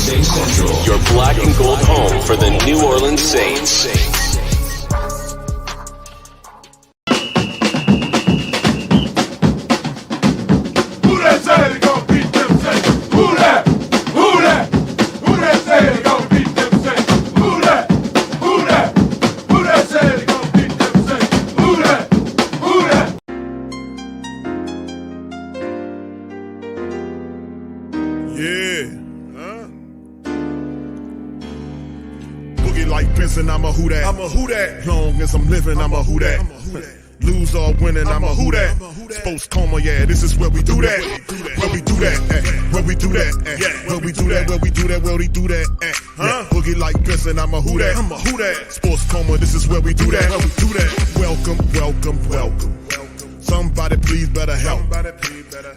Saints Central, your black and gold home for the New Orleans Saints. Who that say they gon' beat them Saints? Who that? Who that? Who that say they gon' beat them Saints? Who that? Who that? Who that say they gon' beat them Saints? Who that? Who that? Yeah. Boogie like Benson, I'm a who that. I'm a who that. Long as I'm living, I'm a who that. Lose or winning, I'm a who that. Sports Coma, yeah, this is where we do that. Where we do that, where we do that, where we do that, where we do that, where we do that. Boogie like Benson, I'm a who that. I'm a who that. Sports Coma, this is where we do that. Where we do that. Welcome, welcome, welcome. Somebody please better help.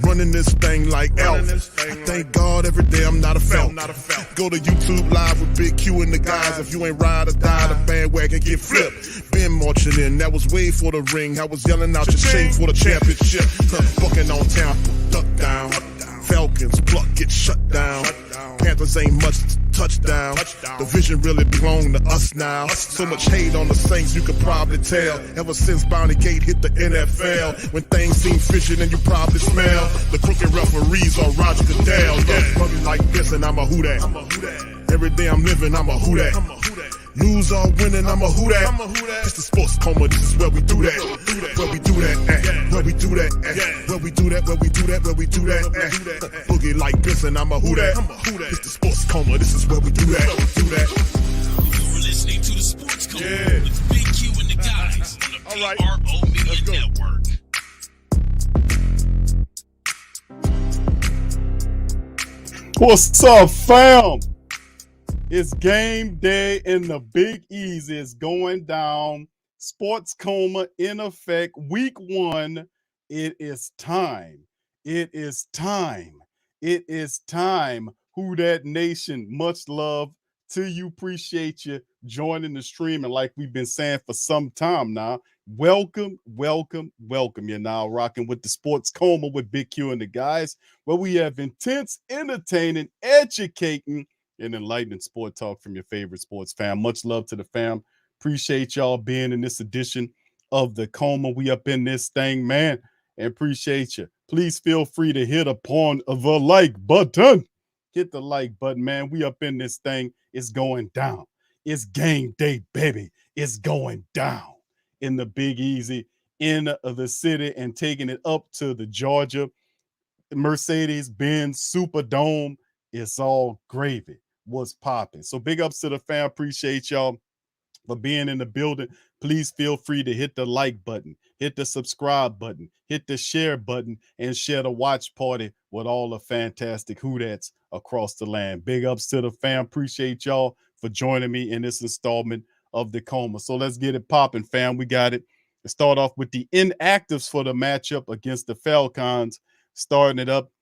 Running this thing like Elf. I thank God every day I'm not a Falcon. Go to YouTube Live with Big Q and the guys. If you ain't ride or die, the bandwagon get flipped. Been marching in, that was way for the ring. I was yelling out your shame for the championship. Bucking on town, duck down. Falcons pluck, get shut down. Panthers ain't much touchdown. The vision really belong to us now. So much hate on the Saints, you could probably tell. Ever since Bounty Gate hit the NFL, when things seem fishy, then you probably smell the crooked referees or Roger Goodell. Yeah, probably like this, and I'm a who that. Every day I'm living, I'm a who that. Lose or winning, I'm a who that. It's the Sports Coma, this is where we do that. Where we do that, where we do that, where we do that, where we do that, where we do that. Boogie like this, and I'm a who that. It's the Sports Coma, this is where we do that. You're listening to the Sports Coma with Big Q and the guys on the PRO Media Network. What's up, fam? It's game day and the Big Easy is going down. Sports Coma in effect. Week 1. It is time. It is time. It is time. Who that nation? Much love to you. Appreciate you joining the stream. And like we've been saying for some time now, welcome, welcome, welcome. You're now rocking with the Sports Coma with Big Q and the guys, where we have intense, entertaining, educating, and enlightening sport talk from your favorite sports fam. Much love to the fam. Appreciate y'all being in this edition of the Coma. We up in this thing, man, and appreciate you. Please feel free to hit upon the like button. Hit the like button, man. We up in this thing. It's going down. It's game day, baby. It's going down in the Big Easy in the city and taking it up to the Georgia Mercedes-Benz Superdome. It's all gravy. Was popping. So big ups to the fam. Appreciate y'all for being in the building. Please feel free to hit the like button, hit the subscribe button, hit the share button, and share the watch party with all the fantastic Who-Dats across the land. Big ups to the fam. Appreciate y'all for joining me in this installment of the Coma. So let's get it popping, fam. We got it. Let's start off with the inactives for the matchup against the Falcons. Starting it up.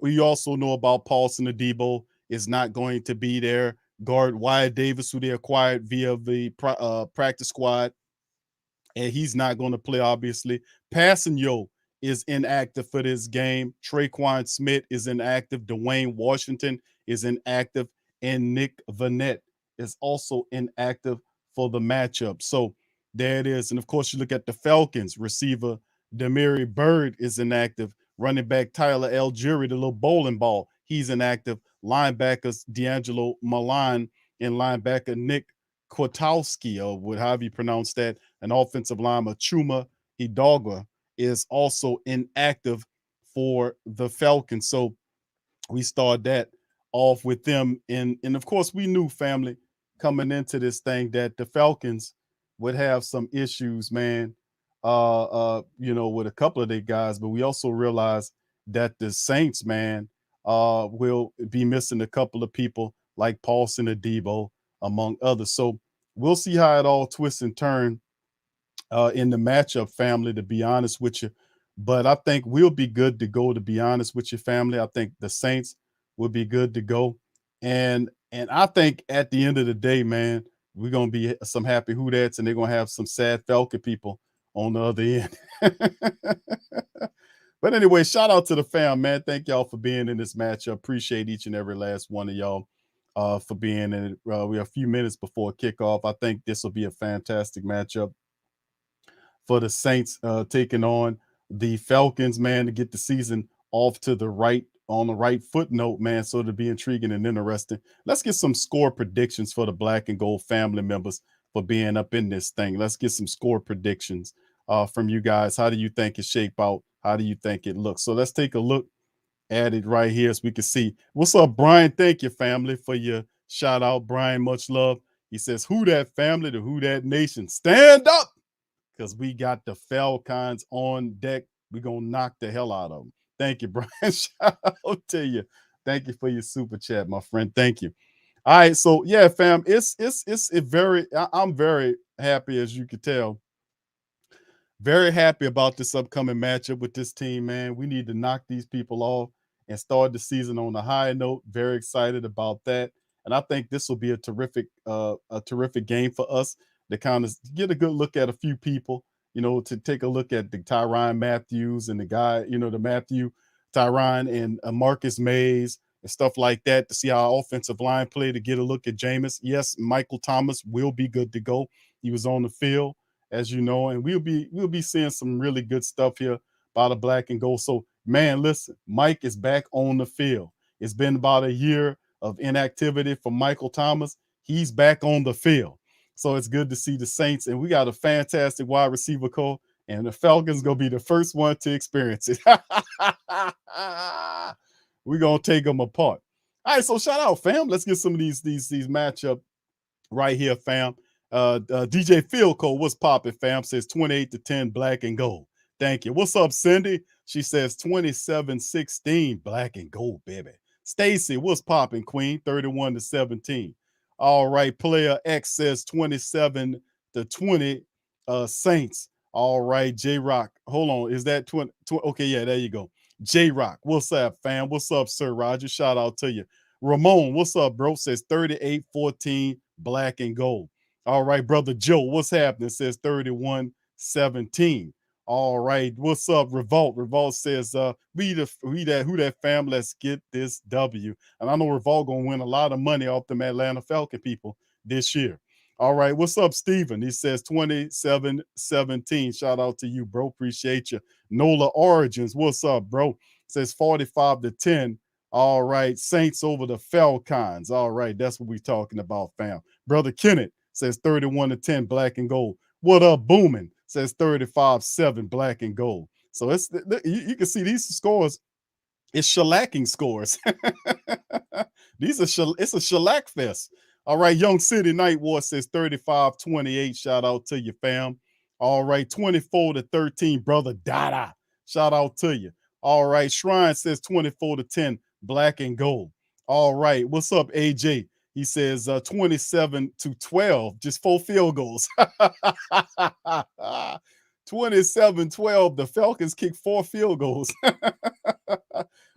We also know about Paulson Adebo is not going to be there. Guard Wyatt Davis, who they acquired via the practice squad, and he's not going to play, obviously. Passanio is inactive for this game. Traquan Smith is inactive. Dwayne Washington is inactive. And Nick Vanette is also inactive for the matchup. So there it is. And, of course, you look at the Falcons. Receiver Demary Bird is inactive. Running back Tyler Algieri, the little bowling ball, he's inactive. Linebackers D'Angelo Milan and linebacker Nick Kwiatkowski, or however you pronounce that. An offensive lineman Chuma Hidalgo is also inactive for the Falcons. So we start that off with them. And of course, we knew, family, coming into this thing that the Falcons would have some issues, man, with a couple of their guys. But we also realized that the Saints, man, will be missing a couple of people like Paulson Adebo, among others. So we'll see how it all twists and turns in the matchup, family, to be honest with you. But I think we'll be good to go, to be honest with you, family. I think the Saints will be good to go. And I think at the end of the day, man, we're going to be some happy Who-Dats, and they're going to have some sad Falcon people on the other end. But But anyway, shout out to the fam, man. Thank y'all for being in this matchup. Appreciate each and every last one of y'all for being in it. We're a few minutes before kickoff. I think this will be a fantastic matchup for the Saints taking on the Falcons, man, to get the season off to the right, on the right footnote, man, so to be intriguing and interesting. Let's get some score predictions for the Black and Gold family members for being up in this thing. Let's get some score predictions from you guys. How do you think it shape out? How do you think it looks? So let's take a look at it right here so we can see. What's up, Brian? Thank you, family, for your shout out. Brian, much love. He says, who that family, the who that nation, stand up, because we got the Falcons on deck. We're going to knock the hell out of them. Thank you, Brian. Shout out to you. Thank you for your super chat, my friend. Thank you. All right, so yeah, fam, I'm very happy, as you can tell. Very happy about this upcoming matchup with this team, man. We need to knock these people off and start the season on a high note. Very excited about that. And I think this will be a terrific game for us to kind of get a good look at a few people, to take a look at the Tyrann Matthews and the guy, the Matthew, Tyrann and Marcus Mays and stuff like that, to see how our offensive line play, to get a look at Jameis. Yes, Michael Thomas will be good to go. He was on the field, as you know, and we'll be seeing some really good stuff here by the Black and Gold. So, man, listen, Mike is back on the field. It's been about a year of inactivity for Michael Thomas. He's back on the field. So it's good to see the Saints, and we got a fantastic wide receiver core, and the Falcons going to be the first one to experience it. We're going to take them apart. All right, so shout out, fam. Let's get some of these matchup right here, fam. DJ Philco, what's popping, fam? Says 28-10 Black and Gold. Thank you. What's up, Cindy? She says 27-16 Black and Gold, baby. Stacy, what's popping, Queen? 31-17. All right, Player X says 27-20 Saints. All right, J-Rock. Hold on, is that 20? Okay, yeah, there you go. J-Rock, what's up, fam? What's up, Sir Roger? Shout out to you. Ramon, what's up, bro? Says 38-14 Black and Gold. All right, brother Joe, what's happening? Says 31-17. All right, what's up, Revolt? Revolt says, who that fam, let's get this W. And I know Revolt gonna win a lot of money off them Atlanta Falcon people this year. All right, what's up, Steven? He says 27-17. Shout out to you, bro. Appreciate you. Nola Origins, what's up, bro? Says 45-10. All right, Saints over the Falcons. All right, that's what we're talking about, fam. Brother Kenneth says 31-10 Black and Gold. What up, Booming? Says 35-7 Black and Gold. So you can see these scores. It's shellacking scores. It's a shellac fest. All right, Young City Night War says 35-28. Shout out to you, fam. All right, 24-13 Brother Dada. Shout out to you. All right, Shrine says 24-10 Black and Gold. All right, what's up, AJ? He says 27-12, just 4 field goals. 27-12, the Falcons kick 4 field goals.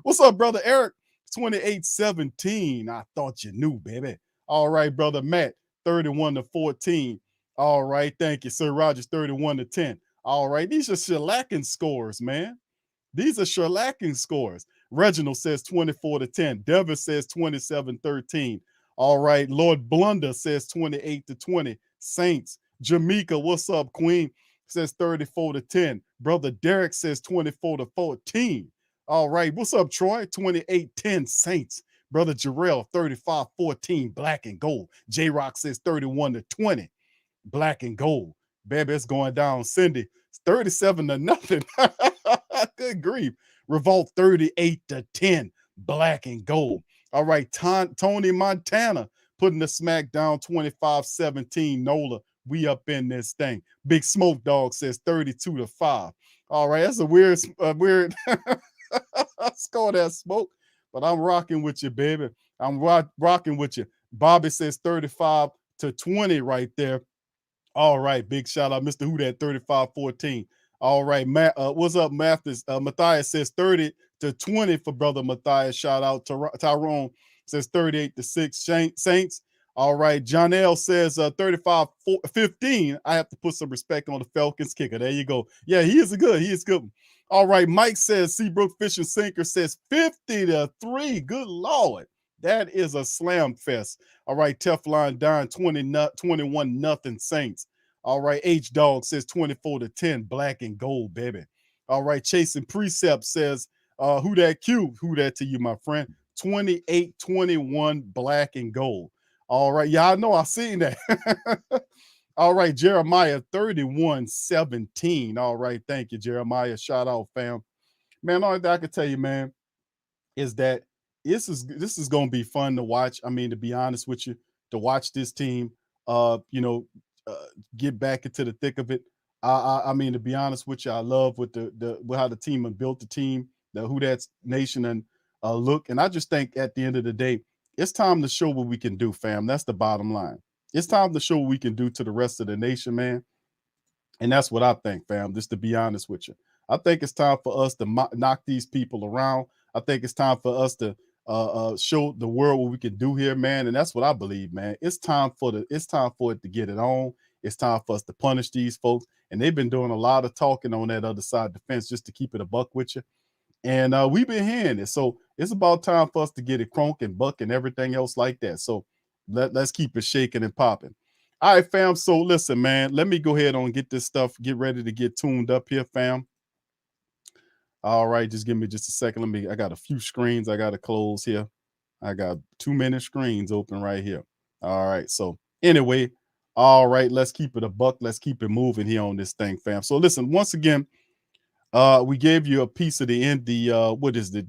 What's up, brother Eric? 28-17. I thought you knew, baby. All right, brother Matt, 31-14. All right, thank you, Sir Rogers, 31-10. All right, these are shellacking scores, man. These are shellacking scores. Reginald says 24-10. Devin says 27-13. All right, Lord Blunder says 28-20. Saints. Jamaica, what's up, Queen? Says 34-10. Brother Derek says 24-14. All right, what's up, Troy? 28-10 Saints. Brother Jarrell, 35-14 Black and Gold. J-Rock says 31-20 Black and Gold. Baby, it's going down. Cindy, it's 37-0. Good grief. Revolt 38-10 Black and Gold. All right, Tony Montana putting the smack down 25-17. Nola, we up in this thing. Big Smoke Dog says 32-5. All right, that's a weird score, that Smoke, but I'm rocking with you, baby. I'm rocking with you. Bobby says 35-20 right there. All right, big shout out, Mr. Who that 35-14. All right, what's up, Mathis? Matthias says 30-20 for brother Matthias. Shout out to Tyrone says 38-6 Saints. All right, Jonelle says 35-15. I have to put some respect on the Falcons kicker. There you go. Yeah, he is good. All right, Mike says Seabrook Fish and Sinker says 50-3. Good Lord. That is a slam fest. All right, Teflon Don 21 nothing Saints. All right, H Dog says 24-10, black and gold, baby. All right, Chasing Precept says, who that Q? Who that to you, my friend? 28-21, black and gold. All right, yeah, I know I seen that. All right, Jeremiah 31-17. All right, thank you, Jeremiah. Shout out, fam. Man, all that I can tell you, man, is that this is gonna be fun to watch. I mean, to be honest with you, to watch this team, you know, get back into the thick of it. I mean, to be honest with you, I love with how the team and built the team, the Who That's Nation and look. And I just think at the end of the day, it's time to show what we can do, fam. That's the bottom line. It's time to show what we can do to the rest of the nation, man. And that's what I think, fam, just to be honest with you. I think it's time for us to knock these people around. I think it's time for us to show the world what we can do here, man. And that's what I believe, man. It's time for it to get it on. It's time for us to punish these folks. And they've been doing a lot of talking on that other side of the fence just to keep it a buck with you. And we've been hearing it. So it's about time for us to get it crunk and buck and everything else like that. So let's keep it shaking and popping. All right, fam. So listen, man, let me go ahead and get this stuff, get ready to get tuned up here, fam. All right, just give me just a second. I got a few screens I got to close here. I got too many screens open right here. All right, so anyway, all right, let's keep it a buck. Let's keep it moving here on this thing, fam. So listen, once again, we gave you a piece of the end. What is it?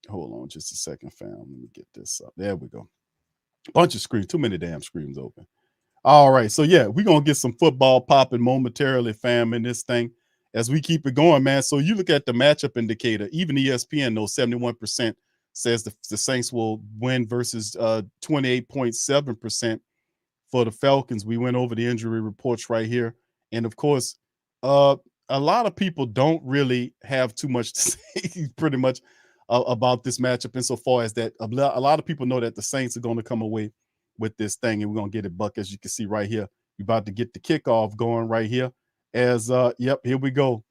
Hold on just a second, fam. Let me get this up. There we go. Bunch of screens, too many damn screens open. All right, so yeah, we're gonna get some football popping momentarily, fam, in this thing as we keep it going, man. So you look at the matchup indicator, even ESPN knows 71% says the Saints will win versus 28.7% for the Falcons. We went over the injury reports right here. And of course, a lot of people don't really have too much to say pretty much about this matchup insofar as that a lot of people know that the Saints are going to come away with this thing, and we're going to get it, Buck, as you can see right here. We're about to get the kickoff going right here as, yep, here we go.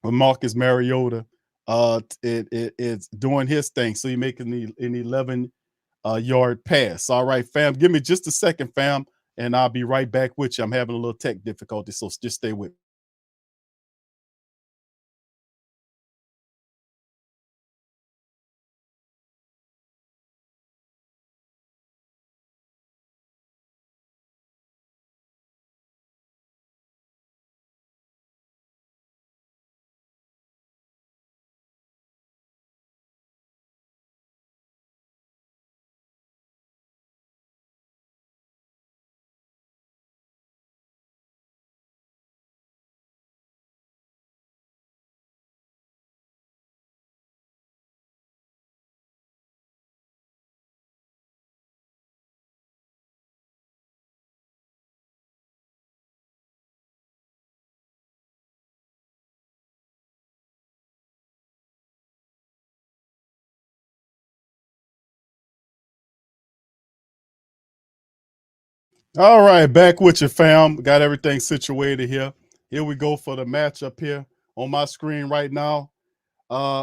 With Marcus Mariota, it's doing his thing. So you're making an 11-yard pass. All right, fam, give me just a second, fam, and I'll be right back with you. I'm having a little tech difficulty, so just stay with me. All right, back with you, fam. Got everything situated here. Here we go for the matchup here on my screen right now.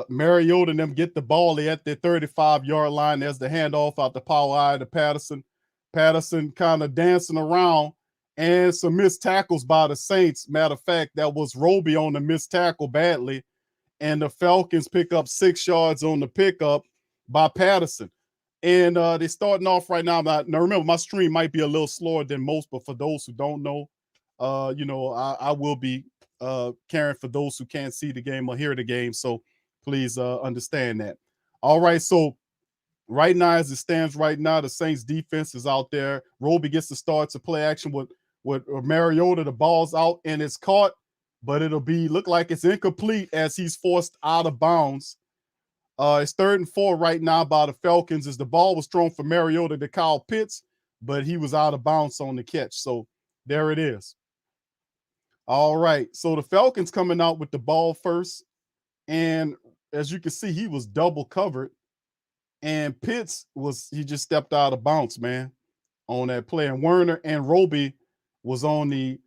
Mariota and them get the ball. They at their 35-yard line. There's the handoff out the power eye to Patterson. Patterson kind of dancing around and some missed tackles by the Saints. Matter of fact, that was Roby on the missed tackle badly. And the Falcons pick up 6 yards on the pickup by Patterson. And they're starting off right now. Now remember, my stream might be a little slower than most, but for those who don't know, you know, I will be caring for those who can't see the game or hear the game. So please understand that. All right, so right now, as it stands right now, the Saints defense is out there. Roby gets to start to play action with Mariota. The ball's out and it's caught, but it'll look like it's incomplete as he's forced out of bounds. It's 3rd and 4 right now by the Falcons as the ball was thrown for Mariota to Kyle Pitts, but he was out of bounds on the catch. So there it is. All right. So the Falcons coming out with the ball first. And as you can see, he was double covered. And Pitts he just stepped out of bounds, man, on that play. And Werner and Roby was on the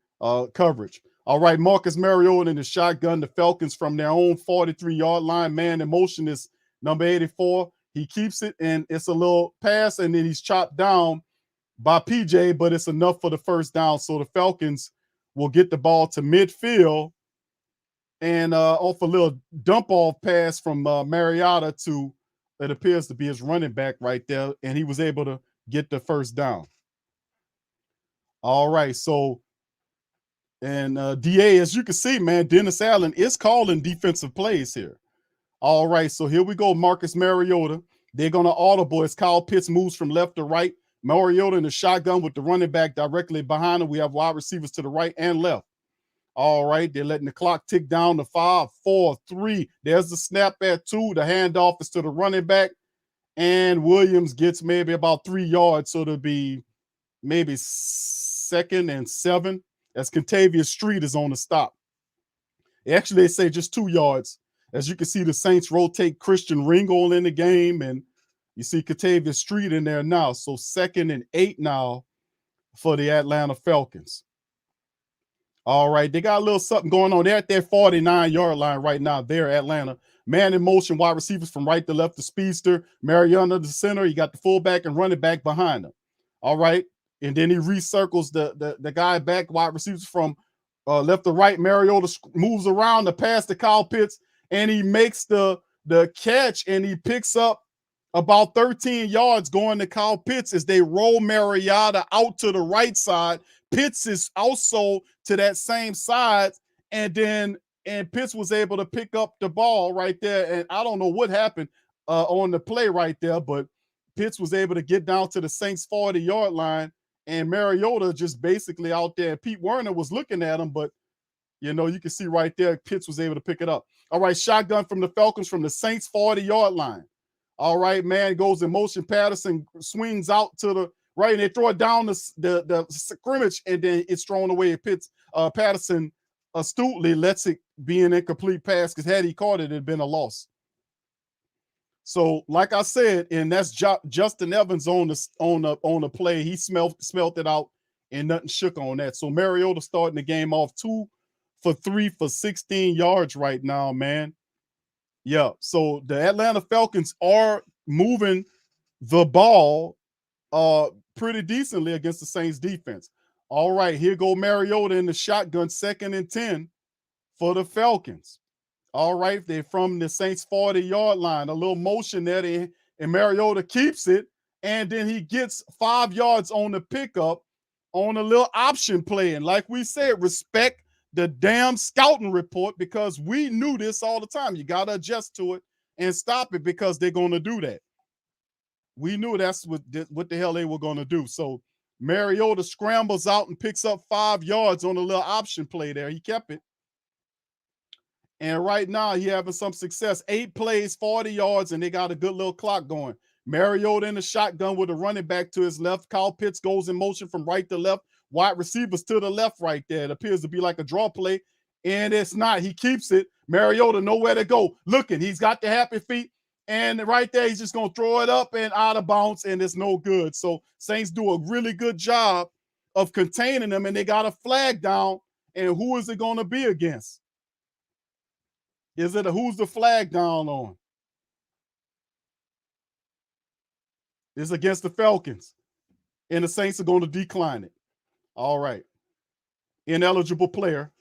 coverage. All right, Marcus Mariota in the shotgun. The Falcons from their own 43-yard line. Man in motion is number 84. He keeps it, and it's a little pass, and then he's chopped down by PJ, but it's enough for the first down. So the Falcons will get the ball to midfield, and off a little dump-off pass from Mariota to, it appears to be his running back right there, and he was able to get the first down. All right, so, and DA, as you can see, man, Dennis Allen is calling defensive plays here. All right, so here we go, Marcus Mariota. They're going to audible as Kyle Pitts moves from left to right. Mariota in the shotgun with the running back directly behind him. We have wide receivers to the right and left. All right, they're letting the clock tick down to 5, 4, 3. There's the snap at 2. The handoff is to the running back, and Williams gets maybe about 3 yards, so it'll be maybe 2nd and 7 as Contavious Street is on the stop. Actually, they say just 2 yards. As you can see, the Saints rotate Christian Ringgold in the game, and you see Contavious Street in there now. So 2nd and 8 now for the Atlanta Falcons. All right, they got a little something going on. They're at their 49-yard line right now. They're Atlanta. Man in motion, wide receivers from right to left, the speedster. Mariota the center. You got the fullback and running back behind him. All right, and then he recircles the guy back, wide receivers from left to right. Mariota moves around the pass to Kyle Pitts, and he makes the catch, and he picks up about 13 yards going to Kyle Pitts as they roll Mariota out to the right side. Pitts is also to that same side, and Pitts was able to pick up the ball right there. And I don't know what happened on the play right there, but Pitts was able to get down to the Saints 40-yard line, and Mariota just basically out there. Pete Werner was looking at him, but you know, you can see right there, Pitts was able to pick it up. All right, shotgun from the Falcons from the Saints 40-yard line. All right, man, goes in motion. Patterson swings out to the right, and they throw it down the scrimmage, and then it's thrown away. Patterson astutely lets it be an incomplete pass, because had he caught it, it'd been a loss. So, like I said, and that's Justin Evans on the play. He smelt it out, and nothing shook on that. So Mariota starting the game off 2 for 3 for 16 yards right now, man. Yeah, so the Atlanta Falcons are moving the ball pretty decently against the Saints defense. All right, here go Mariota in the shotgun, 2nd and 10 for the Falcons. All right, they're from the Saints 40-yard line. A little motion there, and Mariota keeps it, and then he gets 5 yards on the pickup on a little option play. And like we said, respect the damn scouting report, because we knew this all the time. You got to adjust to it and stop it, because they're going to do that. We knew that's what the hell they were going to do. So Mariota scrambles out and picks up 5 yards on a little option play there. He kept it. And right now, he having some success. 8 plays, 40 yards, and they got a good little clock going. Mariota in the shotgun with a running back to his left. Kyle Pitts goes in motion from right to left. Wide receivers to the left right there. It appears to be like a draw play, and it's not. He keeps it. Mariota nowhere to go. Looking, he's got the happy feet, and right there, he's just going to throw it up and out of bounds, and it's no good. So Saints do a really good job of containing them, and they got a flag down, and who is it going to be against? Who's the flag down on? It's against the Falcons, and the Saints are going to decline it. All right. Ineligible player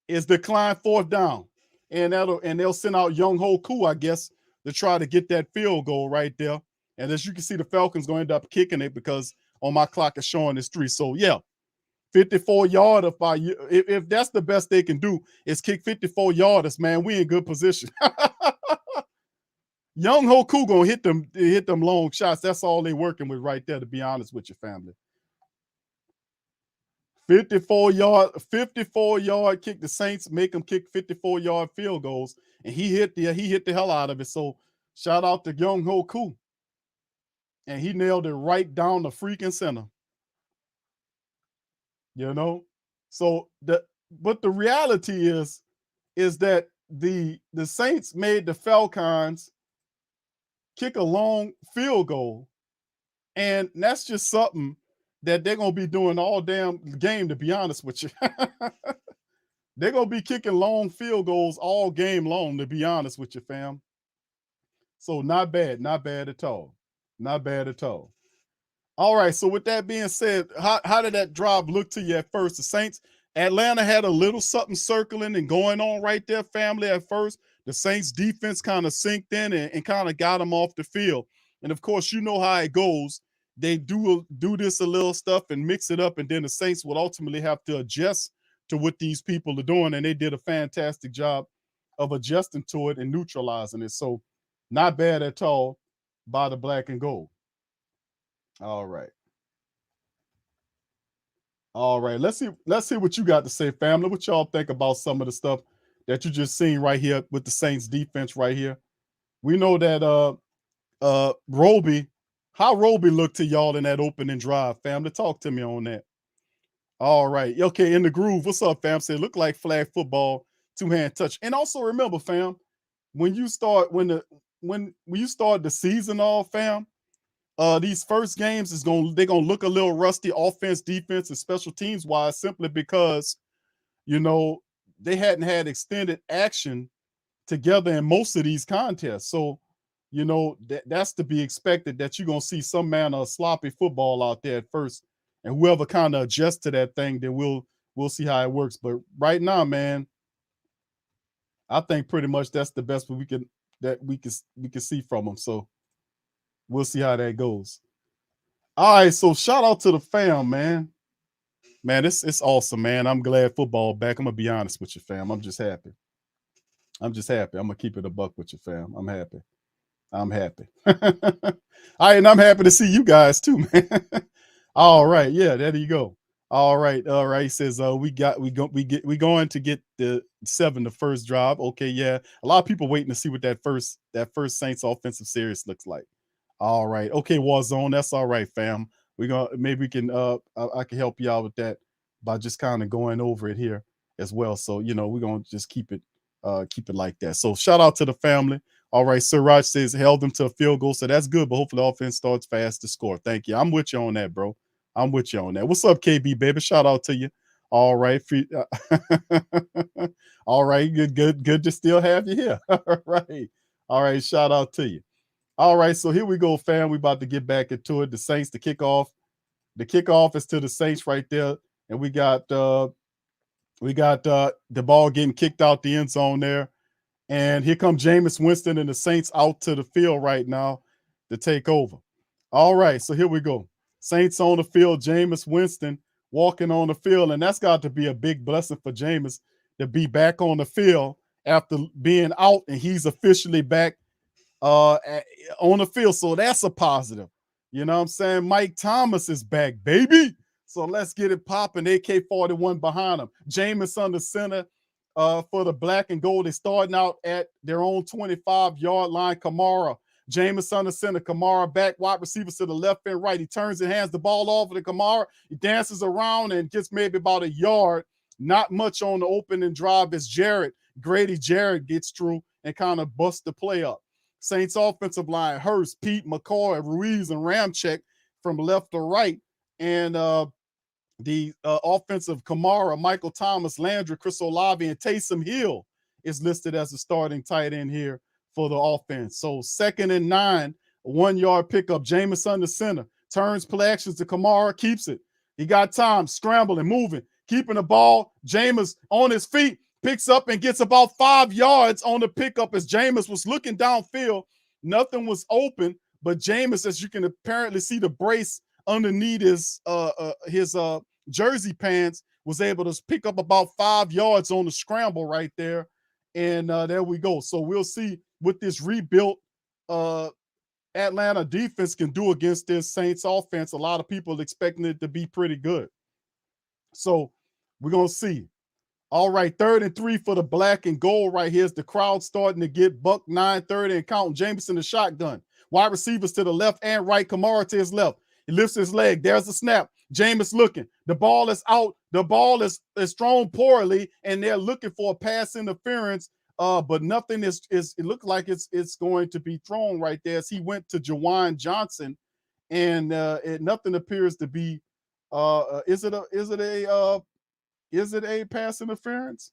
is declined, 4th down. And they'll send out Young Ho Koo, I guess, to try to get that field goal right there. And as you can see, the Falcons going to end up kicking it, because on my clock is showing it's 3. So, yeah, 54-yarder. If that's the best they can do is kick 54-yarders, man, we in good position. Young Ho Koo going to hit them long shots. That's all they working with right there, to be honest with your family. 54-yard kick. The Saints make him kick 54-yard field goals, and he hit the hell out of it. So shout out to Young Ho Koo, and he nailed it right down the freaking center. You know, so but the reality is that the Saints made the Falcons kick a long field goal, and that's just something that they're gonna be doing all damn game, to be honest with you. They're gonna be kicking long field goals all game long, to be honest with you, fam. So not bad, not bad at all. Not bad at all. All right. So with that being said, how did that drive look to you at first? The Saints, Atlanta had a little something circling and going on right there, family, at first. The Saints defense kind of sinked in and kind of got them off the field. And of course, you know how it goes. They do this a little stuff and mix it up, and then the Saints would ultimately have to adjust to what these people are doing. And they did a fantastic job of adjusting to it and neutralizing it. So not bad at all by the black and gold. All right. All right. Let's see what you got to say, family. What y'all think about some of the stuff that you just seen right here with the Saints defense right here? We know that Roby, how Roby looked to y'all in that opening drive, family. Talk to me on that. All right. Okay, in the groove. What's up, fam? Say look like flag football, two-hand touch. And also remember, fam, when you start when you start the season off, fam, these first games they're gonna look a little rusty, offense, defense, and special teams wise, simply because they hadn't had extended action together in most of these contests. So that's to be expected, that you're gonna see some manner of sloppy football out there at first, and whoever kind of adjusts to that thing, then we'll see how it works. But right now, man, I think pretty much that's the best we can see from them. So we'll see how that goes. All right, so shout out to the fam, man. Man, it's awesome, man. I'm glad football back. I'm gonna be honest with you, fam. I'm just happy. I'm gonna keep it a buck with you, fam. I'm happy. All right, and I'm happy to see you guys too, man. All right, yeah, there you go. All right. He says we going to get the 7 the first drive. Okay, yeah. A lot of people waiting to see what that first Saints offensive series looks like. All right. Okay, Warzone. That's all right, fam. Maybe we can I can help you out with that by just kind of going over it here as well. So, we're gonna just keep it like that. So shout out to the family. All right, Sir Raj says held them to a field goal. So that's good, but hopefully the offense starts fast to score. Thank you. I'm with you on that, bro. I'm with you on that. What's up, KB, baby? Shout out to you. All right. All right. Good to still have you here. All right. All right. Shout out to you. All right. So here we go, fam. We about to get back into it. The Saints, the kickoff. The kickoff is to the Saints right there. And we got the ball getting kicked out the end zone there. And here comes Jameis Winston and the Saints out to the field right now to take over. All right. So here we go. Saints on the field, Jameis Winston walking on the field, and that's got to be a big blessing for Jameis to be back on the field after being out, and he's officially back on the field. So that's a positive. You know what I'm saying? Mike Thomas is back, baby. So let's get it popping. AK-41 behind him. Jameis under center for the black and gold. They're starting out at their own 25-yard line. Kamara. Jameis under center, Kamara back, wide receivers to the left and right. He turns and hands the ball off to Kamara. He dances around and gets maybe about a yard. Not much on the opening drive as Grady Jarrett gets through and kind of busts the play up. Saints offensive line, Hurst, Pete, McCoy, Ruiz, and Ramczyk from left to right. And the offensive Kamara, Michael Thomas, Landry, Chris Olave, and Taysom Hill is listed as the starting tight end here for the offense. So 2nd and 9, 1-yard pickup. Jameis under center, turns play actions to Kamara, keeps it. He got time, scrambling, moving, keeping the ball. Jameis on his feet, picks up and gets about 5 yards on the pickup as Jameis was looking downfield. Nothing was open, but Jameis, as you can apparently see the brace underneath his jersey pants, was able to pick up about 5 yards on the scramble right there. And there we go. So we'll see what this rebuilt Atlanta defense can do against this Saints offense. A lot of people expecting it to be pretty good. So we're going to see. All right, 3rd and 3 for the black and gold right here. Is the crowd starting to get buck 9-30 and counting. Jameis in the shotgun. Wide receivers to the left and right. Kamara to his left. He lifts his leg. There's the snap. Jameis looking. The ball is out. The ball is thrown poorly, and they're looking for a pass interference. But nothing is it looks like it's going to be thrown right there as he went to Jawan Johnson, and nothing appears to be Is it a pass interference?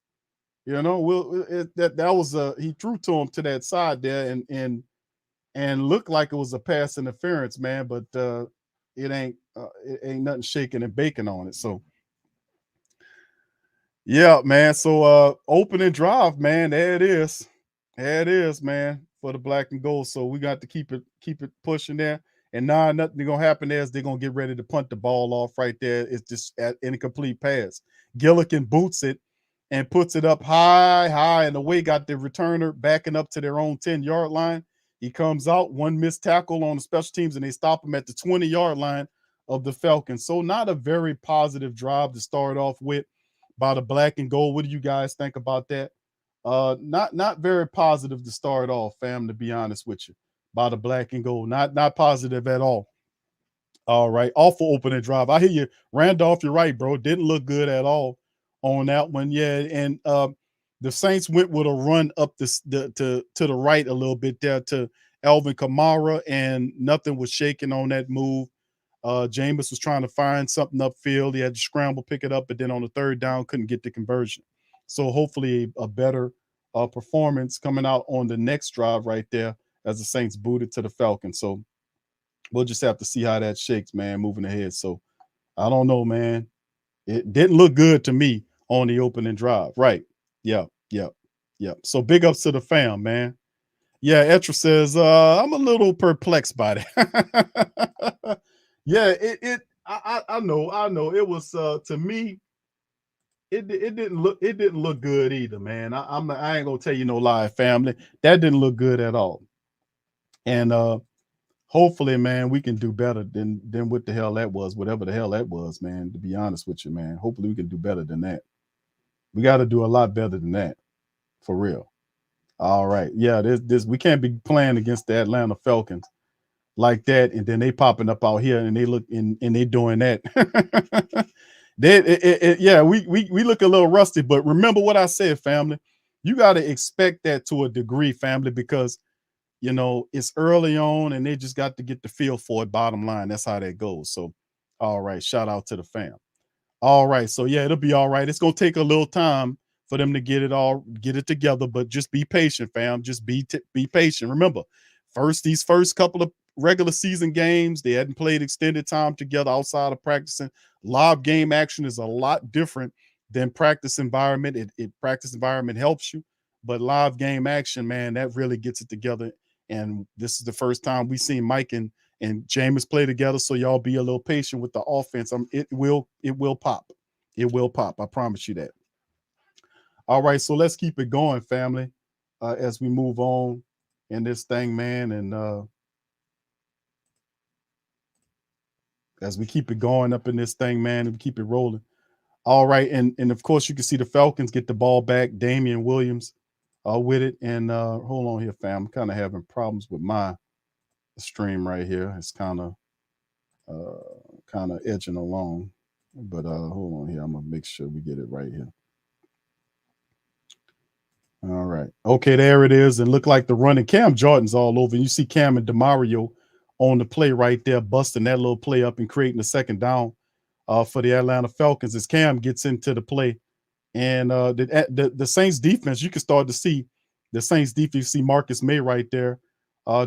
You know, that was he threw to him to that side there and looked like it was a pass interference, man. But it ain't nothing shaking and baking on it. So yeah, man. So opening drive, man. There it is. There it is, man, for the black and gold. So we got to keep it pushing there. And now nothing gonna happen there is they're gonna get ready to punt the ball off right there. It's just at incomplete pass. Gillikin boots it and puts it up high, and away got the returner backing up to their own 10-yard line. He comes out, one missed tackle on the special teams, and they stop him at the 20-yard line of the Falcons. So not a very positive drive to start off with by the black and gold. What do you guys think about that? Not very positive to start off, fam, to be honest with you, by the black and gold. Not positive at all. All right. Awful opening drive. I hear you, Randolph. You're right, bro. Didn't look good at all on that one. Yeah. And the Saints went with a run up to the right a little bit there to Alvin Kamara, and nothing was shaking on that move. Jameis was trying to find something upfield. He had to scramble, pick it up, but then on the third down, couldn't get the conversion. So hopefully a better performance coming out on the next drive right there as the Saints booted to the Falcons. So we'll just have to see how that shakes, man, moving ahead. So I don't know, man. It didn't look good to me on the opening drive. Right. Yeah. So big ups to the fam, man. Yeah, Etra says, I'm a little perplexed by that. Yeah, I know. It was to me, it didn't look good either, man. I ain't gonna tell you no lie, family. That didn't look good at all. And hopefully, man, we can do better than what the hell that was, whatever the hell that was, man. To be honest with you, man. Hopefully we can do better than that. We got to do a lot better than that, for real. All right. Yeah, this we can't be playing against the Atlanta Falcons like that, and then they popping up out here and they look and they doing that. Yeah, we look a little rusty, but remember what I said, family. You got to expect that to a degree, family, because you know it's early on and they just got to get the feel for it. Bottom line, that's how that goes. So, all right, shout out to the fam. All right, so yeah, it'll be all right. It's gonna take a little time for them to get it together, but just be patient, fam. Just be patient. Remember, these first couple of regular season games, they hadn't played extended time together outside of practicing. Live game action is a lot different than practice environment. Practice environment helps you, but live game action, man, that really gets it together. And this is the first time we've seen Mike and Jameis play together. So y'all be a little patient with the offense. It will pop. It will pop. I promise you that. All right, so let's keep it going, family, as we move on in this thing, man. And as we keep it going up in this thing, man, and we keep it rolling. All right, and of course you can see the Falcons get the ball back. Damian Williams with it. And hold on here, fam. I'm kind of having problems with my stream right here. It's kind of edging along. But hold on here. I'm gonna make sure we get it right here. All right. Okay, there it is. And look like the running Cam Jordan's all over. You see Cam and DeMario on the play right there, busting that little play up and creating a second down for the Atlanta Falcons as Cam gets into the play. And the Saints defense, you can start to see the Saints defense. You see Marcus May right there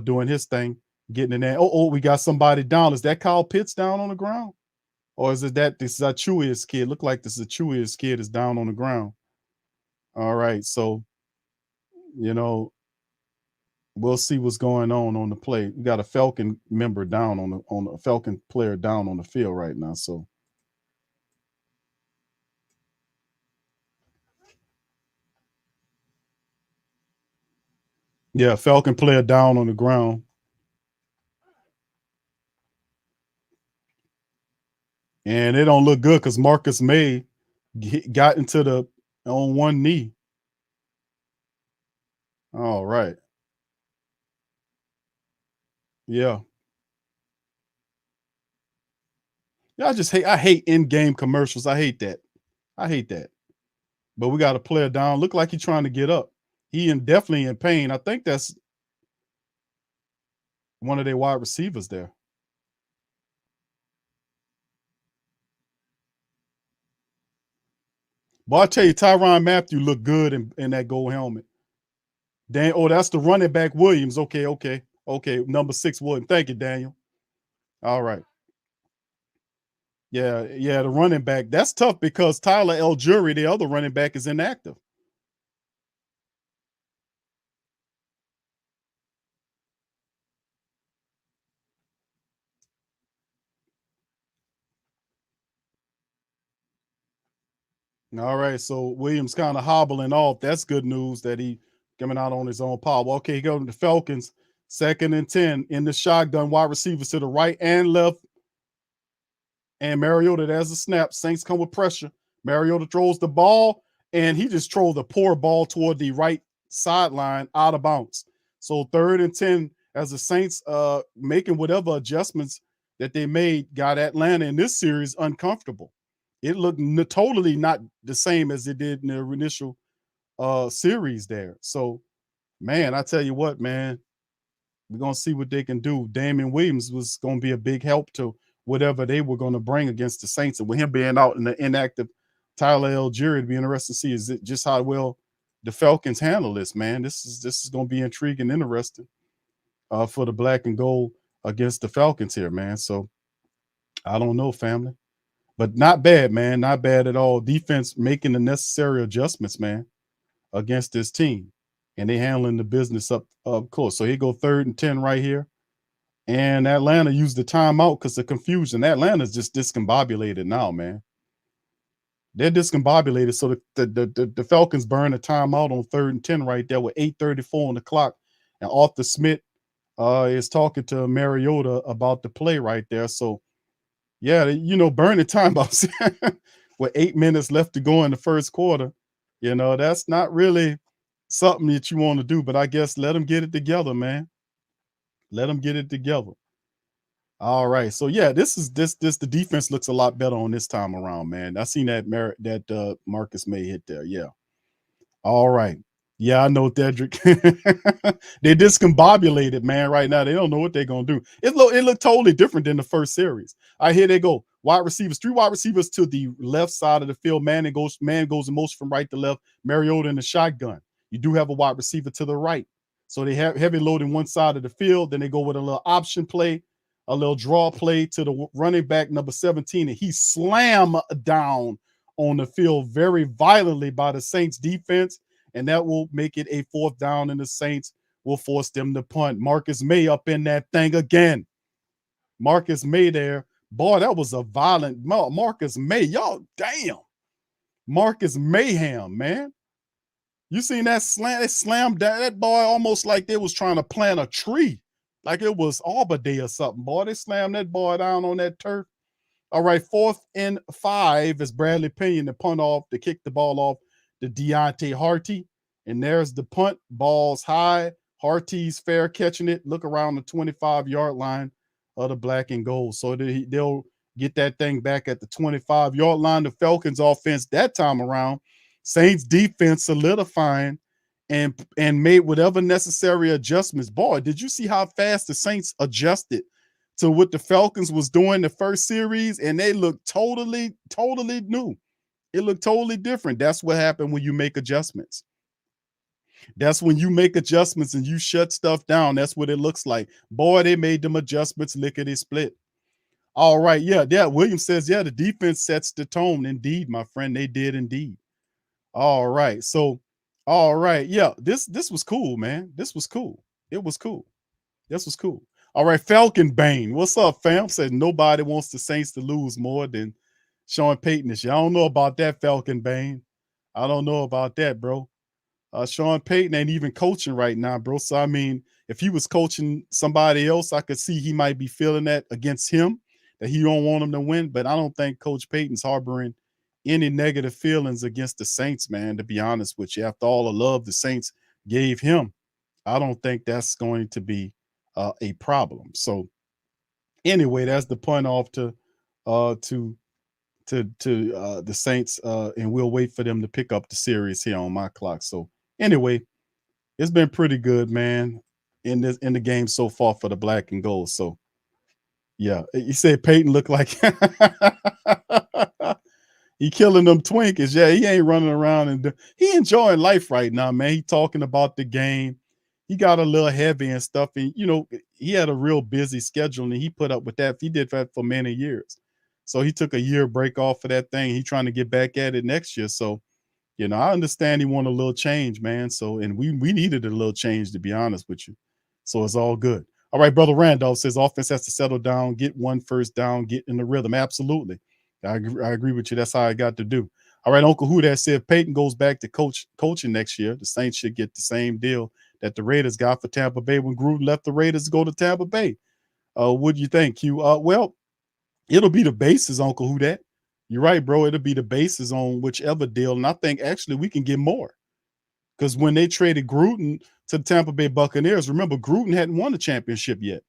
doing his thing, getting in there. Oh, we got somebody down. Is that Kyle Pitts down on the ground? Or is it that this is a Chewiest kid? Look like this is a Chewiest kid is down on the ground. All right, so you know, we'll see what's going on the play. We got a Falcon member down on a Falcon player down on the field right now. So yeah, Falcon player down on the ground. And it don't look good because Marcus May got into the on one knee. All right. Yeah. Yeah, I hate in-game commercials. I hate that. But we got a player down. Look like he's trying to get up. He definitely in pain. I think that's one of their wide receivers there. But I tell you, Tyrann Mathieu looked good in that gold helmet. Oh, that's the running back Williams. Okay. Number 6 Williams. Thank you, Daniel. All right. Yeah, the running back. That's tough because Tyler Algieri, the other running back, is inactive. All right, so Williams kind of hobbling off. That's good news that he coming out on his own power. Okay, go to the Falcons. 2nd and 10 in the shotgun, wide receivers to the right and left. And Mariota, there's a snap. Saints come with pressure. Mariota throws the ball, and he just throws the poor ball toward the right sideline out of bounds. So 3rd and 10 as the Saints making whatever adjustments that they made got Atlanta in this series uncomfortable. It looked totally not the same as it did in the initial series there. So, man, I tell you what, man, we're going to see what they can do. Damian Williams was going to be a big help to whatever they were going to bring against the Saints. And with him being out in the inactive Tyler Algieri, it'd be interesting to see is it just how well the Falcons handle this, man. This is going to be intriguing, interesting for the black and gold against the Falcons here, man. So, I don't know, family. But not bad, man. Not bad at all. Defense making the necessary adjustments, man, against this team. And they handling the business up close. So here go 3rd and 10 right here. And Atlanta used the timeout because of confusion. Atlanta's just discombobulated now, man. They're discombobulated. So the Falcons burn a timeout on 3rd and 10 right there with 8:34 on the clock. And Arthur Smith is talking to Mariota about the play right there. So, yeah, burning timeouts with 8 minutes left to go in the first quarter. That's not really something that you want to do, but I guess let them get it together, man. Let them get it together. All right. So, yeah, the defense looks a lot better on this time around, man. I seen that Marcus May hit there. Yeah. All right. Yeah, I know, Dedrick. They're discombobulated, man, right now. They don't know what they're going to do. It looked totally different than the first series. All right, here they go. Wide receivers, 3 wide receivers to the left side of the field. Man goes in motion from right to left. Mariota in the shotgun. You do have a wide receiver to the right. So they have heavy loading one side of the field. Then they go with a little option play, a little draw play to the running back, number 17, and he slammed down on the field very violently by the Saints defense. And that will make it a 4th down, and the Saints will force them to punt. Marcus May up in that thing again. Marcus May there. Boy, that was a violent Marcus May. Y'all, damn. Marcus Mayhem, man. You seen that slam? They slammed that boy almost like they was trying to plant a tree. Like it was Arbor Day or something, boy. They slammed that boy down on that turf. All right, 4th and 5 is Bradley Pinion to kick the ball off to Deontay Harty. And there's the punt. Ball's high. Harty's fair catching it. Look around the 25-yard line of the black and gold. So they'll get that thing back at the 25-yard line. The Falcons offense that time around. Saints defense solidifying and made whatever necessary adjustments. Boy, did you see how fast the Saints adjusted to what the Falcons was doing the first series? And they looked totally new. It looked totally different. That's what happened when you make adjustments. That's when you make adjustments and you shut stuff down. That's what it looks like. Boy, they made them adjustments lickety split. All right. Yeah. Williams says, yeah, the defense sets the tone. Indeed, my friend. They did indeed. All right. So, all right. Yeah. This was cool, man. This was cool. It was cool. This was cool. All right. Falcon Bane. What's up, fam? Said nobody wants the Saints to lose more than Sean Payton this year. I don't know about that, Falcon Bane. I don't know about that, bro. Sean Payton ain't even coaching right now, bro. So, I mean, if he was coaching somebody else, I could see he might be feeling that against him, that he don't want him to win. But I don't think Coach Payton's harboring any negative feelings against the Saints, man, to be honest with you. After all the love the Saints gave him, I don't think that's going to be a problem. So, anyway, that's the punt off to the Saints, and we'll wait for them to pick up the series here on my clock. So anyway, it's been pretty good, man, in the game so far for the black and gold. So yeah, you said Peyton looked like He killing them Twinkies. Yeah, he ain't running around and he enjoying life right now, man. He talking about the game. He got a little heavy and stuff, and he had a real busy schedule, and he put up with that. He did that for many years, so he took a year break off of that thing. He trying to get back at it next year. So, I understand he want a little change, man. So, and we needed a little change, to be honest with you. So it's all good. All right, Brother Randolph says offense has to settle down, get one first down, get in the rhythm. Absolutely. I agree with you. That's how I got to do. All right, Uncle Who that said if Peyton goes back to coaching next year, the Saints should get the same deal that the Raiders got for Tampa Bay when Gruden left the Raiders to go to Tampa Bay. What do you think, Q? Well, it'll be the basis, Uncle Who that. You're right, bro. It'll be the basis on whichever deal. And I think actually we can get more. Because when they traded Gruden to the Tampa Bay Buccaneers, remember, Gruden hadn't won a championship yet.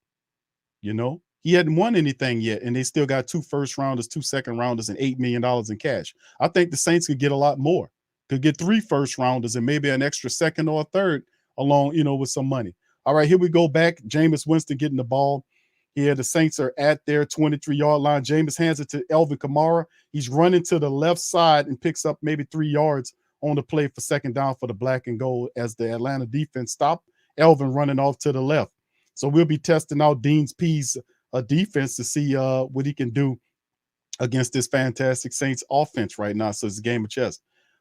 He hadn't won anything yet, and they still got 2 first rounders, 2 second rounders, and $8 million in cash. I think the Saints could get a lot more. Could get 3 first rounders and maybe an extra second or a third along, with some money. All right, here we go back. Jameis Winston getting the ball. Here, the Saints are at their 23-yard line. Jameis hands it to Alvin Kamara. He's running to the left side and picks up maybe 3 yards on the play for second down for the black and gold as the Atlanta defense stopped Alvin running off to the left. So we'll be testing out Dean's P's defense to see what he can do against this fantastic Saints offense right now. So it's a game of chess.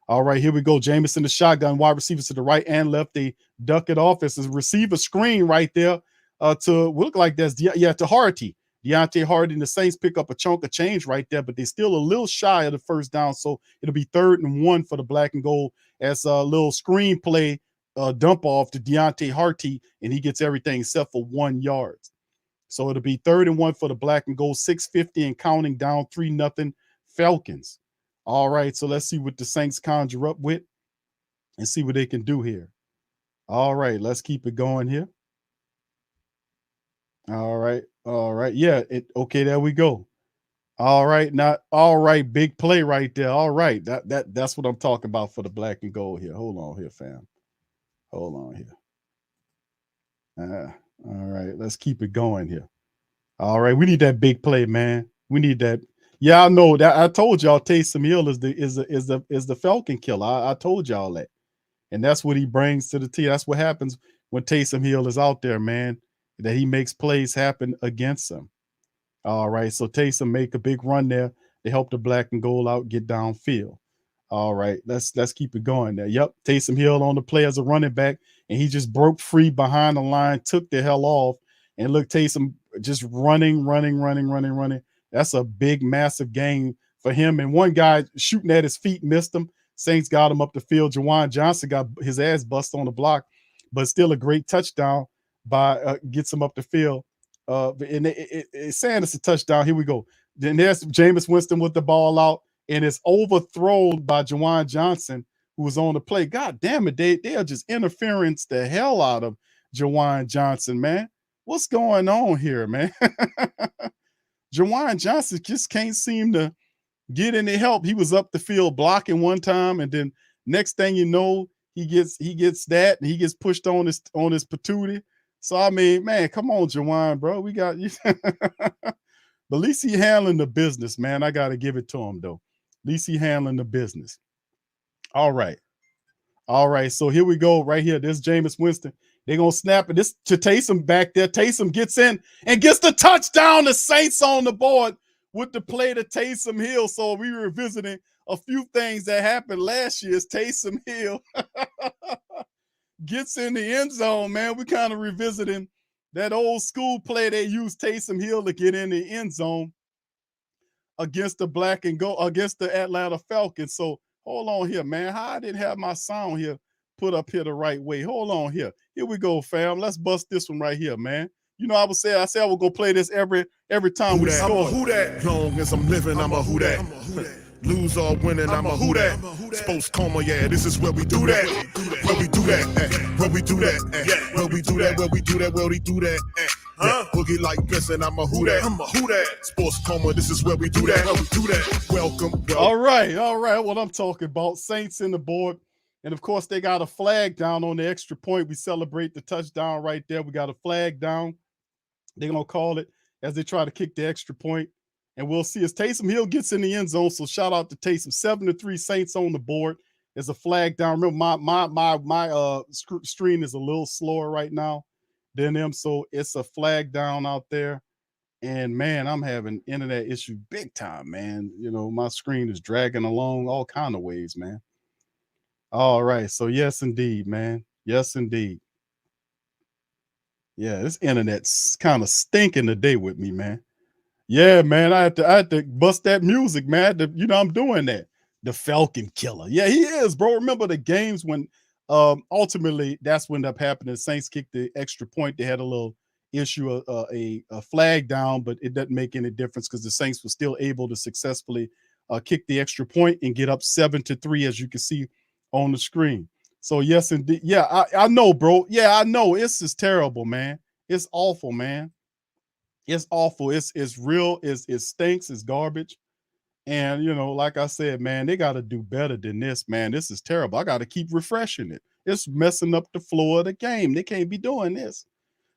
All right, here we go. Jameis in the shotgun, wide receivers to the right and left. They duck it off. It's a receiver screen right there to look like that's to Harty. Deontay Hardy and the Saints pick up a chunk of change right there, but they're still a little shy of the first down. So it'll be 3rd and 1 for the black and gold as a little screen play dump off to Deontay Harty, and he gets everything except for 1 yard. So it'll be 3rd and 1 for the black and gold, 6:50 and counting, down 3-0 Falcons. All right, so let's see what the Saints conjure up with and see what they can do here. All right, let's keep it going here. All right. Yeah, okay, there we go. All right, big play right there. All right, that's what I'm talking about for the black and gold here. Hold on here, fam. Hold on here. All right, let's keep it going here. All right, we need that big play, man. We need that. Yeah, I know that. I told y'all Taysom Hill is the Falcon killer. I told y'all that, and that's what he brings to the team. That's what happens when Taysom Hill is out there, man. That he makes plays happen against them. All right, so Taysom make a big run there to help the black and gold out get downfield. All right, let's keep it going there. Yep, Taysom Hill on the play as a running back, and he just broke free behind the line, took the hell off, and look, Taysom just running. That's a big, massive gain for him. And one guy shooting at his feet missed him. Saints got him up the field. Juwan Johnson got his ass bust on the block, but still a great touchdown by gets him up the field. And it's saying it's a touchdown. Here we go. Then there's Jameis Winston with the ball out, and it's overthrown by Juwan Johnson, who was on the play. God damn it, they are just interference the hell out of Juwan Johnson, man. What's going on here, man? Juwan Johnson just can't seem to get any help. He was up the field blocking one time, and then next thing you know, he gets that, and he gets pushed on his patootie. So I mean, man, come on, Juwan, bro. We got you. But at least he handling the business, man. I got to give it to him, though. At least he handling the business. All right. So here we go right here. This Jameis Winston. They're going to snap it. This to Taysom back there. Taysom gets in and gets the touchdown. The Saints on the board with the play to Taysom Hill. So we were visiting a few things that happened last year. Taysom Hill gets in the end zone, man. We kind of revisiting that old school play they used Taysom Hill to get in the end zone against the black and gold, against the Atlanta Falcons. So hold on here, man. How I didn't have my sound here put up here the right way. Hold on here. Here we go, fam. Let's bust this one right here, man. You know, I said I was gonna play this every time we score. I'm a who that. Long as I'm living, I'm a who that. Lose or winning, I'm a who that. Sports Coma, yeah, this is where we do that. Where we do that. Where we do that. Where we do that. Where we do that. Where we do that. Boogie like Benson, I'm a who that. I'm a who that. Sports Coma, this is where we do that. Where we do that. Welcome. All right. What I'm talking about, Saints in the board. And of course, they got a flag down on the extra point. We celebrate the touchdown right there. We got a flag down. They're going to call it as they try to kick the extra point. And we'll see as Taysom Hill gets in the end zone. So shout out to Taysom. 7-3 Saints on the board. There's a flag down. Remember, my screen is a little slower right now than them. So it's a flag down out there. And man, I'm having internet issue big time, man. You know, my screen is dragging along all kind of ways, man. All right. So yes, indeed, man. Yes, indeed. Yeah, this internet's kind of stinking today with me, man. Yeah, man. I had to bust that music, man. You know, I'm doing that. The Falcon Killer. Yeah, he is, bro. Remember the games when ultimately that's what ended up happening. The Saints kicked the extra point. They had a little issue, a flag down, but it doesn't make any difference because the Saints were still able to successfully kick the extra point and get up 7-3, as you can see on the screen. So yes, indeed. Yeah, I know, bro. Yeah, I know. It's just terrible, man. It's awful, man. It's awful. It's real. It stinks. It's garbage. And you know, like I said, man, they got to do better than this, man. This is terrible. I got to keep refreshing it. It's messing up the flow of the game. They can't be doing this.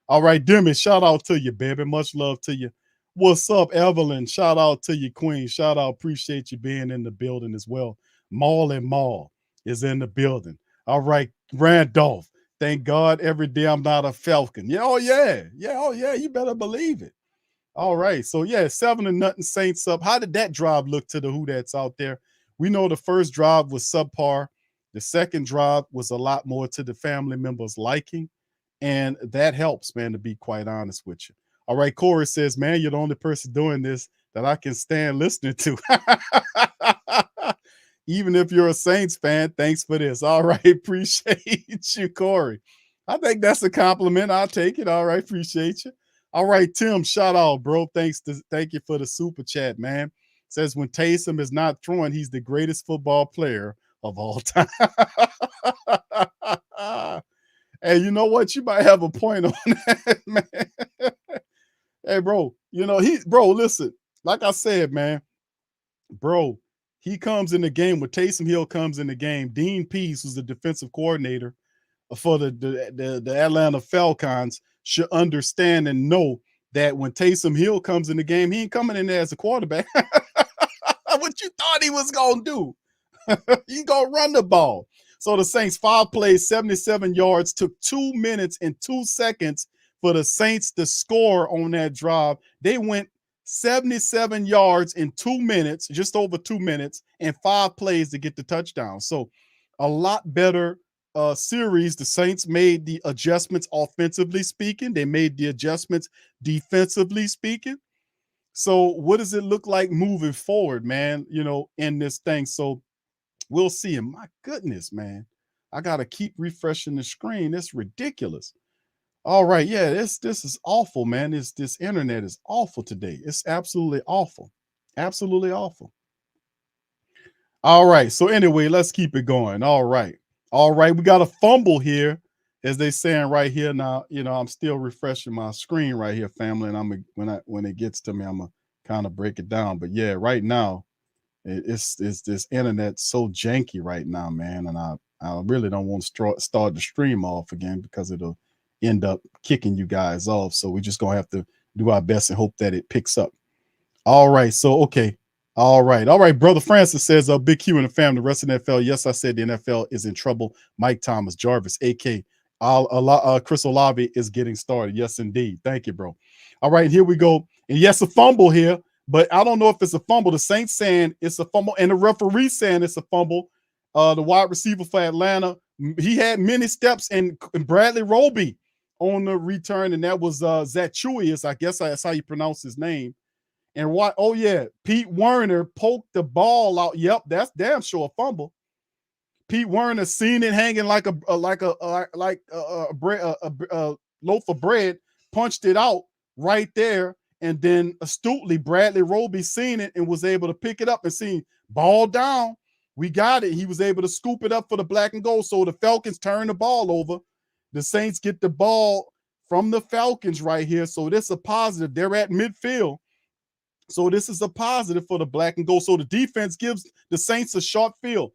All right, Demi, shout out to you, baby. Much love to you. What's up, Evelyn? Shout out to you, Queen. Shout out. Appreciate you being in the building as well. Maul and Maul is in the building. All right, Randolph. Thank God every day I'm not a Falcon. Yeah, oh yeah. Yeah, oh yeah. You better believe it. All right. So yeah, 7-0 Saints up. How did that drive look to the who that's out there? We know the first drive was subpar. The second drive was a lot more to the family members' liking. And that helps, man, to be quite honest with you. All right, Corey says, man, you're the only person doing this that I can stand listening to. Even if you're a Saints fan, thanks for this. All right, appreciate you, Corey. I think that's a compliment. I'll take it. All right, appreciate you. All right, Tim, shout out, bro. Thank you for the super chat, man. Says when Taysom is not throwing, he's the greatest football player of all time. Hey, you know what? You might have a point on that, man. Hey, bro, you know, listen, like I said, man, bro, he comes in the game when Taysom Hill comes in the game. Dean Pease, who's the defensive coordinator for the Atlanta Falcons, should understand and know that when Taysom Hill comes in the game, he ain't coming in there as a quarterback. What you thought he was going to do? He going to run the ball. So the Saints, 5 plays, 77 yards, took 2 minutes and 2 seconds for the Saints to score on that drive. They went 77 yards in 2 minutes, just over 2 minutes, and 5 plays to get the touchdown. So a lot better series. The Saints made the adjustments offensively speaking. They made the adjustments defensively speaking. So what does it look like moving forward, man, you know, in this thing? So we'll see. And my goodness, man, I got to keep refreshing the screen. It's ridiculous. All right. Yeah, this is awful, man. This internet is awful today. It's absolutely awful. Absolutely awful. All right. So anyway, let's keep it going. All right. All right. We got a fumble here, as they saying right here. Now, you know, I'm still refreshing my screen right here, family. And when it gets to me, I'm gonna kind of break it down. But yeah, right now, it's this internet so janky right now, man. And I really don't want to start the stream off again because it'll end up kicking you guys off. So we're just gonna have to do our best and hope that it picks up. All right. So okay. All right. Brother Francis says, Big Q and the family, the rest of the NFL. Yes, I said the NFL is in trouble. Mike Thomas, Jarvis, AK, Chris Olave is getting started. Yes, indeed. Thank you, bro. All right, here we go. And yes, a fumble here, but I don't know if it's a fumble. The Saints saying it's a fumble, and the referee saying it's a fumble. The wide receiver for Atlanta, he had many steps, and Bradley Roby on the return, and that was Zachuius. I guess that's how you pronounce his name. And what? Oh yeah, Pete Werner poked the ball out. Yep, that's damn sure a fumble. Pete Werner seen it hanging like a loaf of bread, punched it out right there, and then astutely Bradley Roby seen it and was able to pick it up and see ball down. We got it. He was able to scoop it up for the black and gold. So the Falcons turn the ball over. The Saints get the ball from the Falcons right here. So this is a positive. They're at midfield. So this is a positive for the black and gold. So the defense gives the Saints a short field.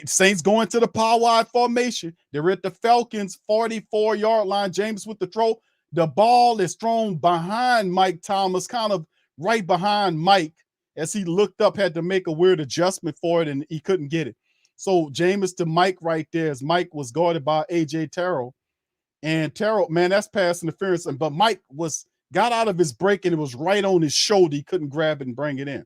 Saints going to the power wide formation. They're at the Falcons 44-yard line. James with the throw. The ball is thrown behind Mike Thomas, kind of right behind Mike as he looked up, had to make a weird adjustment for it, and he couldn't get it. So Jameis to Mike right there, as Mike was guarded by A.J. Terrell. And Terrell, man, that's pass interference. But Mike got out of his break, and it was right on his shoulder. He couldn't grab it and bring it in.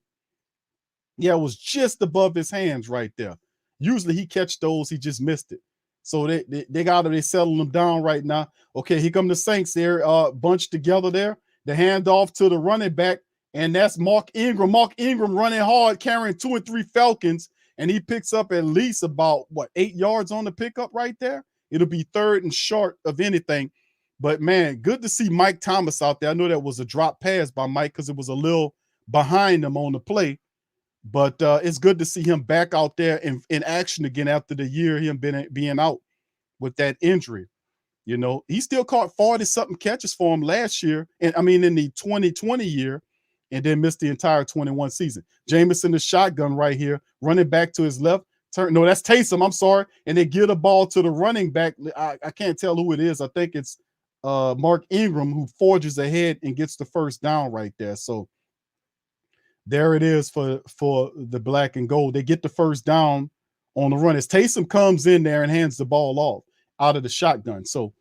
Yeah, it was just above his hands right there. Usually he catch those, he just missed it. So they settle them down right now. Okay, here come the Saints. They're bunched together there. The handoff to the running back, and that's Mark Ingram. Mark Ingram running hard, carrying 2 and 3 Falcons, and he picks up at least about, 8 yards on the pickup right there? It'll be 3rd and short of anything. But, man, good to see Mike Thomas out there. I know that was a drop pass by Mike because it was a little behind him on the play. But it's good to see him back out there in action again after the year him being out with that injury. You know, he still caught 40-something catches for him last year, and I mean in the 2020 year, and then missed the entire 21 season. Jameis in the shotgun right here, running back to his left. No, that's Taysom. I'm sorry. And they give the ball to the running back. I can't tell who it is. I think it's Mark Ingram, who forges ahead and gets the first down right there. So there it is for the black and gold. They get the first down on the run as Taysom comes in there and hands the ball off out of the shotgun. So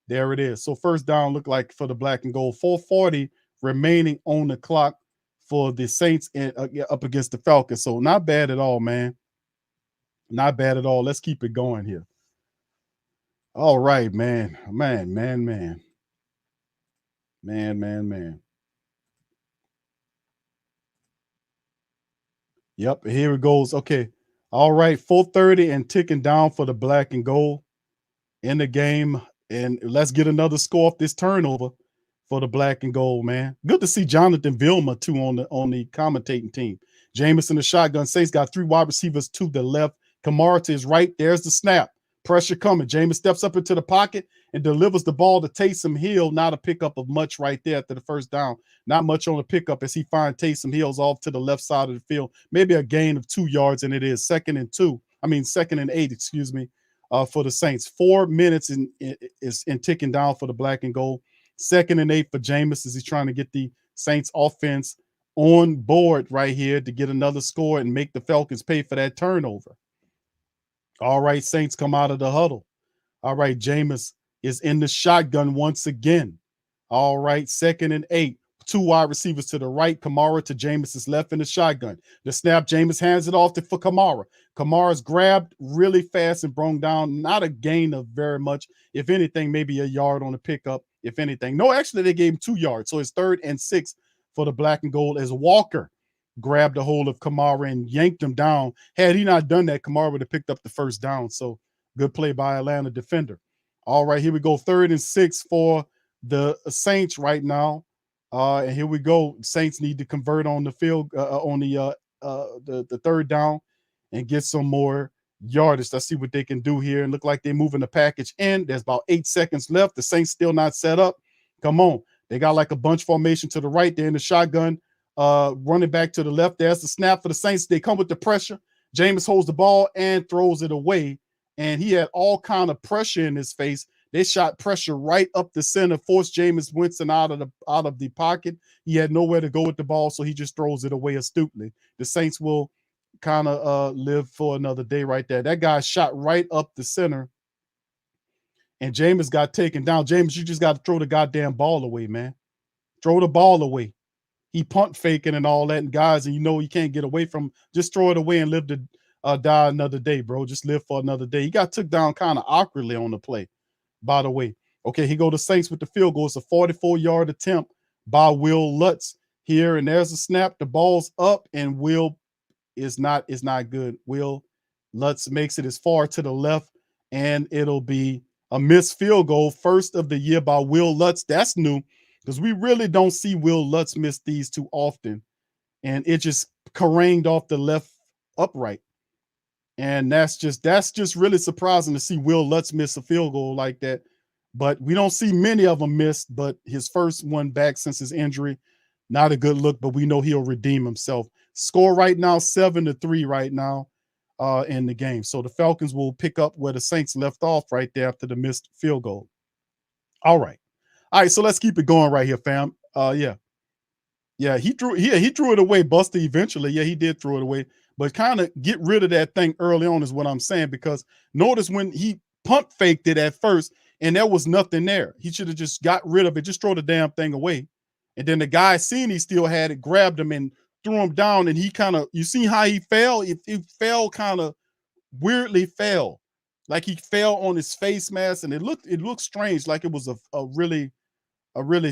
there it is. So first down look like for the black and gold. 4:40 remaining on the clock for the Saints up against the Falcons. So not bad at all, man. Not bad at all. Let's keep it going here. All right, man. Man. Yep, here it goes. Okay. All right, 4:30 and ticking down for the black and gold in the game. And let's get another score off this turnover for the black and gold, man. Good to see Jonathan Vilma, too, on the commentating team. Jameis in the shotgun. Saints got 3 wide receivers to the left. Kamara to his right. There's the snap. Pressure coming. Jameis steps up into the pocket and delivers the ball to Taysom Hill. Not a pickup of much right there after the first down. Not much on the pickup as he finds Taysom Hill's off to the left side of the field. Maybe a gain of 2 yards, and it is 2nd and 8, excuse me, for the Saints. 4 minutes is ticking down for the black and gold. 2nd and 8 for Jameis as he's trying to get the Saints offense on board right here to get another score and make the Falcons pay for that turnover. All right, Saints come out of the huddle. All right, Jameis is in the shotgun once again. All right, 2nd and 8. 2 wide receivers to the right. Kamara to Jameis's left in the shotgun. The snap, Jameis hands it off for Kamara. Kamara's grabbed really fast and brought down. Not a gain of very much. If anything, maybe a yard on the pickup, if anything. No, actually, they gave him 2 yards. So it's 3rd and 6 for the black and gold as Walker grabbed a hold of Kamara and yanked him down. Had he not done that, Kamara would have picked up the first down. So good play by Atlanta defender. All right, here we go. 3rd and 6 for the Saints right now. And here we go. Saints need to convert on the field on the 3rd down and get some more yardage. Let's see what they can do here. And look like they're moving the package in. There's about 8 seconds left. The Saints still not set up. Come on. They got like a bunch formation to the right. They're in the shotgun. Running back to the left. There's the snap for the Saints. They come with the pressure. Jameis holds the ball and throws it away. And he had all kind of pressure in his face. They shot pressure right up the center, forced Jameis Winston out of the pocket. He had nowhere to go with the ball, so he just throws it away astutely. The Saints will kind of live for another day right there. That guy shot right up the center, and Jameis got taken down. Jameis, you just got to throw the goddamn ball away, man. Throw the ball away. He punt faking and all that, and guys, and you know you can't get away from. Just throw it away and live to die another day, bro. Just live for another day. He got took down kind of awkwardly on the play, by the way. Okay, he go to Saints with the field goal. It's a 44-yard attempt by Will Lutz here, and there's a snap. The ball's up, and Will is not good. Will Lutz makes it as far to the left, and it'll be a missed field goal, first of the year by Will Lutz. That's new because we really don't see Will Lutz miss these too often, and it just careened off the left upright. And that's just really surprising to see Will Lutz miss a field goal like that. But we don't see many of them missed, but his first one back since his injury, not a good look, but we know he'll redeem himself. Score right now, 7-3 right now in the game. So the Falcons will pick up where the Saints left off right there after the missed field goal. All right. So let's keep it going right here, fam. Yeah. Yeah, he threw it away. Buster eventually. Yeah, he did throw it away. But kind of get rid of that thing early on is what I'm saying, because notice when he punt faked it at first and there was nothing there. He should have just got rid of it. Just throw the damn thing away. And then the guy seen he still had it, grabbed him and threw him down. And he kind of, you see how he fell? He fell kind of weirdly fell. Like he fell on his face mask, and it looked strange, like it was a really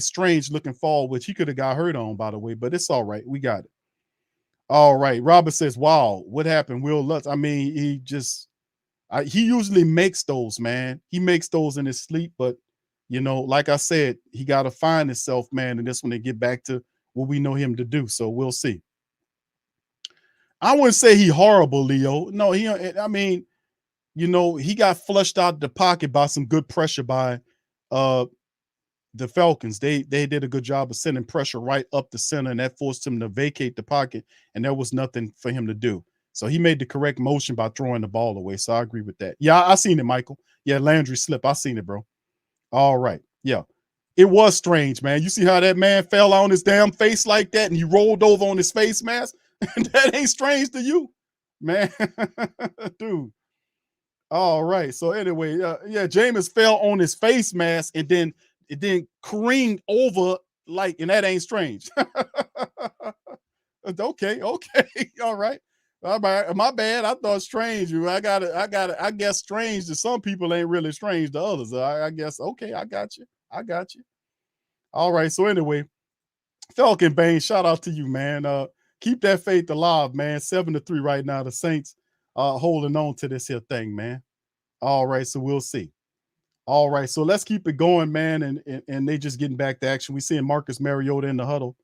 strange looking fall, which he could have got hurt on, by the way, but it's all right. We got it. All right. Robert says, wow, what happened? Will Lutz. I mean, he usually makes those, man. He makes those in his sleep, but you know, like I said, he got to find himself, man, and this one to get back to what we know him to do. So we'll see. I wouldn't say he horrible, Leo. No, I mean, you know, he got flushed out of the pocket by some good pressure by the Falcons. They did a good job of sending pressure right up the center, and that forced him to vacate the pocket, and there was nothing for him to do. So he made the correct motion by throwing the ball away. So I agree with that. Yeah, I seen it, Michael. Yeah, Landry slip. I seen it, bro. All right. Yeah. It was strange, man. You see how that man fell on his damn face like that and he rolled over on his face mask? That ain't strange to you, man. Dude. All right. So anyway, yeah, Jameis fell on his face mask and then careened over, like, and that ain't strange. Okay. All right. My bad. I thought strange. I guess strange to some people ain't really strange to others. I guess, okay, I got you. All right. So anyway, Falcon Bane, shout out to you, man. Keep that faith alive, man. 7-3 right now. The Saints holding on to this here thing, man. All right. So we'll see. All right. So let's keep it going, man. And they just getting back to action. We seeing Marcus Mariota in the huddle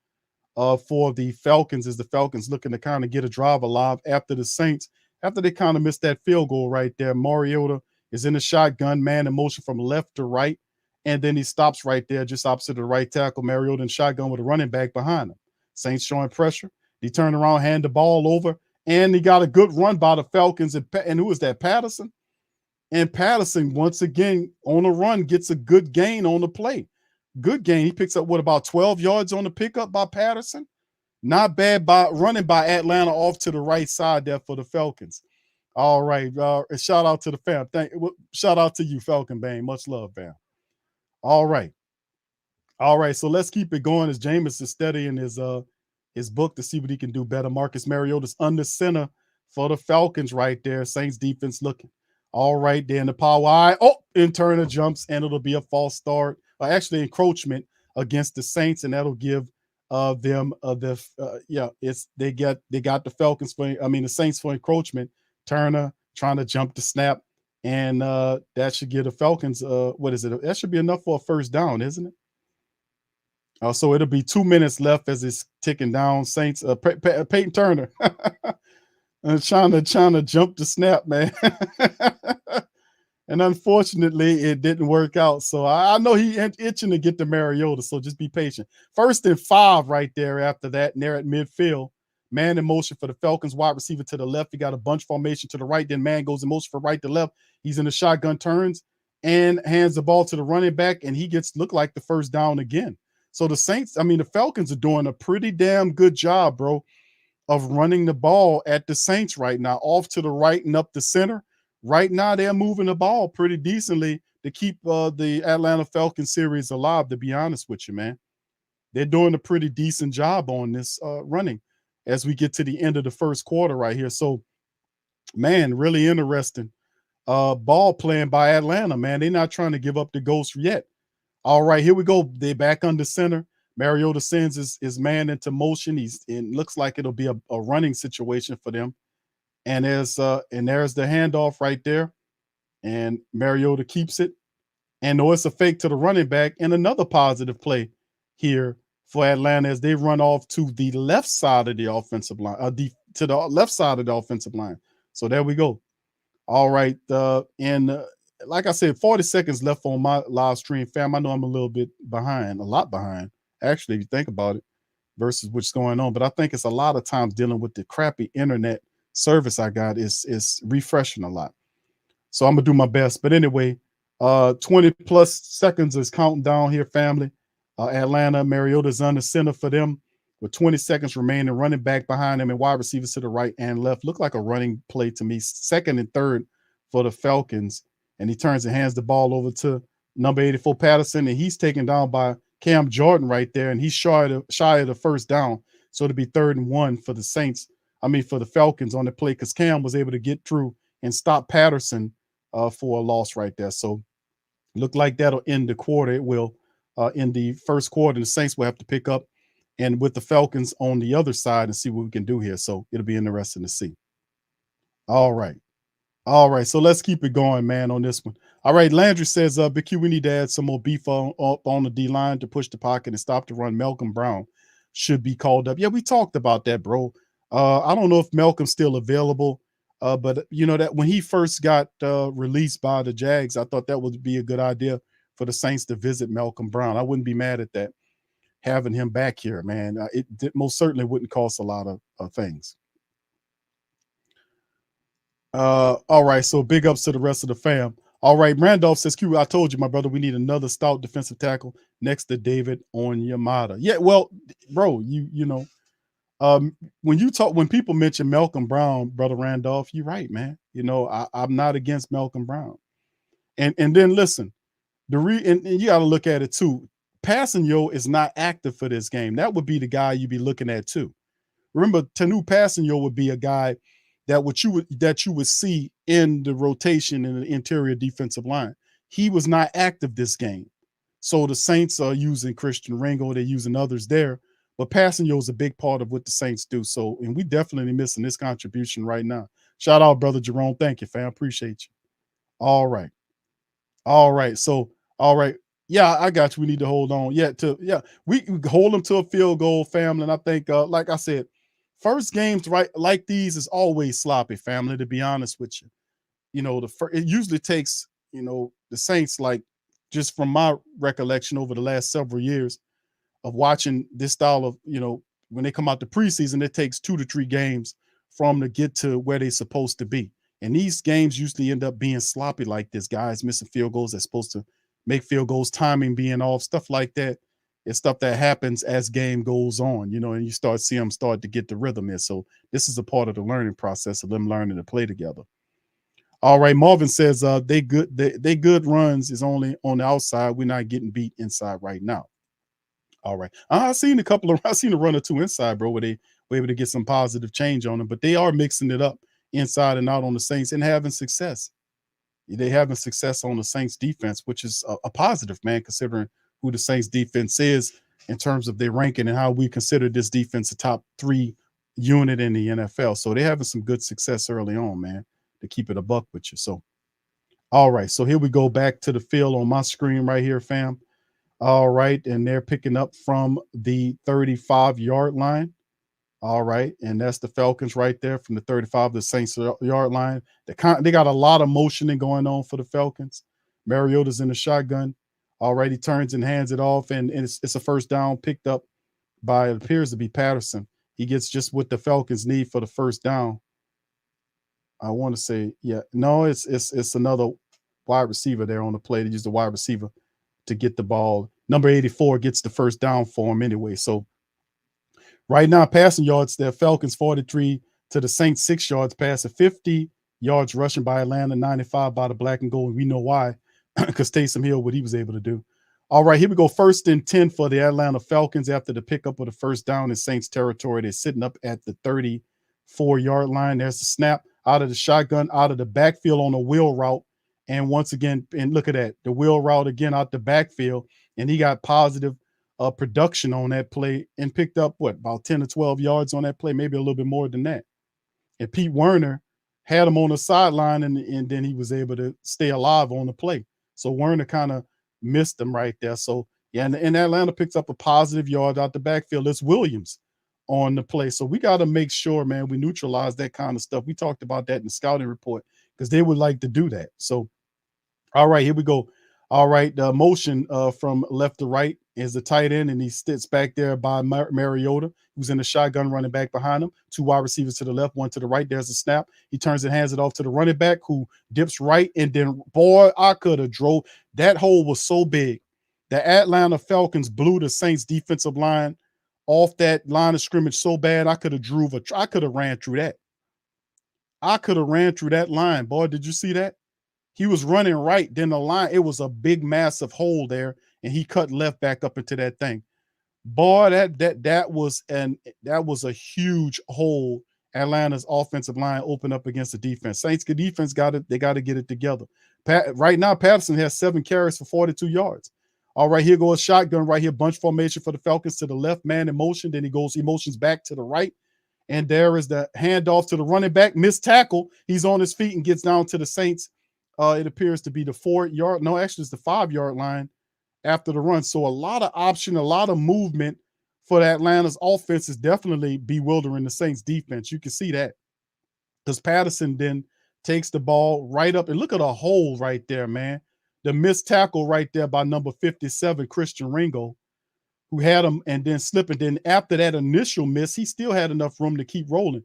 for the Falcons, as the Falcons looking to kind of get a drive alive after the Saints, after they kind of missed that field goal right there. Mariota is in the shotgun, man in motion from left to right. And then he stops right there, just opposite of the right tackle. Mariota in shotgun with a running back behind him. Saints showing pressure. He turned around, hand the ball over, and he got a good run by the Falcons. And who is that? Patterson? And Patterson, once again, on a run, gets a good gain on the play. Good gain. He picks up, what, about 12 yards on the pickup by Patterson? Not bad by running by Atlanta off to the right side there for the Falcons. All right. Shout out to the fam. Shout out to you, Falcon Bane. Much love, fam. All right. So let's keep it going as Jameis is studying his book to see what he can do better. Marcus Mariota's under center for the Falcons right there. Saints defense looking. All right, then the power eye. Oh, and Turner jumps, and it'll be a false start. Actually, encroachment against the Saints, and that'll give them they got the Saints for encroachment. Turner trying to jump the snap, and that should give the Falcons what is it? That should be enough for a first down, isn't it? So it'll be 2 minutes left as it's ticking down. Saints, Peyton Turner. Trying to jump the snap, man. And unfortunately, it didn't work out. So I know he itching to get to Mariota, so just be patient. 1st and 5 right there after that, and they're at midfield. Man in motion for the Falcons, wide receiver to the left. He got a bunch formation to the right, then man goes in motion from right to left. He's in the shotgun, turns, and hands the ball to the running back, and he look like the first down again. So the Falcons are doing a pretty damn good job, bro, of running the ball at the Saints right now, off to the right and up the center. Right now, they're moving the ball pretty decently to keep the Atlanta Falcons series alive, to be honest with you, man. They're doing a pretty decent job on this running as we get to the end of the first quarter right here. So, man, really interesting ball playing by Atlanta, man. They're not trying to give up the ghost yet. All right, here we go. They're back under center. Mariota sends his man into motion. It looks like it'll be a running situation for them. And there's the handoff right there. And Mariota keeps it. And it's a fake to the running back. And another positive play here for Atlanta as they run off to the left side of the offensive line, to the left side of the offensive line. So there we go. All right. Like I said, 40 seconds left on my live stream, fam. I know I'm a little bit behind, a lot behind, actually, if you think about it, versus what's going on. But I think it's a lot of times dealing with the crappy internet service I got is refreshing a lot. So I'm going to do my best. But anyway, 20 plus seconds is counting down here, family. Atlanta, Mariota's under center for them. with 20 seconds remaining, running back behind him and wide receivers to the right and left. Looked like a running play to me. Second and third for the Falcons. And he turns and hands the ball over to number 84 Patterson, and he's taken down by Cam Jordan right there, and he's shy of the first down. So it'll be 3rd and 1 for the Saints. I mean, for the Falcons on the play, because Cam was able to get through and stop Patterson for a loss right there. So look like that'll end the quarter. It will in the first quarter. The Saints will have to pick up and with the Falcons on the other side and see what we can do here. So it'll be interesting to see. All right. All right. So let's keep it going, man, on this one. All right. Landry says, Big Q, we need to add some more beef on the D line to push the pocket and stop the run. Malcolm Brown should be called up. Yeah, we talked about that, bro. I don't know if Malcolm's still available, but you know that when he first got released by the Jags, I thought that would be a good idea for the Saints to visit Malcolm Brown. I wouldn't be mad at that, having him back here, man. It most certainly wouldn't cost a lot of things. All right, so big ups to the rest of the fam. All right, Randolph says, Q, I told you, my brother, we need another stout defensive tackle next to David Onyemata. Yeah, well, bro, you know, when people mention Malcolm Brown, brother Randolph, you're right, man. You know, I'm not against Malcolm Brown. And then listen, and you got to look at it too. Passanio is not active for this game. That would be the guy you'd be looking at too. Remember, Tanu Passanio would be a guy that you would see in the rotation in the interior defensive line. He was not active this game. So the Saints are using Christian Ringo, they're using others there, but Passanio is a big part of what the Saints do. So, and we definitely missing this contribution right now. Shout out, brother Jerome. Thank you, fam. Appreciate you. All right. All right. So, all right. Yeah, I got you. We need to hold on. We hold them to a field goal, family. And I think, like I said, first games right like these is always sloppy, family, to be honest with you. You know, it usually takes, you know, the Saints, like, just from my recollection over the last several years of watching this style of, you know, when they come out the preseason, it takes 2 to 3 games for them to get to where they're supposed to be. And these games usually end up being sloppy like this. Guys missing field goals. They're supposed to make field goals, timing being off, stuff like that. It's stuff that happens as game goes on, you know, and you start seeing them start to get the rhythm in. So this is a part of the learning process of them learning to play together. All right, Marvin says they good runs is only on the outside. We're not getting beat inside right now. All right, I seen a run or two inside, bro, where they were able to get some positive change on them, but they are mixing it up inside and out on the Saints and having success. They having success on the Saints defense, which is a positive, man, considering who the Saints defense is in terms of their ranking and how we consider this defense a top 3 unit in the NFL. So they're having some good success early on, man, to keep it a buck with you. So, all right. So here we go back to the field on my screen right here, fam. All right. And they're picking up from the 35-yard line. All right. And that's the Falcons right there from the 35, the Saints yard line. They got a lot of motioning going on for the Falcons. Mariota's in the shotgun. All right, he turns and hands it off, and it's a first down picked up by, it appears to be Patterson. He gets just what the Falcons need for the first down. I want to say, yeah, no, it's another wide receiver there on the play. They use the wide receiver to get the ball. Number 84 gets the first down for him anyway. So right now, passing yards, the Falcons 43 to the Saints 6 yards passing, 50 yards rushing by Atlanta, 95 by the black and gold. We know why. Because Taysom Hill, what he was able to do. All right, here we go. 1st and 10 for the Atlanta Falcons after the pickup of the first down in Saints territory. They're sitting up at the 34-yard line. There's the snap out of the shotgun, out of the backfield on a wheel route. And once again, and look at that, the wheel route again out the backfield. And he got positive production on that play and picked up, about 10 to 12 yards on that play, maybe a little bit more than that. And Pete Werner had him on the sideline, and then he was able to stay alive on the play. So Werner kind of missed them right there. So, yeah, and Atlanta picks up a positive yard out the backfield. It's Williams on the play. So we got to make sure, man, we neutralize that kind of stuff. We talked about that in the scouting report because they would like to do that. So, all right, here we go. All right, the motion from left to right is the tight end, and he sits back there by Mariota, who's in the shotgun running back behind him. 2 wide receivers to the left, 1 to the right. There's a snap. He turns and hands it off to the running back, who dips right, and then, boy, I could have drove. That hole was so big. The Atlanta Falcons blew the Saints defensive line off that line of scrimmage so bad I could have ran through that. I could have ran through that line, boy. Did you see that? He was running right. Then the line, it was a big, massive hole there, and he cut left back up into that thing. Boy, that was a huge hole. Atlanta's offensive line opened up against the defense. Saints defense got to get it together. Right now, Patterson has 7 carries for 42 yards. All right, here goes shotgun right here, bunch formation for the Falcons to the left, man in motion. Then he motions back to the right. And there is the handoff to the running back, missed tackle. He's on his feet and gets down to the Saints. It appears to be the 4-yard. No, actually, it's the 5-yard line after the run. So a lot of option, a lot of movement for the Atlanta's offense is definitely bewildering the Saints defense. You can see that because Patterson then takes the ball right up. And look at a hole right there, man. The missed tackle right there by number 57, Christian Ringo, who had him and then slipping. Then after that initial miss, he still had enough room to keep rolling.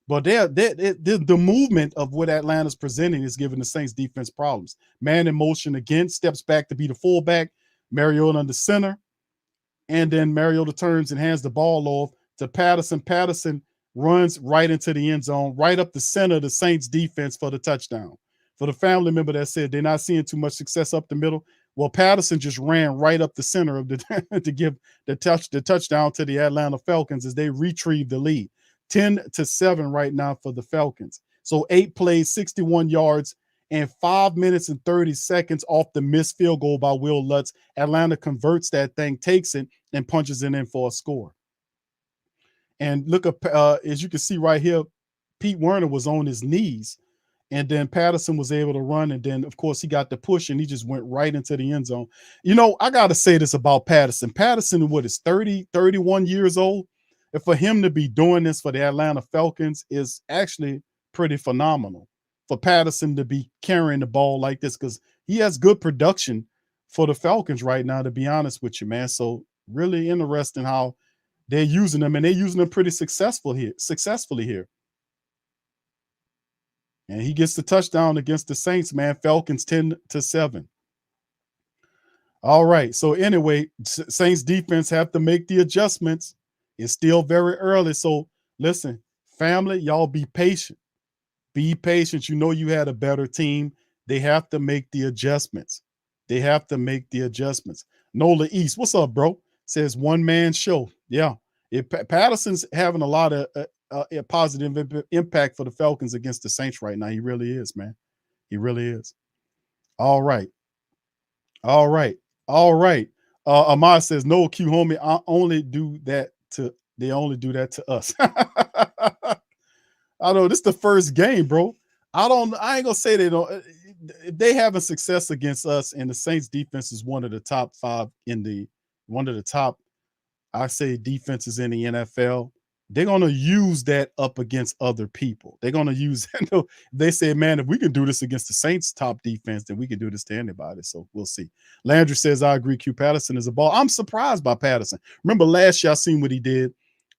But the movement of what Atlanta's presenting is giving the Saints defense problems. Man in motion again, steps back to be the fullback. Mariota under center. And then Mariota turns and hands the ball off to Patterson. Patterson runs right into the end zone, right up the center of the Saints defense for the touchdown. For the family member that said they're not seeing too much success up the middle, well, Patterson just ran right up the center of the to give the touchdown to the Atlanta Falcons as they retrieve the lead. 10-7 right now for the Falcons. So 8 plays, 61 yards, and 5 minutes and 30 seconds off the missed field goal by Will Lutz. Atlanta converts that thing, takes it, and punches it in for a score. And look up, as you can see right here, Pete Werner was on his knees, and then Patterson was able to run, and then, of course, he got the push, and he just went right into the end zone. You know, I got to say this about Patterson. Patterson, what, is 30, 31 years old? And for him to be doing this for the Atlanta Falcons is actually pretty phenomenal. For Patterson to be carrying the ball like this, because he has good production for the Falcons right now, to be honest with you, man. So really interesting how they're using them, and they're using them pretty successfully here. And he gets the touchdown against the Saints, man. Falcons 10-7. All right. So anyway, Saints defense have to make the adjustments. It's still very early. So listen, family, y'all be patient. Be patient. You know you had a better team. They have to make the adjustments. They have to make the adjustments. Nola East, what's up, bro? Says one-man show. Yeah. Patterson's having a lot of a positive impact for the Falcons against the Saints right now. He really is, man. He really is. All right. All right. All right. Ahmad says, no, Q homie, they only do that to us. I know this is the first game, bro. I ain't gonna say they don't. They having success against us, and the Saints defense is one of the top 5 one of the top, I say, defenses in the NFL. They're gonna use that up against other people. They're gonna use that. They say, man, if we can do this against the Saints' top defense, then we can do this to anybody. So we'll see. Landry says, I agree. Q Patterson is a ball. I'm surprised by Patterson. Remember last year, I seen what he did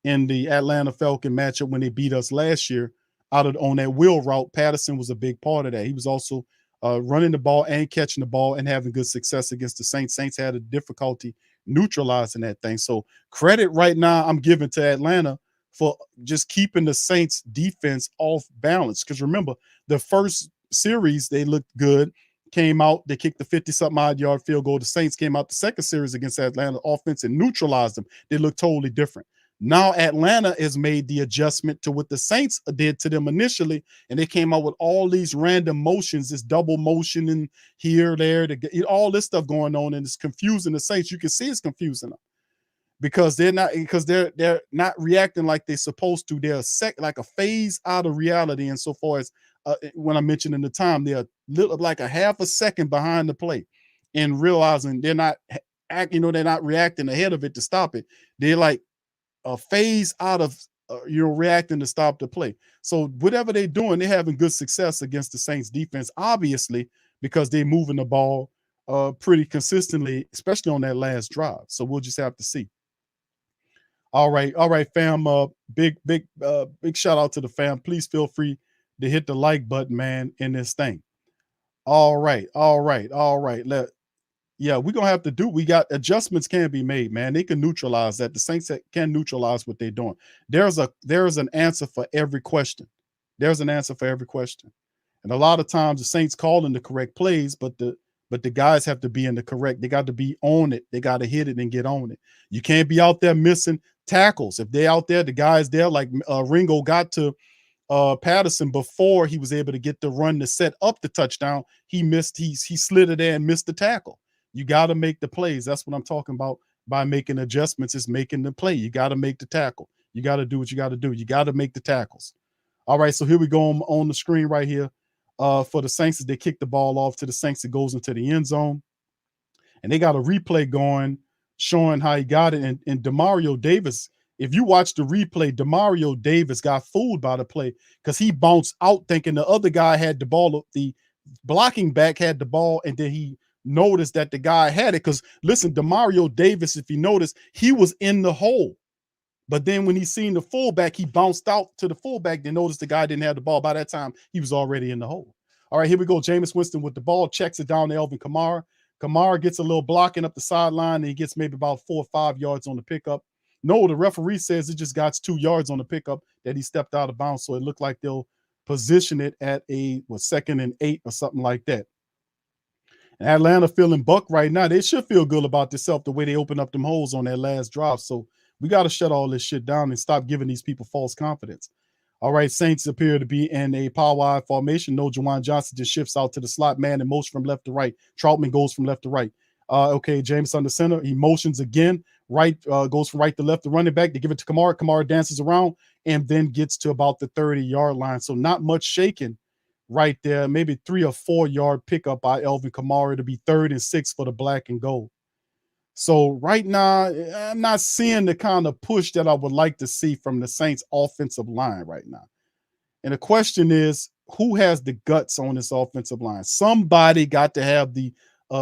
in the Atlanta Falcon matchup when they beat us last year on that wheel route. Patterson was a big part of that. He was also running the ball and catching the ball and having good success against the Saints. Saints had a difficulty neutralizing that thing. So credit right now I'm giving to Atlanta for just keeping the Saints defense off balance. Because remember, the first series, they looked good, came out, they kicked the 50-something odd yard field goal. The Saints came out the second series against Atlanta offense and neutralized them. They looked totally different. Now Atlanta has made the adjustment to what the Saints did to them initially, and they came out with all these random motions, this double motion and here, there, all this stuff going on, and it's confusing the Saints. You can see it's confusing them because they're not reacting like they're supposed to. They're like a phase out of reality, and so far as when I mentioned in the time, they're like a half a second behind the play, and realizing they're not reacting ahead of it to stop it. They're like a phase out of reacting to stop the play. So whatever they're doing, they're having good success against the Saints defense, obviously, because they're moving the ball pretty consistently, especially on that last drive. So we'll just have to see. All right, fam. Big shout out to the fam. Please feel free to hit the like button, man, in this thing. All right. Yeah, we're gonna have to do. We got adjustments can be made, man. They can neutralize that. The Saints can neutralize what they're doing. There's an answer for every question. There's an answer for every question. And a lot of times the Saints calling the correct plays, but the guys have to be in the correct. They got to be on it. They got to hit it and get on it. You can't be out there missing tackles. If they're out there, the guys there, like Ringo got to Patterson before he was able to get the run to set up the touchdown. He missed. He slid it there and missed the tackle. You got to make the plays. That's what I'm talking about by making adjustments. Is making the play. You got to make the tackle. You got to do what you got to do. You got to make the tackles. All right, so here we go on the screen right here. For the Saints, as they kick the ball off to the Saints, it goes into the end zone. And they got a replay going showing how he got it. And Demario Davis, if you watch the replay, Demario Davis got fooled by the play because he bounced out thinking the other guy had the ball. The blocking back had the ball, and then he noticed that the guy had it. Because listen, Demario Davis, if you notice, he was in the hole. But then when he seen the fullback, he bounced out to the fullback. Then noticed the guy didn't have the ball. By that time, he was already in the hole. All right, here we go. Jameis Winston with the ball, checks it down to Alvin Kamara. Kamara gets a little blocking up the sideline, and he gets maybe about 4 or 5 yards on the pickup. No, the referee says it just got 2 yards on the pickup that he stepped out of bounds. So it looked like they'll position it at a 2nd and 8 or something like that. And Atlanta feeling buck right now. They should feel good about themselves the way they opened up them holes on that last drive. So we got to shut all this shit down and stop giving these people false confidence. All right, Saints appear to be in a power I formation. No, Juwan Johnson just shifts out to the slot man and motions from left to right. Troutman goes from left to right. Okay, James under center. He motions again. Right, goes from right to left. The running back, they give it to Kamara. Kamara dances around and then gets to about the 30-yard line. So not much shaking right there. Maybe 3 or 4 yard pickup by Alvin Kamara to be 3rd and 6 for the black and gold. So right now, I'm not seeing the kind of push that I would like to see from the Saints offensive line right now. And the question is, who has the guts on this offensive line? Somebody got to have the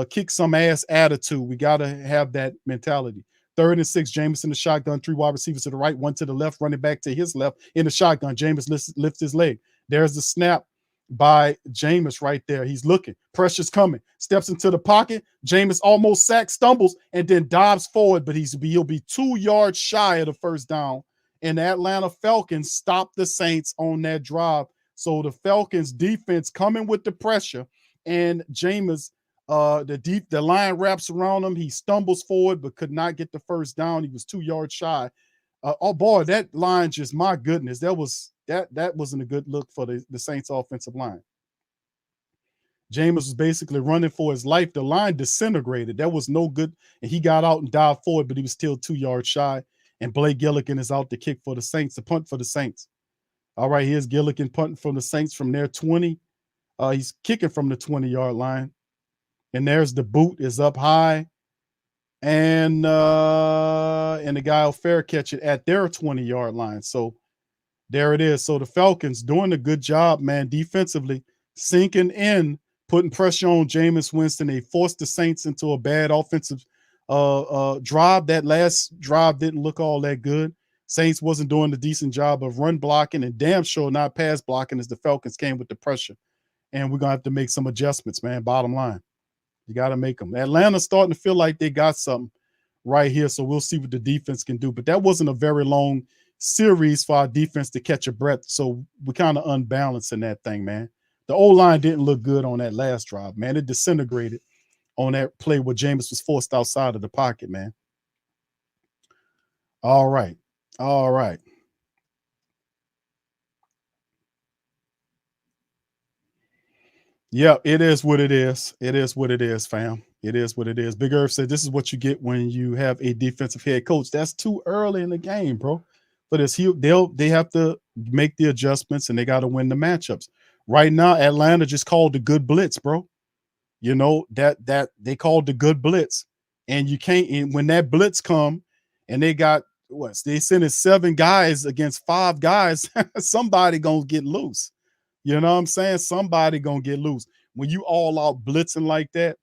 kick some ass attitude. We got to have that mentality. 3rd and 6, Jameis in the shotgun, 3 wide receivers to the right, 1 to the left, running back to his left in the shotgun. Jameis lifts his leg. There's the snap by Jameis right there. He's looking. Pressure's coming. Steps into the pocket. Jameis almost sacks, stumbles, and then dives forward, but he'll be 2 yards shy of the first down. And the Atlanta Falcons stop the Saints on that drive. So the Falcons defense coming with the pressure, and Jameis, the line wraps around him. He stumbles forward, but could not get the first down. He was 2 yards shy. Oh boy, that line just, my goodness, that wasn't a good look for the Saints offensive line. Jameis was basically running for his life. The line disintegrated. That was no good. And he got out and dived forward, but he was still 2 yards shy. And Blake Gillikin is out to kick for the Saints, to punt for the Saints. All right, here's Gillikin punting from the Saints from their 20. He's kicking from the 20-yard line. And there's the boot is up high. And the guy will fair catch it at their 20-yard line. So there it is. So the Falcons doing a good job, man, defensively, sinking in, putting pressure on Jameis Winston. They forced the Saints into a bad offensive drive. That last drive didn't look all that good. Saints wasn't doing a decent job of run blocking and damn sure not pass blocking as the Falcons came with the pressure. And we're going to have to make some adjustments, man, bottom line. You got to make them. Atlanta's starting to feel like they got something right here, so we'll see what the defense can do. But that wasn't a very long series for our defense to catch a breath, so we kind of unbalanced in that thing, man. The O-line didn't look good on that last drive, man. It disintegrated on that play where Jameis was forced outside of the pocket, man. All right. All right. Yeah, it is what it is. It is what it is, fam. It is what it is. Big Irv said this is what you get when you have a defensive head coach. That's too early in the game, bro. But they have to make the adjustments and they got to win the matchups. Right now, Atlanta just called the good blitz, bro. You know, that they called the good blitz. And you can't, and when that blitz come and they got they sending 7 guys against 5 guys, somebody gonna get loose. You know what I'm saying? Somebody gonna get loose. When you all out blitzing like that,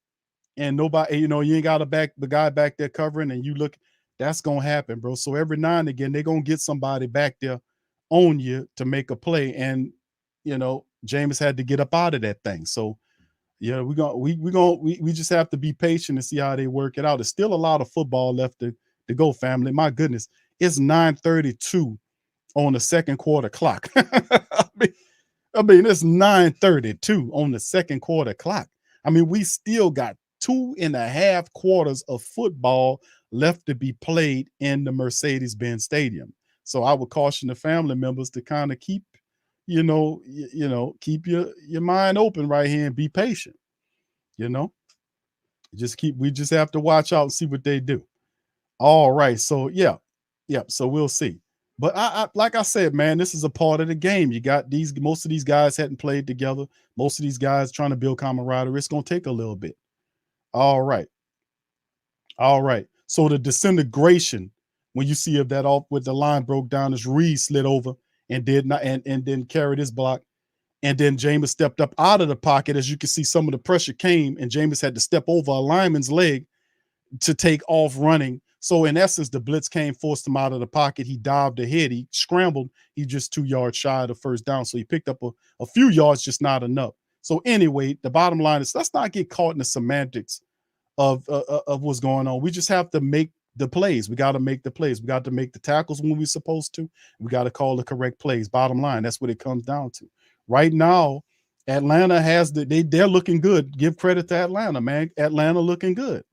and nobody, you know, you ain't got the guy back there covering, and you look, that's gonna happen, bro. So every now and again, they're gonna get somebody back there on you to make a play. And you know, Jameis had to get up out of that thing. So Yeah, we just have to be patient and see how they work it out. There's still a lot of football left to go, family. My goodness, it's 9:32 on the second quarter clock. I mean, it's 9:32 on the second quarter clock. I mean, we still got 2.5 quarters of football left to be played in the Mercedes-Benz Stadium. So I would caution the family members to kind of keep, keep your mind open right here and be patient. We just have to watch out and see what they do. All right. So yeah. So we'll see. But I like I said, man, this is a part of the game. You got most of these guys hadn't played together. Most of these guys trying to build camaraderie. It's gonna take a little bit. All right. So the disintegration, when you see if that off with the line broke down, as Reed slid over and did not and then carried his block. And then Jameis stepped up out of the pocket. As you can see, some of the pressure came, and Jameis had to step over a lineman's leg to take off running. So in essence, the blitz came, forced him out of the pocket. He dived ahead. He scrambled. He just 2 yards shy of the first down. So he picked up a few yards, just not enough. So anyway, the bottom line is let's not get caught in the semantics of what's going on. We just have to make the plays. We got to make the plays. We got to make the tackles when we're supposed to. We got to call the correct plays. Bottom line, that's what it comes down to. Right now, Atlanta has they're looking good. Give credit to Atlanta, man. Atlanta looking good.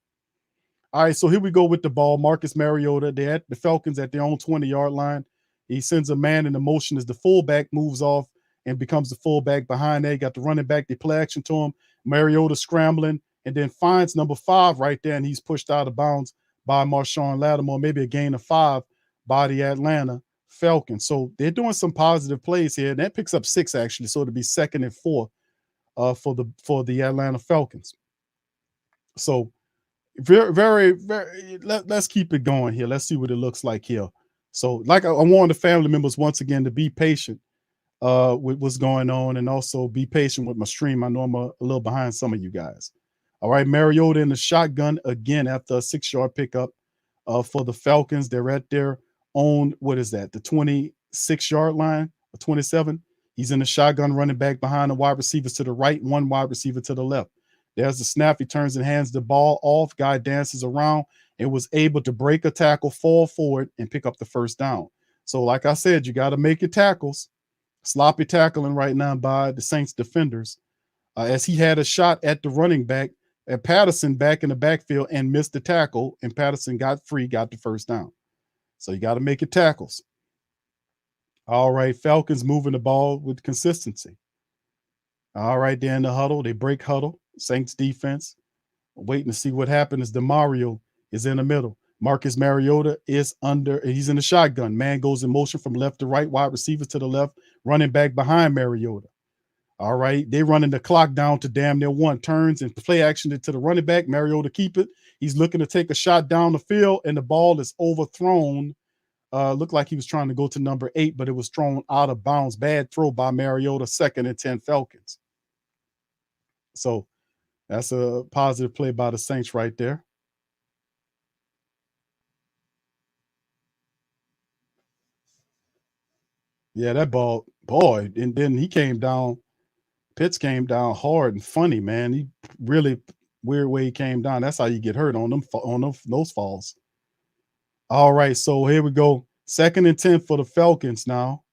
All right, so here we go with the ball. Marcus Mariota, they're at the Falcons at their own 20-yard line. He sends a man in the motion as the fullback moves off and becomes the fullback behind there. He got the running back. They play action to him. Mariota scrambling and then finds number 5 right there, and he's pushed out of bounds by Marshawn Lattimore, maybe a gain of 5 by the Atlanta Falcons. So they're doing some positive plays here, and that picks up 6 actually. So it'll be 2nd and 4 for the Atlanta Falcons. So very, very, very. Let's keep it going here. Let's see what it looks like here. So, like I warn the family members once again to be patient with what's going on, and also be patient with my stream. I know I'm a little behind some of you guys. All right, Mariota in the shotgun again after a 6-yard pickup for the Falcons. They're at their own, what is that, the 26-yard line, or 27. He's in the shotgun, running back behind the wide receivers to the right, 1 wide receiver to the left. There's the snap. He turns and hands the ball off. Guy dances around and was able to break a tackle, fall forward, and pick up the first down. So, like I said, you got to make your tackles. Sloppy tackling right now by the Saints defenders, as he had a shot at the running back, at Patterson back in the backfield, and missed the tackle, and Patterson got free, got the first down. So you got to make your tackles. All right, Falcons moving the ball with consistency. All right, they're in the huddle. They break huddle. Saints defense waiting to see what happens as DeMario is in the middle. Marcus Mariota is he's in the shotgun. Man goes in motion from left to right, wide receiver to the left, running back behind Mariota. All right, they running the clock down to damn near 1, turns and play action to the running back. Mariota keep it. He's looking to take a shot down the field, and the ball is overthrown. Looked like he was trying to go to number 8, but it was thrown out of bounds. Bad throw by Mariota, 2nd and 10 Falcons. So that's a positive play by the Saints right there. Yeah, that ball, boy, and then he came down. Pitts came down hard and funny, man. He really weird way he came down. That's how you get hurt on those falls. All right, so here we go. 2nd and 10 for the Falcons now.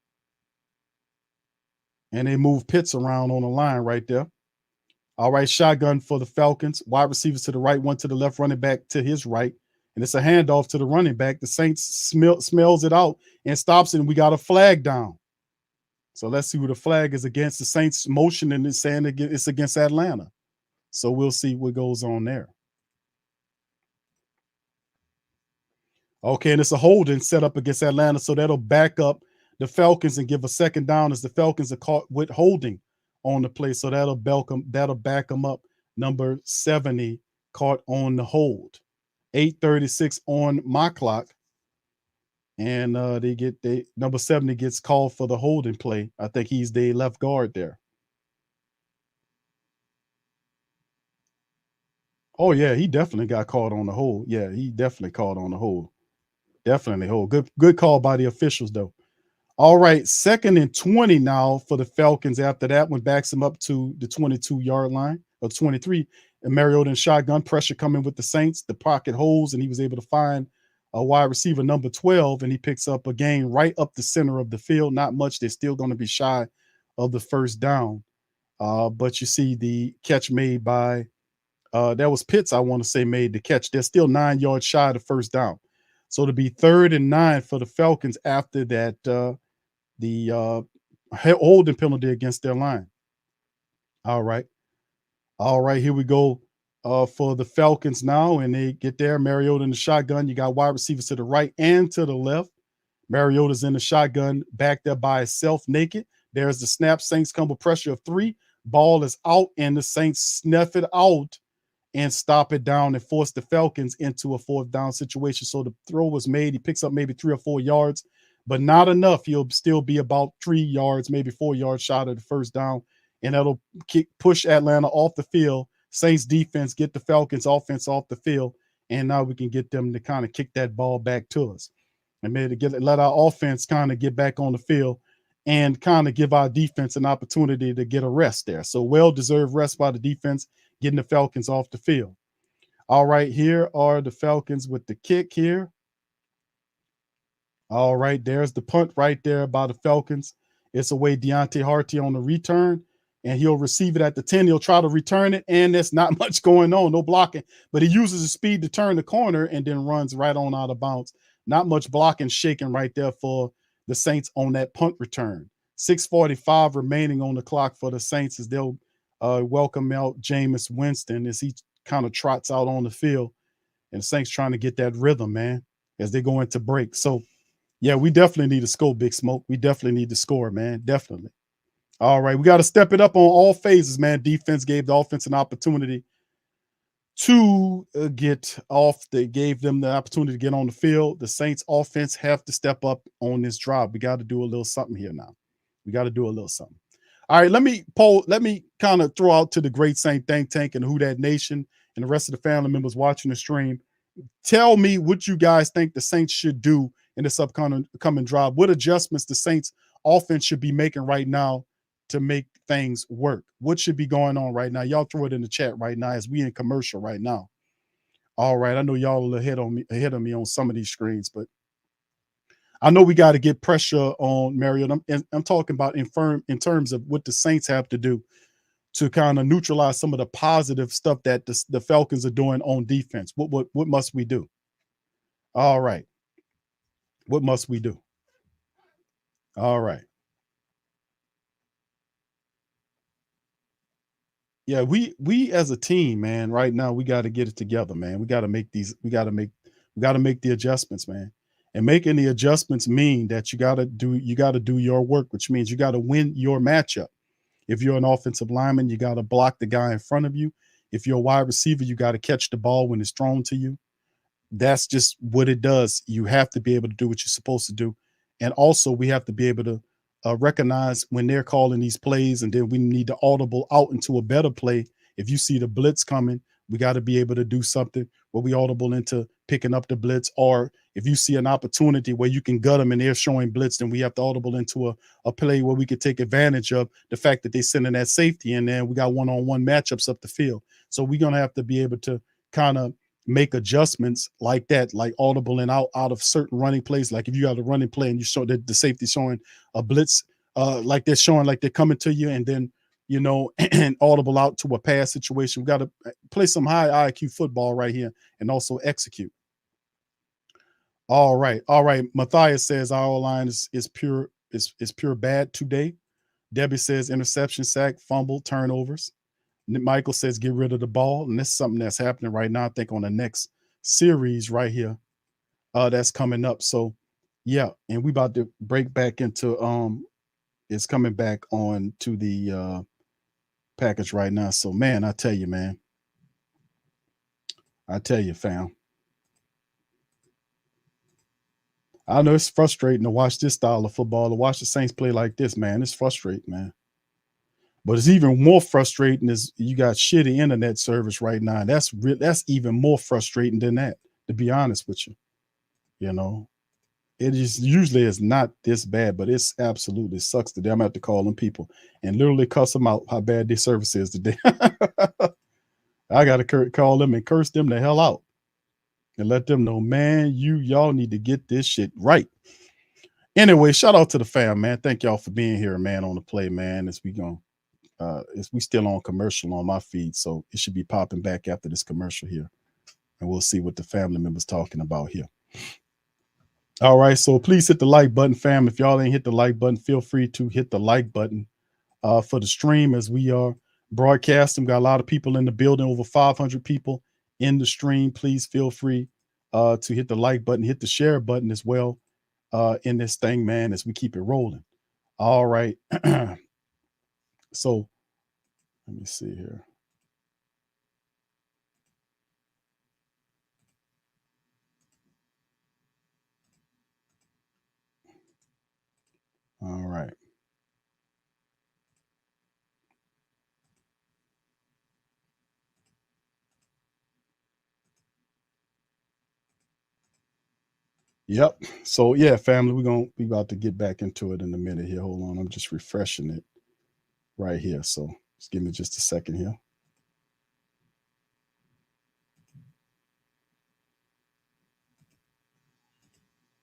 And they move Pitts around on the line right there. All right, shotgun for the Falcons. Wide receivers to the right, 1 to the left, running back to his right. And it's a handoff to the running back. The Saints smells it out and stops it, and we got a flag down. So let's see who the flag is against. The Saints motioning and saying it's against Atlanta. So we'll see what goes on there. Okay, and it's a holding set up against Atlanta, so that'll back up the Falcons and give a 2nd down as the Falcons are caught with holding on the play. So that'll back them up. Number 70 caught on the hold. 8:36 on my clock. And number 70 gets called for the holding play. I think he's the left guard there. Oh, yeah, he definitely got caught on the hold. Yeah, he definitely caught on the hold. Definitely hold. Good call by the officials, though. All right, 2nd and 20 now for the Falcons. After that one, backs them up to the 22-yard line. of 23. And Mariota in shotgun, pressure coming with the Saints. The pocket holds, and he was able to find a wide receiver number 12, and he picks up a gain right up the center of the field. Not much. They're still going to be shy of the first down. But you see the catch made by that was Pitts, I want to say, made the catch. They're still 9 yards shy of the first down. So to be 3rd and 9 for the Falcons after that, the holding penalty against their line. All right. All right, here we go for the Falcons now, and they get there. Mariota in the shotgun. You got wide receivers to the right and to the left. Mariota's in the shotgun, backed up by himself, naked. There's the snap. Saints come with pressure of 3. Ball is out, and the Saints snuff it out and stop it down and force the Falcons into a 4th down situation. So the throw was made. He picks up maybe 3 or 4 yards, but not enough. He'll still be about 3 yards, maybe 4 yards shot of the first down, and that'll push Atlanta off the field. Saints defense get the Falcons offense off the field, and now we can get them to kind of kick that ball back to us and maybe let our offense kind of get back on the field and kind of give our defense an opportunity to get a rest there. So well-deserved rest by the defense, getting the Falcons off the field. All right, here are the Falcons with the kick here. All right, there's the punt right there by the Falcons. It's away Deontay Harty on the return, and he'll receive it at the 10. He'll try to return it, and there's not much going on, no blocking, but he uses his speed to turn the corner and then runs right on out of bounds. Not much blocking, shaking right there for the Saints on that punt return. 6:45 remaining on the clock for the Saints as they'll welcome out Jameis Winston as he kind of trots out on the field, and the Saints trying to get that rhythm, man, as they go into break. So, yeah, we definitely need to score, Big Smoke. We definitely need to score, man, definitely. All right, we got to step it up on all phases, man. Defense gave the offense an opportunity to get off. They gave them the opportunity to get on the field. The Saints offense have to step up on this drive. We got to do a little something here now. We got to do a little something. All right, let me kind of throw out to the great Saint Think Tank and Who Dat Nation and the rest of the family members watching the stream. Tell me what you guys think the Saints should do in this upcoming drive. What adjustments the Saints offense should be making right now to make things work? What should be going on right now? Y'all throw it in the chat right now as we in commercial right now. All right, I know y'all are ahead of me on some of these screens, but I know we got to get pressure on Mariota. I'm talking about in terms of what the Saints have to do to kind of neutralize some of the positive stuff that the Falcons are doing on defense. What must we do? All right. What must we do? All right. Yeah, we as a team, man, right now we got to get it together, man. We got to make the adjustments, man. And making the adjustments mean that you got to do your work, which means you got to win your matchup. If you're an offensive lineman, you got to block the guy in front of you. If you're a wide receiver, you got to catch the ball when it's thrown to you. That's just what it does. You have to be able to do what you're supposed to do. And also we have to be able to recognize when they're calling these plays, and then we need to audible out into a better play. If you see the blitz coming, we got to be able to do something where we audible into picking up the blitz. Or if you see an opportunity where you can gut them and they're showing blitz, then we have to audible into a play where we could take advantage of the fact that they're sending that safety in there. We got one-on-one matchups up the field. So we're going to have to be able to kind of make adjustments like that, like audible and out of certain running plays. Like if you got a running play and you show that the safety showing a blitz, like they're showing like they're coming to you, and then, you know, and audible out to a pass situation. We got to play some high IQ football right here and also execute. All right. Matthias says our line is pure bad today. Debbie says interception, sack, fumble, turnovers. Michael says get rid of the ball, and that's something that's happening right now, I think, on the next series right here that's coming up. So yeah, and we about to break back into it's coming back on to the package right now. So man, I tell you, man, fam, I know it's frustrating to watch this style of football, to watch the Saints play like this, man. It's frustrating, man. But it's even more frustrating is you got shitty internet service right now. That's even more frustrating than that, to be honest with you. You know, It is usually is not this bad, but it's absolutely sucks today. I'm gonna have to call them people and literally cuss them out how bad their service is today. I gotta call them and curse them the hell out and let them know, man, y'all need to get this shit right. Anyway, shout out to the fam, man. Thank y'all for being here, man, on the play, man. As we still on commercial on my feed, so it should be popping back after this commercial here, and we'll see what the family members talking about here. All right, so please hit the like button, fam. If y'all ain't hit the like button, feel free to hit the like button for the stream as we are broadcasting. Got a lot of people in the building, over 500 people in the stream. Please feel free to hit the like button, hit the share button as well in this thing, man, as we keep it rolling. All right. So let me see here. All right. Yep. So yeah, family, we about to get back into it in a minute here. Hold on. I'm just refreshing it right here. So just give me just a second here.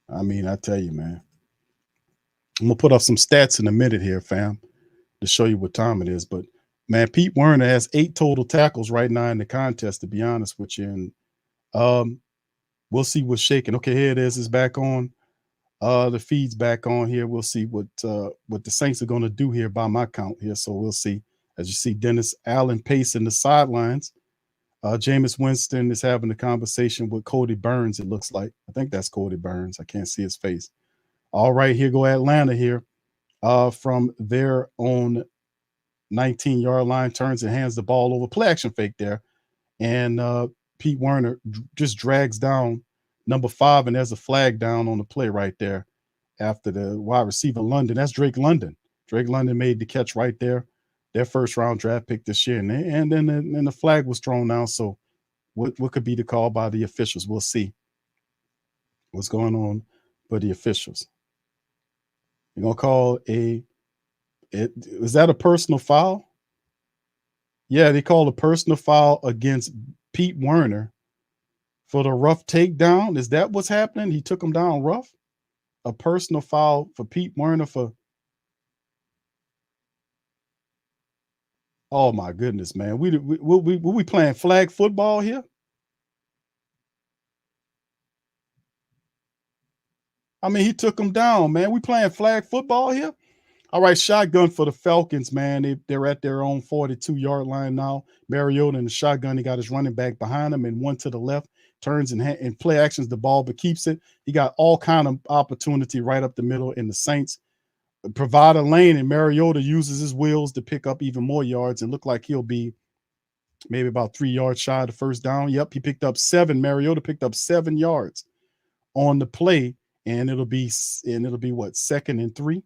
I mean, I tell you, man. I'm gonna put up some stats in a minute here, fam, to show you what time it is. But man, Pete Werner has 8 total tackles right now in the contest, to be honest with you. And we'll see what's shaking. Okay, here it is. It's back on. The feed's back on here. We'll see what the Saints are gonna do here by my count here. So we'll see. As you see, Dennis Allen pacing the sidelines. Jameis Winston is having a conversation with Cody Burns, it looks like. I think that's Cody Burns. I can't see his face. All right, here go Atlanta here from their own 19-yard line, turns and hands the ball over. Play action fake there. And Pete Werner just drags down number 5, and there's a flag down on the play right there after the wide receiver London. That's Drake London. Drake London made the catch right there. Their first-round draft pick this year. And then the flag was thrown down. So what could be the call by the officials? We'll see what's going on for the officials. You're going to call is that a personal foul? Yeah, they called a personal foul against Pete Werner for the rough takedown. Is that what's happening? He took him down rough? A personal foul for Pete Werner for... Oh my goodness, man. We playing flag football here? I mean, he took him down, man. We playing flag football here? All right, shotgun for the Falcons, man. They're at their own 42-yard line now. Mariota in the shotgun. He got his running back behind him and one to the left. Turns and play actions the ball, but keeps it. He got all kind of opportunity right up the middle, and the Saints provide a lane, and Mariota uses his wheels to pick up even more yards and look like he'll be maybe about 3 yards shy of the first down. Yep, he picked up 7. Mariota picked up 7 yards on the play, and it'll be what, 2nd and 3.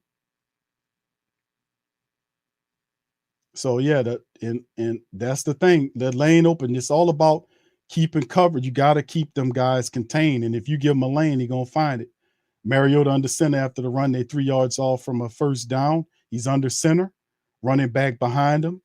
So yeah, and that's the thing. The lane open. It's all about keeping covered. You got to keep them guys contained, and if you give them a lane, he's gonna find it. Mariota under center after the run. They 3 yards off from a first down. He's under center, running back behind him.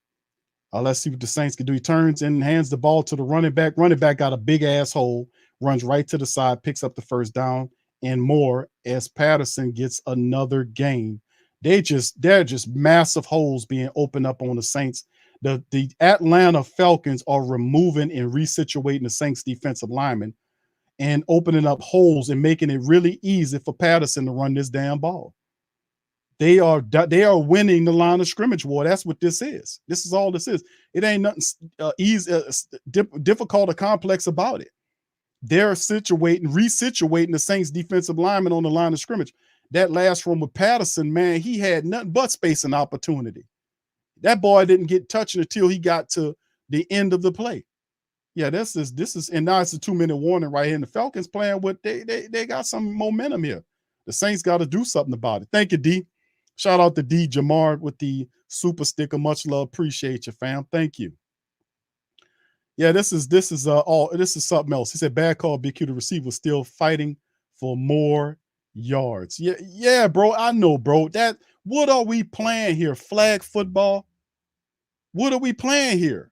Let's see what the Saints can do. He turns and hands the ball to the running back. Running back got a big asshole, runs right to the side, picks up the first down and more as Patterson gets another gain. They're just massive holes being opened up on the Saints. The Atlanta Falcons are removing and resituating the Saints defensive linemen and opening up holes and making it really easy for Patterson to run this damn ball. They are winning the line of scrimmage war. That's what this is. This is all this is. It ain't nothing easy, difficult or complex about it. They're resituating the Saints defensive lineman on the line of scrimmage. That last one with Patterson, man, he had nothing but space and opportunity. That boy didn't get touched until he got to the end of the play. Yeah, this is, and now it's a 2-minute warning right here. And the Falcons playing with they got some momentum here. The Saints got to do something about it. Thank you, D. Shout out to D Jamar with the super sticker. Much love. Appreciate you, fam. Thank you. Yeah, this is something else. He said, bad call, BQ. The receiver still fighting for more yards. Yeah, bro. I know, bro. What are we playing here? Flag football? What are we playing here?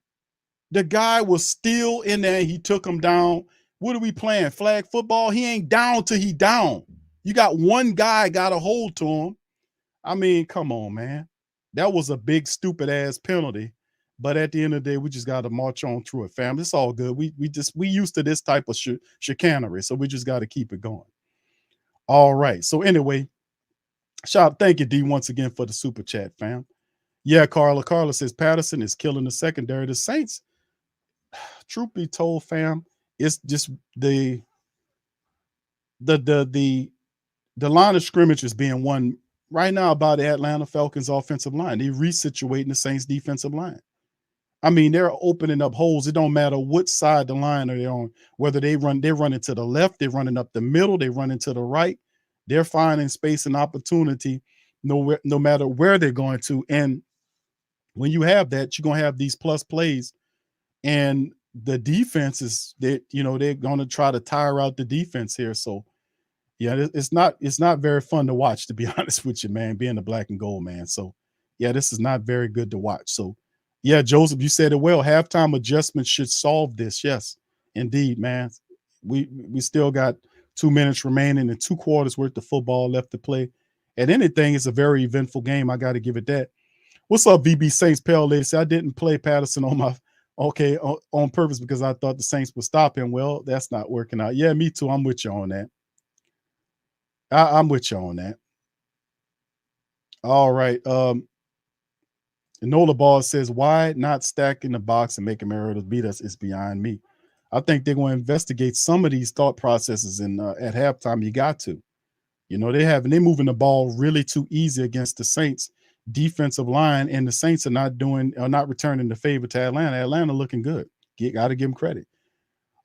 The guy was still in there. He took him down. What are we playing? Flag football? He ain't down till he down. You got one guy got a hold to him. I mean, come on, man. That was a big, stupid ass penalty. But at the end of the day, we just got to march on through it, fam. It's all good. We used to this type of chicanery, so we just got to keep it going. All right. So anyway, thank you, D, once again for the super chat, fam. Yeah, Carla. Carla says Patterson is killing the secondary. The Saints, truth be told, fam, it's just the line of scrimmage is being won right now by the Atlanta Falcons offensive line. They're resituating the Saints defensive line. I mean, they're opening up holes. It don't matter what side the line are they on, whether they're running to the left, they're running up the middle, they're running to the right. They're finding space and opportunity no matter where they're going to. And when you have that, you're going to have these plus plays. And the defense is that, they're going to try to tire out the defense here. So, yeah, it's not very fun to watch, to be honest with you, man, being a black and gold man. So, yeah, this is not very good to watch. So, yeah, Joseph, you said it well. Halftime adjustments should solve this. Yes, indeed, man. We still got 2 minutes remaining and 2 quarters worth of football left to play. And anything, it's a very eventful game. I got to give it that. What's up, VB Saints? Pale Lady said, I didn't play Patterson on purpose because I thought the Saints would stop him. Well, that's not working out. Yeah, me too. I'm with you on that. I'm with you on that. All right. Nola Ball says, why not stack in the box and make Mariota beat us is beyond me. I think they're going to investigate some of these thought processes at halftime. You got to. They're moving the ball really too easy against the Saints defensive line, and the Saints are not returning the favor to Atlanta. Atlanta looking good. Got to give them credit.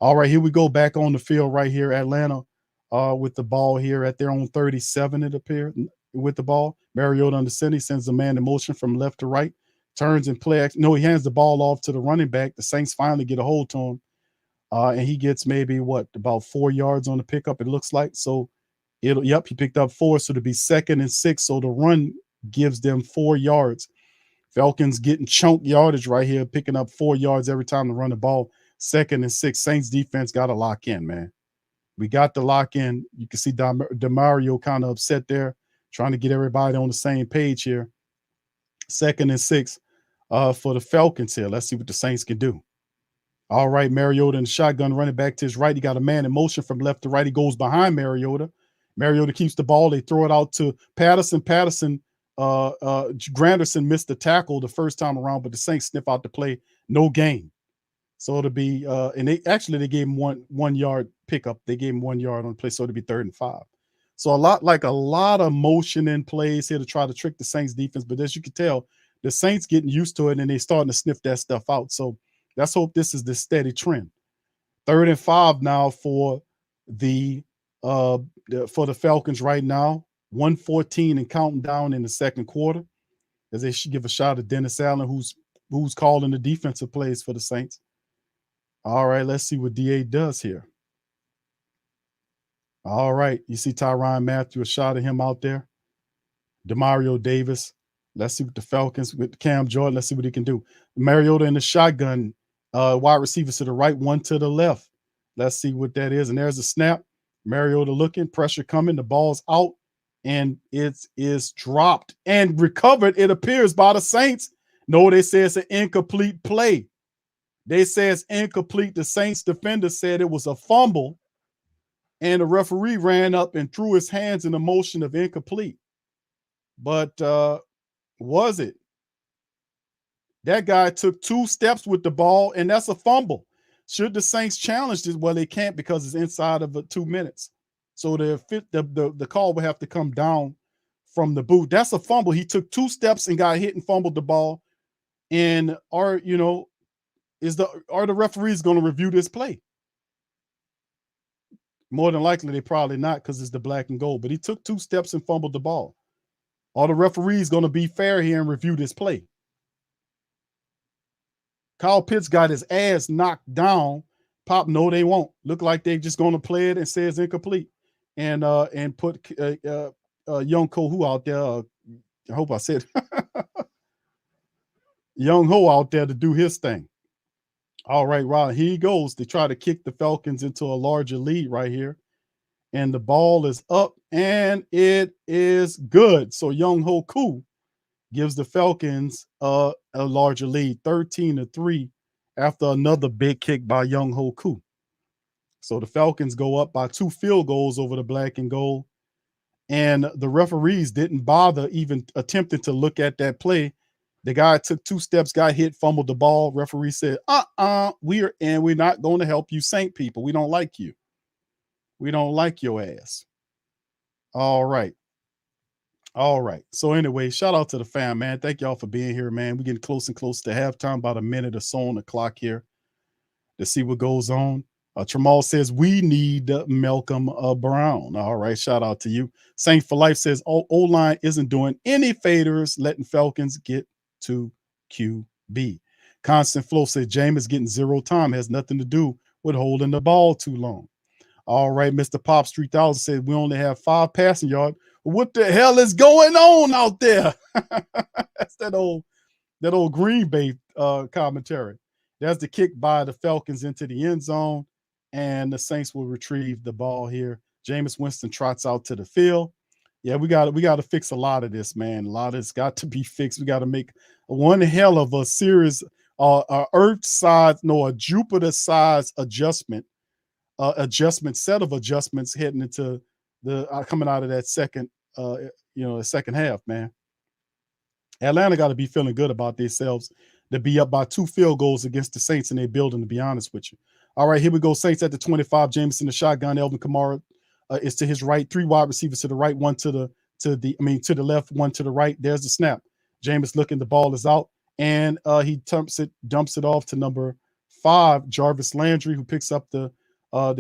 All right, here we go back on the field right here. Atlanta with the ball here at their own 37, it appears, with the ball. Mariota under center, sends the man in motion from left to right, turns and play. No, he hands the ball off to the running back. The Saints finally get a hold to him, and he gets maybe about 4 yards on the pickup, it looks like. So he picked up 4, so to be 2nd and 6. So the run gives them 4 yards. Falcons getting chunk yardage right here, picking up 4 yards every time to run the ball. 2nd and 6. Saints defense got to lock in, man. We got to lock in. You can see DeMario kind of upset there, trying to get everybody on the same page here. 2nd and 6 for the Falcons here. Let's see what the Saints can do. All right, Mariota in the shotgun, running back to his right. He got a man in motion from left to right. He goes behind Mariota. Mariota keeps the ball. They throw it out to Patterson. Granderson missed the tackle the first time around, but the Saints sniff out the play. No gain. So it'll be and they gave him one yard pickup. They gave him 1 yard on the play, so it'll be 3rd and 5. So a lot of motion in plays here to try to trick the Saints defense. But as you can tell, the Saints getting used to it and they starting to sniff that stuff out. So let's hope this is the steady trend. 3rd and 5 now for the Falcons right now. 1:14 and counting down in the second quarter, as they should give a shot at Dennis Allen, who's calling the defensive plays for the Saints. All right, let's see what DA does here. All right, you see Tyrann Mathieu, a shot at him out there. Demario Davis. Let's see what the Falcons with Cam Jordan. Let's see what he can do. Mariota in the shotgun, wide receivers to the right, one to the left. Let's see what that is. And there's a snap. Mariota looking, pressure coming. The ball's out, and it is dropped and recovered, it appears, by the Saints. No, they say it's an incomplete play. They say it's incomplete. The Saints defender said it was a fumble, and the referee ran up and threw his hands in the motion of incomplete. But was it? That guy took 2 steps with the ball, and that's a fumble. Should the Saints challenge this? Well, they can't because it's inside of 2 minutes. So the call will have to come down from the booth. That's a fumble. He took 2 steps and got hit and fumbled the ball. And are the referees going to review this play? More than likely, they probably not, because it's the black and gold. But he took 2 steps and fumbled the ball. Are the referees going to be fair here and review this play? Kyle Pitts got his ass knocked down. Pop, no, they won't. Look like they're just going to play it and say it's incomplete. and put Young Ko out there. I hope I said Young Ho out there to do his thing. All right, Rod, here he goes to try to kick the Falcons into a larger lead right here. And the ball is up and it is good. So Young Ho Koo gives the Falcons a larger lead, 13-3, after another big kick by Young Ho Koo. So the Falcons go up by 2 field goals over the black and gold. And the referees didn't bother even attempting to look at that play. The guy took 2 steps, got hit, fumbled the ball. Referee said, we're not going to help you, Saint people. We don't like you. We don't like your ass. All right. All right. So anyway, shout out to the fam, man. Thank y'all for being here, man. We're getting close and close to halftime, about a minute or so on the clock here to see what goes on. Tramal says, we need Malcolm Brown. All right. Shout out to you. Saint for Life says, O-line isn't doing any faders, letting Falcons get to QB. Constant Flow says, Jameis getting 0 time has nothing to do with holding the ball too long. All right. Mr. Pops 3000 said, we only have 5 passing yards. What the hell is going on out there? That's that old Green Bay commentary. There's the kick by the Falcons into the end zone, and the Saints will retrieve the ball here. Jameis Winston trots out to the field. Yeah, we got to fix a lot of this, man. A lot of it's got to be fixed. We got to make one hell of a series, a Jupiter size adjustment set of adjustments heading into the coming out of that second half, man. Atlanta got to be feeling good about themselves to be up by 2 field goals against the Saints in their building, to be honest with you. All right, here we go. Saints at the 25. Jameis in the shotgun. Elvin Kamara is to his right. 3 wide receivers to the right, one to the left, one to the right. There's the snap. Jameis looking, the ball is out, and he dumps it off to number 5, Jarvis Landry, who picks up the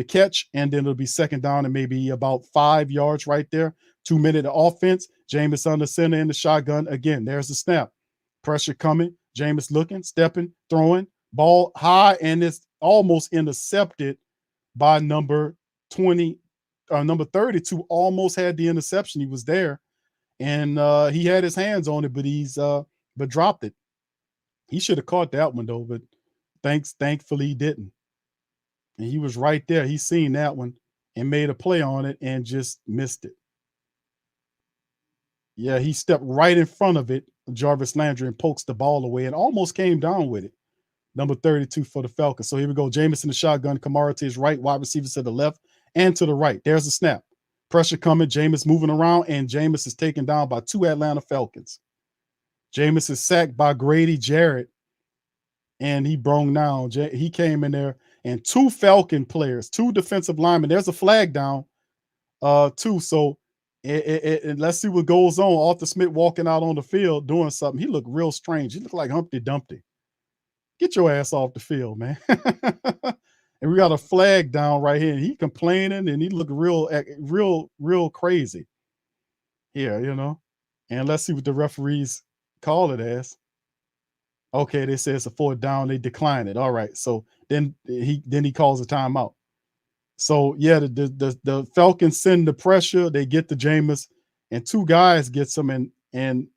catch, and then it'll be second down and maybe about 5 yards right there. 2-minute offense. Jameis under center in the shotgun. Again, there's the snap. Pressure coming. Jameis looking, stepping, throwing. Ball high, and it's almost intercepted by number 20. Number 32 almost had the interception. He was there, and he had his hands on it, but dropped it. He should have caught that one, though, but thankfully he didn't. And he was right there. He seen that one and made a play on it and just missed it. Yeah, he stepped right in front of it, Jarvis Landry, and pokes the ball away and almost came down with it. Number 32 for the Falcons. So here we go. Jameis in the shotgun. Kamara to his right. Wide receivers to the left and to the right. There's the snap. Pressure coming. Jameis moving around, and Jameis is taken down by 2 Atlanta Falcons. Jameis is sacked by Grady Jarrett, and he brung down. He came in there, and 2 Falcon players, 2 defensive linemen. There's a flag down, too. So let's see what goes on. Arthur Smith walking out on the field doing something. He looked real strange. He looked like Humpty Dumpty. Get your ass off the field, man. And we got a flag down right here. And he complaining, and he looked real crazy here, you know. And let's see what the referees call it as. Okay, they say it's a 4th down. They decline it. All right. So then he calls a timeout. So yeah, the Falcons send the pressure. They get the Jameis, and 2 guys gets them and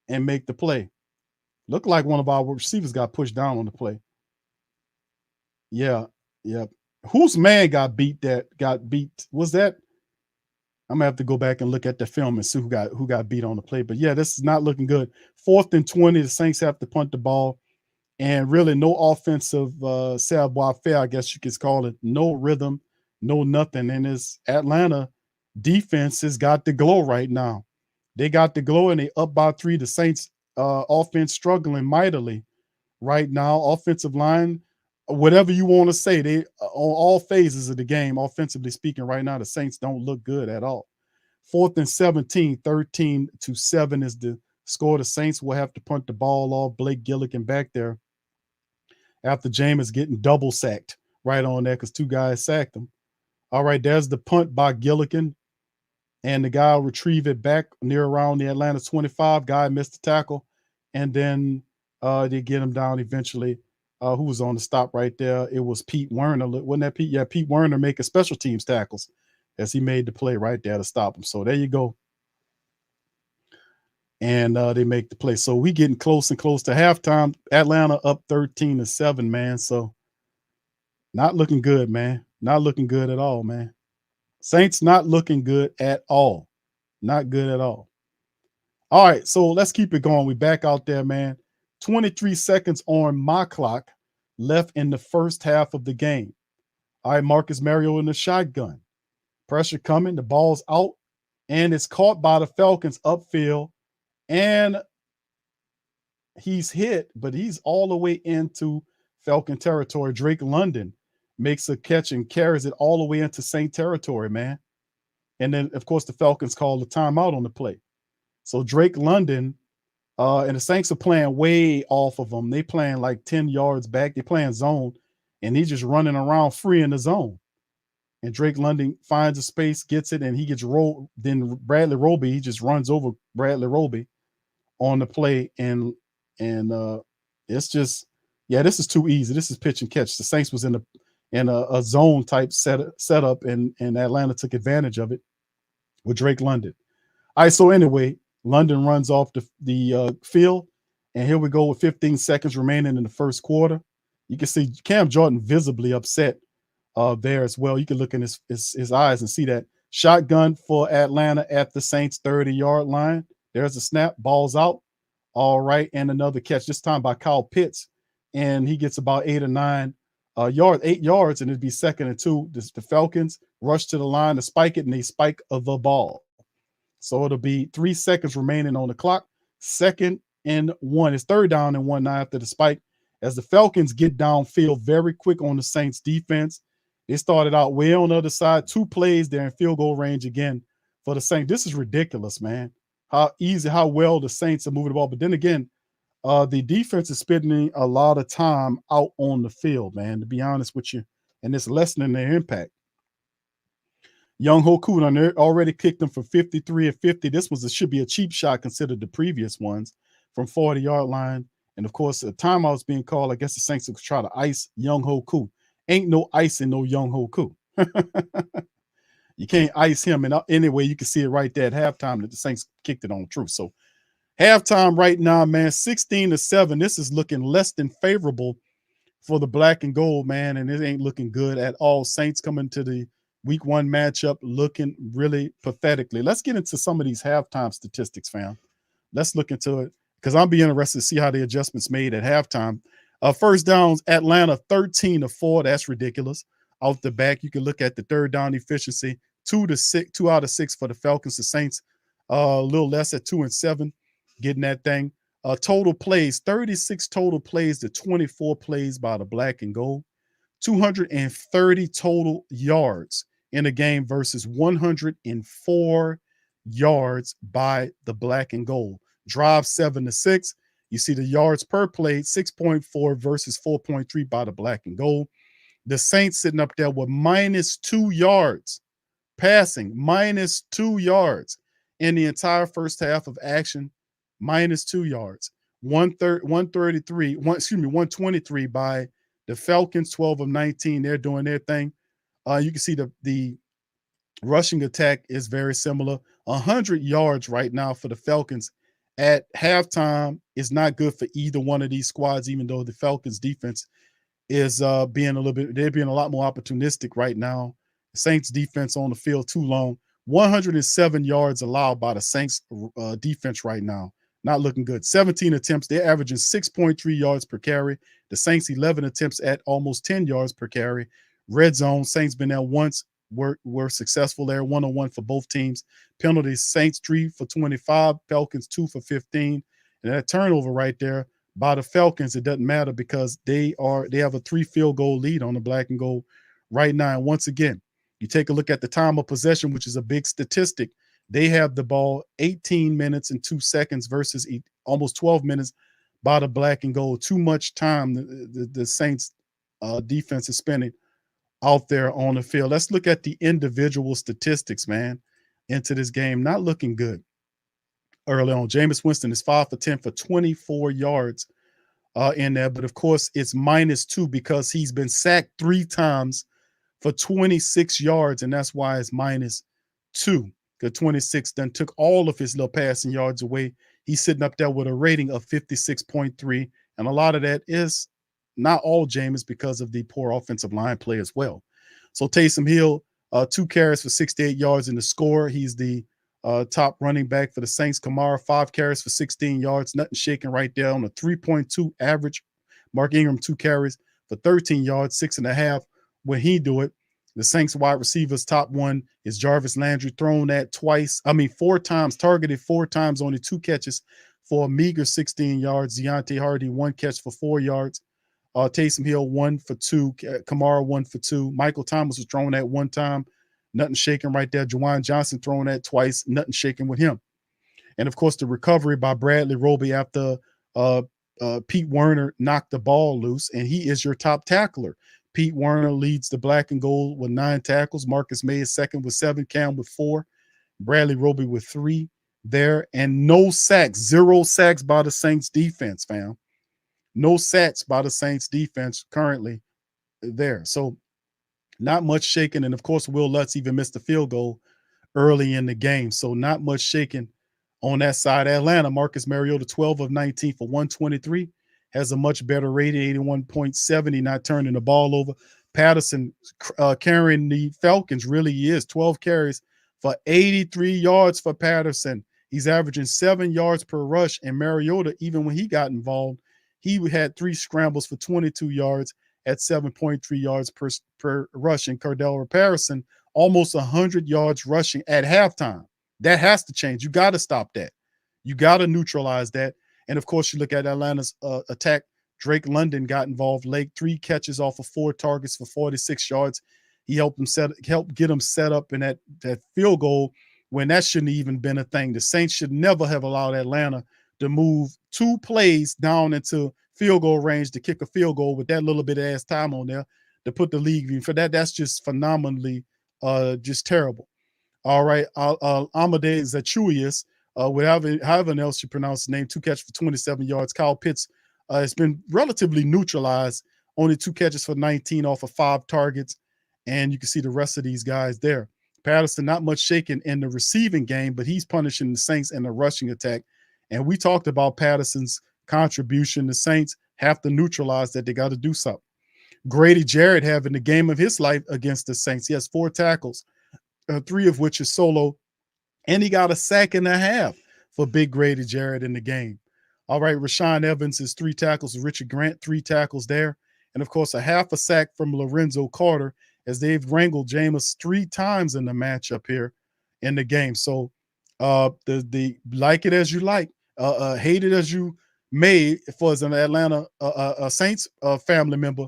make the play. Looked like one of our receivers got pushed down on the play. Yeah. Whose man got beat? Was that? I'm gonna have to go back and look at the film and see who got beat on the play. But yeah, this is not looking good. 4th and 20. The Saints have to punt the ball, and really no offensive savoir-faire, I guess you could call it. No rhythm, no nothing. And this Atlanta defense has got the glow right now. They got the glow, and they up by 3. The Saints offense struggling mightily right now. Offensive line, whatever you want to say, they on all phases of the game, offensively speaking, right now, the Saints don't look good at all. 4th and 17, 13-7 is the score. The Saints will have to punt the ball off. Blake Gillikin back there after Jameis getting double sacked right on there because 2 guys sacked him. All right, there's the punt by Gillikin, and the guy will retrieve it back near around the Atlanta 25. Guy missed the tackle, and then they get him down eventually. Who was on the stop right there? It was Pete Werner. Wasn't that Pete? Yeah, Pete Werner making special teams tackles as he made the play right there to stop him. So there you go. And they make the play. So we getting close and close to halftime. Atlanta up 13-7, man. So not looking good, man. Not looking good at all, man. Saints not looking good at all. Not good at all. All right, so let's keep it going. We back out there, man. 23 seconds on my clock left in the first half of the game. All right, Marcus Mariota in the shotgun. Pressure coming. The ball's out, and it's caught by the Falcons upfield. And he's hit, but he's all the way into Falcon territory. Drake London makes a catch and carries it all the way into Saint territory, man. And then, of course, the Falcons call the timeout on the play. So Drake London and the Saints are playing way off of him. They playing like 10 yards back. They playing zone, and he's just running around free in the zone. And Drake London finds a space, gets it, and he gets rolled. Then Bradley Roby, he just runs over Bradley Roby on the play, and it's just, yeah, this is too easy. This is pitch and catch. The Saints was in a zone type setup, and Atlanta took advantage of it with Drake London. All right, so anyway, London runs off the field, and here we go with 15 seconds remaining in the first quarter. You can see Cam Jordan visibly upset there as well. You can look in his eyes and see that shotgun for Atlanta at the Saints 30-yard line. There's a snap, ball's out. All right, and another catch, this time by Kyle Pitts, and he gets about 8 or 9 yards, 8 yards, and it'd be 2nd and 2. The Falcons rush to the line to spike it, and they spike the ball. So it'll be 3 seconds remaining on the clock. 2nd and 1. It's 3rd down and 1 now after the spike. As the Falcons get downfield very quick on the Saints defense. They started out way on the other side. 2 plays there in field goal range again for the Saints. This is ridiculous, man. How easy, how well the Saints are moving the ball. But then again, the defense is spending a lot of time out on the field, man, to be honest with you. And it's lessening their impact. Young Hoku already kicked them for 53 and 50. This should be a cheap shot considered the previous ones from 40-yard line. And, of course, a timeout's being called. I guess the Saints will try to ice Young Hoku. Ain't no icing no Young Hoku. You can't ice him. And anyway, you can see it right there at halftime that the Saints kicked it on the truth. So halftime right now, man, 16-7. This is looking less than favorable for the black and gold, man. And it ain't looking good at all. Saints coming to the week 1 matchup looking really pathetically. Let's get into some of these halftime statistics, fam. Let's look into it because I'll be interested to see how the adjustments made at halftime. First downs, Atlanta 13-4. That's ridiculous. Out the back, you can look at the 3rd down efficiency, 2 out of 6 for the Falcons. The Saints a little less at 2 and 7, getting that thing. Total plays, 36 total plays to 24 plays by the black and gold. 230 total yards in a game versus 104 yards by the black and gold. Drive 7-6. You see the yards per play, 6.4 versus 4.3 by the black and gold. The Saints sitting up there with -2 yards passing, -2 yards in the entire first half of action, -2 yards. 123 by the Falcons, 12 of 19. They're doing their thing. You can see the rushing attack is very similar. 100 yards right now for the Falcons at halftime is not good for either one of these squads, even though the Falcons defense is being they're being a lot more opportunistic right now. The Saints defense on the field too long. 107 yards allowed by the Saints defense right now. Not looking good. 17 attempts. They're averaging 6.3 yards per carry. The Saints 11 attempts at almost 10 yards per carry. Red zone, Saints been there once. Were successful there, 1-on-1 for both teams. Penalties, Saints 3 for 25, Falcons 2 for 15. And that turnover right there by the Falcons, it doesn't matter because they have a 3 field goal lead on the black and gold right now. And once again, you take a look at the time of possession, which is a big statistic. They have the ball 18 minutes and 2 seconds versus almost 12 minutes by the black and gold. Too much time the Saints defense is spending out there on the field. Let's look at the individual statistics, man, into this game. Not looking good early on. Jameis Winston is 5 for 10 for 24 yards in there. But, of course, it's -2 because he's been sacked 3 times for 26 yards, and that's why it's -2. Because 26 then took all of his little passing yards away. He's sitting up there with a rating of 56.3, and a lot of that is not all Jameis because of the poor offensive line play as well. So Taysom Hill, 2 carries for 68 yards in the score. He's the top running back for the Saints. Kamara, 5 carries for 16 yards. Nothing shaking right there on a 3.2 average. Mark Ingram, 2 carries for 13 yards, 6.5 when he do it. The Saints wide receivers, top one is Jarvis Landry, thrown at 4 times, targeted 4 times, only 2 catches for a meager 16 yards. Deontay Hardy, 1 catch for 4 yards. Taysom Hill, 1 for 2. Kamara, 1 for 2. Michael Thomas was thrown at 1 time. Nothing shaking right there. Juwan Johnson thrown at twice. Nothing shaking with him. And, of course, the recovery by Bradley Roby after Pete Werner knocked the ball loose, and he is your top tackler. Pete Werner leads the black and gold with 9 tackles. Marcus May is second with 7. Cam with 4. Bradley Roby with 3 there. And no sacks, 0 sacks by the Saints defense, fam. No sacks by the Saints defense currently there. So not much shaking. And, of course, Will Lutz even missed the field goal early in the game. So not much shaking on that side. Atlanta, Marcus Mariota, 12 of 19 for 123. Has a much better rating, 81.70, not turning the ball over. Patterson carrying the Falcons really is. 12 carries for 83 yards for Patterson. He's averaging 7 yards per rush. And Mariota, even when he got involved, he had 3 scrambles for 22 yards at 7.3 yards per rush. And Cordell Patterson, almost 100 yards rushing at halftime. That has to change. You got to stop that. You got to neutralize that. And, of course, you look at Atlanta's attack. Drake London got involved late, 3 catches off of 4 targets for 46 yards. He helped get him set up in that field goal when that shouldn't have even been a thing. The Saints should never have allowed Atlanta to move 2 plays down into field goal range to kick a field goal with that little bit of ass time on there to put the league in. For that, that's just phenomenally just terrible. All right, Amade Zachuius, however else you pronounce his name, 2 catches for 27 yards. Kyle Pitts has been relatively neutralized, only 2 catches for 19 off of 5 targets. And you can see the rest of these guys there. Patterson, not much shaking in the receiving game, but he's punishing the Saints in the rushing attack. And we talked about Patterson's contribution. The Saints have to neutralize that. They got to do something. Grady Jarrett having the game of his life against the Saints. He has 4 tackles, 3 of which is solo. And he got a 1.5 for Big Grady Jarrett in the game. All right, Rashaan Evans is 3 tackles. Richard Grant, 3 tackles there. And, of course, a 1/2 sack from Lorenzo Carter as they've wrangled Jameis 3 times in the matchup here in the game. So the like it as you like, hate it as you may for as an Atlanta Saints family member.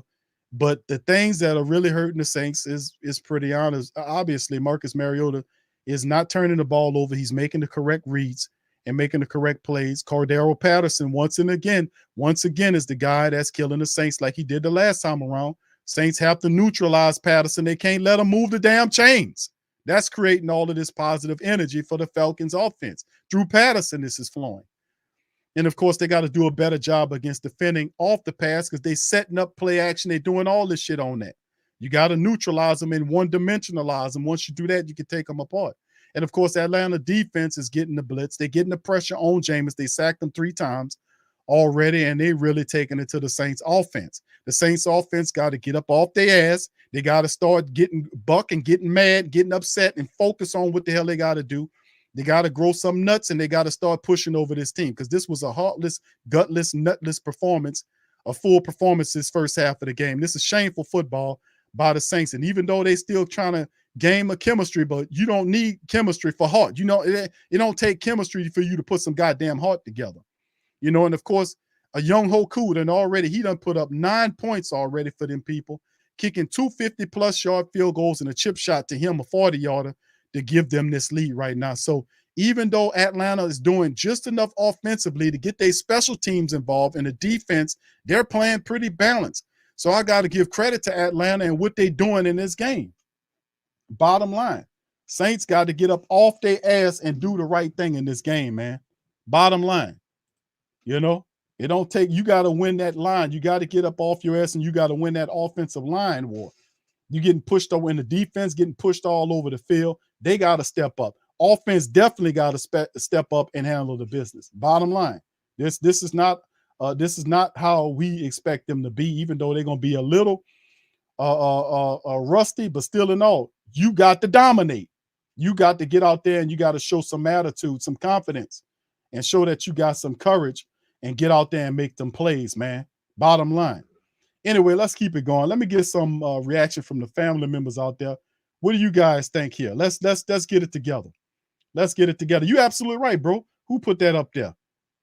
But the things that are really hurting the Saints is pretty honest. Obviously, Marcus Mariota is not turning the ball over. He's making the correct reads and making the correct plays. Cordero Patterson, once again, is the guy that's killing the Saints like he did the last time around. Saints have to neutralize Patterson. They can't let him move the damn chains. That's creating all of this positive energy for the Falcons offense. Drew Patterson, this is flowing. And, of course, they got to do a better job against defending off the pass because they're setting up play action. They're doing all this shit on that. You got to neutralize them and one-dimensionalize them. Once you do that, you can take them apart. And, of course, Atlanta defense is getting the blitz. They're getting the pressure on Jameis. They sacked him 3 times already, and they really taking it to the Saints offense. The Saints offense got to get up off their ass. They got to start getting buck and getting mad, getting upset, and focus on what the hell they got to do. They got to grow some nuts, and they got to start pushing over this team because this was a heartless, gutless, nutless performance, a full performance this first half of the game. This is shameful football by the Saints. And even though they still trying to game of chemistry, but you don't need chemistry for heart. You know, it don't take chemistry for you to put some goddamn heart together. You know, and of course, a young Hoku, and already he done put up 9 points already for them people, kicking 2 50-plus yard field goals and a chip shot to him, a 40-yarder, to give them this lead right now. So even though Atlanta is doing just enough offensively to get their special teams involved in the defense, they're playing pretty balanced. So I got to give credit to Atlanta and what they're doing in this game. Bottom line, Saints got to get up off their ass and do the right thing in this game, man. Bottom line, you know, it don't take, you got to win that line. You got to get up off your ass and you got to win that offensive line war. You getting pushed over in the defense, getting pushed all over the field. They got to step up. Offense definitely got to step up and handle the business. Bottom line, this is not how we expect them to be. Even though they're gonna be a little rusty, but still in all, you got to dominate. You got to get out there and you got to show some attitude, some confidence, and show that you got some courage and get out there and make them plays, man. Bottom line. Anyway, let's keep it going. Let me get some reaction from the family members out there. What do you guys think here? Let's get it together. Let's get it together. You absolutely right, bro. Who put that up there?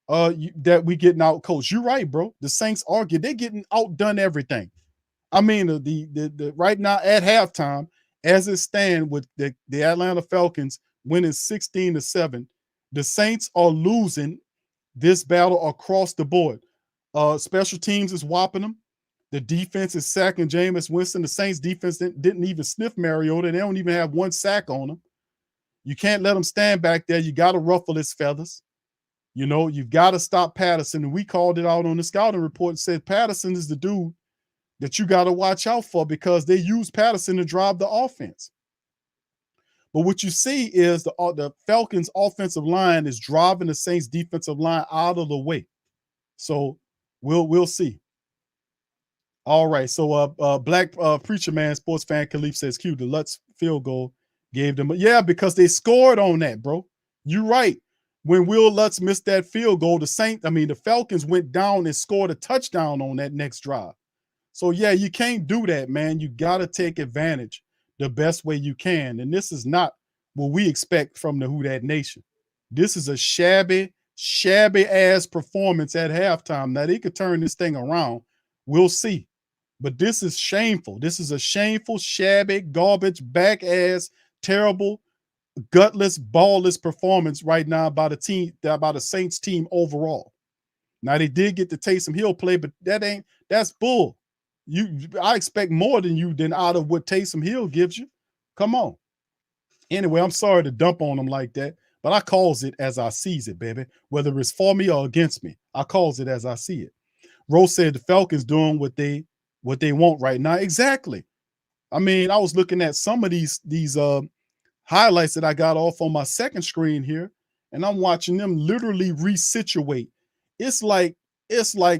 That we getting out coach. You're right, bro. The Saints argue they're getting outdone everything. I mean, the right now at halftime, as it stands with the Atlanta Falcons winning 16-7, the Saints are losing this battle across the board. Special teams is whopping them. The defense is sacking Jameis Winston. The Saints defense didn't even sniff Mariota. They don't even have one sack on them. You can't let them stand back there. You got to ruffle his feathers. You know, you've got to stop Patterson. And we called it out on the scouting report and said Patterson is the dude that you got to watch out for because they use Patterson to drive the offense. But what you see is the Falcons offensive line is driving the Saints defensive line out of the way. So we'll see. All right. So Black Preacher Man, sports fan Khalif says Q, the Lutz field goal gave them. Yeah, because they scored on that, bro. You're right. When Will Lutz missed that field goal, the Falcons went down and scored a touchdown on that next drive. So yeah, you can't do that, man. You got to take advantage the best way you can. And this is not what we expect from the Who Dat Nation. This is a shabby ass performance at halftime. Now they could turn this thing around. We'll see. But this is shameful. This is a shameful, shabby, garbage, back ass, terrible, gutless, ballless performance right now by the Saints team overall. Now they did get the Taysom Hill play, but that's bull. I expect more than out of what Taysom Hill gives you. Come on. Anyway, I'm sorry to dump on them like that, but I calls it as I sees it, baby. Whether it's for me or against me, I calls it as I see it. Rose said the Falcons doing what they want right now. Exactly. I mean, I was looking at some of these highlights that I got off on my second screen here, and I'm watching them literally resituate. It's like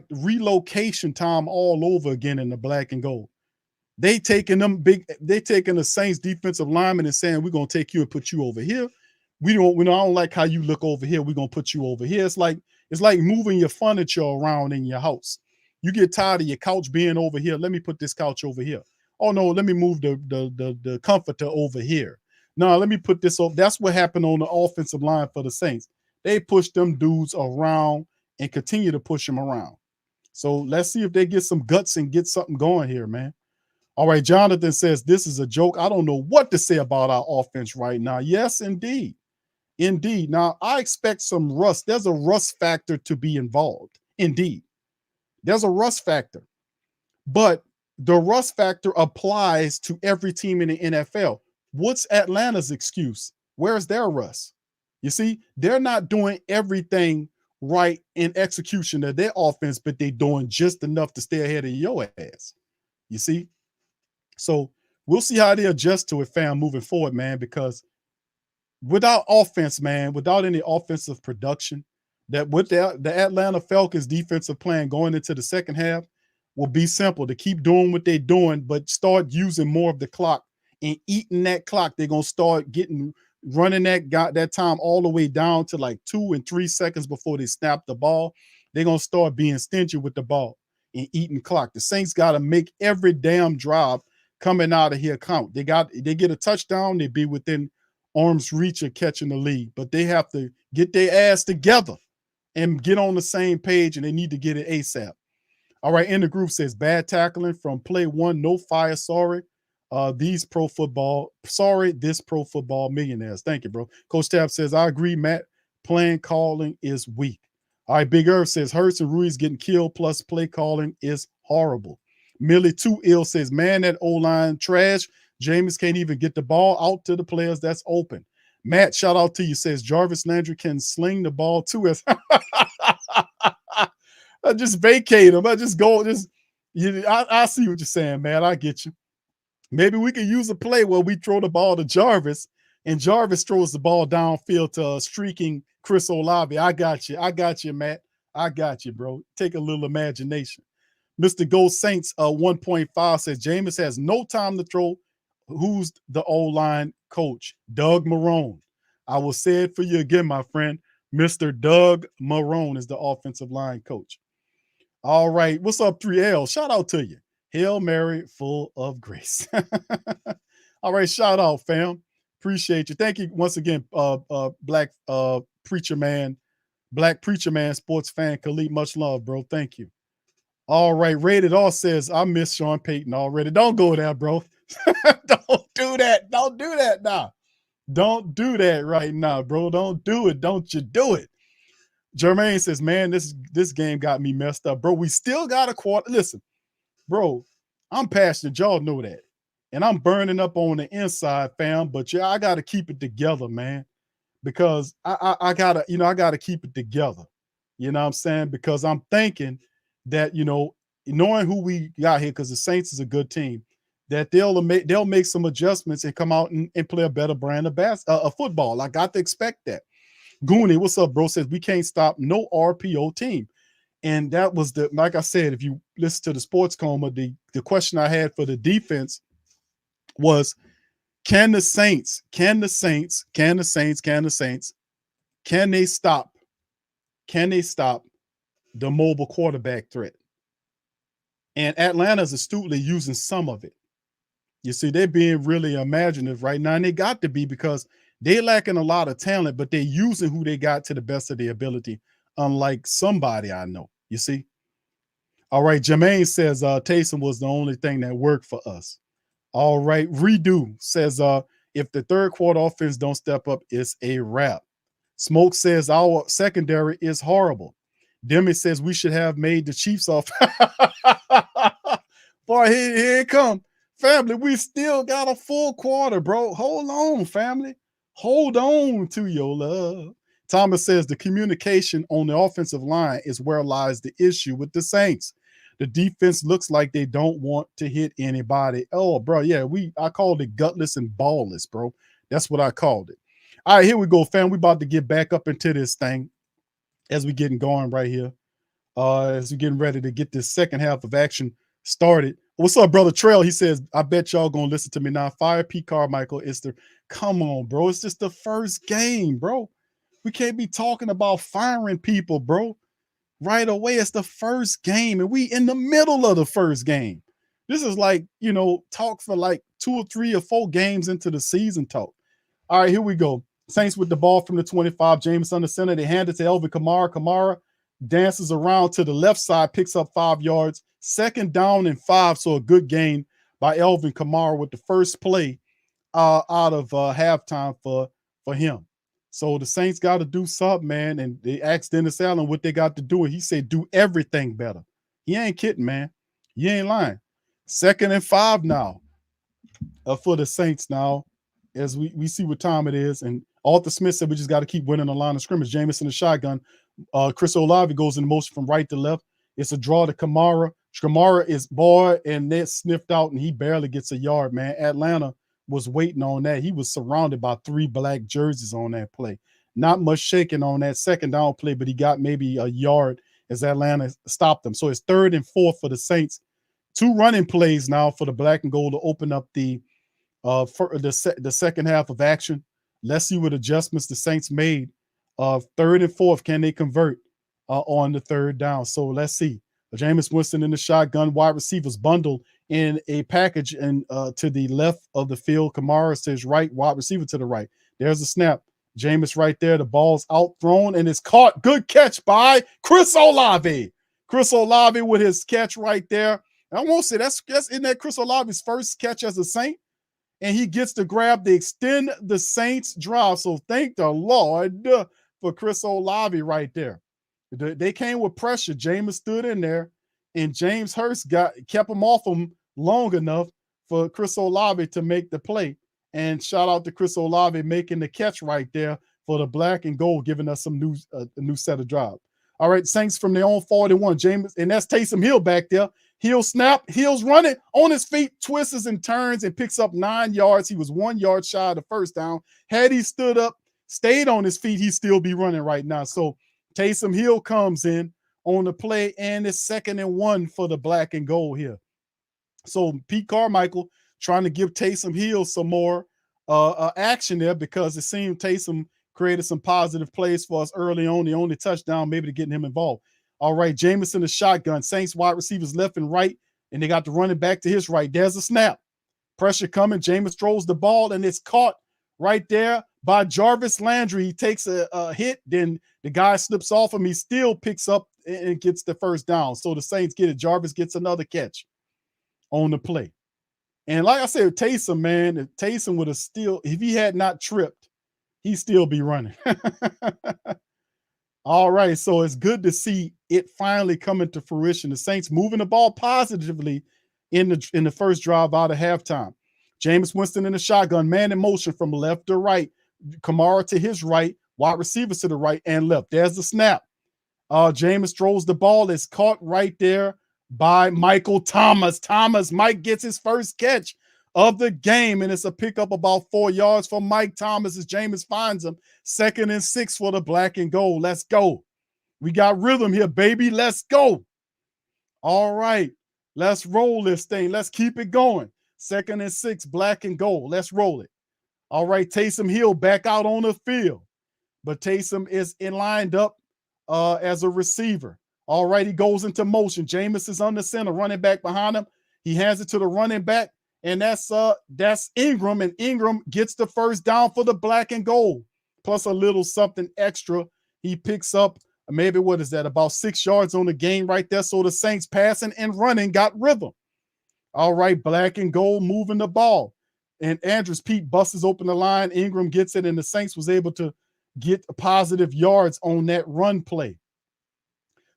relocation time all over again in the black and gold. They taking the Saints defensive lineman and saying, we're gonna take you and put you over here. I don't like how you look over here. We're gonna put you over here. It's like moving your furniture around in your house. You get tired of your couch being over here. Let me put this couch over here. Oh no, let me move the comforter over here. No, let me put this over. That's what happened on the offensive line for the Saints. They pushed them dudes around and continue to push them around. So let's see if they get some guts and get something going here, man. All right, Jonathan says this is a joke. I don't know what to say about our offense right now. Yes, indeed. Indeed. Now, I expect some rust. There's a rust factor to be involved. Indeed. There's a rust factor. But the rust factor applies to every team in the NFL. What's Atlanta's excuse? Where's their rust? You see, they're not doing everything right in execution of their offense, but they're doing just enough to stay ahead of your ass. You see? So we'll see how they adjust to it, fam, moving forward, man, because without offense, man, without any offensive production, that with the Atlanta Falcons defensive plan going into the second half will be simple to keep doing what they're doing, but start using more of the clock and eating that clock. They're going to start running that time all the way down to like 2 and 3 seconds before they snap the ball. They're going to start being stingy with the ball and eating clock. The Saints got to make every damn drive coming out of here count. They get a touchdown, they be within arm's reach of catching the lead, but they have to get their ass together and get on the same page, and they need to get it ASAP. All right, in the group says bad tackling from play one, no fire, sorry. This pro football millionaires. Thank you, bro. Coach Tab says, I agree, Matt. Playing calling is weak. All right, Big Earth says Hurts and Ruiz getting killed, plus play calling is horrible. Millie Too Ill says, man, that O-line trash. Jameis can't even get the ball out to the players that's open. Matt, shout out to you, says Jarvis Landry can sling the ball too. I just vacate him. I just go. I see what you're saying, man. I get you. Maybe we could use a play where we throw the ball to Jarvis and Jarvis throws the ball downfield to streaking Chris Olave. I got you. I got you, Matt. I got you, bro. Take a little imagination. Mr. Gold Saints 1.5 says Jameis has no time to throw. Who's the O-line coach? Doug Marrone. I will say it for you again, my friend. Mr. Doug Marrone is the offensive line coach. All right. What's up, 3L? Shout out to you. Hail Mary, full of grace. All right. Shout out, fam. Appreciate you. Thank you once again, Black Preacher Man, sports fan, Khalid. Much love, bro. Thank you. All right. Rated R says, I miss Sean Payton already. Don't go there, bro. Don't do that. Don't do that now. Don't do that right now, bro. Don't do it. Don't you do it. Jermaine says, man, this game got me messed up, bro. We still got a quarter. Listen, bro, I'm passionate. Y'all know that. And I'm burning up on the inside, fam. But yeah, I got to keep it together, man. Because I gotta keep it together. You know what I'm saying? Because I'm thinking that, knowing who we got here, because the Saints is a good team, that they'll make some adjustments and come out and play a better brand of football. I got to expect that. Goonie, what's up, bro? Says we can't stop no RPO team. And that was like I said, if you listen to the Sports Coma, the question I had for the defense was, can they stop the mobile quarterback threat? And Atlanta's astutely using some of it. You see, they're being really imaginative right now, and they got to be, because they're lacking a lot of talent, but they're using who they got to the best of their ability, unlike somebody I know. You see? All right, Jermaine says Taysom was the only thing that worked for us. All right, Redo says if the third quarter offense don't step up, it's a wrap. Smoke says our secondary is horrible. Demi says we should have made the Chiefs off. Boy, here it come. Family, we still got a full quarter, bro. Hold on, family. Hold on to your love. Thomas says the communication on the offensive line is where lies the issue with the Saints. The defense looks like they don't want to hit anybody. Oh, bro, yeah, I called it gutless and ballless, bro. That's what I called it. All right, here we go, fam. We about to get back up into this thing as we getting going right here. As we getting ready to get this second half of action started. What's up, brother Trail? He says, I bet y'all gonna listen to me now. Fire P. Carmichael. Come on, bro. It's just the first game, bro. We can't be talking about firing people, bro. Right away, it's the first game, and we in the middle of the first game. This is like, talk for like 2 or 3 or 4 games into the season talk. All right, here we go. Saints with the ball from the 25. Jameis under center. They hand it to Elvin Kamara. Kamara dances around to the left side, picks up 5 yards. 2nd down and 5, so a good gain by Elvin Kamara with the first play out of halftime for him. So the Saints got to do something, man. And they asked Dennis Allen what they got to do, and he said, do everything better. He ain't kidding, man. He ain't lying. 2nd and 5 now for the Saints now, as we see what time it is. And Arthur Smith said we just got to keep winning the line of scrimmage. Jameis in the shotgun. Chris Olave goes in motion from right to left. It's a draw to Kamara. Kamara is boy, and they're sniffed out, and he barely gets a yard, man. Atlanta was waiting on that. He was surrounded by 3 black jerseys on that play. Not much shaking on that 2nd down play, but he got maybe a yard as Atlanta stopped them. So it's 3rd and 4 for the Saints. 2 running plays now for the black and gold to open up the second half of action. Let's see what adjustments the Saints made. 3rd and 4th, can they convert on the 3rd down? So let's see. Jameis Winston in the shotgun, wide receivers bundled in a package, and to the left of the field, Kamara to his right, wide receiver to the right. There's a snap. Jameis right there. The ball's out thrown and it's caught. Good catch by Chris Olave. Chris Olave with his catch right there. And I won't say that's isn't that Chris Olave's first catch as a Saint, and he gets to grab to extend the Saints drive. So thank the Lord for Chris Olave right there. They came with pressure. Jameis stood in there, and James Hurst kept him off him long enough for Chris Olave to make the play. And shout out to Chris Olave making the catch right there for the black and gold, giving us some a new set of drive. All right, Saints from their own 41. Jameis, and that's Taysom Hill back there. Heel snap, heels running on his feet, twists and turns and picks up 9 yards. He was 1 yard shy of the first down. Had he stood up, stayed on his feet, he'd still be running right now. So Taysom Hill comes in on the play, and it's 2nd and 1 for the black and gold here. So Pete Carmichael trying to give Taysom Hill some more action there, because it seemed Taysom created some positive plays for us early on. The only touchdown maybe to getting him involved. All right, Jameis in the shotgun. Saints wide receivers left and right, and they got the running back to his right. There's a snap. Pressure coming. Jameis throws the ball, and it's caught right there by Jarvis Landry. He takes a hit, then the guy slips off him. He still picks up and gets the first down. So the Saints get it. Jarvis gets another catch on the play. And like I said, Taysom, man, if Taysom would have still, if he had not tripped, he'd still be running. All right, so it's good to see it finally coming to fruition. The Saints moving the ball positively in the first drive out of halftime. Jameis Winston in the shotgun, man in motion from left to right. Kamara to his right, wide receivers to the right and left. There's the snap. Jameis throws the ball. It's caught right there by Michael Thomas. Mike gets his first catch of the game, and it's a pickup about 4 yards for Mike Thomas as Jameis finds him. 2nd and 6 for the black and gold. Let's go. We got rhythm here, baby. Let's go. All right. Let's roll this thing. Let's keep it going. 2nd and 6, black and gold. Let's roll it. All right, Taysom Hill back out on the field, but Taysom is lined up as a receiver. All right, he goes into motion. Jameis is on the center, running back behind him. He hands it to the running back, and that's Ingram, and Ingram gets the first down for the black and gold, plus a little something extra. He picks up maybe, what is that, about 6 yards on the game right there. So the Saints passing and running got rhythm. All right, black and gold moving the ball. And Andrews Pete busts open the line. Ingram gets it, and the Saints was able to get positive yards on that run play.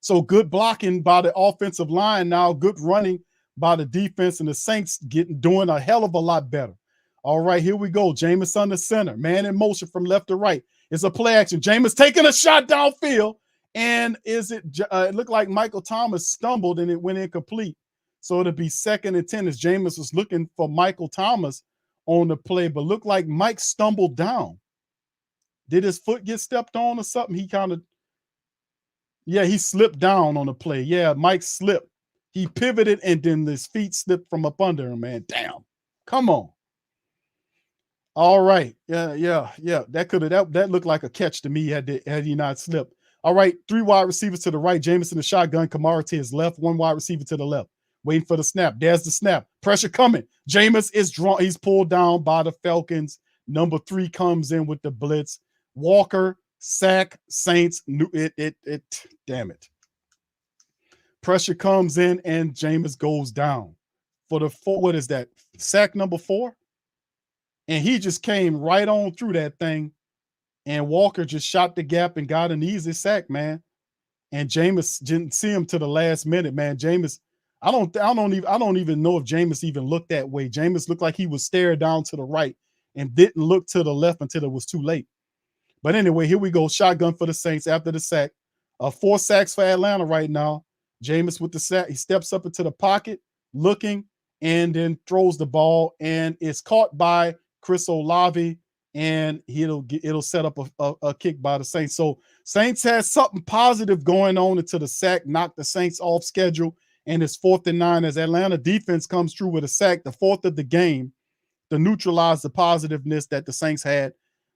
So good blocking by the offensive line now, good running by the defense, and the Saints doing a hell of a lot better. All right, here we go. Jameis on the center, man in motion from left to right. It's a play action. Jameis taking a shot downfield, and it looked like Michael Thomas stumbled and it went incomplete. So it'll be 2nd and 10 as Jameis was looking for Michael Thomas on the play, but looked like Mike stumbled down. Did his foot get stepped on or something? He slipped down on the play. Yeah, Mike slipped. He pivoted, and then his feet slipped from up under him, man. Damn. Come on. All right. Yeah. That looked like a catch to me had he not slipped. All right, 3 wide receivers to the right. Jameis in the shotgun. Kamara to his left. 1 wide receiver to the left. Waiting for the snap. There's the snap. Pressure coming. Jameis is drawn. He's pulled down by the Falcons. Number 3 comes in with the blitz. Walker, sack, Saints. Damn it. Pressure comes in, and Jameis goes down for the 4. What is that? Sack number 4. And he just came right on through that thing. And Walker just shot the gap and got an easy sack, man. And Jameis didn't see him to the last minute, man. Jameis, I don't even know if Jameis even looked that way. Jameis looked like he was staring down to the right and didn't look to the left until it was too late. But anyway, here we go. Shotgun for the Saints after the sack. 4 sacks for Atlanta right now. Jameis with the sack. He steps up into the pocket, looking, and then throws the ball, and it's caught by Chris Olave, and it'll set up a kick by the Saints. So Saints had something positive going on until the sack knocked the Saints off schedule, and it's 4th and 9 as Atlanta defense comes through with a sack, the 4th of the game, to neutralize the positiveness that the Saints had.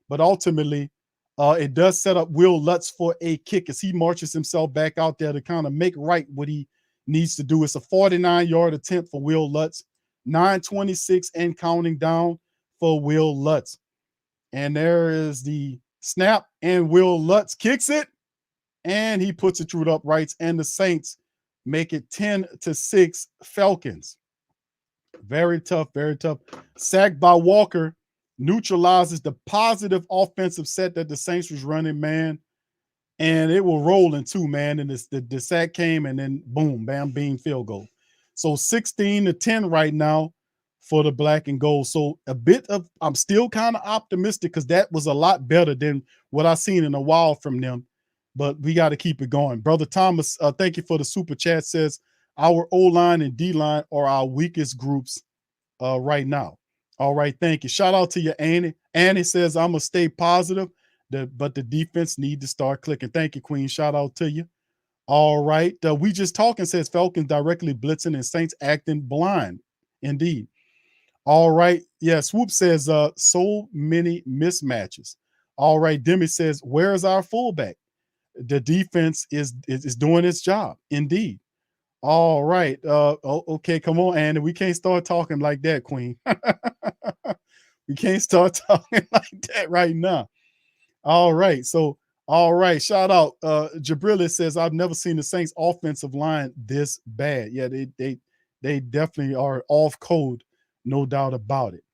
But ultimately, it does set up Will Lutz for a kick as he marches himself back out there to kind of make right what he needs to do. It's a 49-yard attempt for Will Lutz, 9:26 and counting down for Will Lutz. And there is the snap, and Will Lutz kicks it, and he puts it through the uprights, and the Saints make it 10-6 Falcons. Very tough, very tough. Sacked by Walker neutralizes the positive offensive set that the Saints was running, man. And it will roll in 2, man. And the sack came, and then boom, bam, beam, field goal. So 16-10 right now for the black and gold. So I'm still kind of optimistic because that was a lot better than what I've seen in a while from them. But we got to keep it going. Brother Thomas, thank you for the super chat. Says, Our O-line and D-line are our weakest groups right now. All right, thank you. Shout out to you, Annie. Annie says, I'm going to stay positive, but the defense need to start clicking. Thank you, Queen. Shout out to you. All right. We Just Talking says Falcons directly blitzing and Saints acting blind. Indeed. All right. Yeah, Swoop says so many mismatches. All right. Demi says, where is our fullback? The defense is doing its job. Indeed. All right. Okay, come on, Andy. We can't start talking like that, Queen. We can't start talking like that right now. All right. So, all right. Shout out. Jabrilla says, I've never seen the Saints offensive line this bad. Yeah, they definitely are off code, no doubt about it.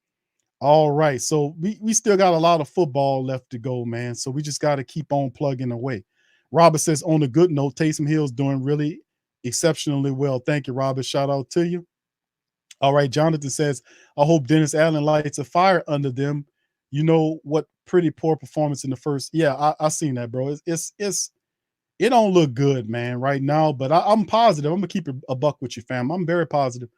All right. So we still got a lot of football left to go, man. So we just got to keep on plugging away. Robert says, on a good note, Taysom Hill's doing really exceptionally well. Thank you, Robert. Shout out to you. All right. Jonathan says, I hope Dennis Allen lights a fire under them. You know what? Pretty poor performance in the first. Yeah, I seen that, bro. It don't look good, man, right now. But I'm positive. I'm gonna keep it a buck with you, fam. I'm very positive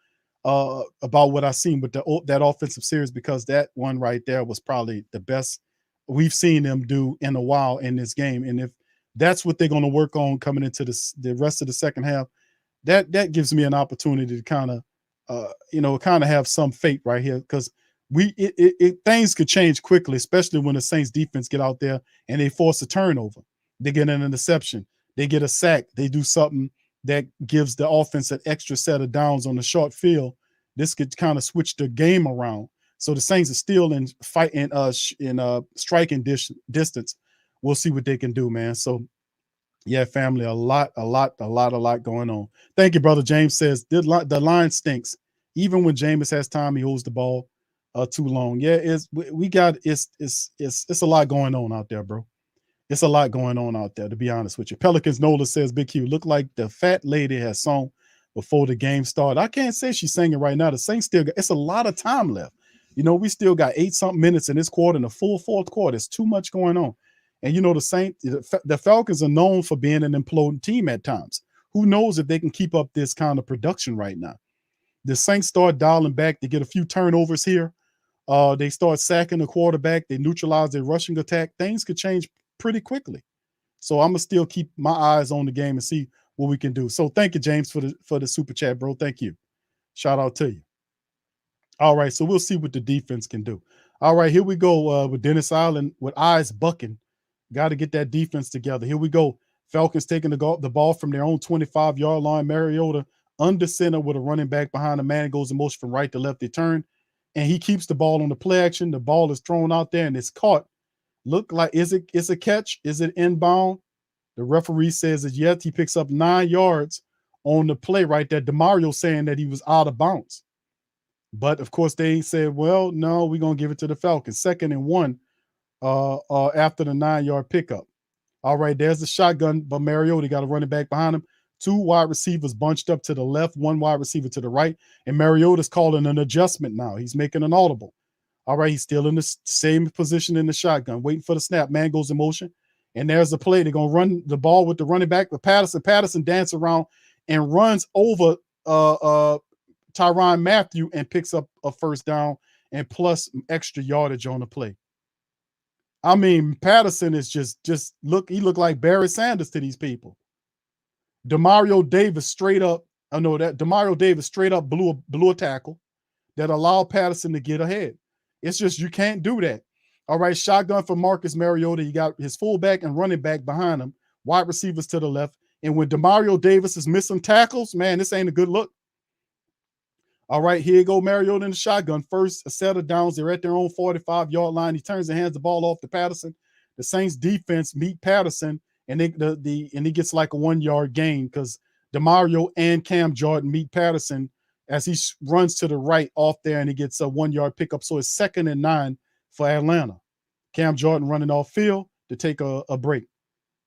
about what I seen with that offensive series, because that one right there was probably the best we've seen them do in a while in this game. And if that's what they're going to work on coming into the rest of the second half, that gives me an opportunity to kind of have some faith right here, because things could change quickly, especially when the Saints defense get out there and they force a turnover, they get an interception, they get a sack, they do something that gives the offense an extra set of downs on the short field. This could kind of switch the game around. So the Saints are still in striking distance. We'll see what they can do, man. So yeah, family, a lot going on. Thank you, brother. James says the line stinks. Even when Jameis has time, he holds the ball too long. Yeah, it's a lot going on out there, bro. It's a lot going on out there, to be honest with you. Pelicans Nola says, Big Q, look like the fat lady has sung before the game started. I can't say she's singing right now. The Saints it's a lot of time left. You know, we still got 8-something minutes in this quarter, in the full fourth quarter. It's too much going on. And, you know, the Falcons are known for being an imploding team at times. Who knows if they can keep up this kind of production right now? The Saints start dialing back. They get a few turnovers here. They start sacking the quarterback. They neutralize their rushing attack. Things could change pretty quickly. So I'm going to still keep my eyes on the game and see what we can do. So thank you, James, for the super chat, bro. Thank you. Shout out to you. All right, so we'll see what the defense can do. All right, here we go with Dennis Allen with eyes bucking. Got to get that defense together. Here we go. Falcons taking the ball from their own 25-yard line. Mariota under center with a running back behind the man. Goes in motion from right to left. They turn, and he keeps the ball on the play action. The ball is thrown out there, and it's caught. Look like, it's a catch? Is it inbound? The referee says that yes. He picks up 9 yards on the play right there. DeMario saying that he was out of bounds. But, of course, they said, well, no, we're going to give it to the Falcons. 2nd and 1 after the 9-yard pickup. All right, there's the shotgun, but Mariota got a running back behind him. 2 wide receivers bunched up to the left, 1 wide receiver to the right, and Mariota's calling an adjustment now. He's making an audible. All right, he's still in the same position in the shotgun, waiting for the snap. Man goes in motion, and there's the play. They're going to run the ball with the running back with Patterson. Patterson dances around and runs over Tyrann Mathieu and picks up a first down and plus extra yardage on the play. I mean, Patterson is just look. He looked like Barry Sanders to these people. Demario Davis straight up blew a tackle that allowed Patterson to get ahead. It's just you can't do that. All right, shotgun for Marcus Mariota. You got his fullback and running back behind him, wide receivers to the left. And when Demario Davis is missing tackles, man, this ain't a good look. All right, here you go, Mariota in the shotgun. First a set of downs. They're at their own 45-yard line. He turns and hands the ball off to Patterson. The Saints defense meet Patterson, and he gets like a 1-yard gain because DeMario and Cam Jordan meet Patterson as he runs to the right off there, and he gets a 1-yard pickup. So it's 2nd and 9 for Atlanta. Cam Jordan running off field to take a break.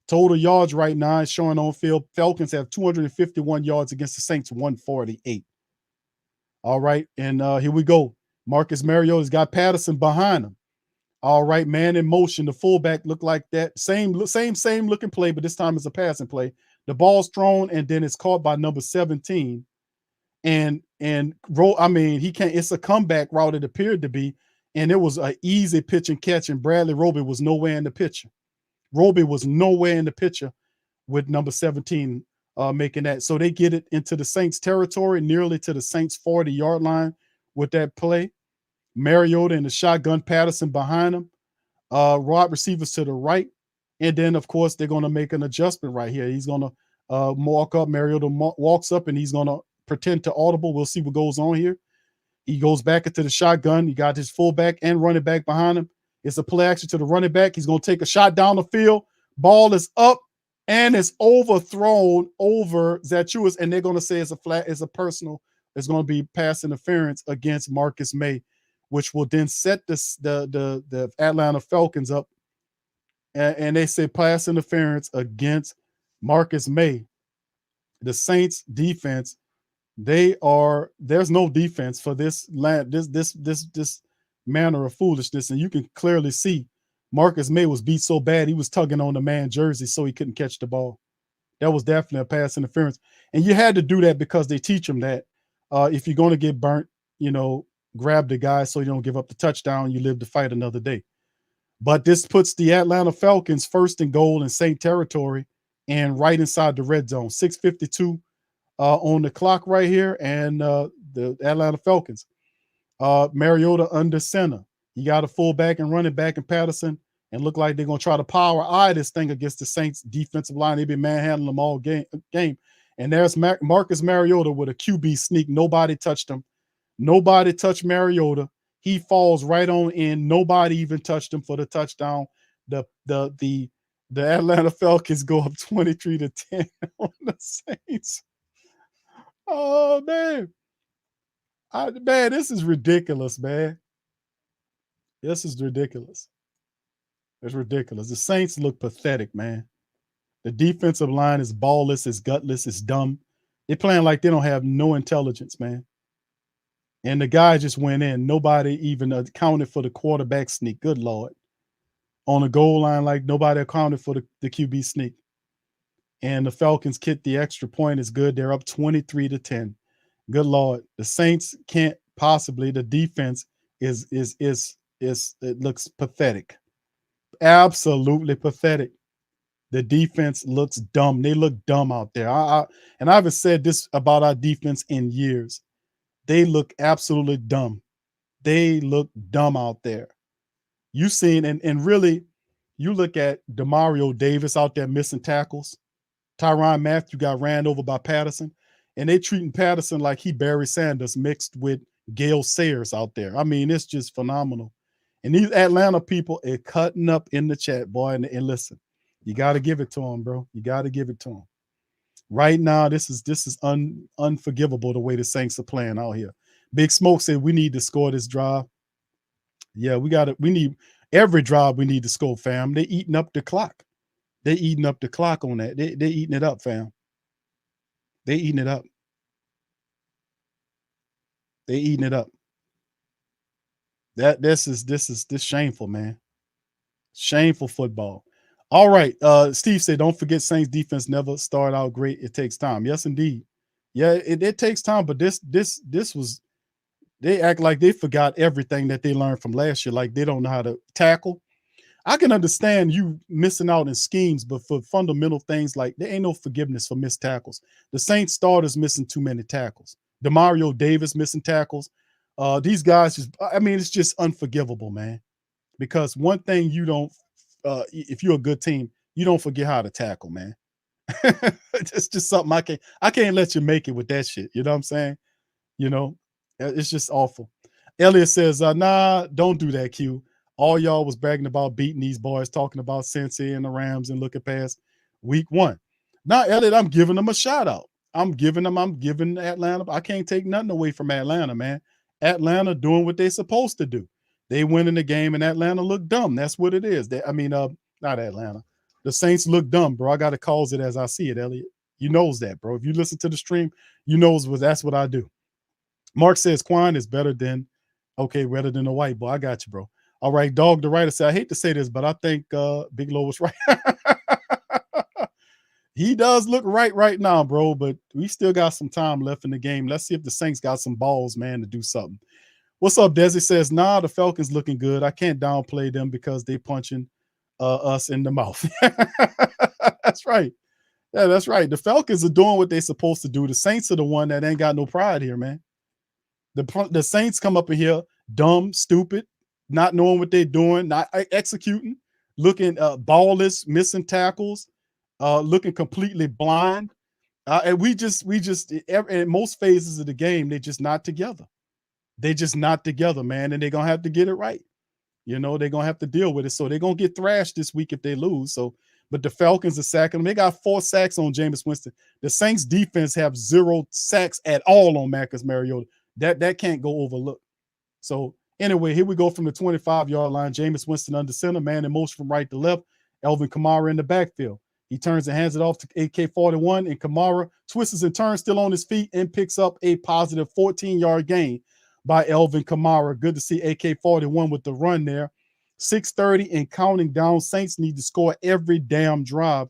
Total yards right now is showing on field. Falcons have 251 yards against the Saints 148. All right, and here we go. Marcus Mariota's got Patterson behind him. All right, man in motion. The fullback looked like that. Same looking play, but this time it's a passing play. The ball's thrown and then it's caught by number 17. I mean, he can't. It's a comeback route. It appeared to be, and it was an easy pitch and catch. And Bradley Roby was nowhere in the picture. Roby was nowhere in the picture with number 17 making that. So they get it into the Saints territory, nearly to the Saints 40-yard line with that play. Mariota and the shotgun, Patterson behind him. Wide receivers to the right. And then, of course, they're going to make an adjustment right here. He's going to walk up. Mariota walks up, and he's going to pretend to audible. We'll see what goes on here. He goes back into the shotgun. He got his fullback and running back behind him. It's a play action to the running back. He's going to take a shot down the field. Ball is up, and it's overthrown over Zatuis, and they're going to say it's a flat, it's a personal. It's going to be pass interference against Marcus May, which will then set the Atlanta Falcons up. And they say pass interference against Marcus May. The Saints defense, there's no defense for this manner of foolishness. And you can clearly see Marcus May was beat so bad he was tugging on the man's jersey so he couldn't catch the ball. That was definitely a pass interference. And you had to do that because they teach them that if you're going to get burnt, grab the guy so you don't give up the touchdown. You live to fight another day. But this puts the Atlanta Falcons first and goal in Saint territory and right inside the red zone. 6:52 on the clock right here, and the Atlanta Falcons. Mariota under center. You got a fullback and running back in Patterson, and look like they're going to try to power eye this thing against the Saints defensive line. They've been manhandling them all game. And there's Marcus Mariota with a QB sneak. Nobody touched him. Nobody touched Mariota. He falls right on in. Nobody even touched him for the touchdown. The Atlanta Falcons go up 23-10 on the Saints. Oh man. Man, this is ridiculous, man. This is ridiculous. It's ridiculous. The Saints look pathetic, man. The defensive line is ballless, it's gutless, it's dumb. They're playing like they don't have no intelligence, man. And the guy just went in. Nobody even accounted for the quarterback sneak. Good Lord. On the goal line, like nobody accounted for the QB sneak. And the Falcons kick the extra point. Is good. They're up 23-10. Good Lord. The Saints can't possibly. The defense it looks pathetic. Absolutely pathetic. The defense looks dumb. They look dumb out there. And I haven't said this about our defense in years. They look absolutely dumb. They look dumb out there. You seen, and really, you look at Demario Davis out there missing tackles. Tyrann Mathieu got ran over by Patterson, and they treating Patterson like he Barry Sanders mixed with Gale Sayers out there. I mean, it's just phenomenal. And these Atlanta people are cutting up in the chat, boy. And listen, you got to give it to them, bro. You got to give it to them. Right now, this is unforgivable the way the Saints are playing out here. Big Smoke said we need to score this drive. Yeah, we need every drive we need to score, fam. They're eating up the clock. They're eating up the clock on that. They're eating it up, fam. They're eating it up. They're eating it up. This is shameful, man. Shameful football. All right. Steve said, don't forget Saints defense never start out great. It takes time. Yes, indeed. Yeah, it takes time, but this was, they act like they forgot everything that they learned from last year. Like they don't know how to tackle. I can understand you missing out in schemes, but for fundamental things, like there ain't no forgiveness for missed tackles. The Saints starters missing too many tackles. Demario Davis missing tackles. These guys just, I mean, it's just unforgivable, man. Because one thing you don't, if you're a good team, you don't forget how to tackle, man. It's just something I can't let you make it with that shit. You know what I'm saying? It's just awful. Elliot says, nah, don't do that, Q. All y'all was bragging about beating these boys, talking about Cincy and the Rams and looking past week 1. Now, Elliot, I'm giving them a shout out. I'm giving Atlanta. I can't take nothing away from Atlanta, man. Atlanta doing what they're supposed to do. They winning the game, and Atlanta look dumb. That's what it is. Not Atlanta. The Saints look dumb, bro. I got to call it as I see it, Elliot. You knows that, bro. If you listen to the stream, you knows that's what I do. Mark says Quan is better than the white boy. I got you, bro. All right, Dog the writer said, I hate to say this, but I think Big Low was right. He does look right now, bro, but we still got some time left in the game. Let's see if the Saints got some balls, man, to do something. What's up, Desi? Says, nah, the Falcons looking good. I can't downplay them because they punching us in the mouth. That's right. Yeah, that's right. The Falcons are doing what they're supposed to do. The Saints are the one that ain't got no pride here, man. The Saints come up in here dumb, stupid, not knowing what they're doing, not executing, looking ballless, missing tackles, looking completely blind. And we just in most phases of the game, they're just not together. They're just not together, man, and they're gonna have to get it right. You know, they're gonna have to deal with it. So they're gonna get thrashed this week if they lose. So, but the Falcons are sacking them. They got 4 sacks on Jameis Winston. The Saints defense have 0 sacks at all on Marcus Mariota. That can't go overlooked. So anyway, here we go from the 25-yard line. Jameis Winston under center, man in motion from right to left. Alvin Kamara in the backfield. He turns and hands it off to AK-41, and Kamara twists and turns, still on his feet, and picks up a positive 14-yard gain by Alvin Kamara. Good to see AK-41 with the run there. 6:30 and counting down. Saints need to score every damn drive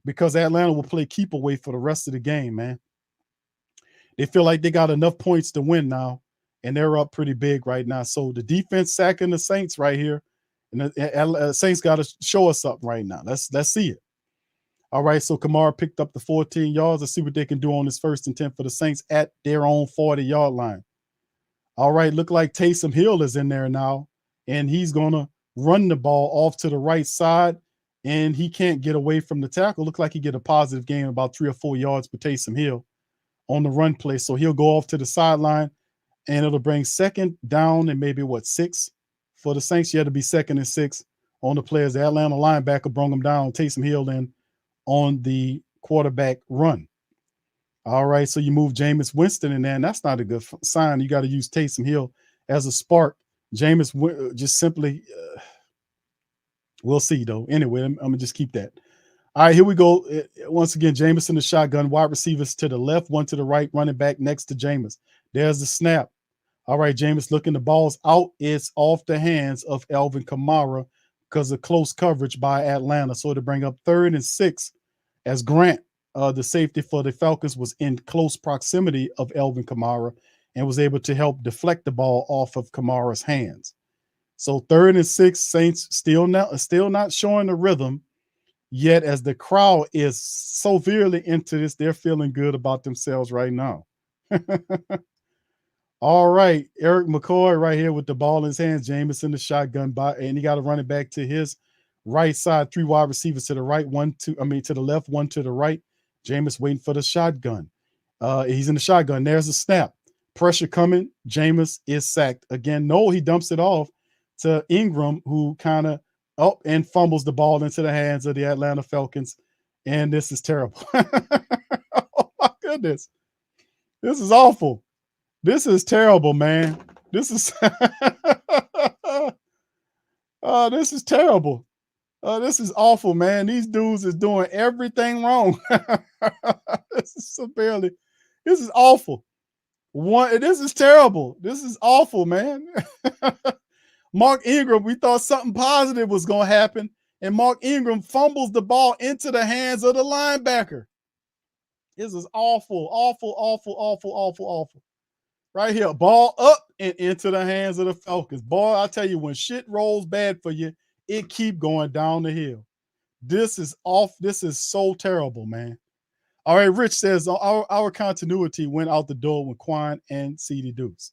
because Atlanta will play keep away for the rest of the game, man. They feel like they got enough points to win now, and they're up pretty big right now. So the defense sacking the Saints right here, and the Saints got to show us something right now. Let's see it. All right, so Kamara picked up the 14 yards. Let's see what they can do on this 1st and 10 for the Saints at their own 40-yard line. All right, look like Taysom Hill is in there now, and he's going to run the ball off to the right side, and he can't get away from the tackle. Look like he get a positive gain, about 3 or 4 yards for Taysom Hill on the run play. So he'll go off to the sideline, and it'll bring 2nd down and maybe, 6 for the Saints. You had to be 2nd and 6 on the players. The Atlanta linebacker brought him down, Taysom Hill in on the quarterback run. All right, so you move Jameis Winston in there, and that's not a good sign. You got to use Taysom Hill as a spark. Jameis just simply, we'll see, though. Anyway, I'm going to just keep that. All right, here we go. Once again, Jameis in the shotgun, wide receivers to the left, one to the right, running back next to Jameis. There's the snap. All right, Jameis looking, the ball's out. It's off the hands of Alvin Kamara because of close coverage by Atlanta. So to bring up 3rd and 6 as Grant, the safety for the Falcons, was in close proximity of Alvin Kamara and was able to help deflect the ball off of Kamara's hands. So 3rd and 6, Saints still not showing the rhythm yet, as the crowd is severely into this. They're feeling good about themselves right now. All right, Eric McCoy right here with the ball in his hands. Jameis in the shotgun, and he got to run it back to his right side. 3 wide receivers to the right, to the left, 1 to the right. Jameis waiting for the shotgun. He's in the shotgun. There's a snap. Pressure coming. Jameis is sacked again. No, he dumps it off to Ingram, who kind of and fumbles the ball into the hands of the Atlanta Falcons. And this is terrible. Oh my goodness, this is awful. This is terrible, man. This is this is terrible. This is awful, man. These dudes is doing everything wrong. This is awful. This is terrible. This is awful, man. Mark Ingram, we thought something positive was going to happen, and Mark Ingram fumbles the ball into the hands of the linebacker. This is awful, awful, awful, awful, awful, awful. Right here, ball up and into the hands of the Falcons. Boy, I tell you, when shit rolls bad for you, it keep going down the hill. This is off. This is so terrible, man. All right, Rich says our continuity went out the door with Quan and CD Dukes.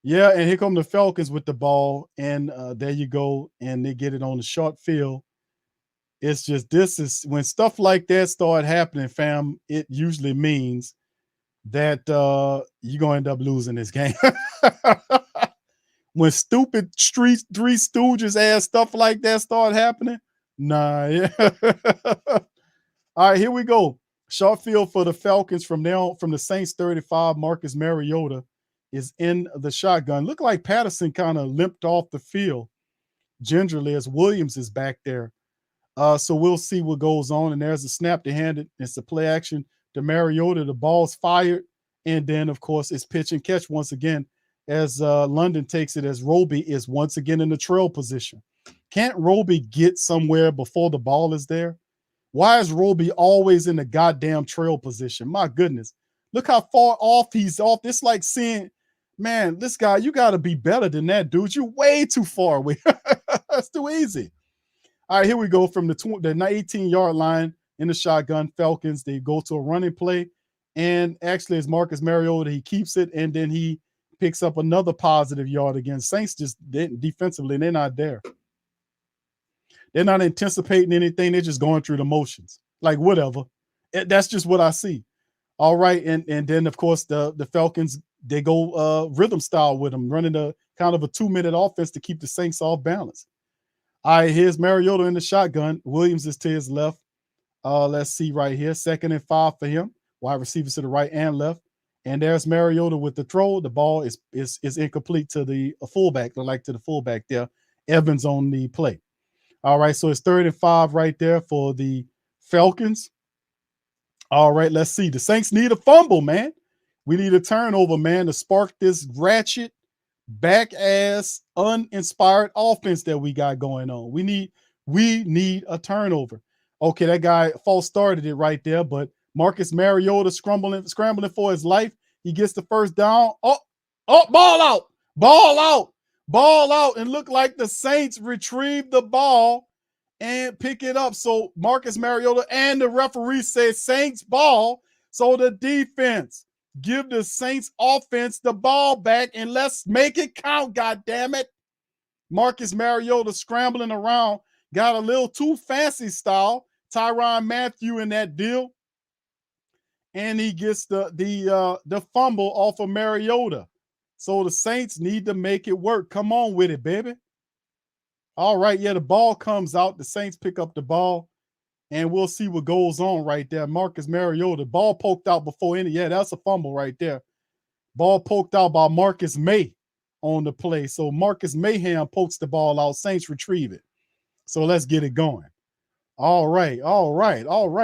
Yeah, and here come the Falcons with the ball, and there you go, and they get it on the short field. It's just, this is when stuff like that start happening, fam, it usually means that you're going to end up losing this game. When stupid Three Stooges ass stuff like that start happening, nah, yeah. All right, here we go. Short field for the Falcons from the Saints 35. Marcus Mariota is in the shotgun. Look like Patterson kind of limped off the field gingerly as Williams is back there. So we'll see what goes on. And there's a snap to hand it. It's a play action to Mariota. The ball's fired. And then, of course, it's pitch and catch once again as London takes it, as Roby is once again in the trail position. Can't Roby get somewhere before the ball is there? Why is Roby always in the goddamn trail position? My goodness. Look how far off he's off. It's like seeing, man, this guy, you got to be better than that, dude. You're way too far away. That's too easy. All right, here we go from the 18-yard line in the shotgun. Falcons, they go to a running play. And actually, it's Marcus Mariota. He keeps it, and then he picks up another positive yard again. Saints just didn't defensively, they're not there. They're not anticipating anything. They're just going through the motions. Like, whatever. That's just what I see. All right. And then, of course, the Falcons, they go rhythm style with them, running a kind of a 2-minute offense to keep the Saints off balance. All right, here's Mariota in the shotgun. Williams is to his left. Let's see right here. 2nd and 5 for him. Wide receivers to the right and left. And there's Mariota with the throw. The ball is incomplete to the fullback, like to the fullback there. Evans on the play. All right, so it's 3rd and 5 right there for the Falcons. All right, let's see. The Saints need a fumble, man. We need a turnover, man, to spark this ratchet, back-ass, uninspired offense that we got going on. We need a turnover. Okay, that guy false started it right there, but Marcus Mariota scrambling for his life. He gets the first down. Oh, ball out, and look like the Saints retrieve the ball and pick it up. So Marcus Mariota and the referee say Saints ball. So the defense give the Saints offense the ball back and let's make it count, God damn it. Marcus Mariota scrambling around, got a little too fancy style. Tyrann Mathieu in that deal. And he gets the fumble off of Mariota. So the Saints need to make it work. Come on with it, baby. All right, yeah, the ball comes out. The Saints pick up the ball, and we'll see what goes on right there. Marcus Mariota, ball poked out before any. Yeah, that's a fumble right there. Ball poked out by Marcus May on the play. So Marcus Mayhem pokes the ball out. Saints retrieve it. So let's get it going. All right.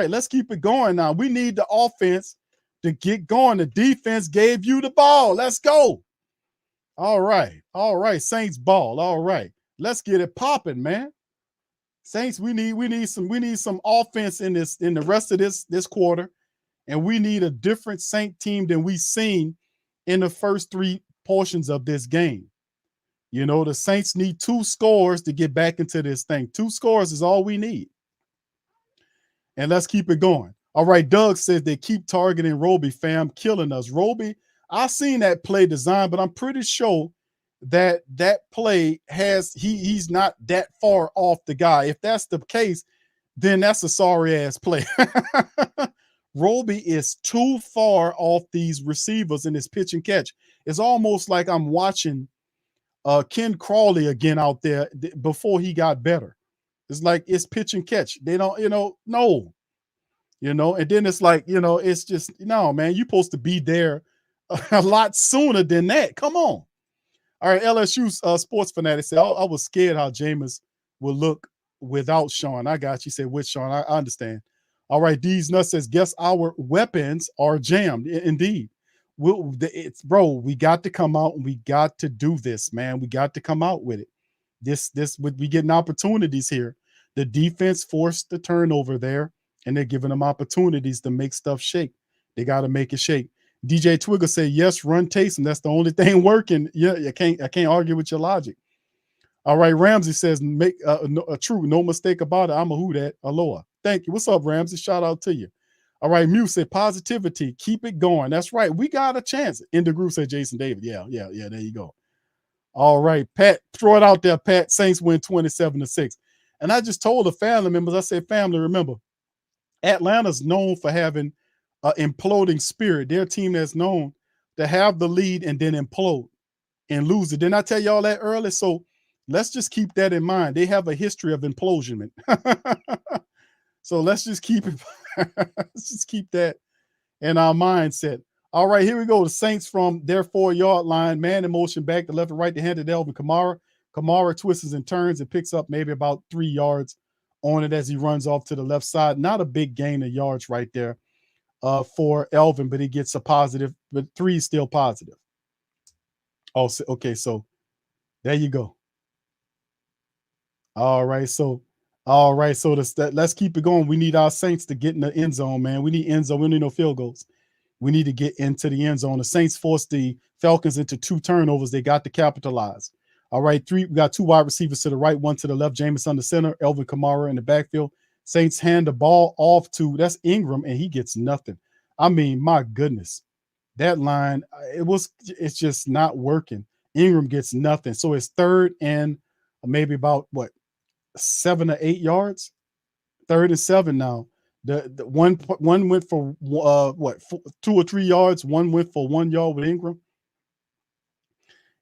Let's keep it going now. We need the offense to get going. The defense gave you the ball. Let's go. All right. Saints ball. All right. Let's get it popping, man. Saints, we need some offense in the rest of this quarter, and we need a different Saint team than we've seen in the first 3 portions of this game. You know, the Saints need 2 scores to get back into this thing. 2 scores is all we need. And let's keep it going. All right, Doug says they keep targeting Roby, fam, killing us. Roby, I've seen that play design, but I'm pretty sure that play he's not that far off the guy. If that's the case, then that's a sorry ass play. Roby is too far off these receivers in his pitch and catch. It's almost like I'm watching Ken Crawley again out there before he got better. It's like it's pitch and catch. They don't, no. And then it's like, it's just, no, man, you're supposed to be there a lot sooner than that. Come on. All right, LSU sports fanatic said, I was scared how Jameis would look without Sean. I got you. Said with Sean. I understand. All right, D's Nuts says, guess our weapons are jammed. Indeed. Bro, we got to come out and we got to do this, man. We got to come out with it. We getting opportunities here. The defense forced the turnover there, and they're giving them opportunities to make stuff shake. They got to make it shake. DJ Twigger said, yes, run Taysom. That's the only thing working. Yeah, I can't argue with your logic. All right, Ramsey says, make a true, no mistake about it. I'm a who that. Aloha. Thank you. What's up, Ramsey? Shout out to you. All right, Mew said, positivity. Keep it going. That's right. We got a chance. In the group said Jason David. Yeah. There you go. All right, Pat, throw it out there, Pat. Saints win 27-6. And I just told the family members, I said, family, remember, Atlanta's known for having imploding spirit. They're a team that's known to have the lead and then implode and lose it. Didn't I tell y'all that earlier? So let's just keep that in mind. They have a history of implosion. So let's just keep it. Let's just keep that in our mindset. All right, here we go. The Saints from their 4-yard line, man in motion back to left and right to hand to Alvin Kamara. Kamara twists and turns and picks up maybe about 3 yards on it as he runs off to the left side. Not a big gain of yards right there for Elvin, but he gets a positive, but 3 is still positive. Oh, okay, so there you go. All right, so All right, so let's keep it going. We need our Saints to get in the end zone, man. We need end zone. We don't need no field goals. We need to get into the end zone. The Saints forced the Falcons into 2 turnovers. They got to capitalize. All right, we got 2 wide receivers to the right, 1 to the left. Jameis under center, Elvin Kamara in the backfield. Saints hand the ball off to, that's Ingram, and he gets nothing. I mean, my goodness. That line, it's just not working. Ingram gets nothing. So it's 3rd and maybe about, 7 or 8 yards? 3rd and 7 now. The one went for 2 or 3 yards. One went for 1 yard with Ingram.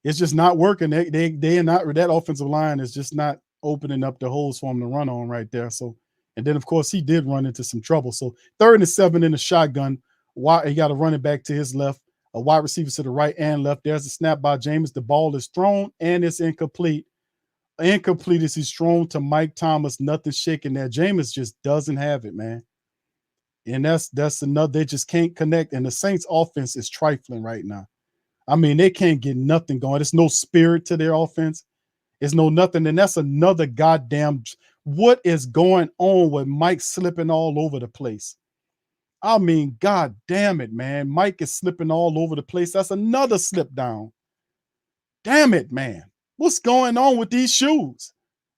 It's just not working. They are not, that offensive line is just not opening up the holes for him to run on right there. So, and then of course he did run into some trouble. So 3rd and 7 in the shotgun. He got a running back to his left, a wide receiver to the right and left. There's a snap by Jameis. The ball is thrown and it's incomplete. Incomplete as he's thrown to Mike Thomas. Nothing shaking there. Jameis just doesn't have it, man. And that's another. They just can't connect. And the Saints offense is trifling right now. I mean, they can't get nothing going. There's no spirit to their offense. There's no nothing. And that's another goddamn. What is going on with Mike slipping all over the place? I mean, God damn it, man. Mike is slipping all over the place. That's another slip down. Damn it, man. What's going on with these shoes?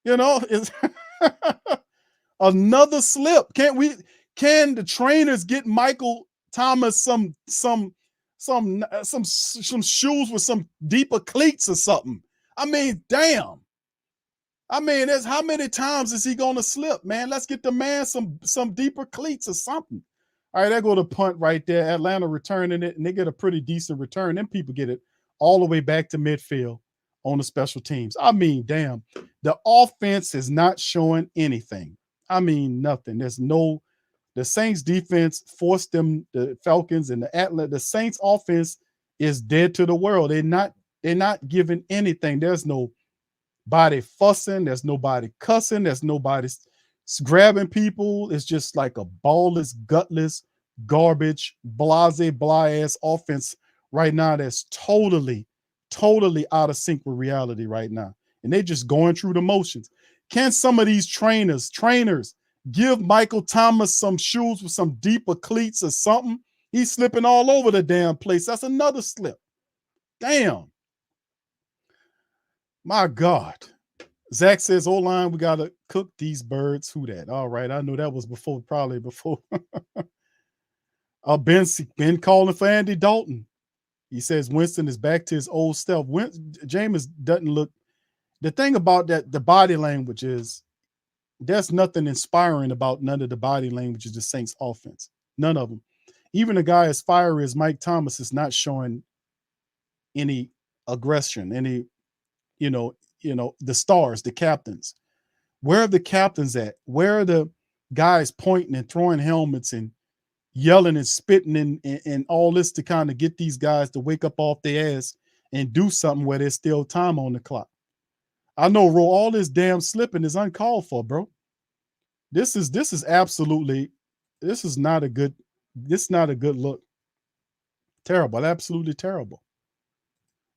You know, it's another slip. Can the trainers get Michael Thomas some shoes with some deeper cleats or something? I mean, damn. I mean, how many times is he going to slip, man? Let's get the man some deeper cleats or something. All right, there go the punt right there. Atlanta returning it, and they get a pretty decent return. Then people get it all the way back to midfield on the special teams. I mean, damn. The offense is not showing anything. I mean, nothing. The Saints defense forced them, the Falcons and the Saints offense is dead to the world. They're not giving anything. There's nobody fussing. There's nobody cussing. There's nobody grabbing people. It's just like a ballless, gutless, garbage, blah ass offense right now that's totally out of sync with reality right now. And they're just going through the motions. Can some of these trainers give Michael Thomas some shoes with some deeper cleats or something? He's slipping all over the damn place. That's another slip. Damn. My God. Zach says, O-line, we got to cook these birds. Who that? All right. I know that was probably before. Ben calling for Andy Dalton. He says Winston is back to his old self. Jameis doesn't look. The thing about that, the body language is there's nothing inspiring about none of the body language of the Saints offense. None of them. Even a guy as fiery as Mike Thomas is not showing any aggression, any, the stars, the captains. Where are the captains at? Where are the guys pointing and throwing helmets and yelling and spitting and all this to kind of get these guys to wake up off their ass and do something where there's still time on the clock? I know, Ro, all this damn slipping is uncalled for, bro. This is not a good look. Terrible, absolutely terrible.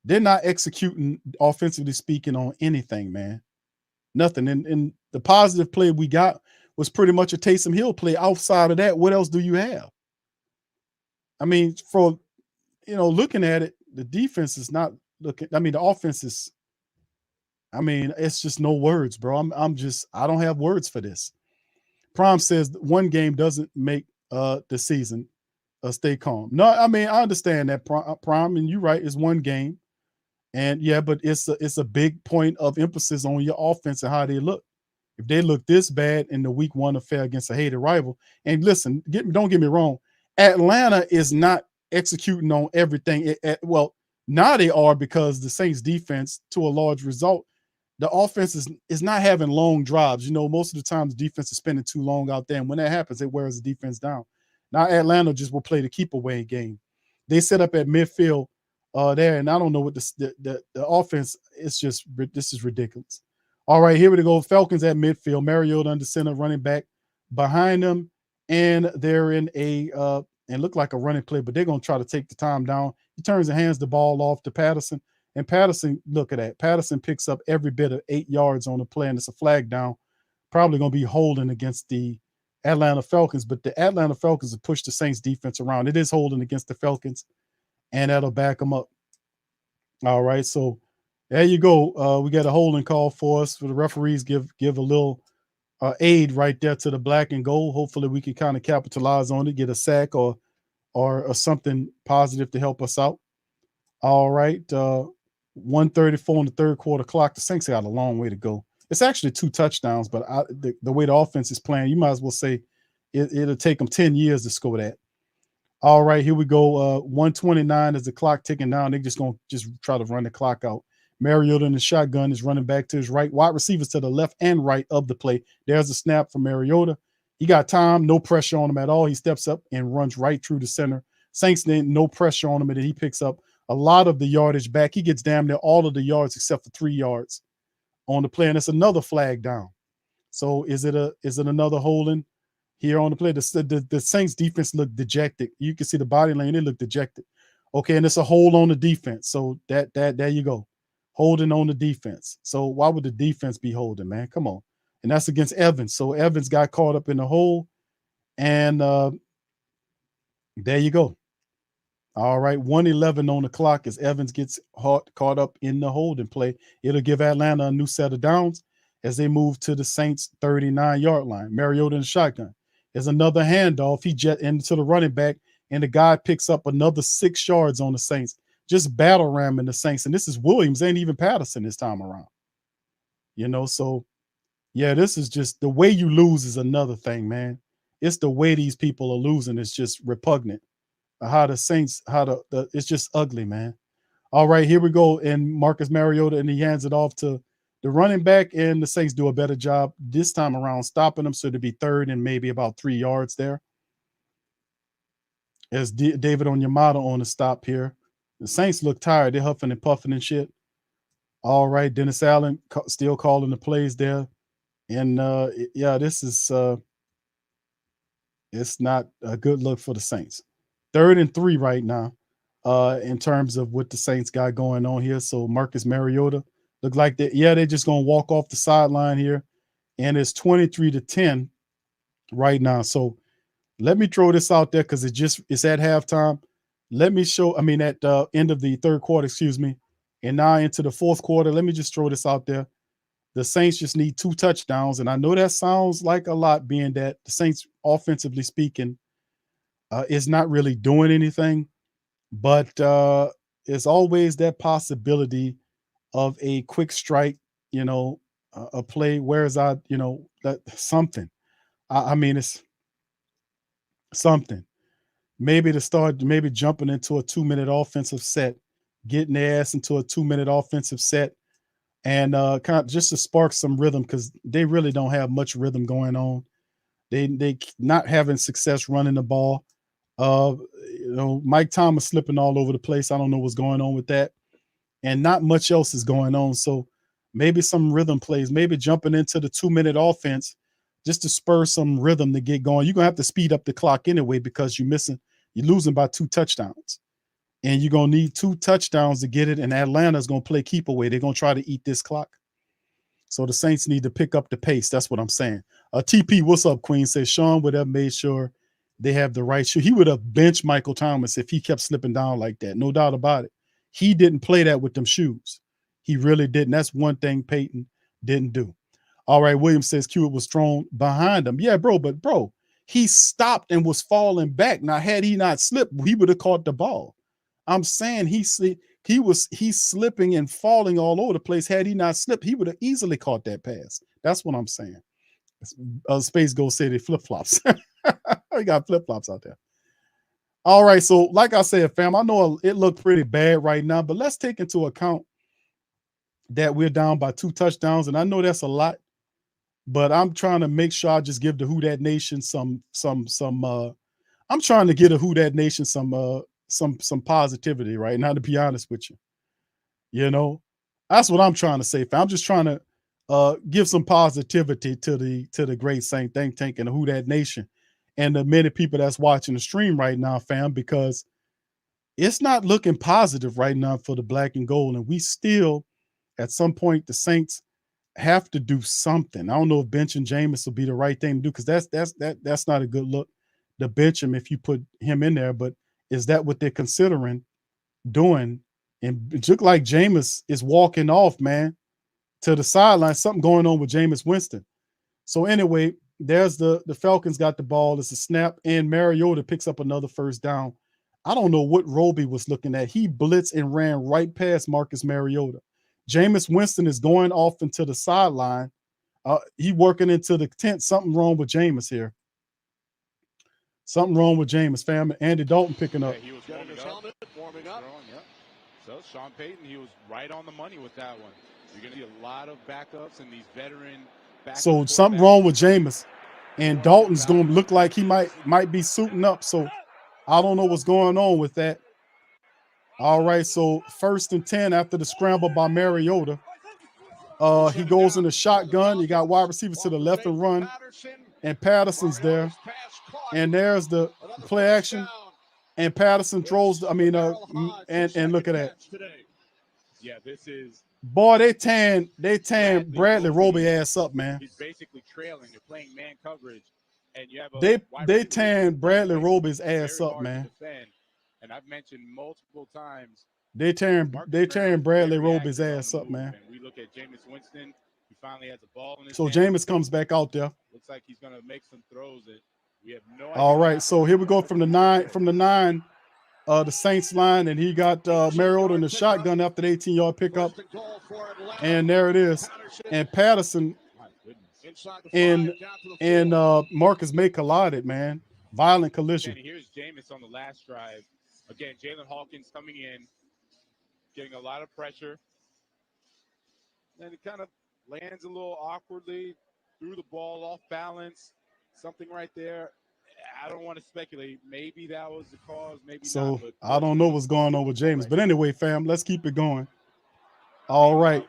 They're not executing, offensively speaking, on anything, man. Nothing. And the positive play we got was pretty much a Taysom Hill play. Outside of that, what else do you have? I mean, looking at it, the defense is not looking. I mean, the offense is. I mean, it's just no words, bro. I don't have words for this. Prime says one game doesn't make the season. Stay calm. No, I mean, I understand that, Prime, and you're right. It's one game. And yeah, but it's a big point of emphasis on your offense and how they look. If they look this bad in the week 1 affair against a hated rival, and listen, don't get me wrong, Atlanta is not executing on everything. Now they are, because the Saints defense, to a large result, the offense is not having long drives. Most of the time the defense is spending too long out there, and when that happens, it wears the defense down. Now Atlanta just will play the keep away game. They set up at midfield there, and I don't know what the offense is. This is ridiculous. All right, here we go. Falcons at midfield. Mariota under center, running back behind them, and they're in and look like a running play, but they're going to try to take the time down. He turns and hands the ball off to Patterson, and Patterson, look at that. Patterson picks up every bit of 8 yards on the play, and it's a flag down. probably going to be holding against the Atlanta Falcons, but the Atlanta Falcons have pushed the Saints defense around. It is holding against the Falcons, and that'll back them up. All right, so there you go. We got a holding call for us. For the referees, give a little aid right there to the black and gold. Hopefully, we can kind of capitalize on it, get a sack or something positive to help us out. All right, 1:34 in the third quarter clock. The Saints got a long way to go. It's actually 2 touchdowns, but the way the offense is playing, you might as well say it'll take them 10 years to score that. All right, here we go. 1:29 as the clock ticking down. They're just going to try to run the clock out. Mariota in the shotgun is running back to his right. Wide receivers to the left and right of the play. There's a snap from Mariota. He got time, no pressure on him at all. He steps up and runs right through the center. Saints then no pressure on him, and he picks up a lot of the yardage back. He gets damn near all of the yards except for 3 yards on the play, and it's another flag down. So is it another holding here on the play? The Saints defense looked dejected. You can see the body lane, they look dejected. Okay, and it's a hold on the defense. So that there you go. Holding on the defense. So why would the defense be holding, man? Come on. And that's against Evans. So Evans got caught up in the hole. And there you go. All right, 1:11 on the clock as Evans gets caught up in the holding play. It'll give Atlanta a new set of downs as they move to the Saints' 39-yard line. Mariota in the shotgun. There's another handoff. He jet into the running back, and the guy picks up another 6 yards on the Saints. Just battle ramming the Saints. And this is Williams, ain't even Patterson this time around. You know, so, yeah, this is just the way you lose is another thing, man. It's the way these people are losing. It's just repugnant. How the Saints, it's just ugly, man. All right, here we go. And Marcus Mariota, and he hands it off to the running back, and the Saints do a better job this time around stopping them. So to be third and maybe about 3 yards there. As David Onyemata on the stop here. The Saints look tired. They're huffing and puffing and shit. All right, Dennis Allen still calling the plays there. And, yeah, this is it's not a good look for the Saints. 3rd and 3 right now in terms of what the Saints got going on here. So Marcus Mariota look like they're just going to walk off the sideline here. And it's 23-10 right now. So let me throw this out there because it's at halftime. Let me show, at the end of the third quarter, excuse me, and now into the fourth quarter. Let me just throw this out there. The Saints just need 2 touchdowns. And I know that sounds like a lot, being that the Saints, offensively speaking, is not really doing anything, but it's always that possibility of a quick strike, a play. Whereas that something. It's something. Maybe jumping into a 2-minute offensive set, getting their ass into a 2-minute offensive set, and kind of just to spark some rhythm because they really don't have much rhythm going on. They not having success running the ball. Mike Thomas slipping all over the place. I don't know what's going on with that. And not much else is going on. So maybe some rhythm plays, maybe jumping into the 2-minute offense just to spur some rhythm to get going. You're going to have to speed up the clock anyway because you're losing by 2 touchdowns. And you're going to need 2 touchdowns to get it. And Atlanta's going to play keep away. They're going to try to eat this clock. So the Saints need to pick up the pace. That's what I'm saying. TP, what's up, Queen? Says Sean would have made sure they have the right shoe. He would have benched Michael Thomas if he kept slipping down like that. No doubt about it. He didn't play that with them shoes. He really didn't. That's one thing Peyton didn't do. All right, Williams says Hewitt was thrown behind him. Yeah, bro, but he stopped and was falling back. Now, had he not slipped, he would have caught the ball. I'm saying he's slipping and falling all over the place. Had he not slipped, he would have easily caught that pass. That's what I'm saying. Space Ghost say they flip-flops. We got flip-flops out there. All right, so like I said, fam, I know it looked pretty bad right now, but let's take into account that we're down by 2 touchdowns, and I know that's a lot, but I'm trying to make sure I just give the Who Dat Nation some I'm trying to get a Who Dat Nation some positivity right now, to be honest with you. That's what I'm trying to say, fam. I'm just trying to give some positivity to the great Saint Think Tank and the Who Dat Nation and the many people that's watching the stream right now, fam, because it's not looking positive right now for the black and gold. And we still, at some point, the Saints have to do something. I don't know if benching Jameis will be the right thing to do, because that's not a good look to bench him if you put him in there. But is that what they're considering doing? And it looked like Jameis is walking off, man, to the sideline. Something going on with Jameis Winston. So anyway, there's the Falcons got the ball. It's a snap, and Mariota picks up another first down. I don't know what Roby was looking at. He blitzed and ran right past Marcus Mariota. Jameis Winston is going off into the sideline. He working into the tent. Something wrong with Jameis here. Something wrong with Jameis, fam. Andy Dalton picking up. Yeah, he was warming up. So Sean Payton, he was right on the money with that one. You're going to see a lot of backups and these veteran backups. So something wrong with Jameis, and Dalton's going to look like he might be suiting up. So I don't know what's going on with that. All right, so 1st and 10 after the scramble by Mariota. He goes in the shotgun. You got wide receivers to the left and run, and Patterson's there. And there's the play action, and Patterson throws. And look at that. Yeah, this is. Boy, they tan Bradley Roby ass up, man. He's basically trailing. They're playing man coverage, and you have they tan Bradley Roby's ass up, man. And I've mentioned multiple times. They tearing Bradley Roby's ass up, man. We look at Jameis Winston. He finally has a ball in his So hand. Jameis comes back out there. Looks like he's gonna make some throws that we have no idea. All right, so here we go from the nine, the Saints line, and he got Mariota in the shotgun after the 18-yard pickup. And there it is. And Patterson and Marcus May collided, man. Violent collision. And here's Jameis on the last drive. Again, Jalen Hawkins coming in, getting a lot of pressure. Then he kind of lands a little awkwardly, threw the ball off balance, something right there. I don't want to speculate. Maybe that was the cause, maybe not. But I don't know what's going on with Jameis. But anyway, fam, let's keep it going. All right.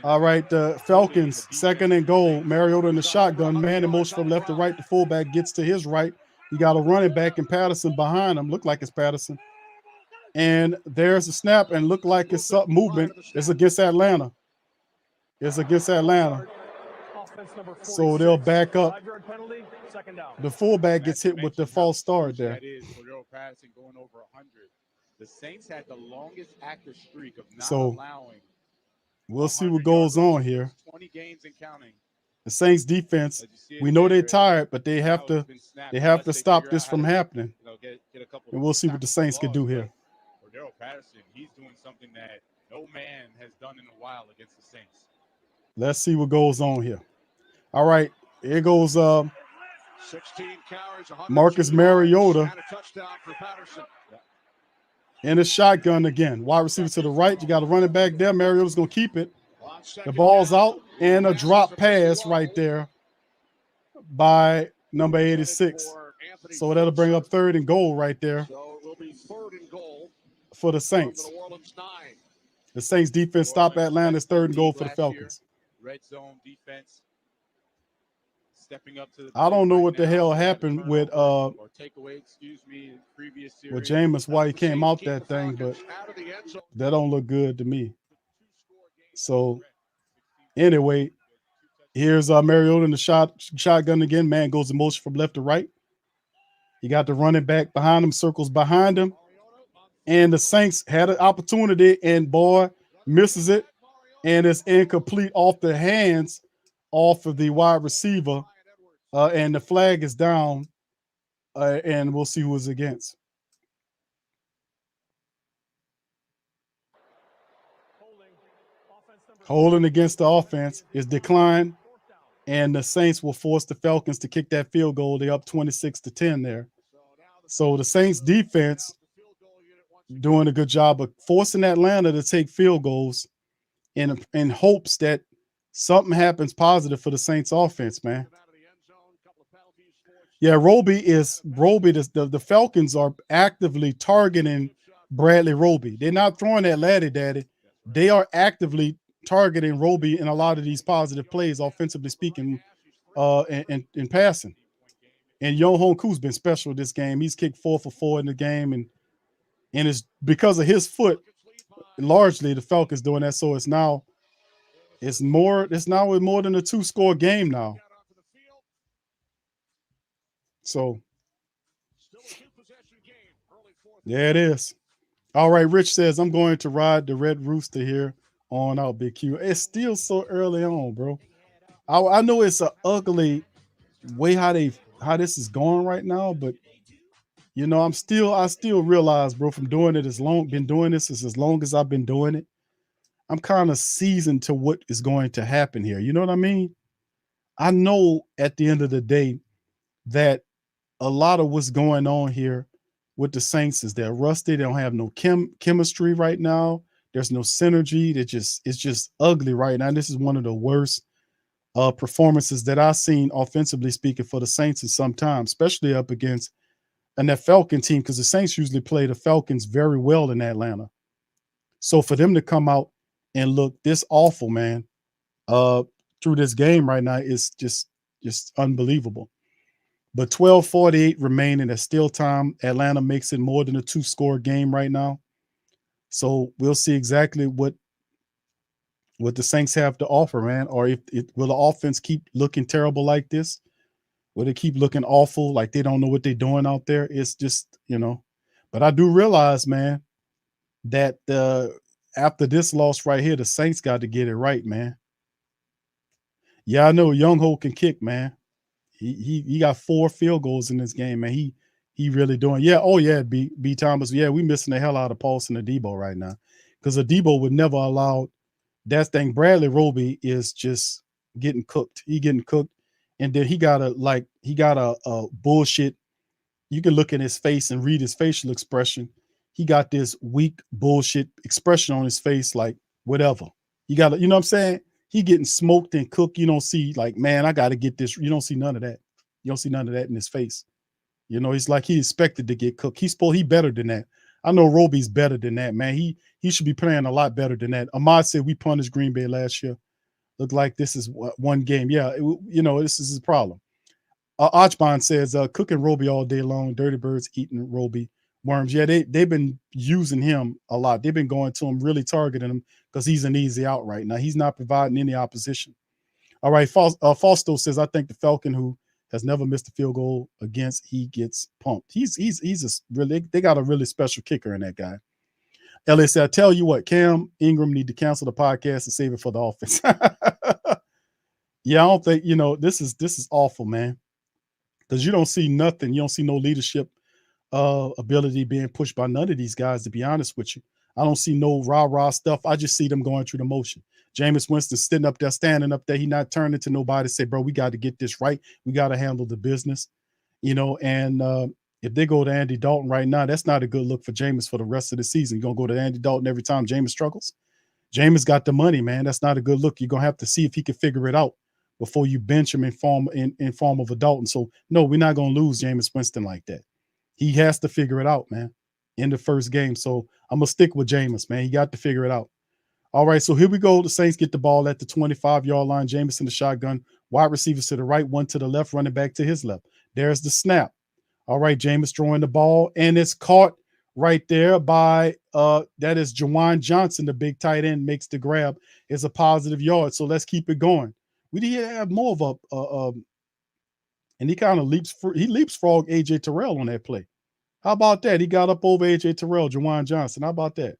The Falcons, 2nd and goal. Mariota in the shotgun, man in motion from left to right. The fullback gets to his right. You got a running back and Patterson behind him. Look like it's Patterson. And there's a snap and look like it's up movement. It's against Atlanta. So they'll back up. The fullback gets hit with the false start there. That is Patterson going over 100. The Saints had the longest active streak of not allowing. We'll see what goes on here. 20 games and counting. The Saints defense, we know they're tired, but they have to stop this from happening. And we'll see what the Saints can do here. Patterson, he's doing something that no man has done in a while against the Saints. Let's see what goes on here. All right, here goes 16 carries, Marcus Mariota in a shotgun again. Wide receiver to the right. You got a running back there. Mariota's going to keep it. The ball's out and a drop pass right there by number 86. So that'll bring up 3rd and goal right there for the Saints. The Saints defense stop Atlanta's 3rd and goal for the Falcons. Red zone defense stepping up to the I don't know what the hell happened with with Jameis, why he came out that thing, but that don't look good to me. So anyway, here's Mariota in the shotgun again. Man goes in motion from left to right. You got the running back behind him, circles behind him. And the Saints had an opportunity, and boy, misses it. And it's incomplete off the hands off of the wide receiver. And the flag is down. And we'll see who it's against. Holding against the offense is declined. And the Saints will force the Falcons to kick that field goal. They're up 26-10 there. So the Saints defense doing a good job of forcing Atlanta to take field goals in hopes that something happens positive for the Saints offense, man. Yeah, the Falcons are actively targeting Bradley Roby. They're not throwing that laddie daddy. They are actively targeting Roby in a lot of these positive plays, offensively speaking, in passing. And Young Hong Koo's been special this game. He's kicked 4 for 4 in the game, and it's because of his foot. Largely, the Falcons doing that. So it's now It's now more than a 2-score game now. So there it is. All right, Rich says, I'm going to ride the Red Rooster here on out, Big Q. It's still so early on, bro. I know it's an ugly way how this is going right now, but you know, I still realize, bro, from doing it been doing this as long as I've been doing it, I'm kind of seasoned to what is going to happen here. You know what I mean? I know at the end of the day that a lot of what's going on here with the Saints is they're rusty. They don't have no chemistry right now. There's no synergy. It's just ugly right now. This is one of the worst performances that I've seen offensively speaking for the Saints in some time, especially up against that Falcon team, because the Saints usually play the Falcons very well in Atlanta. So for them to come out and look this awful, man, through this game right now is just unbelievable. But 12:48 remaining, there's still time. Atlanta makes it more than a 2-score game right now. So we'll see exactly what the Saints have to offer, man. Or will the offense keep looking terrible like this? Will they keep looking awful, like they don't know what they're doing out there? It's just, you know. But I do realize, man, that after this loss right here, the Saints got to get it right, man. Yeah, I know Young Ho can kick, man. He got 4 field goals in this game, man. He really doing. Yeah, oh yeah, B Thomas. Yeah, we missing the hell out of Paulson and Debo right now, because Debo would never allow that thing. Bradley Roby is just getting cooked. He getting cooked, and then he got a bullshit. You can look in his face and read his facial expression. He got this weak bullshit expression on his face, like whatever. You know what I'm saying? He getting smoked and cooked. You don't see like, man, I got to get this. You don't see none of that. You don't see none of that in his face. You know, it's like he expected to get cooked. He better than that. I know Roby's better than that, man. He should be playing a lot better than that. Ahmad said we punished Green Bay last year. Look like this is one game. Yeah, you know, this is his problem. Archbond says, cooking Roby all day long. Dirty birds eating Roby worms. Yeah, they've been using him a lot. They've been going to him, really targeting him, because he's an easy out right now. He's not providing any opposition. All right, Fausto says, I think the Falcon who has never missed a field goal against, he gets pumped. They got a really special kicker in that guy. Elliot said, I tell you what, Cam Ingram need to cancel the podcast and save it for the offense. Yeah, I don't think, you know, this is awful, man. Because you don't see nothing. You don't see no leadership ability being pushed by none of these guys, to be honest with you. I don't see no rah-rah stuff. I just see them going through the motion. Jameis Winston standing up there. He not turning to nobody to say, bro, we got to get this right. We got to handle the business, you know. And if they go to Andy Dalton right now, that's not a good look for Jameis for the rest of the season. You're going to go to Andy Dalton every time Jameis struggles. Jameis got the money, man. That's not a good look. You're going to have to see if he can figure it out before you bench him in form of a Dalton. So, no, we're not going to lose Jameis Winston like that. He has to figure it out, man, in the first game. So I'm going to stick with Jameis, man. He got to figure it out. All right, so here we go. The Saints get the ball at the 25-yard line. Jameis in the shotgun. Wide receivers to the right, one to the left, running back to his left. There's the snap. All right, Jameis throwing the ball, and it's caught right there by that is Juwan Johnson, the big tight end, makes the grab. It's a positive yard, so let's keep it going. We did have more of a and he kind of leapsfrog AJ Terrell on that play. How about that? He got up over AJ Terrell, Juwan Johnson. How about that?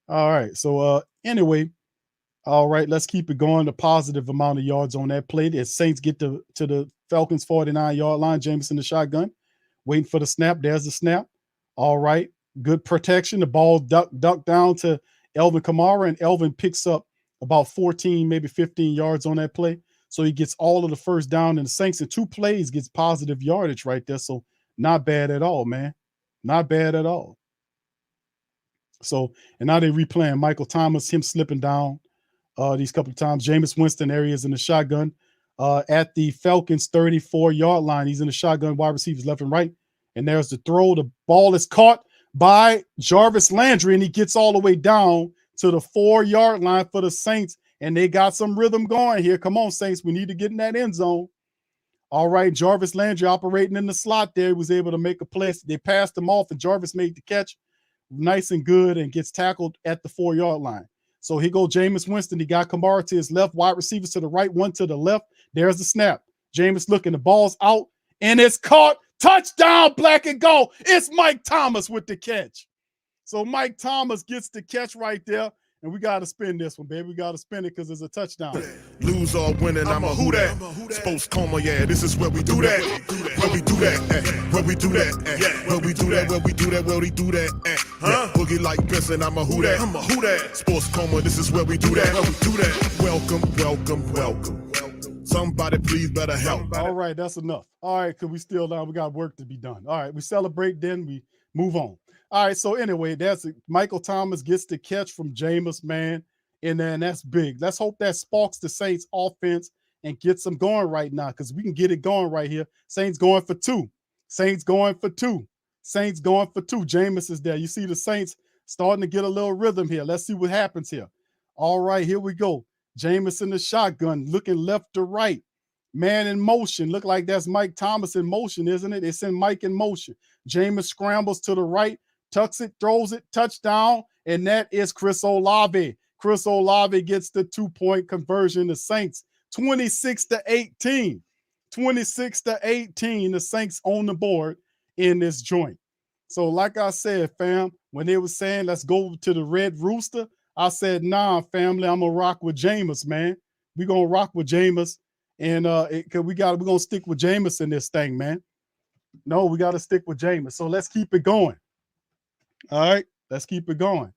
All right. So anyway, all right, let's keep it going. The positive amount of yards on that play. As Saints get to the Falcons 49-yard line, Jameis in the shotgun, waiting for the snap. There's the snap. All right. Good protection. The ball ducked down to Elvin Kamara, and Elvin picks up about 14, maybe 15 yards on that play. So he gets all of the first down, and the Saints in 2 plays gets positive yardage right there. So not bad at all, man. Not bad at all. So, and now they're replaying Michael Thomas, him slipping down these couple of times. Jameis Winston areas in the shotgun at the Falcons 34-yard line. He's in the shotgun, wide receivers left and right. And there's the throw. The ball is caught by Jarvis Landry, and he gets all the way down to the 4-yard line for the Saints. And they got some rhythm going here. Come on, Saints. We need to get in that end zone. All right, Jarvis Landry operating in the slot there. He was able to make a play. They passed him off, and Jarvis made the catch. Nice and good, and gets tackled at the 4-yard line. So here go Jameis Winston. He got Kamara to his left, wide receivers to the right, one to the left. There's the snap. Jameis looking, the ball's out, and it's caught. Touchdown, black and gold. It's Mike Thomas with the catch. So Mike Thomas gets the catch right there. And we got to spin this one, baby. We got to spin it because it's a touchdown. Lose or winning, I'm a who that. Sports Coma, yeah, this is where we do that. Where we do that, where we do that, where we do that, where we do that, where we do that. Boogie like Benson, I'm a who that. I'm a who that. Sports Coma, this is where we do that. Where we do that. Welcome, welcome, welcome. Somebody please better help. All right, that's enough. All right, because we still down. We got work to be done. All right, we celebrate, then we move on. All right, so anyway, that's it. Michael Thomas gets the catch from Jameis, man, and then that's big. Let's hope that sparks the Saints offense and gets them going right now, because we can get it going right here. Saints going for two. Saints going for two. Saints going for two. Jameis is there. You see the Saints starting to get a little rhythm here. Let's see what happens here. All right, here we go. Jameis in the shotgun, looking left to right. Man in motion. Look like that's Mike Thomas in motion, isn't it? It's in Mike in motion. Jameis scrambles to the right, tucks it, throws it, touchdown, and that is Chris Olave. Chris Olave gets the 2-point conversion. The Saints 26-18. 26-18. The Saints on the board in this joint. So like I said, fam, when they were saying let's go to the Red Rooster, I said, nah, family, I'm gonna rock with Jameis, man. We're gonna rock with Jameis, and we're gonna stick with Jameis in this thing, man. No, we gotta stick with Jameis. So let's keep it going. All right, let's keep it going.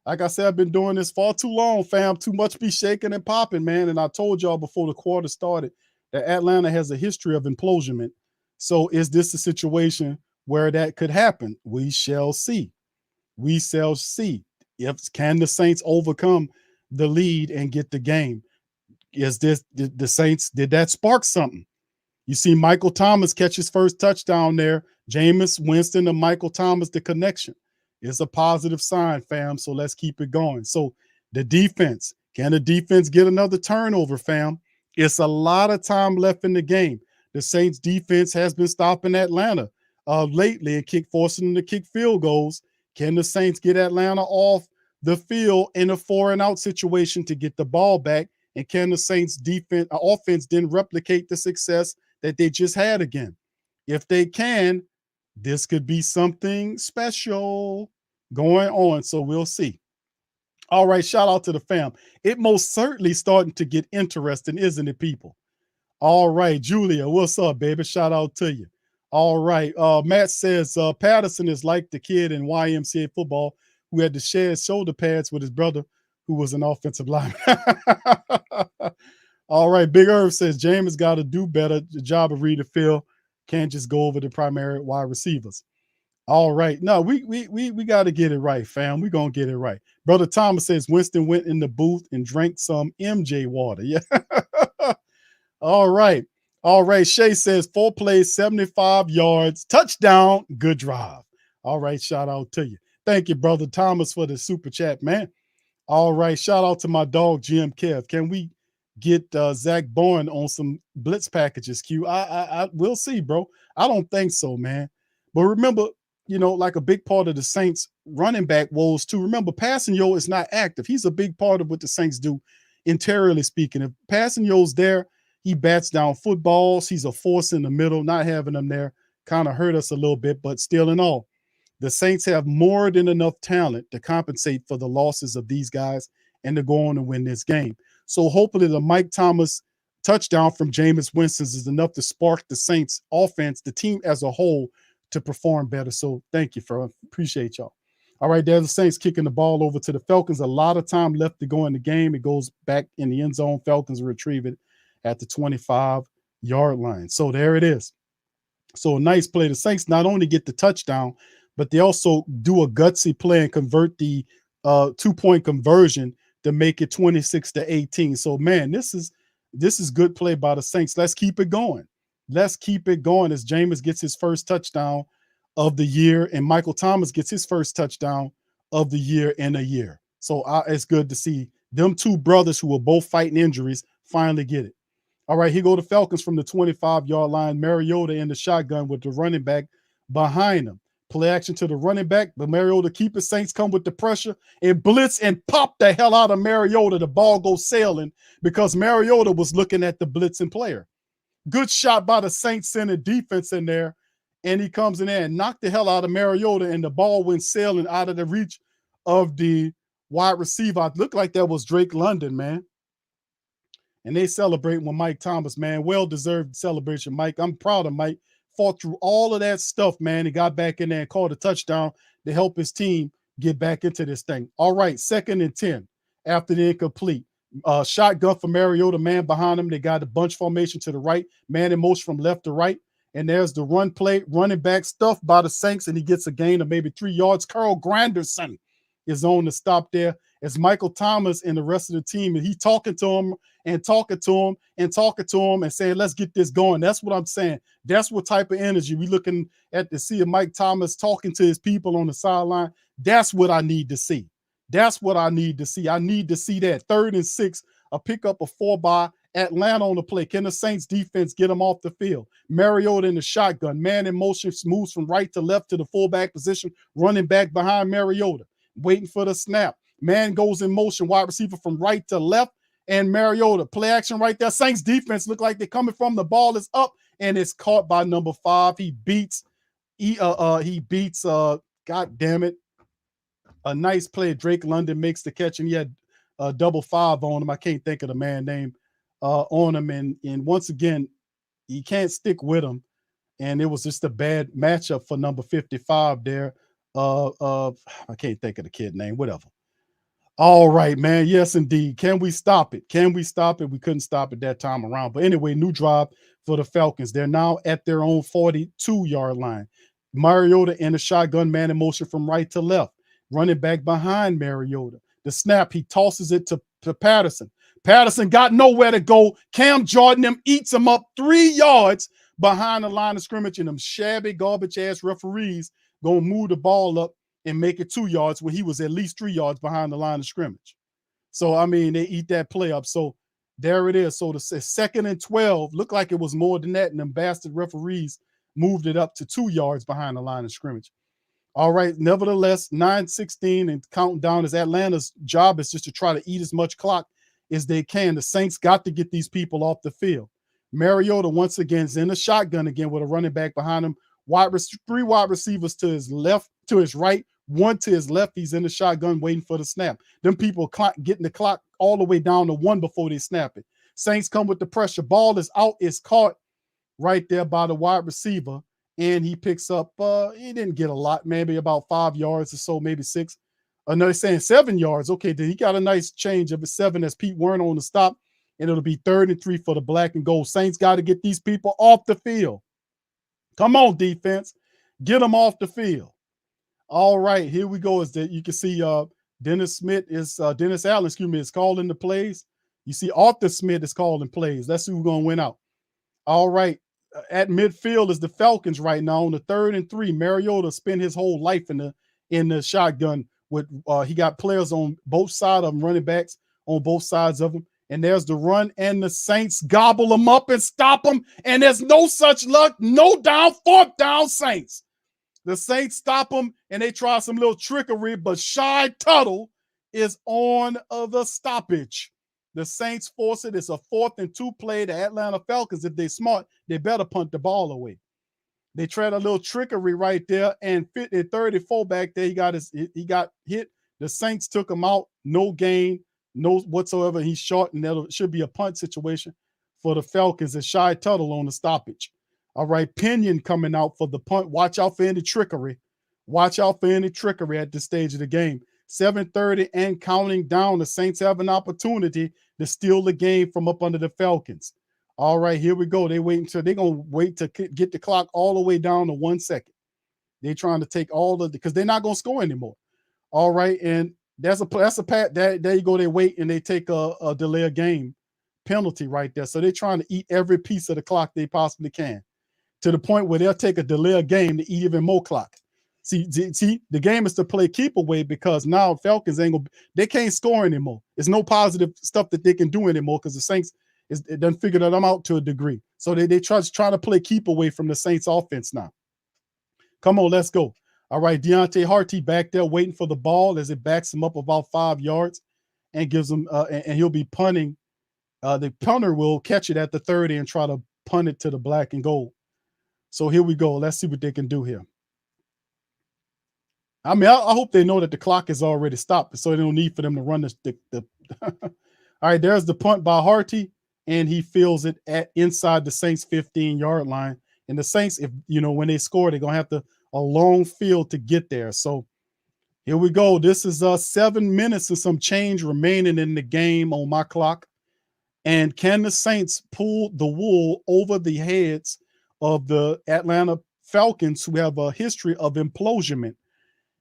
Like I said, I've been doing this far too long, fam. Too much be shaking and popping, man. And I told y'all before the quarter started that Atlanta has a history of implosion. So is this a situation where that could happen? We shall see. We shall see. Can the Saints overcome the lead and get the game? Is this the Saints? Did that spark something? You see Michael Thomas catch his first touchdown there. Jameis Winston and Michael Thomas, the connection. It's a positive sign, fam. So let's keep it going. So the defense, can the defense get another turnover, fam? It's a lot of time left in the game. The Saints defense has been stopping Atlanta lately and forcing them to kick field goals. Can the Saints get Atlanta off the field in a 4-and-out situation to get the ball back? And can the Saints offense then replicate the success that they just had again? If they can, this could be something special going on. So we'll see. All right, shout out to the fam. It most certainly starting to get interesting, isn't it, people? All right, Julia, what's up, baby? Shout out to you. All right, Matt says Patterson is like the kid in YMCA football who had to share his shoulder pads with his brother who was an offensive lineman. All right, Big Irv says Jameis got to do better the job of reading the field. Can't just go over the primary wide receivers. All right. No, we got to get it right, fam. We're going to get it right. Brother Thomas says Winston went in the booth and drank some MJ water. Yeah. All right. All right. Shay says 4 plays, 75 yards, touchdown, good drive. All right. Shout out to you. Thank you, Brother Thomas, for the super chat, man. All right. Shout out to my dog, Jim Kev. Can we get Zach Bourne on some blitz packages, Q? I will see, bro. I don't think so, man. But remember, you know, like a big part of the Saints running back woes too. Remember, Passanio is not active. He's a big part of what the Saints do, interiorly speaking. If Passanio's there, he bats down footballs. He's a force in the middle. Not having him there kind of hurt us a little bit, but still in all, the Saints have more than enough talent to compensate for the losses of these guys and to go on and win this game. So hopefully the Mike Thomas touchdown from Jameis Winston is enough to spark the Saints offense, the team as a whole, to perform better. So thank you, for appreciate y'all. All right, there's the Saints kicking the ball over to the Falcons. A lot of time left to go in the game. It goes back in the end zone. Falcons retrieve it at the 25-yard line. So there it is. So a nice play. The Saints not only get the touchdown, but they also do a gutsy play and convert the 2-point conversion to make it 26-18. So man, this is good play by the Saints. Let's keep it going. Let's keep it going as Jameis gets his first touchdown of the year and Michael Thomas gets his first touchdown of the year in a year. So it's good to see them two brothers who were both fighting injuries finally get it. All right, here go the Falcons from the 25-yard line. Mariota in the shotgun with the running back behind him. Play action to the running back, but Mariota keep it. Saints come with the pressure and blitz and pop the hell out of Mariota. The ball goes sailing because Mariota was looking at the blitzing player. Good shot by the Saints center defense in there, and he comes in there and knocked the hell out of Mariota, and the ball went sailing out of the reach of the wide receiver. It looked like that was Drake London, man. And they celebrate with Mike Thomas, man. Well-deserved celebration, Mike. I'm proud of Mike. Fought through all of that stuff, man. He got back in there and caught a touchdown to help his team get back into this thing. All right, 2nd and 10 after the incomplete. Shotgun for Mariota, man behind him. They got a bunch formation to the right, man in motion from left to right. And there's the run play, running back stuffed by the Saints, and he gets a gain of maybe 3 yards. Carl Granderson is on the stop there. As Michael Thomas and the rest of the team, and he talking to him and talking to him and talking to him and saying, let's get this going. That's what I'm saying. That's what type of energy we looking at to see Mike Thomas talking to his people on the sideline. That's what I need to see. That's what I need to see. I need to see that 3rd and 6, a pickup of 4 by Atlanta on the play. Can the Saints defense get him off the field? Mariota in the shotgun, man in motion, moves from right to left to the fullback position, running back behind Mariota, waiting for the snap. Man goes in motion, wide receiver from right to left, and Mariota. Play action right there. Saints defense look like they're coming from. The ball is up, and it's caught by number 5. He beats, God damn it, a nice play. Drake London makes the catch, and he had a 5 on him. I can't think of the man name on him, and once again, he can't stick with him, and it was just a bad matchup for number 55 there. I can't think of the kid name, whatever. All right, man. Yes, indeed. Can we stop it? Can we stop it? We couldn't stop it that time around. But anyway, new drive for the Falcons. They're now at their own 42-yard line. Mariota in the shotgun, man in motion from right to left. Running back behind Mariota. The snap, he tosses it to Patterson. Patterson got nowhere to go. Cam Jordan him eats him up 3 yards behind the line of scrimmage, and them shabby, garbage-ass referees going to move the ball up and make it 2 yards when he was at least 3 yards behind the line of scrimmage. So, I mean, they eat that play up. So, there it is. So, the 2nd and 12 looked like it was more than that, and them bastard referees moved it up to 2 yards behind the line of scrimmage. All right, nevertheless, 9-16 and counting down, as Atlanta's job is just to try to eat as much clock as they can. The Saints got to get these people off the field. Mariota, once again, is in the shotgun again with a running back behind him. 3 wide receivers to his left, to his right, 1 to his left. He's in the shotgun waiting for the snap. Them people getting the clock all the way down to 1 before they snap it. Saints come with the pressure. Ball is out. It's caught right there by the wide receiver, and he picks up, he didn't get a lot, maybe about 5 yards or so, maybe 6. No, they're saying 7 yards. Okay, then he got a nice change of a 7 as Pete Werner on the stop, and it'll be 3rd and 3 for the black and gold. Saints got to get these people off the field. Come on, defense. Get them off the field. All right, here we go. Is that you can see Dennis Allen, is calling the plays. You see Arthur Smith is calling plays. That's who's going to win out. All right, at midfield is the Falcons right now on the 3rd and 3. Mariota spent his whole life in the shotgun with he got players on both sides of them, running backs on both sides of them. And there's the run, and the Saints gobble them up and stop them. And there's no such luck. No down, 4th down Saints. The Saints stop them, and they try some little trickery, but Shy Tuttle is on the stoppage. The Saints force it. It's a 4th and 2 play. The Atlanta Falcons, if they're smart, they better punt the ball away. They tried a little trickery right there, and 34 back there, he got hit. The Saints took him out. No gain. No whatsoever. He's short, and that should be a punt situation for the Falcons. And Shy Tuttle on the stoppage. All right, Pinion coming out for the punt. Watch out for any trickery. Watch out for any trickery at this stage of the game. 7:30 and counting down. The Saints have an opportunity to steal the game from up under the Falcons. All right, here we go. They're going to wait to get the clock all the way down to 1 second. They're trying to take because they're not going to score anymore. All right, and that's a pat. There you go. They wait and they take a delay of game penalty right there. So they're trying to eat every piece of the clock they possibly can, to the point where they'll take a delay of game to eat even more clock. See, the game is to play keep away, because now Falcons they can't score anymore. There's no positive stuff that they can do anymore, because the Saints it done figured them out to a degree. So they try to play keep away from the Saints offense now. Come on, let's go. All right, Deontay Harty back there waiting for the ball as it backs him up about 5 yards and gives him, and he'll be punting. The punter will catch it at the 30 and try to punt it to the black and gold. So here we go. Let's see what they can do here. I mean, I hope they know that the clock is already stopped, so they don't need for them to run the All right, there's the punt by Harty, and he fields it at inside the Saints 15-yard line. And the Saints, if you know, when they score, they're gonna have a long field to get there. So here we go. This is 7 minutes and some change remaining in the game on my clock. And can the Saints pull the wool over the heads of the Atlanta Falcons, who have a history of implosion?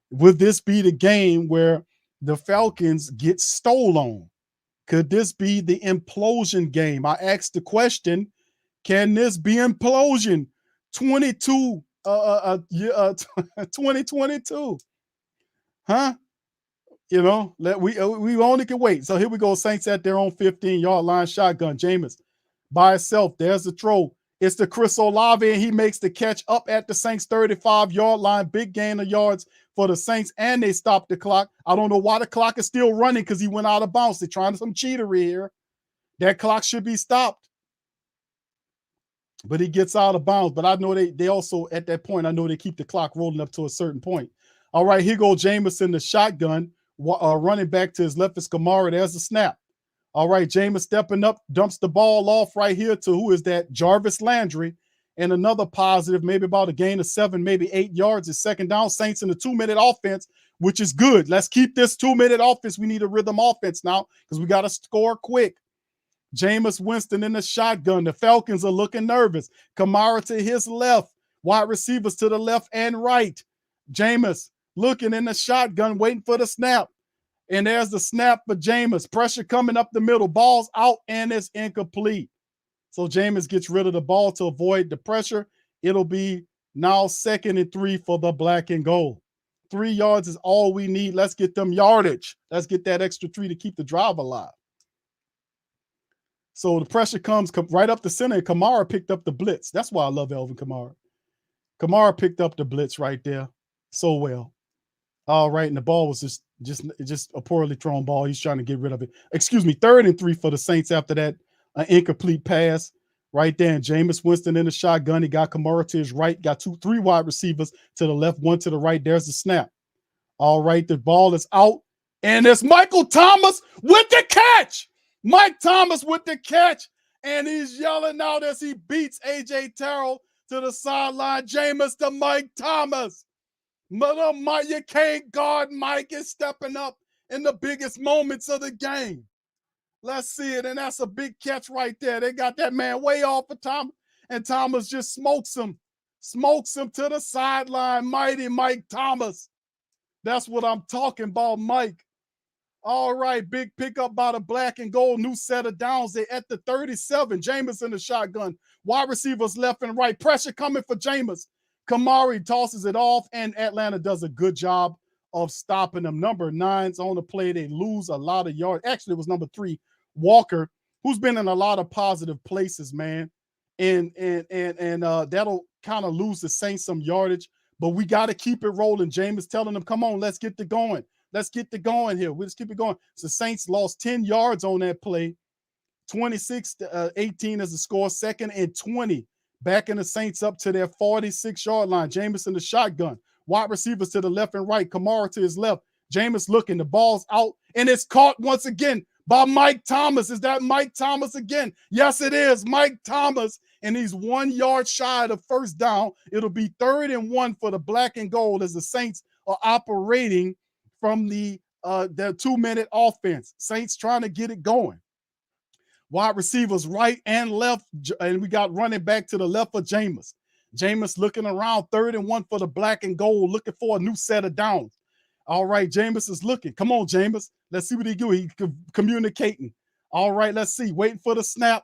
Would this be the game where the Falcons get stolen? Could this be the implosion game? I asked the question, can this be implosion 2022? Huh? You know, we only can wait. So here we go. Saints at their own 15-yard line, shotgun. Jameis by itself. There's the throw. It's the Chris Olave, and he makes the catch up at the Saints 35-yard line. Big gain of yards for the Saints, and they stopped the clock. I don't know why the clock is still running, because he went out of bounds. They're trying some cheatery here. That clock should be stopped. But he gets out of bounds. But I know they also, at that point, I know they keep the clock rolling up to a certain point. All right, here goes Jameis in the shotgun. Running back to his left is Kamara. There's the snap. All right, Jameis stepping up, dumps the ball off right here to who is that? Jarvis Landry. And another positive, maybe about a gain of 7, maybe 8 yards is second down. Saints in the 2-minute offense, which is good. Let's keep this 2-minute offense. We need a rhythm offense now because we got to score quick. Jameis Winston in the shotgun. The Falcons are looking nervous. Kamara to his left. Wide receivers to the left and right. Jameis looking in the shotgun, waiting for the snap. And there's the snap for Jameis. Pressure coming up the middle. Ball's out, and it's incomplete. So Jameis gets rid of the ball to avoid the pressure. It'll be now 2nd and 3 for the black and gold. 3 yards is all we need. Let's get them yardage. Let's get that extra 3 to keep the drive alive. So the pressure comes right up the center, and Kamara picked up the blitz. That's why I love Alvin Kamara. Kamara picked up the blitz right there so well. All right, and the ball was just a poorly thrown ball. He's trying to get rid of it. Excuse me, 3rd and 3 for the Saints after that incomplete pass right there. And Jameis Winston in the shotgun. He got Kamara to his right, got 3 wide receivers to the left, 1 to the right. There's the snap. All right, the ball is out, and it's Michael Thomas with the catch. Mike Thomas with the catch, and he's yelling out as he beats A.J. Terrell to the sideline. Jameis to Mike Thomas. Mother Mike, you can't guard. Mike is stepping up in the biggest moments of the game. Let's see it, and that's a big catch right there. They got that man way off of Thomas, and Thomas just smokes him to the sideline. Mighty Mike Thomas. That's what I'm talking about, Mike. All right, big pickup by the black and gold. New set of downs. They at the 37. Jameis in the shotgun. Wide receivers left and right. Pressure coming for Jameis. Kamari tosses it off, and Atlanta does a good job of stopping them. Number 9's on the play. They lose a lot of yards. Actually, it was number 3, Walker, who's been in a lot of positive places, man. And that'll kind of lose the Saints some yardage. But we got to keep it rolling. Jameis telling them, come on, let's get it going. Let's get it going here. We'll just keep it going. So Saints lost 10 yards on that play. 26-18 is the score. 2nd and 20. Backing the Saints up to their 46-yard line. Jameis in the shotgun. Wide receivers to the left and right. Kamara to his left. Jameis looking. The ball's out, and it's caught once again by Mike Thomas. Is that Mike Thomas again? Yes, it is. Mike Thomas, and he's 1 yard shy of the first down. It'll be 3rd and 1 for the black and gold as the Saints are operating from their 2-minute offense. Saints trying to get it going. Wide receivers right and left, and we got running back to the left for Jameis. Jameis looking around, 3rd and 1 for the black and gold, looking for a new set of downs. All right, Jameis is looking. Come on, Jameis. Let's see what he do. He's communicating. All right, let's see. Waiting for the snap.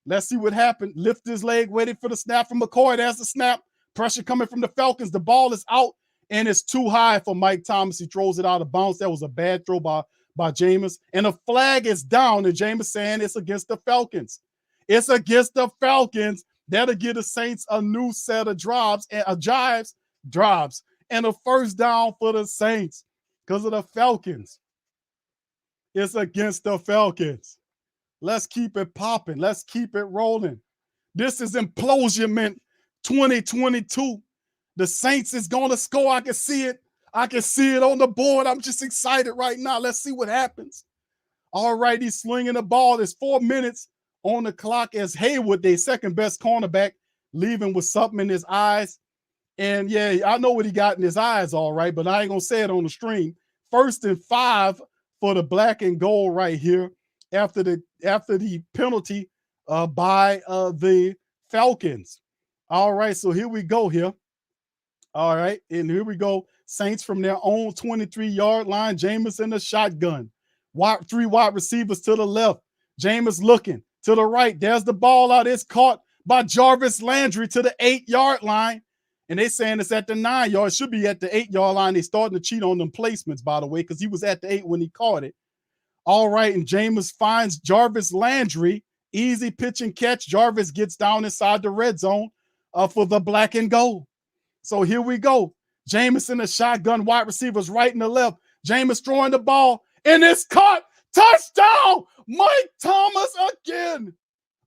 Let's see what happened. Lift his leg, waiting for the snap from McCoy. There's the snap. Pressure coming from the Falcons. The ball is out, and it's too high for Mike Thomas. He throws it out of bounds. That was a bad throw by Jameis. And the flag is down, and Jameis saying it's against the Falcons. It's against the Falcons. That'll give the Saints a new set of drives, and a first down for the Saints because of the Falcons. It's against the Falcons. Let's keep it popping. Let's keep it rolling. This is Implosion 2022. The Saints is going to score. I can see it. I can see it on the board. I'm just excited right now. Let's see what happens. All right, he's slinging the ball. There's 4 minutes on the clock as Haywood, their second best cornerback, leaving with something in his eyes. And yeah, I know what he got in his eyes, all right, but I ain't going to say it on the stream. 1st and 5 for the black and gold right here after the penalty by the Falcons. All right, so here we go here. All right, and here we go. Saints from their own 23-yard line. Jameis in the shotgun. 3 wide receivers to the left. Jameis looking to the right. There's the ball out. It's caught by Jarvis Landry to the 8-yard line. And they're saying it's at the 9-yard. It should be at the 8-yard line. They're starting to cheat on them placements, by the way, because he was at the 8 when he caught it. All right, and Jameis finds Jarvis Landry. Easy pitch and catch. Jarvis gets down inside the red zone for the black and gold. So here we go. Jameis in the shotgun, wide receivers right and the left. Jameis throwing the ball, and it's caught. Touchdown! Mike Thomas again.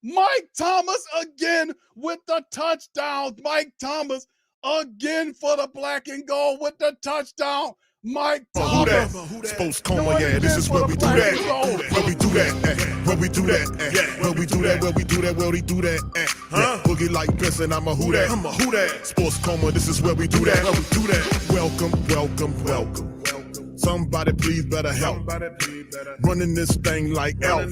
Mike Thomas again with the touchdown. Mike Thomas again for the black and gold with the touchdown. Mike Thomas. Sports Coma, yeah, this is where we do that. Where we do that. Where we do that. Where we do that. Where we do that. Where we do that. Boogie like Benson, I'm a who that. I'm a who that. Sports Coma, this is where we do that. Where we do that. Welcome, welcome, welcome. Somebody please better help. Running this thing like elf.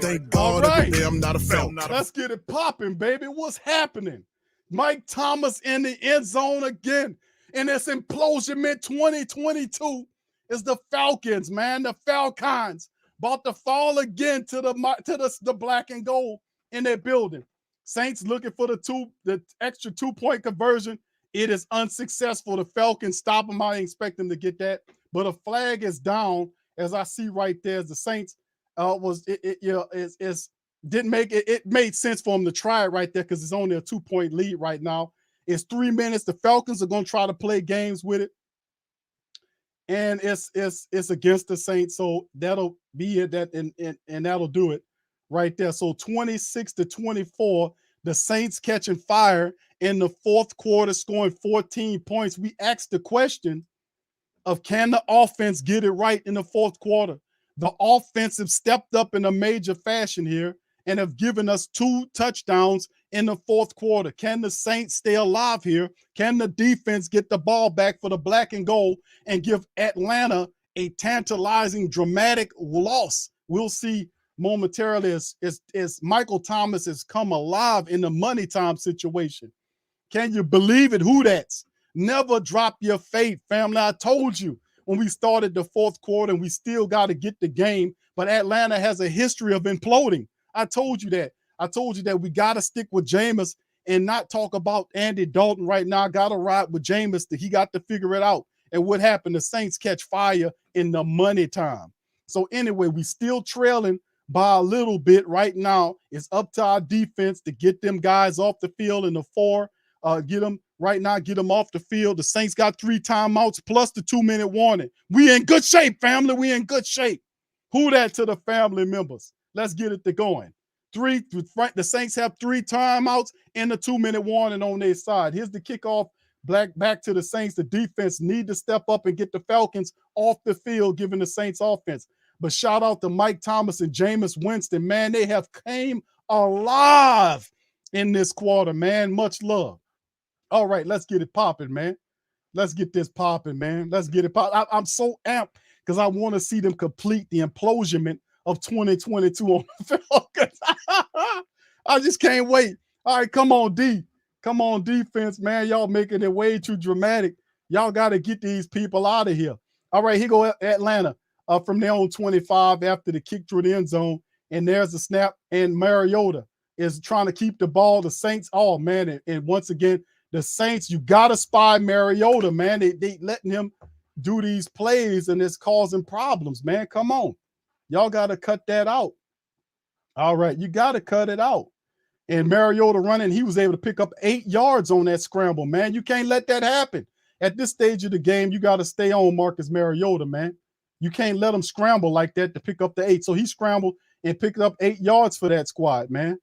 Thank God every day I'm not a felt. Let's get it popping, baby. What's happening? Mike Thomas in the end zone again. And it's Implosion 2022 is the Falcons, man. The Falcons about to fall again to the black and gold in their building. Saints looking for the extra 2-point conversion. It is unsuccessful. The Falcons stop them. I didn't expect them to get that, but a flag is down, as I see right there. As the Saints didn't make it. It made sense for them to try it right there because it's only a 2-point lead right now. It's 3 minutes. The Falcons are going to try to play games with it, and it's against the Saints. So that'll be it. And that'll do it right there. So 26-24. The Saints catching fire in the 4th quarter, scoring 14 points. We asked the question of, can the offense get it right in the 4th quarter? The offense have stepped up in a major fashion here and have given us 2 touchdowns in the 4th quarter. Can the Saints stay alive here? Can the defense get the ball back for the black and gold and give Atlanta a tantalizing, dramatic loss? We'll see momentarily as Michael Thomas has come alive in the money time situation. Can you believe it? Who that's? Never drop your faith, family. I told you when we started the 4th quarter, and we still got to get the game, but Atlanta has a history of imploding. I told you that. I told you that we got to stick with Jameis and not talk about Andy Dalton right now. Got to ride with Jameis. He got to figure it out. And what happened? The Saints catch fire in the money time. So anyway, we still trailing by a little bit right now. It's up to our defense to get them guys off the field in the 4. Get them off the field. The Saints got 3 timeouts plus the 2-minute warning. We in good shape, family. We in good shape. Who that to the family members? Let's get it to going. The Saints have 3 timeouts and the 2-minute warning on their side. Here's the kickoff back to the Saints. The defense need to step up and get the Falcons off the field, giving the Saints offense. But shout out to Mike Thomas and Jameis Winston. Man, they have came alive in this quarter, man. Much love. All right, let's get it popping, man. Let's get this popping, man. Let's get it popping. I'm so amped because I want to see them complete the implosion of 2022 on the Falcons. I just can't wait. All right, come on, D. Come on, defense, man. Y'all making it way too dramatic. Y'all got to get these people out of here. All right, here go Atlanta from their own 25 after the kick through the end zone. And there's the snap, and Mariota is trying to keep the ball. The Saints, oh, man, and once again, the Saints, you got to spy Mariota, man. They letting him do these plays, and it's causing problems, man. Come on. Y'all got to cut that out. All right, you got to cut it out. And Mariota running, he was able to pick up 8 yards on that scramble, man. You can't let that happen. at this stage of the game, you got to stay on Marcus Mariota, man. You can't let him scramble like that to pick up the 8. So he scrambled and picked up 8 yards for that squad, man.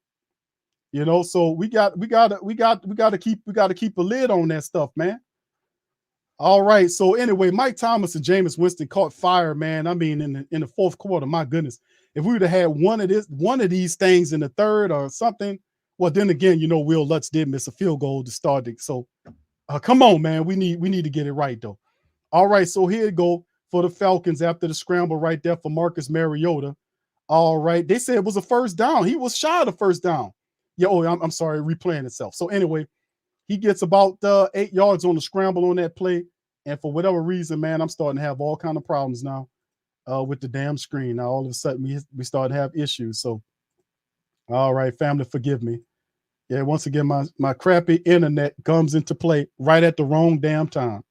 You know, so we got to keep a lid on that stuff, man. All right. So anyway, Mike Thomas and Jameis Winston caught fire, man. I mean, in the fourth quarter, my goodness. If we would have had one of these things in the third or something, well, then again, you know, Will Lutz did miss a field goal to start it. So come on, man. We need to get it right, though. All right. So here you go for the Falcons after the scramble right there for Marcus Mariota. All right. They said it was a first down. He was shy of the first down. Yeah. Oh, I'm sorry. Replaying itself. So anyway, he gets about 8 yards on the scramble on that play. And for whatever reason, man, I'm starting to have all kind of problems now with the damn screen. Now, all of a sudden, we start to have issues. So, all right, family, forgive me. Yeah, once again, my crappy internet comes into play right at the wrong damn time.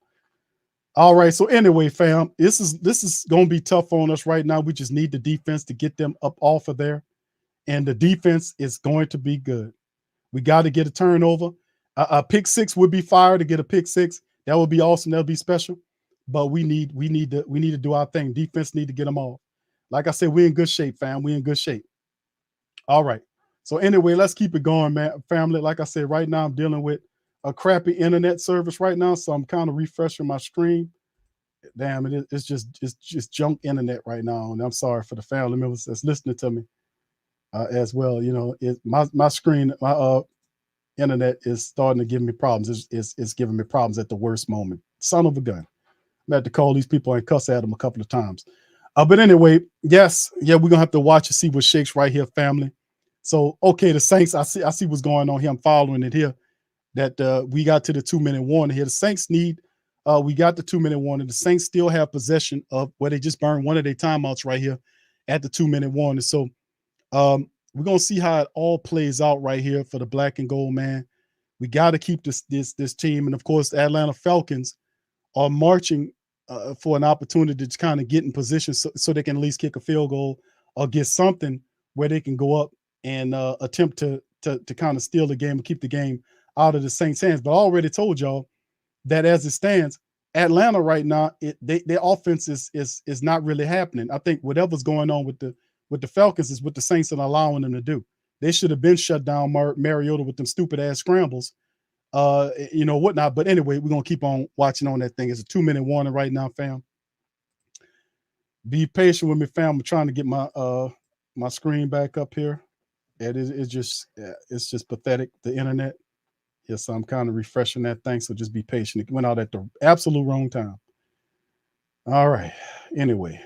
All right, so anyway, fam, this is going to be tough on us right now. We just need the defense to get them up off of there. And the defense is going to be good. We got to get a turnover. A pick 6 would be fire to get a pick 6. That would be awesome. That would be special. But we need to do our thing. Defense need to get them off. Like I said, we're in good shape, fam. We're in good shape. All right. So anyway, let's keep it going, man. Family, like I said, right now I'm dealing with a crappy internet service right now, so I'm kind of refreshing my screen. Damn, it's just junk internet right now, and I'm sorry for the family members that's listening to me as well. You know, my screen, my internet is starting to give me problems. It's giving me problems at the worst moment. Son of a gun. I had to call these people and cuss at them a couple of times. But anyway, yes, yeah, we're gonna have to watch and see what shakes right here, family. So, okay, the Saints, I see what's going on here. I'm following it here. That we got to the 2-minute warning here. The Saints we got the 2-minute warning. The Saints still have possession of where they just burned one of their timeouts right here at the 2-minute warning. So we're gonna see how it all plays out right here for the black and gold, man. We got to keep this team, and of course, the Atlanta Falcons are marching for an opportunity to kind of get in position so they can at least kick a field goal or get something where they can go up and attempt to kind of steal the game and keep the game out of the Saints' hands. But I already told y'all that as it stands, Atlanta right now, their offense is not really happening. I think whatever's going on with the Falcons is what the Saints are allowing them to do. They should have been shut down Mariota with them stupid ass scrambles, you know, whatnot. But anyway, we're gonna keep on watching on that thing. It's a 2-minute warning right now, fam. Be patient with me, fam. I'm trying to get my screen back up here. It's just pathetic. The internet. Yes, I'm kind of refreshing that thing, so just be patient. It went out at the absolute wrong time. All right. Anyway.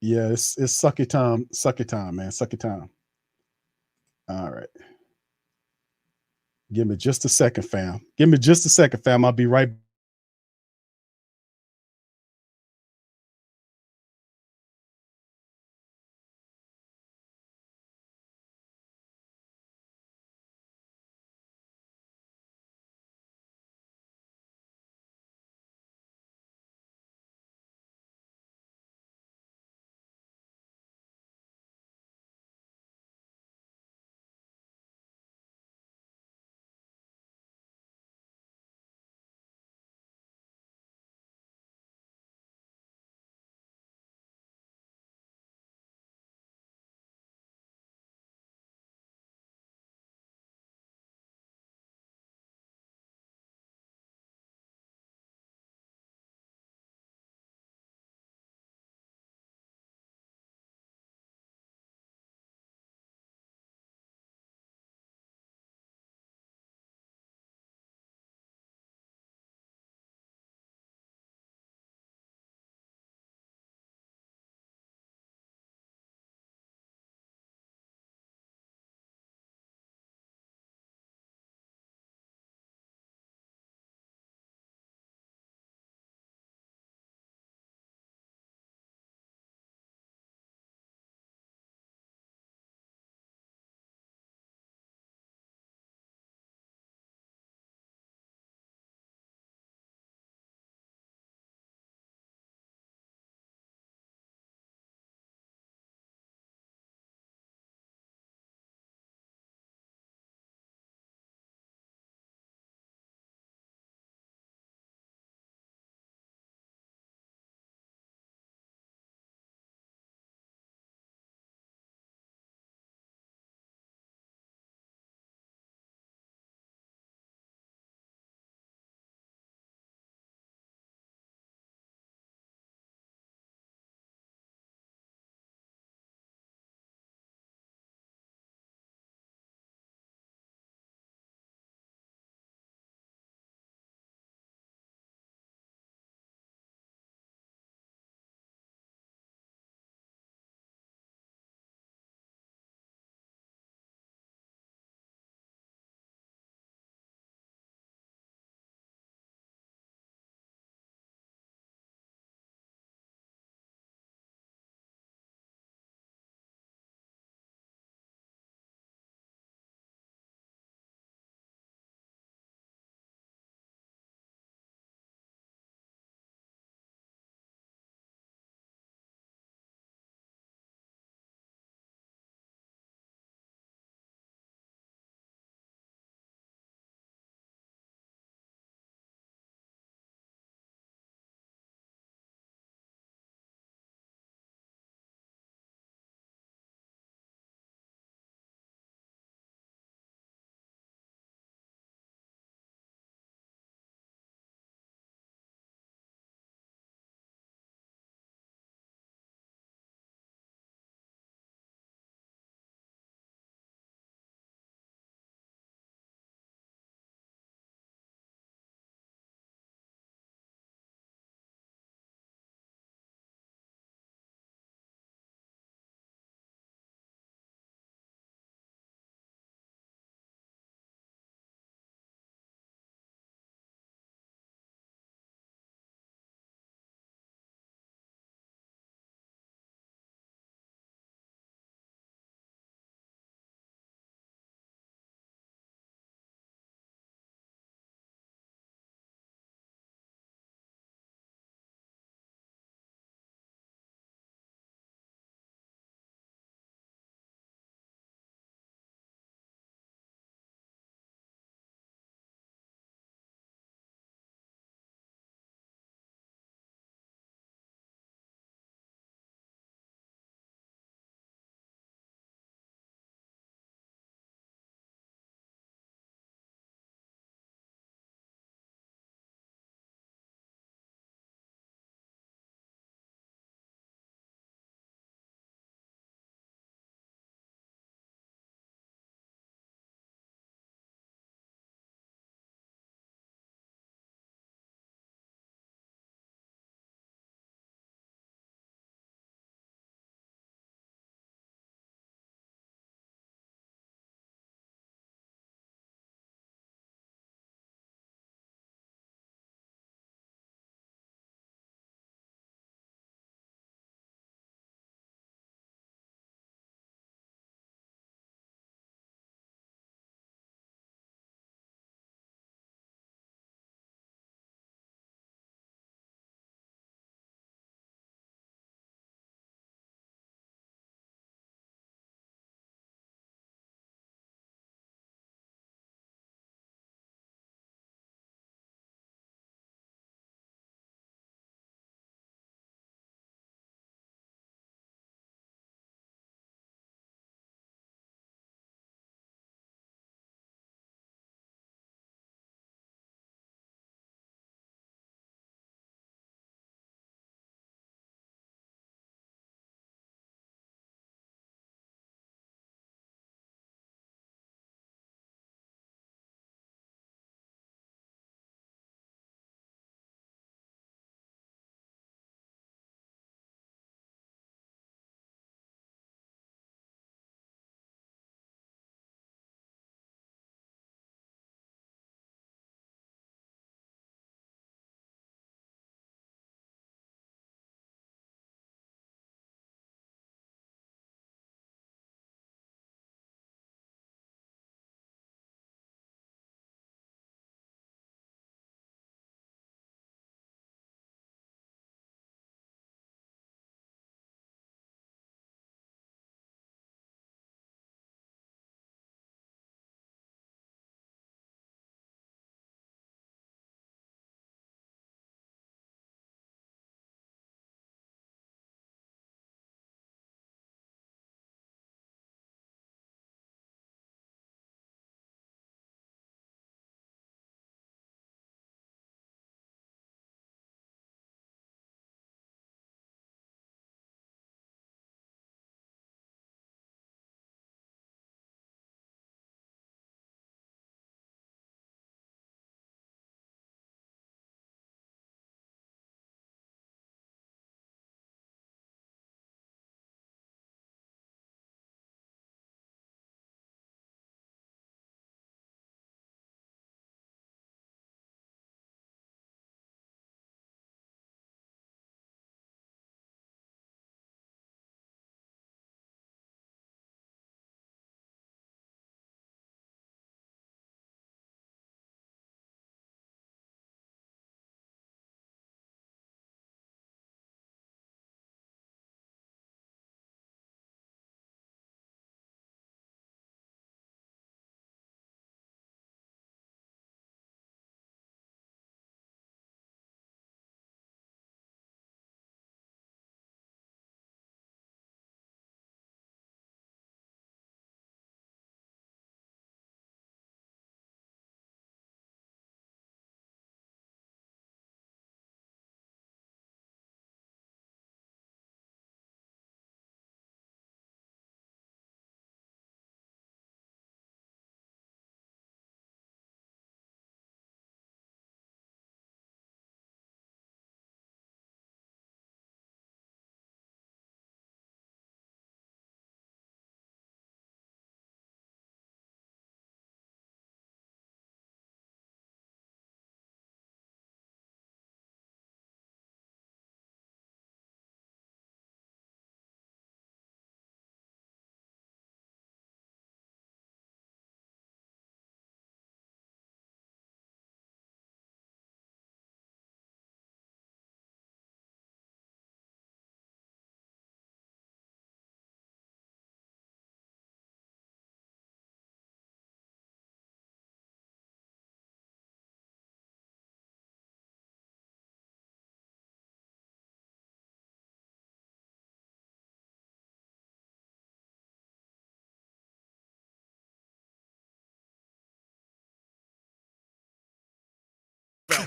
Yeah, it's sucky time, man. Sucky time. All right. Give me just a second, fam. Give me just a second, fam. I'll be right back.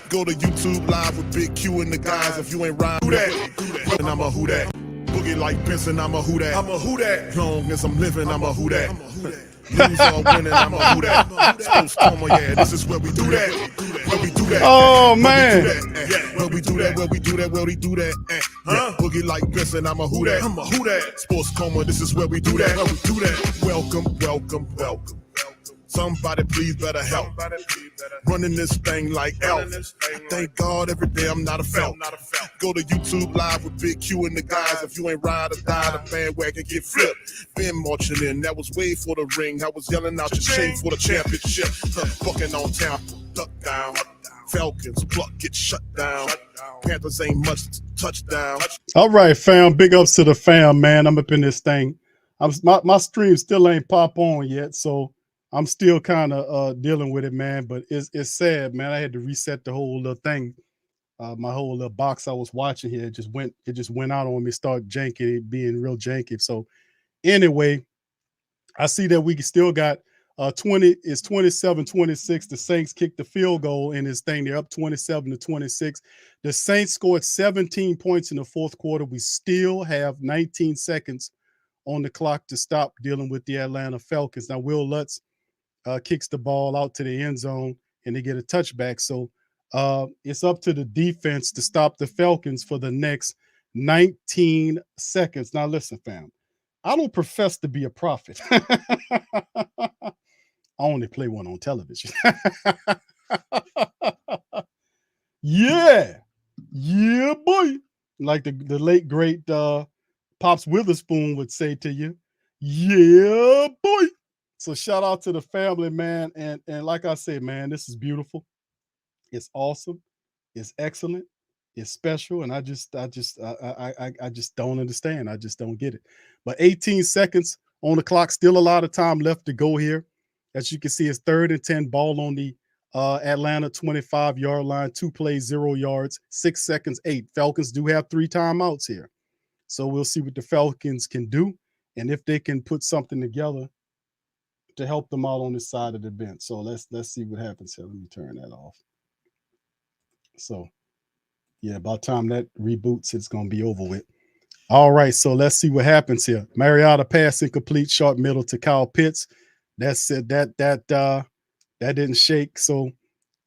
Go to YouTube Live with Big Q and the guys. If you ain't ride, who that? And I'm a who that. Boogie like Benson, I'm a who that. I'm a who that. Long as I'm living, I'm a who that. Lose or winning, I'm a who that. Sports Coma, yeah, this is where we do that. Where we do that. Oh, man. Where we do that, where we do that, where we do that. Huh? Boogie like Benson, I'm a who that. I'm a who that. Sports Coma, this is where we do that. Where we do that. Welcome, welcome, welcome. Somebody please better help. Running this thing like elf. Thank God every day I'm not a felt. Go to YouTube Live with Big Q and the guys. If you ain't ride or die, the bandwagon get flipped. Been marching in, that was way for the ring. I was yelling out your shame for the championship. Fucking on town, duck down. Falcons pluck, get shut down. Panthers ain't much touchdown. All right, fam. Big ups to the fam, man. I'm up in this thing. My stream still ain't pop on yet, so I'm still kind of dealing with it, man. But it's sad, man. I had to reset the whole little thing. My whole little box I was watching here, it just went out on me, start janky, being real janky. So anyway, I see that we still got 27-26. The Saints kicked the field goal in this thing. They're up 27-26. The Saints scored 17 points in the fourth quarter. We still have 19 seconds on the clock to stop dealing with the Atlanta Falcons. Now, Will Lutz kicks the ball out to the end zone and they get a touchback. So it's up to the defense to stop the Falcons for the next 19 seconds. Now, listen, fam, I don't profess to be a prophet. I only play one on television. Yeah, boy. Like the late, great Pops Witherspoon would say to you, yeah, boy. So shout out to the family, man. And like I said, man, this is beautiful. It's awesome. It's excellent. It's special. And I just don't understand. I just don't get it. But 18 seconds on the clock, still a lot of time left to go here. As you can see, it's 3rd and 10, ball on the Atlanta 25-yard line, 2 plays, 0 yards, 6 seconds, 8. Falcons do have 3 timeouts here. So we'll see what the Falcons can do and if they can put something together to help them out on this side of the bench. So let's see what happens here. Let me turn that off. So yeah, by the time that reboots, it's going to be over with. All right, so let's see what happens here. Mariota pass incomplete, short middle to Kyle Pitts. That's it. That didn't shake. So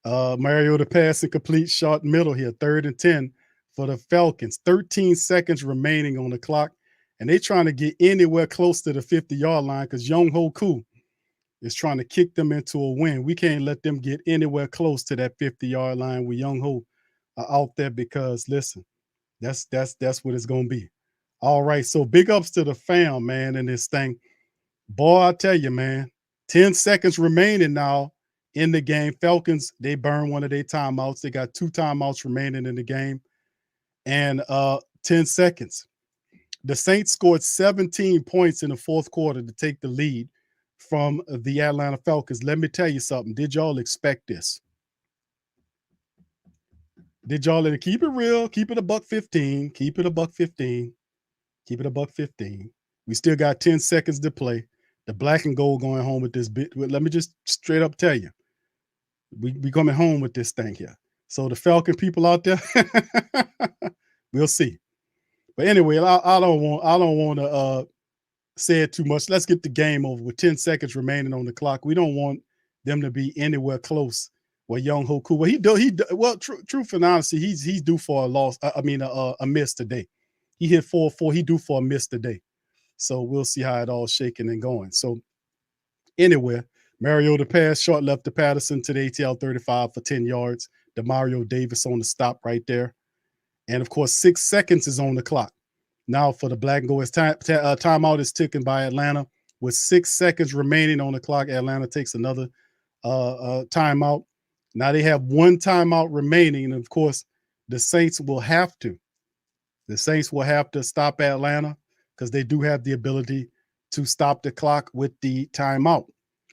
Mariota pass incomplete, short middle here, 3rd and 10 for the Falcons. 13 seconds remaining on the clock, and they're trying to get anywhere close to the 50-yard line because Young-Ho Koo is trying to kick them into a win. We can't let them get anywhere close to that 50-yard line with Young-Ho out there because, listen, that's what it's going to be. All right, so big ups to the fam, man, in this thing. Boy, I tell you, man, 10 seconds remaining now in the game. Falcons, they burn one of their timeouts. They got 2 timeouts remaining in the game. And 10 seconds. The Saints scored 17 points in the fourth quarter to take the lead from the Atlanta Falcons. Let me tell you something. Did y'all expect this? Did y'all keep it real? Keep it $1.15. Keep it $1.15. Keep it $1.15. We still got 10 seconds to play. The black and gold going home with this bit. Let me just straight up tell you, we coming home with this thing here. So the Falcon people out there, we'll see. But anyway, I don't want to say it too much. Let's get the game over with 10 seconds remaining on the clock. We don't want them to be anywhere close. Well, Young-Ho Koo, well, truth and honesty, he's due for a loss. A miss today. He hit 4-4. He due for a miss today. So we'll see how it all shaking and going. So anyway, Mariota pass short left to Patterson to the ATL 35 for 10 yards. DeMario Davis on the stop right there. And of course, 6 seconds is on the clock. Now for the black and gold, timeout is taken by Atlanta with 6 seconds remaining on the clock. Atlanta takes another timeout. Now they have 1 timeout remaining. And of course, the Saints will have to stop Atlanta because they do have the ability to stop the clock with the timeout.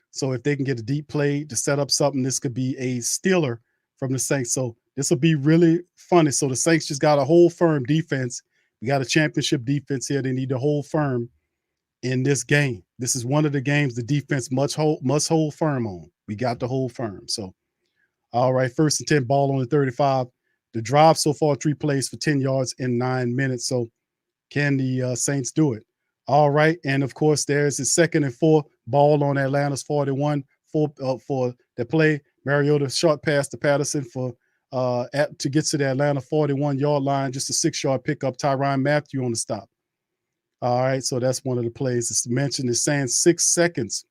So if they can get a deep play to set up something, this could be a stealer from the Saints. So this will be really funny. So the Saints just got a hold firm defense. We got a championship defense here. They need to hold firm in this game. This is one of the games the defense must hold firm on. We got to hold firm. So All right, 1st and 10, ball on the 35. The drive so far, 3 plays for 10 yards in 9 minutes. So can the Saints do it? All right, and of course, there's the 2nd and 4, ball on Atlanta's 41 for the play. Mariota short pass to Patterson for to get to the Atlanta 41-yard line, just a 6-yard pickup. Tyrann Mathieu on the stop. All right, so that's one of the plays. It's mentioned is saying 6 seconds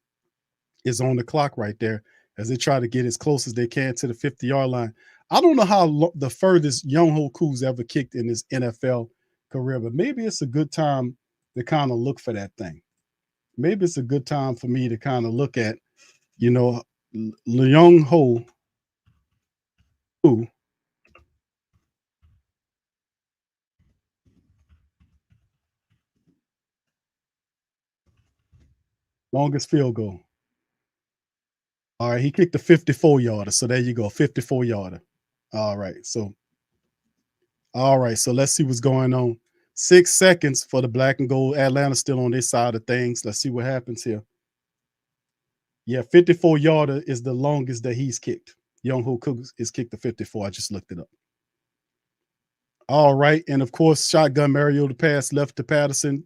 is on the clock right there as they try to get as close as they can to the 50-yard line. I don't know how the furthest Younghoe Koo's ever kicked in his NFL career, but maybe it's a good time to kind of look for that thing. Maybe it's a good time for me to kind of look at, you know, Younghoe Koo. Longest field goal. All right, he kicked a 54-yarder. So there you go, 54-yarder. All right, so let's see what's going on. 6 seconds for the black and gold. Atlanta still on their side of things. Let's see what happens here. Yeah, 54-yarder is the longest that he's kicked. Younghoe Koo is kicked the 54. I just looked it up. All right, and of course, shotgun Mariota pass left to Patterson.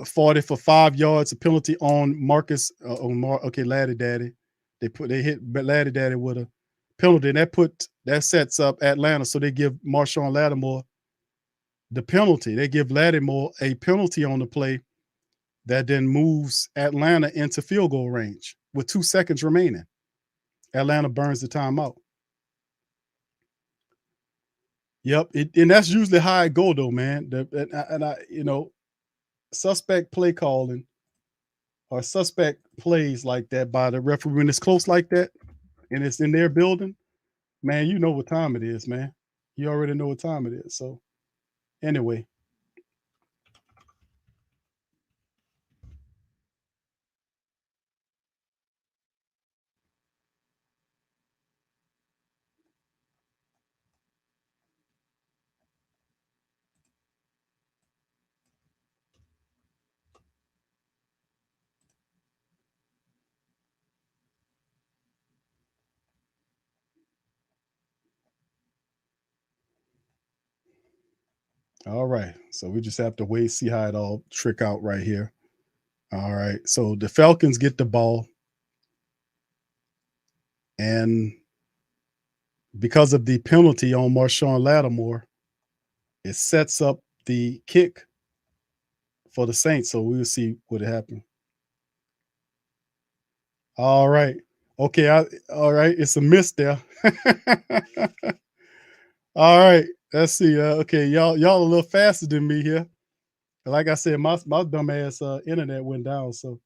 40 for 5 yards. A penalty on Marcus Laddie Daddy. They hit Laddie Daddy with a penalty, and that sets up Atlanta. So they give Marshawn Lattimore the penalty. They give Lattimore a penalty on the play that then moves Atlanta into field goal range with 2 seconds remaining. Atlanta burns the timeout. Yep, and that's usually how it go though, man. Suspect play calling or suspect plays like that by the referee when it's close like that and it's in their building, man, you know what time it is, man. You already know what time it is. So anyway. All right, so we just have to wait, see how it all trick out right here. All right, so the Falcons get the ball, and because of the penalty on Marshawn Lattimore, it sets up the kick for the Saints. So we'll see what happened. All right, okay, all right, it's a miss there. All right. Let's see. Okay, y'all a little faster than me here. Like I said, my dumb ass internet went down. So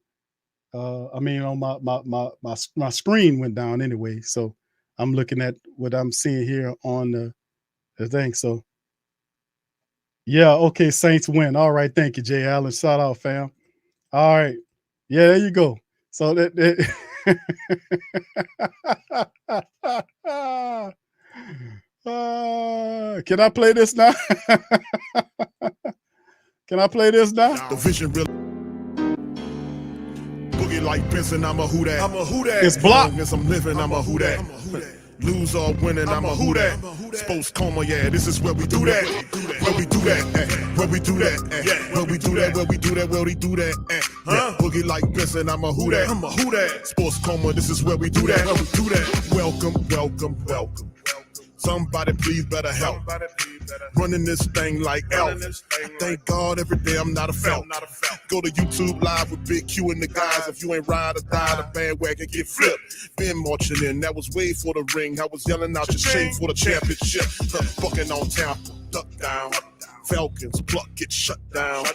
I mean, on my screen went down anyway. So I'm looking at what I'm seeing here on the thing. So yeah, okay, Saints win. All right, thank you, Jay Allen. Shout out, fam. All right, yeah, there you go. So that can I play this now? Can I play this now? The vision really boogie like Benson. I'm a who that. I'm a who that. It's blocked. As I'm living, I'm a who that. Lose or winning, I'm a who that. Sports Coma, yeah, this is where we do that. Where we do that. Where we do that. Where we do that. Where we do that. Where we do that. Boogie like Benson, I'm a who that. I'm a who that. Sports Coma, this is where we do that. Where we do that. Welcome, welcome, welcome. Somebody please better help. Running this thing like elf. Thank God every day I'm not a felt. Go to YouTube live with Big Q and the guys. If you ain't ride or die, the bandwagon get flipped. Been marching in, that was way for the ring. I was yelling out your shame for the championship. Bucking on town, duck down. Falcons pluck, get shut down.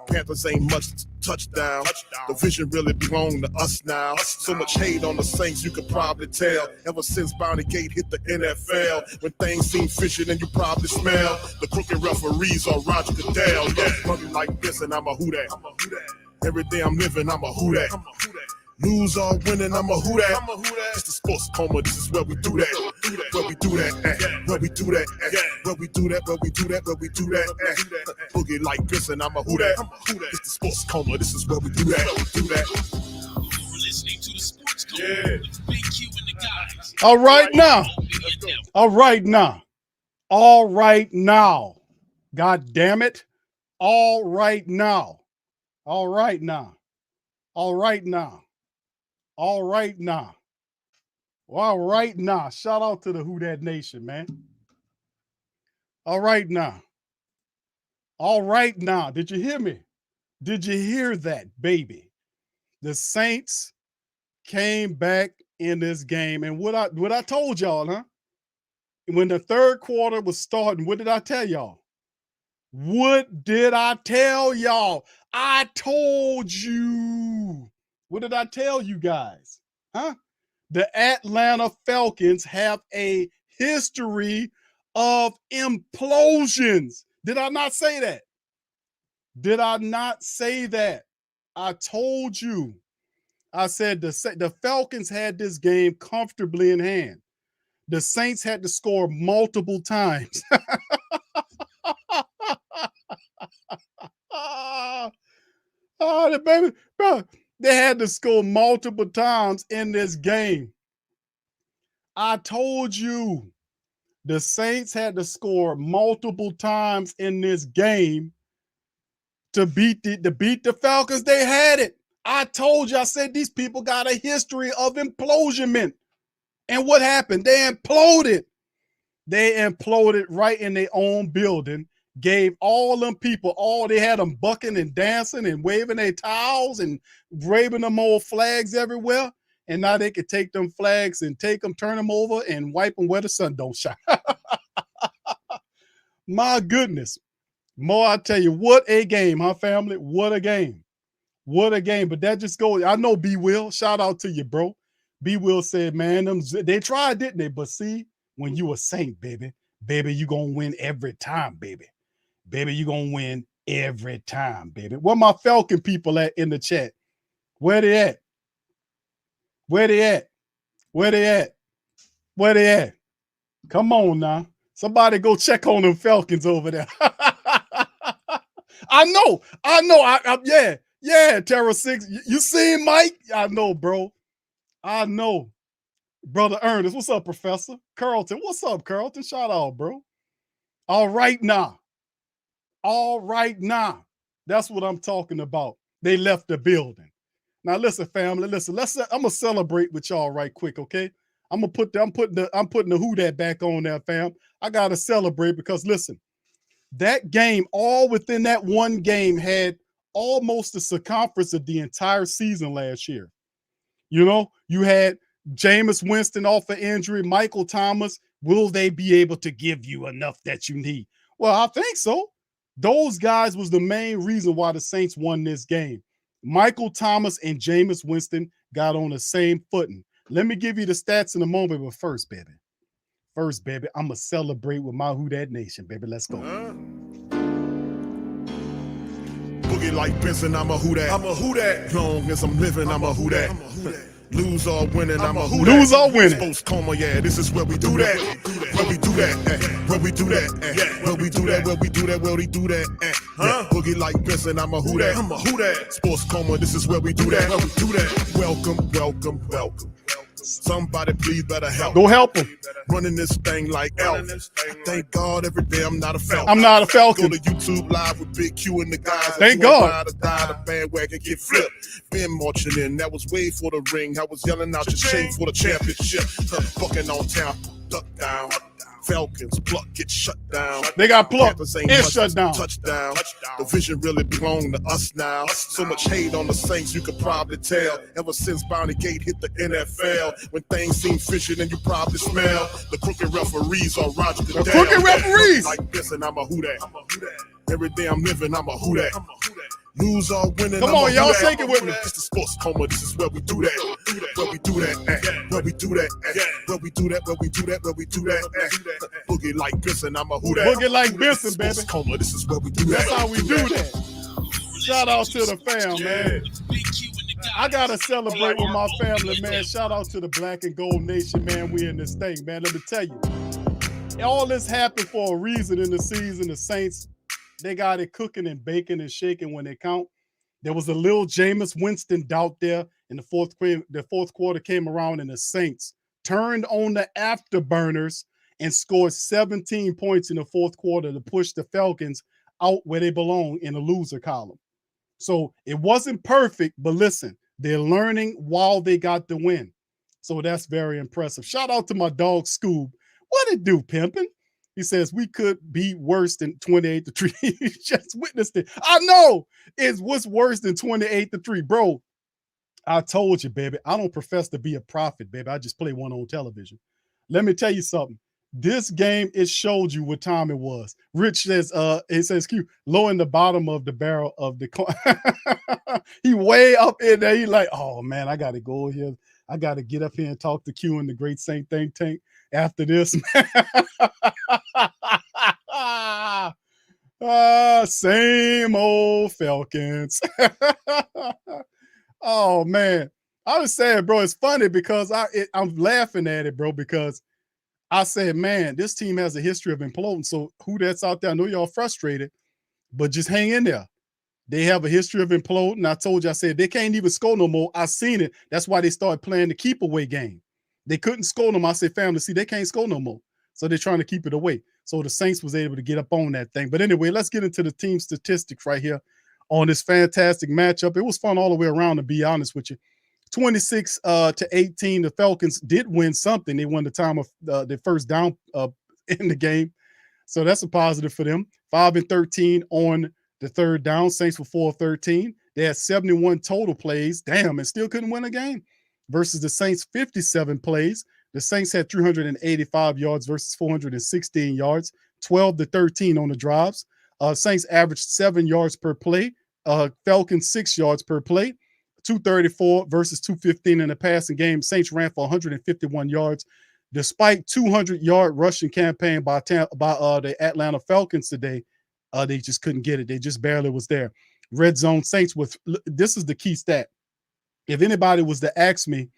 Panthers ain't much touchdown. The vision really belong to us now. So much hate on the Saints, you could probably tell. Ever since Bounty Gate hit the NFL, when things seem fishy, then you probably smell the crooked referees or Roger Goodell. Yeah, running like this, and I'm a who that. Every day I'm living, I'm a who that. Lose or winning, I'm a who that. It's the Sports Coma, this is where we do that. Where we do that, where we do that, where we do that, where we do that, where we do that. Boogie like this, and I'm a who that. It's the Sports Coma, this is where we do that. You're listening to the Sports Coma with Big Q All right now. All right now. All right now. God damn it. All right now. All right now. All right now. All right now. All right now. Shout out to the Who Dat Nation, man. All right now. All right now. Did you hear me? Did you hear that, baby? The Saints came back in this game. And what I told y'all, huh? When the third quarter was starting, what did I tell y'all? What did I tell y'all? I told you. What did I tell you guys? Huh? The Atlanta Falcons have a history of implosions. Did I not say that? Did I not say that? I told you. I said the Falcons had this game comfortably in hand. The Saints had to score multiple times. The baby, bro, they had to score multiple times in this game. I told you the Saints had to score multiple times in this game to beat the Falcons. They had it. I told you, I said these people got a history of implosion. And what happened? They imploded. They imploded right in their own building. Gave all them people they had them bucking and dancing and waving their towels and waving them old flags everywhere. And now they could take them flags and take them, turn them over and wipe them where the sun don't shine. My goodness. More, I tell you, what a game, huh, family? What a game. What a game. But that just goes, I know B Will, shout out to you, bro. B Will said, man, they tried, didn't they? But see, when you a Saint, baby, you gonna win every time, baby. Baby, you gonna win every time, baby. Where my Falcon people at in the chat? Where they at? Where they at? Where they at? Where they at? Come on now. Somebody go check on them Falcons over there. I know. Yeah, Terror 6. You seen Mike? I know, bro. I know. Brother Ernest, what's up, Professor? Carlton, what's up, Carlton? Shout out, bro. All right now. All right now. That's what I'm talking about. They left the building. Now listen, family. Listen. I'm gonna celebrate with y'all right quick, okay? I'm putting the Who Dat back on there, fam. I gotta celebrate because listen, that game, all within that one game, had almost the circumference of the entire season last year. You know, you had Jameis Winston off of injury, Michael Thomas. Will they be able to give you enough that you need? Well, I think so. Those guys was the main reason why the Saints won this game. Michael Thomas and Jameis Winston got on the same footing. Let me give you the stats in a moment, but first, baby, I'm going to celebrate with my Who Dat Nation, baby. Let's go. Boogie like Benson, I'm a Who Dat. I'm a Who Dat. Long as I'm living, I'm a Who Dat. Lose or winning, I'm a Who Dat. Lose or winning. Post Coma, yeah, this is where we do that. Where we do that, where we do that, where we do that, where we do that, where we do that. Boogie like Benson, I'm a Who Dat. I'm a Who Dat. Sports Coma, this is where we do that. Where we do that. Welcome, welcome, welcome. Somebody please better help. Go help him. Running this thing like Elf. Thank God every day I'm not a Falcon. I'm not a Falcon. Go to YouTube live with Big Q and the guys. Thank God. The bandwagon get flipped. Been marching in. That was way for the ring. I was yelling out your shame for the championship. Fucking on town. Duck down. Falcons pluck get shut down. They got plucked and shut down. Touchdown. The vision really belong to us now. So much hate on the Saints, you could probably tell. Ever since Bounty Gate hit the NFL, when things seem fishy, then you probably smell the crooked referees on Roger Goodell. The crooked referees. Like this, and I'm a Who Dat. Every day I'm living, I'm a Who Dat. Lose or winning. Come on, y'all shake it with me. It's the Sports Coma. This is where we do that. Where we do that. Where we do that. Where we do that. Where we do that. Where we do that. Boogie like Benson, I'm a Who Dat. Boogie like Benson, baby. Sports Coma. This is where we do that. That's how we do that. Shout out to the fam, man. I gotta celebrate with my family, man. Shout out to the Black and Gold Nation, man. We in this thing, man. Let me tell you, all this happened for a reason in the season. The Saints, they got it cooking and baking and shaking when they count. There was a little Jameis Winston doubt there in the fourth quarter came around and the Saints turned on the afterburners and scored 17 points in the fourth quarter to push the Falcons out where they belong in the loser column. So it wasn't perfect, but listen, they're learning while they got the win. So that's very impressive. Shout out to my dog Scoob. What it do, pimping? He says we could be worse than 28-3. He just witnessed it. I know it's what's worse than 28-3, bro. I told you, baby. I don't profess to be a prophet, baby. I just play one on television. Let me tell you something. This game, it showed you what time it was. Rich says, it says Q, low in the bottom of the barrel of the car. He way up in there. He like, oh man, I gotta go here. I gotta get up here and talk to Q and the Great Saint Think Tank after this. Same old Falcons. Oh man. I was saying, bro, it's funny because I'm laughing at it, bro, because I said, man, this team has a history of imploding. So who that's out there, I know y'all frustrated, but just hang in there. They have a history of imploding. I told you, I said, they can't even score no more. I seen it. That's why they started playing the keep away game. They couldn't score no more. I said, family, see, they can't score no more. So they're trying to keep it away. So the Saints was able to get up on that thing. But anyway, let's get into the team statistics right here on this fantastic matchup. It was fun all the way around, to be honest with you. 26-18, the Falcons did win something. They won the time of their first down in the game. So that's a positive for them. 5-13 on the third down. Saints were 4-13. They had 71 total plays. Damn, and still couldn't win a game. Versus the Saints, 57 plays. The Saints had 385 yards versus 416 yards. 12-13 on the drives. Saints averaged 7 yards per play. Falcons 6 yards per play. 234 versus 215 in the passing game. Saints ran for 151 yards. Despite 200-yard rushing campaign by the Atlanta Falcons today, they just couldn't get it. They just barely was there. Red zone Saints with, this is the key stat. If anybody was to ask me,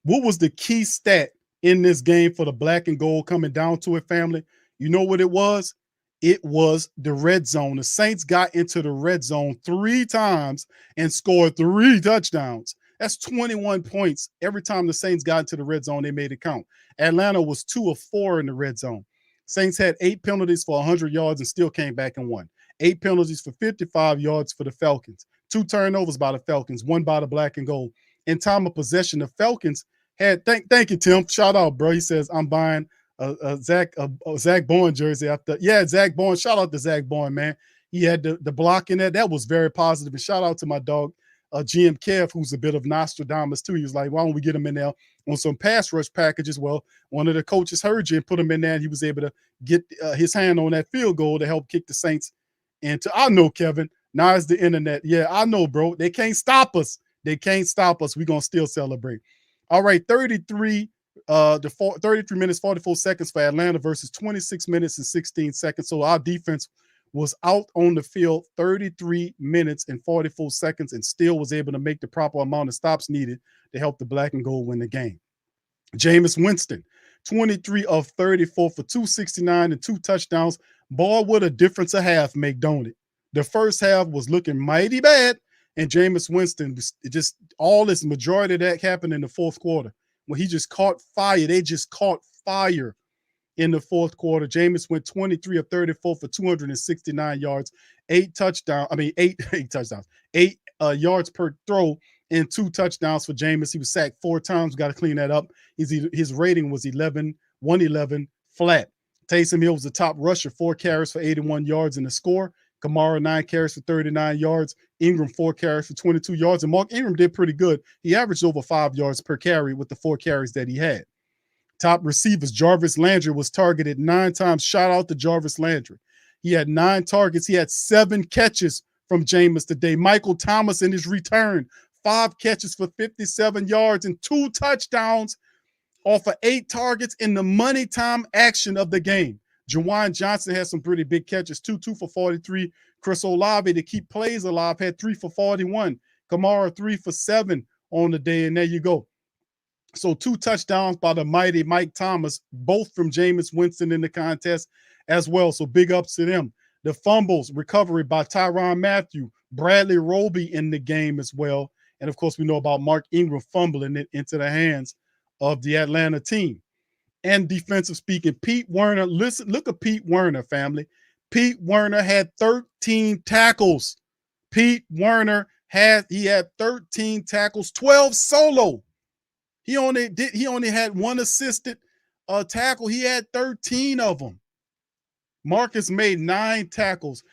what was the key stat in this game for the black and gold coming down to it, family? You know what it was? It was the red zone. The Saints got into the red zone 3 times and scored 3 touchdowns. That's 21 points. Every time the Saints got into the red zone, they made it count. Atlanta was 2 of 4 in the red zone. Saints had 8 penalties for 100 yards and still came back and won. 8 penalties for 55 yards for the Falcons. 2 turnovers by the Falcons, 1 by the black and gold. In time of possession, the Falcons had, thank you, Tim. Shout out, bro. He says, I'm buying Zach Bourne jersey after. Yeah, Zach Bourne. Shout out to Zach Bourne, man. He had the block in there. That was very positive. And shout out to my dog, GM Kev, who's a bit of Nostradamus too. He was like, why don't we get him in there on some pass rush packages? Well, one of the coaches heard you and put him in there, and he was able to get his hand on that field goal to help kick the Saints into. I know, Kevin. Now it's the internet. Yeah, I know, bro. They can't stop us. They can't stop us. We're going to still celebrate. All right, 33 minutes, 44 seconds for Atlanta versus 26 minutes and 16 seconds. So our defense was out on the field 33 minutes and 44 seconds and still was able to make the proper amount of stops needed to help the black and gold win the game. Jameis Winston, 23 of 34 for 269 and 2 touchdowns. Boy, what a difference a half make, don't it? The first half was looking mighty bad, and Jameis Winston, just all this majority of that happened in the fourth quarter when he just caught fire. They just caught fire in the fourth quarter. Jameis went 23 of 34 for 269 yards, 8 touchdowns, 8 yards per throw, and 2 touchdowns for Jameis. He was sacked 4 times. Got to clean that up. His rating was 111 flat. Taysom Hill was the top rusher, 4 carries for 81 yards in the score. Kamara, 9 carries for 39 yards. Ingram, 4 carries for 22 yards. And Mark Ingram did pretty good. He averaged over 5 yards per carry with the 4 carries that he had. Top receivers, Jarvis Landry was targeted 9 times. Shout out to Jarvis Landry. He had 9 targets. He had 7 catches from Jameis today. Michael Thomas in his return, 5 catches for 57 yards and 2 touchdowns off of 8 targets in the money time action of the game. Jawan Johnson had some pretty big catches, 2 for 43. Chris Olave, to keep plays alive, had 3 for 41. Kamara, 3 for 7 on the day, and there you go. So 2 touchdowns by the mighty Mike Thomas, both from Jameis Winston in the contest as well. So big ups to them. The fumbles, recovery by Tyrann Mathieu, Bradley Roby in the game as well. And of course, we know about Mark Ingram fumbling it into the hands of the Atlanta team. And defensive speaking, Pete Werner, listen, look at Pete Werner, family. Pete Werner had 13 tackles. Pete Werner had 13 tackles, 12 solo. He only had one assisted tackle. He had 13 of them. Marcus made 9 tackles.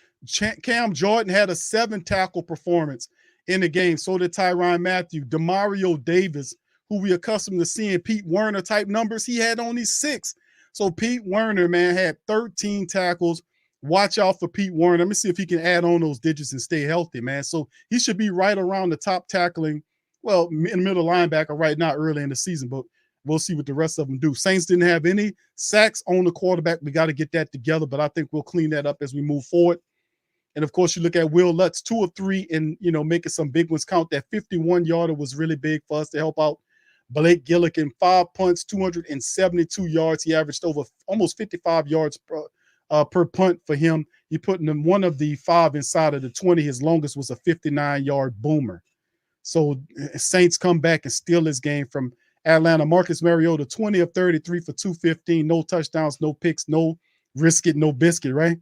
Cam Jordan had a 7 tackle performance in the game. So did Tyrann Mathieu. Demario Davis, who we accustomed to seeing Pete Werner type numbers, he had only 6. So Pete Werner, man, had 13 tackles. Watch out for Pete Werner. Let me see if he can add on those digits and stay healthy, man. So he should be right around the top tackling, well, in the middle linebacker right now early in the season, but we'll see what the rest of them do. Saints didn't have any sacks on the quarterback. We got to get that together, but I think we'll clean that up as we move forward. And of course, you look at Will Lutz, 2 of 3, and making some big ones count. That 51-yarder was really big for us to help out Blake Gillikin. 5 punts, 272 yards. He averaged over almost 55 yards per punt for him. He put in one of the 5 inside of the 20. His longest was a 59-yard boomer. So Saints come back and steal this game from Atlanta. Marcus Mariota, 20 of 33 for 215, no touchdowns, no picks, no risk it, no biscuit, right?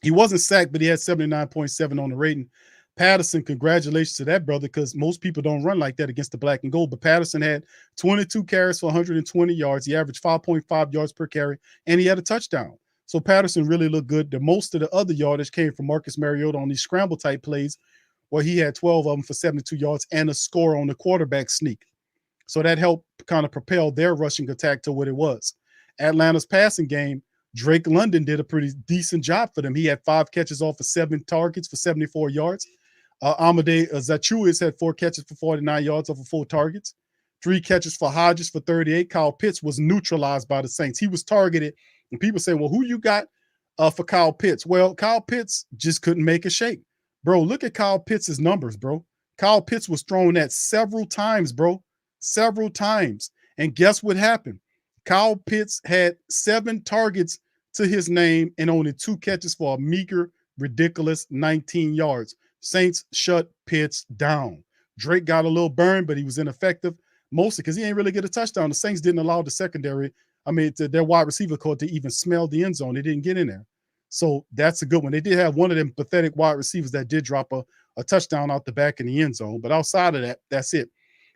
He wasn't sacked, but he had 79.7 on the rating. Patterson, congratulations to that brother, because most people don't run like that against the black and gold. But Patterson had 22 carries for 120 yards. He averaged 5.5 yards per carry, and he had a touchdown. So Patterson really looked good. The most of the other yardage came from Marcus Mariota on these scramble type plays, where he had 12 of them for 72 yards and a score on the quarterback sneak. So that helped kind of propel their rushing attack to what it was. Atlanta's passing game, Drake London did a pretty decent job for them. He had 5 catches off of 7 targets for 74 yards. Amadei Zachuis had 4 catches for 49 yards off of 4 targets. 3 catches for Hodges for 38. Kyle Pitts was neutralized by the Saints. He was targeted. And people say, well, who you got for Kyle Pitts? Well, Kyle Pitts just couldn't make a shake. Bro, look at Kyle Pitts' numbers, bro. Kyle Pitts was thrown at several times, bro. Several times. And guess what happened? Kyle Pitts had 7 targets to his name and only 2 catches for a meager, ridiculous 19 yards. Saints shut Pitts down. Drake got a little burn, but he was ineffective, mostly because he ain't really get a touchdown. The Saints didn't allow the secondary, their wide receiver core to even smell the end zone. They didn't get in there. So that's a good one. They did have one of them pathetic wide receivers that did drop a touchdown out the back in the end zone. But outside of that, that's it.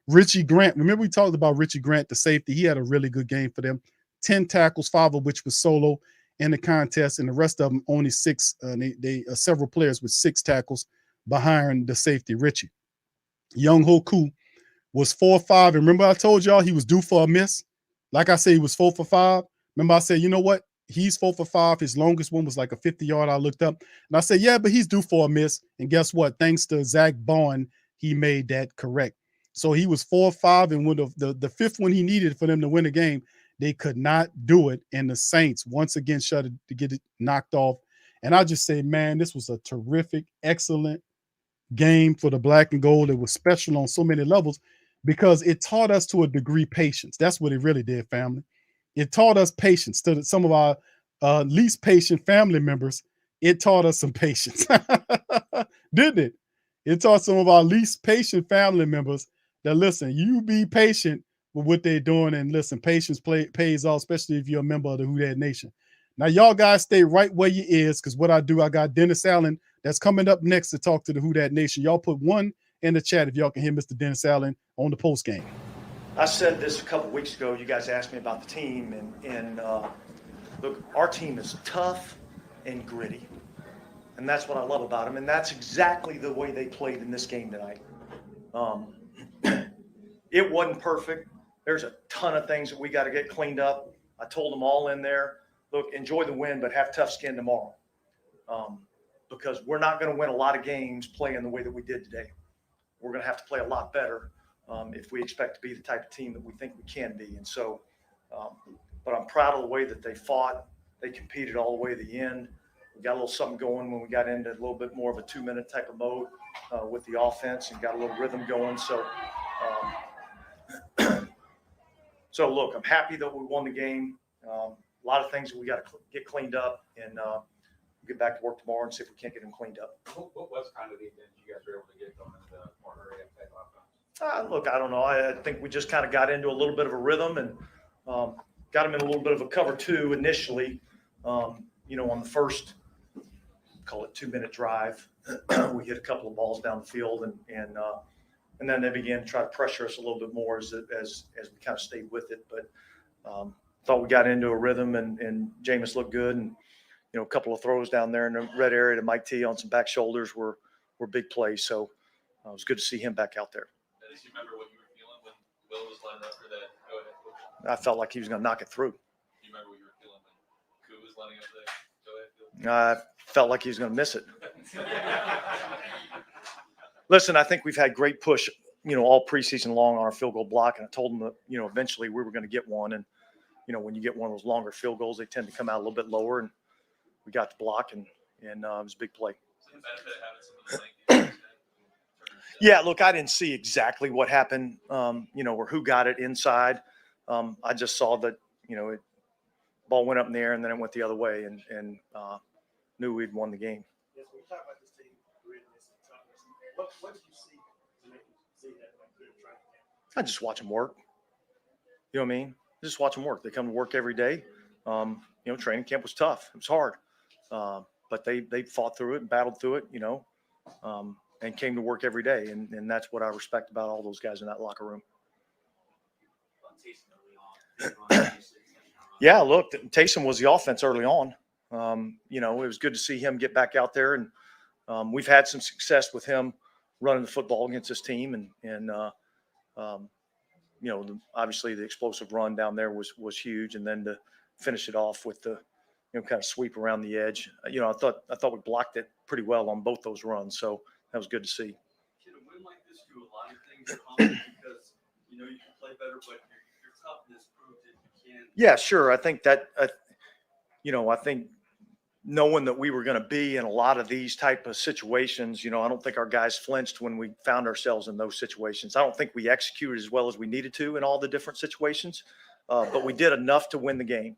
Richie Grant. Remember we talked about Richie Grant, the safety. He had a really good game for them. 10 tackles, 5 of which was solo in the contest, and the rest of them only 6. Several players with 6 tackles behind the safety, Richie. Young Hoku was 4-5. And remember I told y'all he was due for a miss? Like I said, he was 4 for 5. Remember I said, you know what? He's 4 for 5. His longest one was like a 50-yard. I looked up. And I said, yeah, but he's due for a miss. And guess what? Thanks to Zach Bond, he made that correct. So he was 4-5. And when the 5th one he needed for them to win the game, they could not do it. And the Saints, once again, shut it to get it knocked off. And I just say, man, this was a terrific, excellent game for the black and gold. It was special on so many levels because it taught us to a degree patience. That's what it really did, family. It taught us patience. To some of our least patient family members, it taught us some patience. Didn't it? It taught some of our least patient family members that, listen, you be patient with what they're doing. And listen, patience pays off, especially if you're a member of the Who Dat Nation. Now, y'all guys stay right where you is, because what I do, I got Dennis Allen that's coming up next to talk to the Who Dat Nation. Y'all put 1 in the chat if y'all can hear Mr. Dennis Allen on the post game. I said this a couple weeks ago. You guys asked me about the team, and look, our team is tough and gritty, and that's what I love about them, and that's exactly the way they played in this game tonight. It wasn't perfect. There's a ton of things that we got to get cleaned up. I told them all in there, look, enjoy the win, but have tough skin tomorrow, because we're not going to win a lot of games playing the way that we did today. We're going to have to play a lot better if we expect to be the type of team that we think we can be. And so, but I'm proud of the way that they fought. They competed all the way to the end. We got a little something going when we got into a little bit more of a 2-minute type of mode with the offense and got a little rhythm going. So, so look, I'm happy that we won the game. A lot of things that we got to get cleaned up, and we'll get back to work tomorrow and see if we can't get them cleaned up. What was kind of the advantage you guys were able to get going into the more early offense? Look, I don't know. I think we just kind of got into a little bit of a rhythm and got him in a little bit of a cover two initially. On the first, call it 2-minute drive, we hit a couple of balls down the field, and then they began to try to pressure us a little bit more as we kind of stayed with it. But thought we got into a rhythm, and Jameis looked good, and a couple of throws down there in the red area to Mike T on some back shoulders were big plays. So it was good to see him back out there. Do you remember what you were feeling when Will was lining up for that go-ahead? I felt like he was going to knock it through. Do you remember what you were feeling when Koo was lining up for that go-ahead? I felt like he was going to miss it. Listen, I think we've had great push, all preseason long on our field goal block, and I told them that, eventually we were going to get one. And, when you get one of those longer field goals, they tend to come out a little bit lower, and we got the block, and it was a big play. So the benefit of having some of the length. Yeah, look, I didn't see exactly what happened, or who got it inside. I just saw that, ball went up in the air and then it went the other way, and knew we'd won the game. Yes, when you talk about this team, grittiness and toughness, what did you see to make you see that like good training camp? I just watch them work. You know what I mean? Just watch them work. They come to work every day. Training camp was tough. It was hard, but they fought through it and battled through it. And came to work every day. And that's what I respect about all those guys in that locker room. Yeah, look, Taysom was the offense early on. It was good to see him get back out there. And we've had some success with him running the football against this team. Obviously the explosive run down there was huge. And then to finish it off with the, kind of sweep around the edge. I thought we blocked it pretty well on both those runs. So that was good to see. Can a win like this do a lot of things because you can play better, but your toughness proved that you can? Yeah, sure. I think that I think knowing that we were going to be in a lot of these type of situations, I don't think our guys flinched when we found ourselves in those situations. I don't think we executed as well as we needed to in all the different situations, but we did enough to win the game.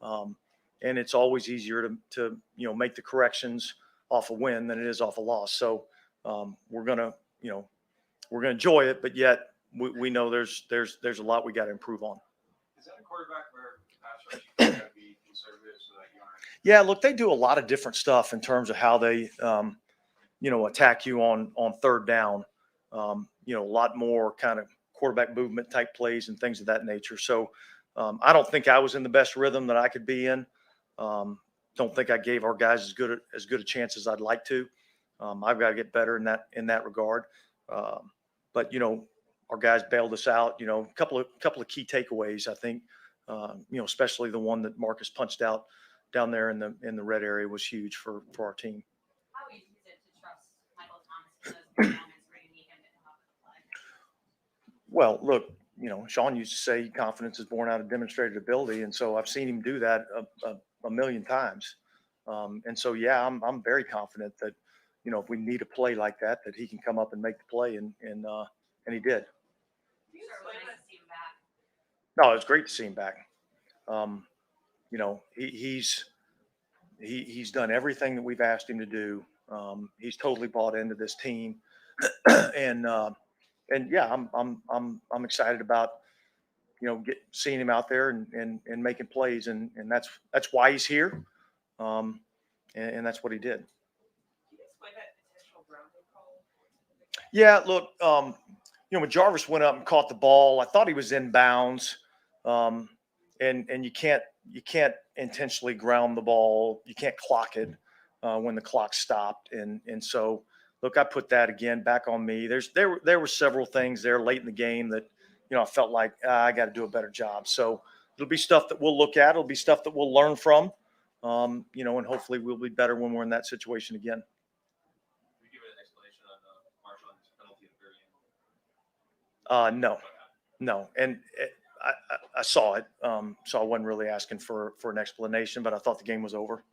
And it's always easier to make the corrections off a win than it is off a loss. So we're gonna enjoy it, but yet we know there's a lot we got to improve on. Is that a quarterback where pass rush got to be conservative so that you aren't? Yeah, look, they do a lot of different stuff in terms of how they attack you on third down. A lot more kind of quarterback movement type plays and things of that nature. So I don't think I was in the best rhythm that I could be in. Don't think I gave our guys as good a chance as I'd like to. I've got to get better in that regard. But our guys bailed us out. A couple of key takeaways, I think. Especially the one that Marcus punched out down there in the red area was huge for our team. How easy is it to trust Michael Thomas in those moments where you need him to come up with a play? Well, look, Sean used to say confidence is born out of demonstrated ability, and so I've seen him do that a million times. And so, yeah, I'm very confident that, if we need a play like that he can come up and make the play, and he did. No, it was great to see him back. He's done everything that we've asked him to do. He's totally bought into this team, and yeah, I'm excited about seeing him out there and making plays, and that's why he's here, and that's what he did. Yeah, look, when Jarvis went up and caught the ball, I thought he was in bounds, and you can't intentionally ground the ball. You can't clock it when the clock stopped, and so look, I put that again back on me. There were several things there late in the game that I felt like I got to do a better job. So it'll be stuff that we'll look at. It'll be stuff that we'll learn from, and hopefully we'll be better when we're in that situation again. No. And I saw it. So I wasn't really asking for an explanation, but I thought the game was over.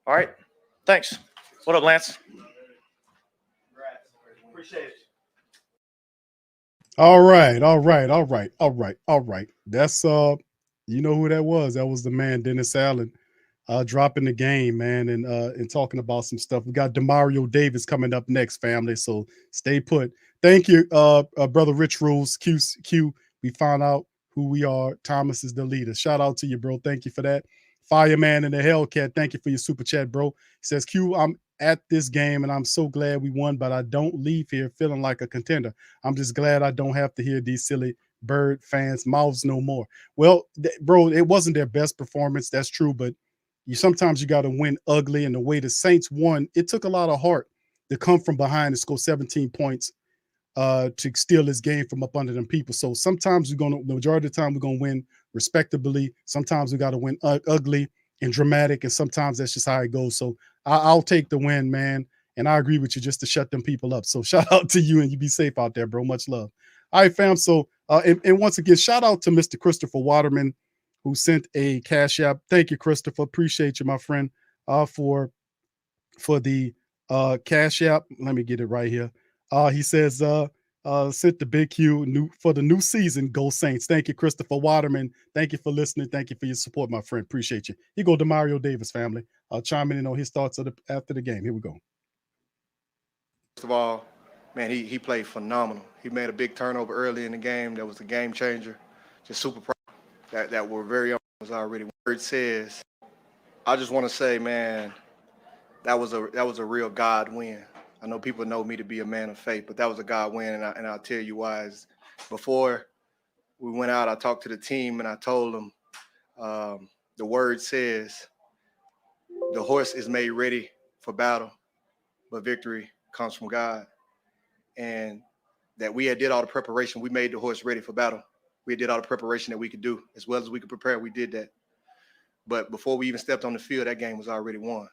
All right. Thanks. What up, Lance? Appreciate it. All right. That's who that was. That was the man, Dennis Allen. dropping the game, man, and talking about some stuff. We got Demario Davis coming up next, family. So stay put. Thank you, brother Rich Rules. Q. We found out who we are. Thomas is the leader. Shout out to you, bro. Thank you for that. Fireman and the Hellcat, thank you for your super chat, bro. He says, Q, I'm at this game and I'm so glad we won, but I don't leave here feeling like a contender. I'm just glad I don't have to hear these silly Bird fans' mouths no more. Well, bro, it wasn't their best performance. That's true, but sometimes you got to win ugly. And the way the Saints won, it took a lot of heart to come from behind and score 17 points to steal this game from up under them people. So sometimes the majority of the time, we're going to win respectably. Sometimes we got to win ugly and dramatic. And sometimes that's just how it goes. So I'll take the win, man. And I agree with you just to shut them people up. So shout out to you and you be safe out there, bro. Much love. All right, fam. So, and once again, shout out to Mr. Christopher Waterman, who sent a Cash App. Thank you, Christopher. Appreciate you, my friend, for the Cash App. Let me get it right here. He says, sent the big Q for the new season. Go Saints. Thank you, Christopher Waterman. Thank you for listening. Thank you for your support, my friend. Appreciate you. Here go Demario Davis, family. Chiming in on his thoughts after the game. Here we go. First of all, man, he played phenomenal. He made a big turnover early in the game. That was a game changer. Just super proud that we're very on was already where it says. I just want to say, man, that was a real God win. I know people know me to be a man of faith, but that was a God win, and I'll tell you why. Before we went out, I talked to the team and I told them the word says the horse is made ready for battle, but victory comes from God. And that we had did all the preparation. We made the horse ready for battle. We did all the preparation that we could do. As well as we could prepare, we did that. But before we even stepped on the field, that game was already won.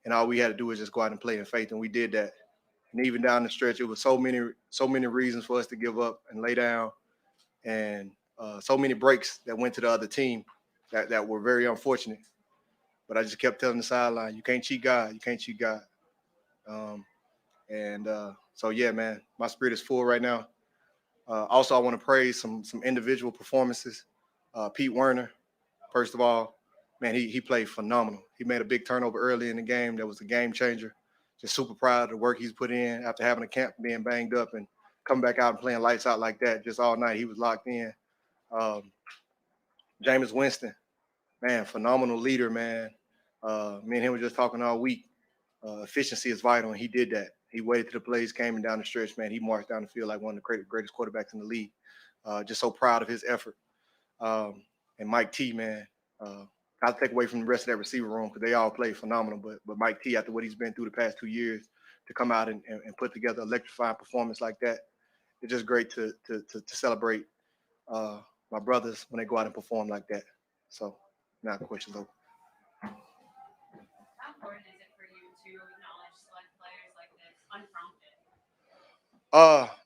And all we had to do was just go out and play in faith, and we did that. And even down the stretch, it was so many reasons for us to give up and lay down, and so many breaks that went to the other team that were very unfortunate. But I just kept telling the sideline, you can't cheat God. You can't cheat God. So, yeah, man, my spirit is full right now. Also, I want to praise some individual performances. Pete Werner, first of all, man, he played phenomenal. He made a big turnover early in the game. That was a game changer. Just super proud of the work he's put in after having a camp, being banged up, and coming back out and playing lights out like that just all night. He was locked in. Jameis Winston, man, phenomenal leader, man. Me and him were just talking all week. Efficiency is vital, and he did that. He waited till the plays came and down the stretch, man. He marched down the field like one of the greatest quarterbacks in the league. Just so proud of his effort. And Mike T, man, I'll take away from the rest of that receiver room because they all played phenomenal. But Mike T, after what he's been through the past 2 years, to come out and put together an electrifying performance like that, it's just great to celebrate my brothers when they go out and perform like that. So now the question's over. How important is it for you to acknowledge select players like this unprompted?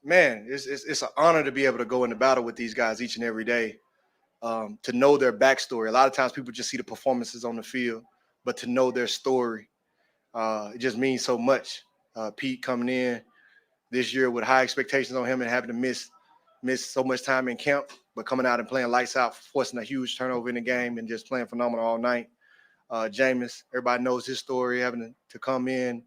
Man, it's an honor to be able to go into battle with these guys each and every day. To know their backstory. A lot of times people just see the performances on the field, but to know their story, it just means so much. Pete coming in this year with high expectations on him and having to miss so much time in camp, but coming out and playing lights out, forcing a huge turnover in the game and just playing phenomenal all night. Jameis, everybody knows his story, having to come in,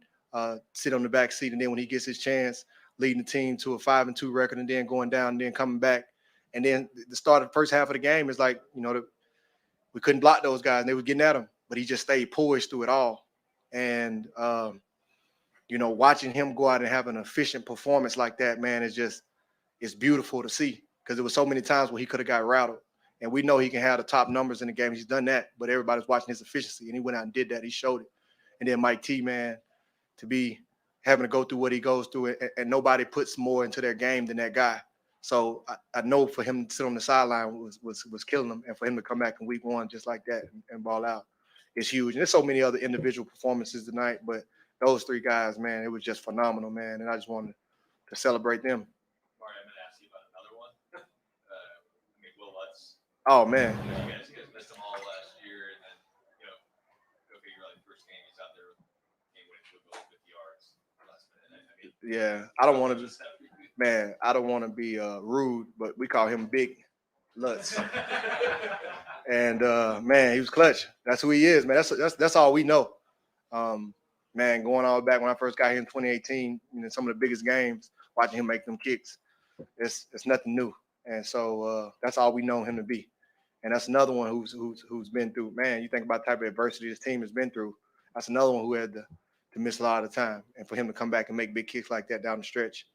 sit on the back seat, and then when he gets his chance, leading the team to a 5-2 record and then going down and then coming back. And then the start of the first half of the game is like, we couldn't block those guys and they were getting at him, but he just stayed poised through it all. And, watching him go out and have an efficient performance like that, man, it's beautiful to see because there were so many times where he could have got rattled. And we know he can have the top numbers in the game. He's done that, but everybody's watching his efficiency and he went out and did that. He showed it. And then Mike T, man, to be having to go through what he goes through and nobody puts more into their game than that guy. So I know for him to sit on the sideline was killing him, and for him to come back in week one just like that and ball out is huge. And there's so many other individual performances tonight, but those three guys, man, it was just phenomenal, man. And I just wanted to celebrate them. Marty, I'm going to ask you about another one. Will Lutz. Oh, man. You guys missed them all last year, and then, go figure out the first game he's out there with game-winning field goal, 50 yards last minute. Yeah, I don't want to be rude, but we call him Big. Lutz. And man, he was clutch. That's who he is, man. That's all we know. Man, going all the way back when I first got here in 2018, some of the biggest games, watching him make them kicks, it's nothing new. And so that's all we know him to be. And that's another one who's been through. Man, you think about the type of adversity this team has been through. That's another one who had to miss a lot of the time, and for him to come back and make big kicks like that down the stretch,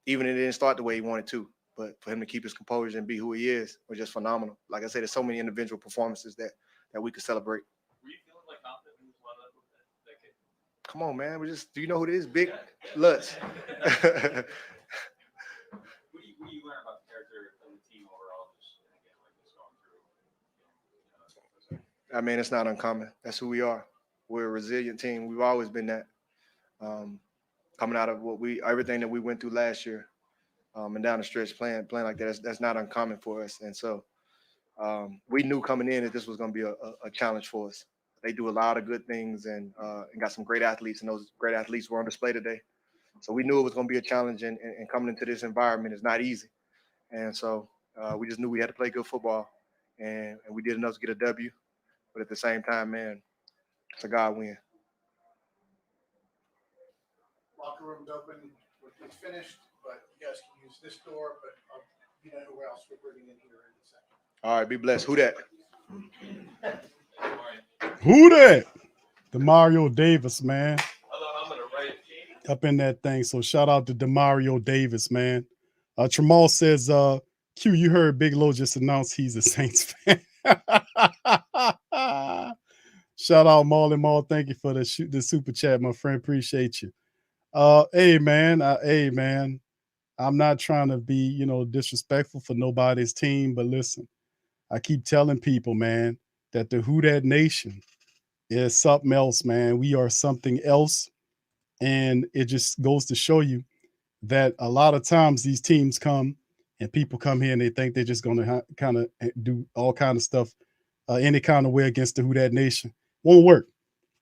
even if it didn't start the way he wanted to. But for him to keep his composure and be who he is was just phenomenal. Like I said, there's so many individual performances that we could celebrate. Were you feeling like confident when you was lined up with that kid? Come on, man. Do you know who it is? Big Lutz. What do you learn about the character of the team overall? Just again, like just going through. I mean, it's not uncommon. That's who we are. We're a resilient team. We've always been that. Coming out of everything that we went through last year. And down the stretch playing like that, that's not uncommon for us. And so we knew coming in that this was going to be a challenge for us. They do a lot of good things and got some great athletes, and those great athletes were on display today. So we knew it was going to be a challenge, and coming into this environment is not easy. And so we just knew we had to play good football, and we did enough to get a W. But at the same time, man, it's a God win. Locker room's open. It's finished. But you guys can use this door, but you know who else we're bringing in here in a second. All right, be blessed. Who that? Who that? Demario Davis, man. I'm gonna write it. Up in that thing. So shout out to Demario Davis, man. Tramal says, Q, you heard Big Lo just announced he's a Saints fan. Shout out Marley Mall. Thank you for the super chat, my friend. Appreciate you. Hey man, I'm not trying to be, disrespectful for nobody's team, but listen, I keep telling people, man, that the Who Dat Nation is something else, man. We are something else. And it just goes to show you that a lot of times these teams come and people come here and they think they're just going to kind of do all kind of stuff any kind of way against the Who Dat Nation. Won't work.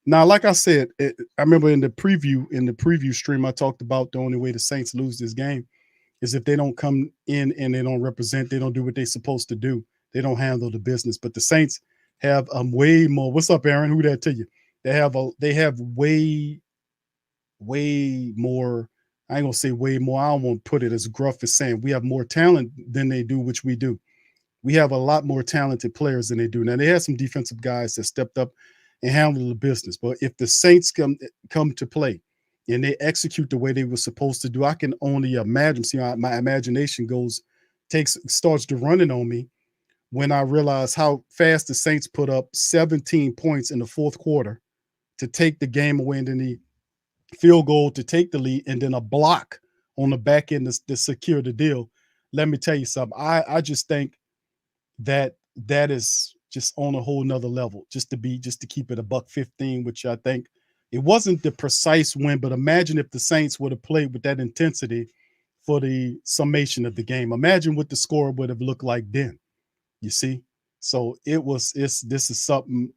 Now, like I said, I remember in the preview stream, I talked about the only way the Saints lose this game is if they don't come in and they don't represent, they don't do what they're supposed to do. They don't handle the business. But the Saints have way more. What's up, Aaron? Who that to you? They have way more. I ain't gonna say way more. I don't want to put it as gruff as saying we have more talent than they do, which we do. We have a lot more talented players than they do. Now, they have some defensive guys that stepped up and handle the business. But if the Saints come to play and they execute the way they were supposed to do, I can only imagine. See, my imagination starts to running on me when I realize how fast the Saints put up 17 points in the fourth quarter to take the game away, and then the field goal to take the lead, and then a block on the back end to secure the deal. Let me tell you something. I just think that is just on a whole nother level, just to keep it $115, which I think it wasn't the precise win, but imagine if the Saints would have played with that intensity for the summation of the game. Imagine what the score would have looked like then, you see? So this is something,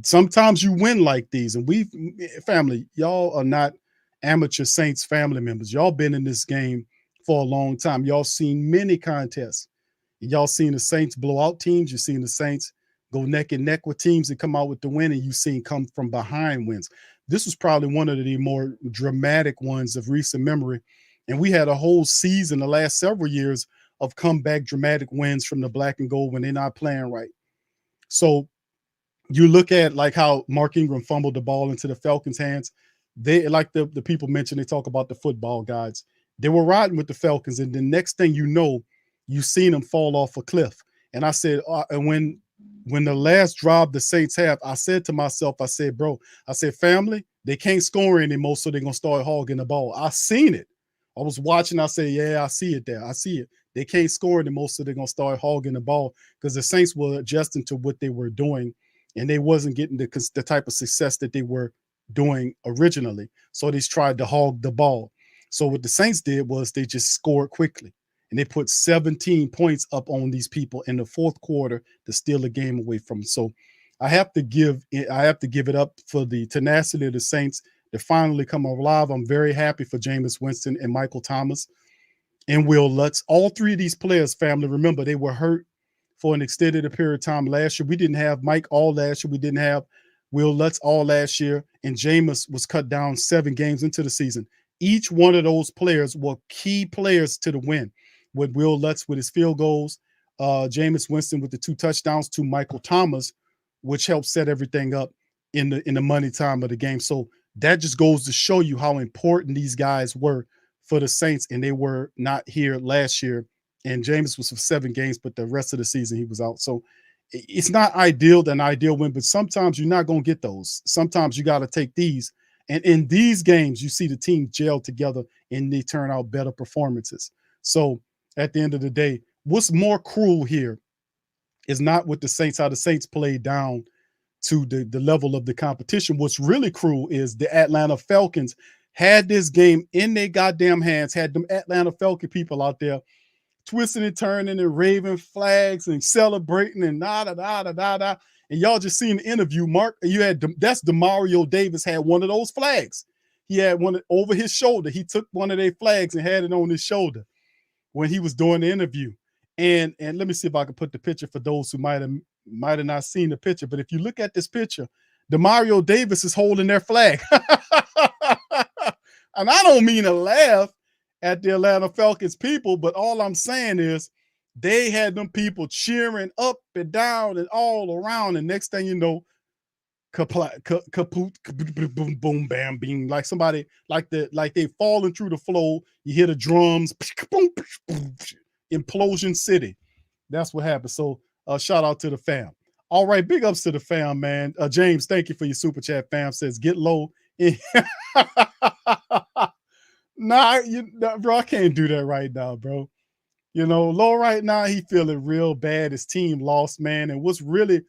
sometimes you win like these, and family, y'all are not amateur Saints family members. Y'all been in this game for a long time. Y'all seen many contests. Y'all seen the Saints blow out teams. You've seen the Saints go neck and neck with teams that come out with the win, and you've seen come from behind wins. This was probably one of the more dramatic ones of recent memory. And we had a whole season the last several years of comeback dramatic wins from the black and gold when they're not playing right. So you look at like how Mark Ingram fumbled the ball into the Falcons' hands. They, like the people mentioned, they talk about the football guys. They were riding with the Falcons, and the next thing you know, you seen them fall off a cliff. And I said, and when the last drive the Saints have, I said to myself, I said, family, they can't score anymore, so they're going to start hogging the ball. I seen it. I was watching. I said, yeah, I see it there. I see it. They can't score anymore, so they're going to start hogging the ball because the Saints were adjusting to what they were doing, and they wasn't getting the type of success that they were doing originally. So they tried to hog the ball. So what the Saints did was they just scored quickly. And they put 17 points up on these people in the fourth quarter to steal the game away from them. So I have to give it up for the tenacity of the Saints to finally come alive. I'm very happy for Jameis Winston and Michael Thomas. and Will Lutz. All three of these players, family, remember, they were hurt for an extended period of time last year. We didn't have Mike all last year. We didn't have Will Lutz all last year. And Jameis was cut down 7 games into the season. Each one of those players were key players to the win, with Will Lutz with his field goals, Jameis Winston with the 2 touchdowns to Michael Thomas, which helped set everything up in the money time of the game. So that just goes to show you how important these guys were for the Saints, and they were not here last year. And Jameis was for 7 games, but the rest of the season he was out. So it's not ideal, an ideal win, but sometimes you're not going to get those. Sometimes you got to take these. And in these games, you see the team gel together and they turn out better performances. So at the end of the day, what's more cruel here is not with the Saints, how the Saints played down to the level of the competition. What's really cruel is the Atlanta Falcons had this game in their goddamn hands, had them Atlanta Falcon people out there twisting and turning and waving flags and celebrating and da-da-da-da-da-da. And y'all just seen the interview, Mark. You had that's DeMario Davis had one of those flags. He had one over his shoulder. He took one of their flags and had it on his shoulder when he was doing the interview. And let me see if I can put the picture for those who might have not seen the picture. But if you look at this picture, DeMario Davis is holding their flag. And I don't mean to laugh at the Atlanta Falcons people, but all I'm saying is they had them people cheering up and down and all around. And next thing you know, kaput, boom, boom, bam, bing, like somebody, like they falling through the floor. You hear the drums, implosion city. That's what happened. So shout out to the fam. All right, big ups to the fam, man. James, thank you for your super chat. Fam says get low. Nah, bro, I can't do that right now, bro. You know, low right now, he feeling real bad. His team lost, man. And what's really,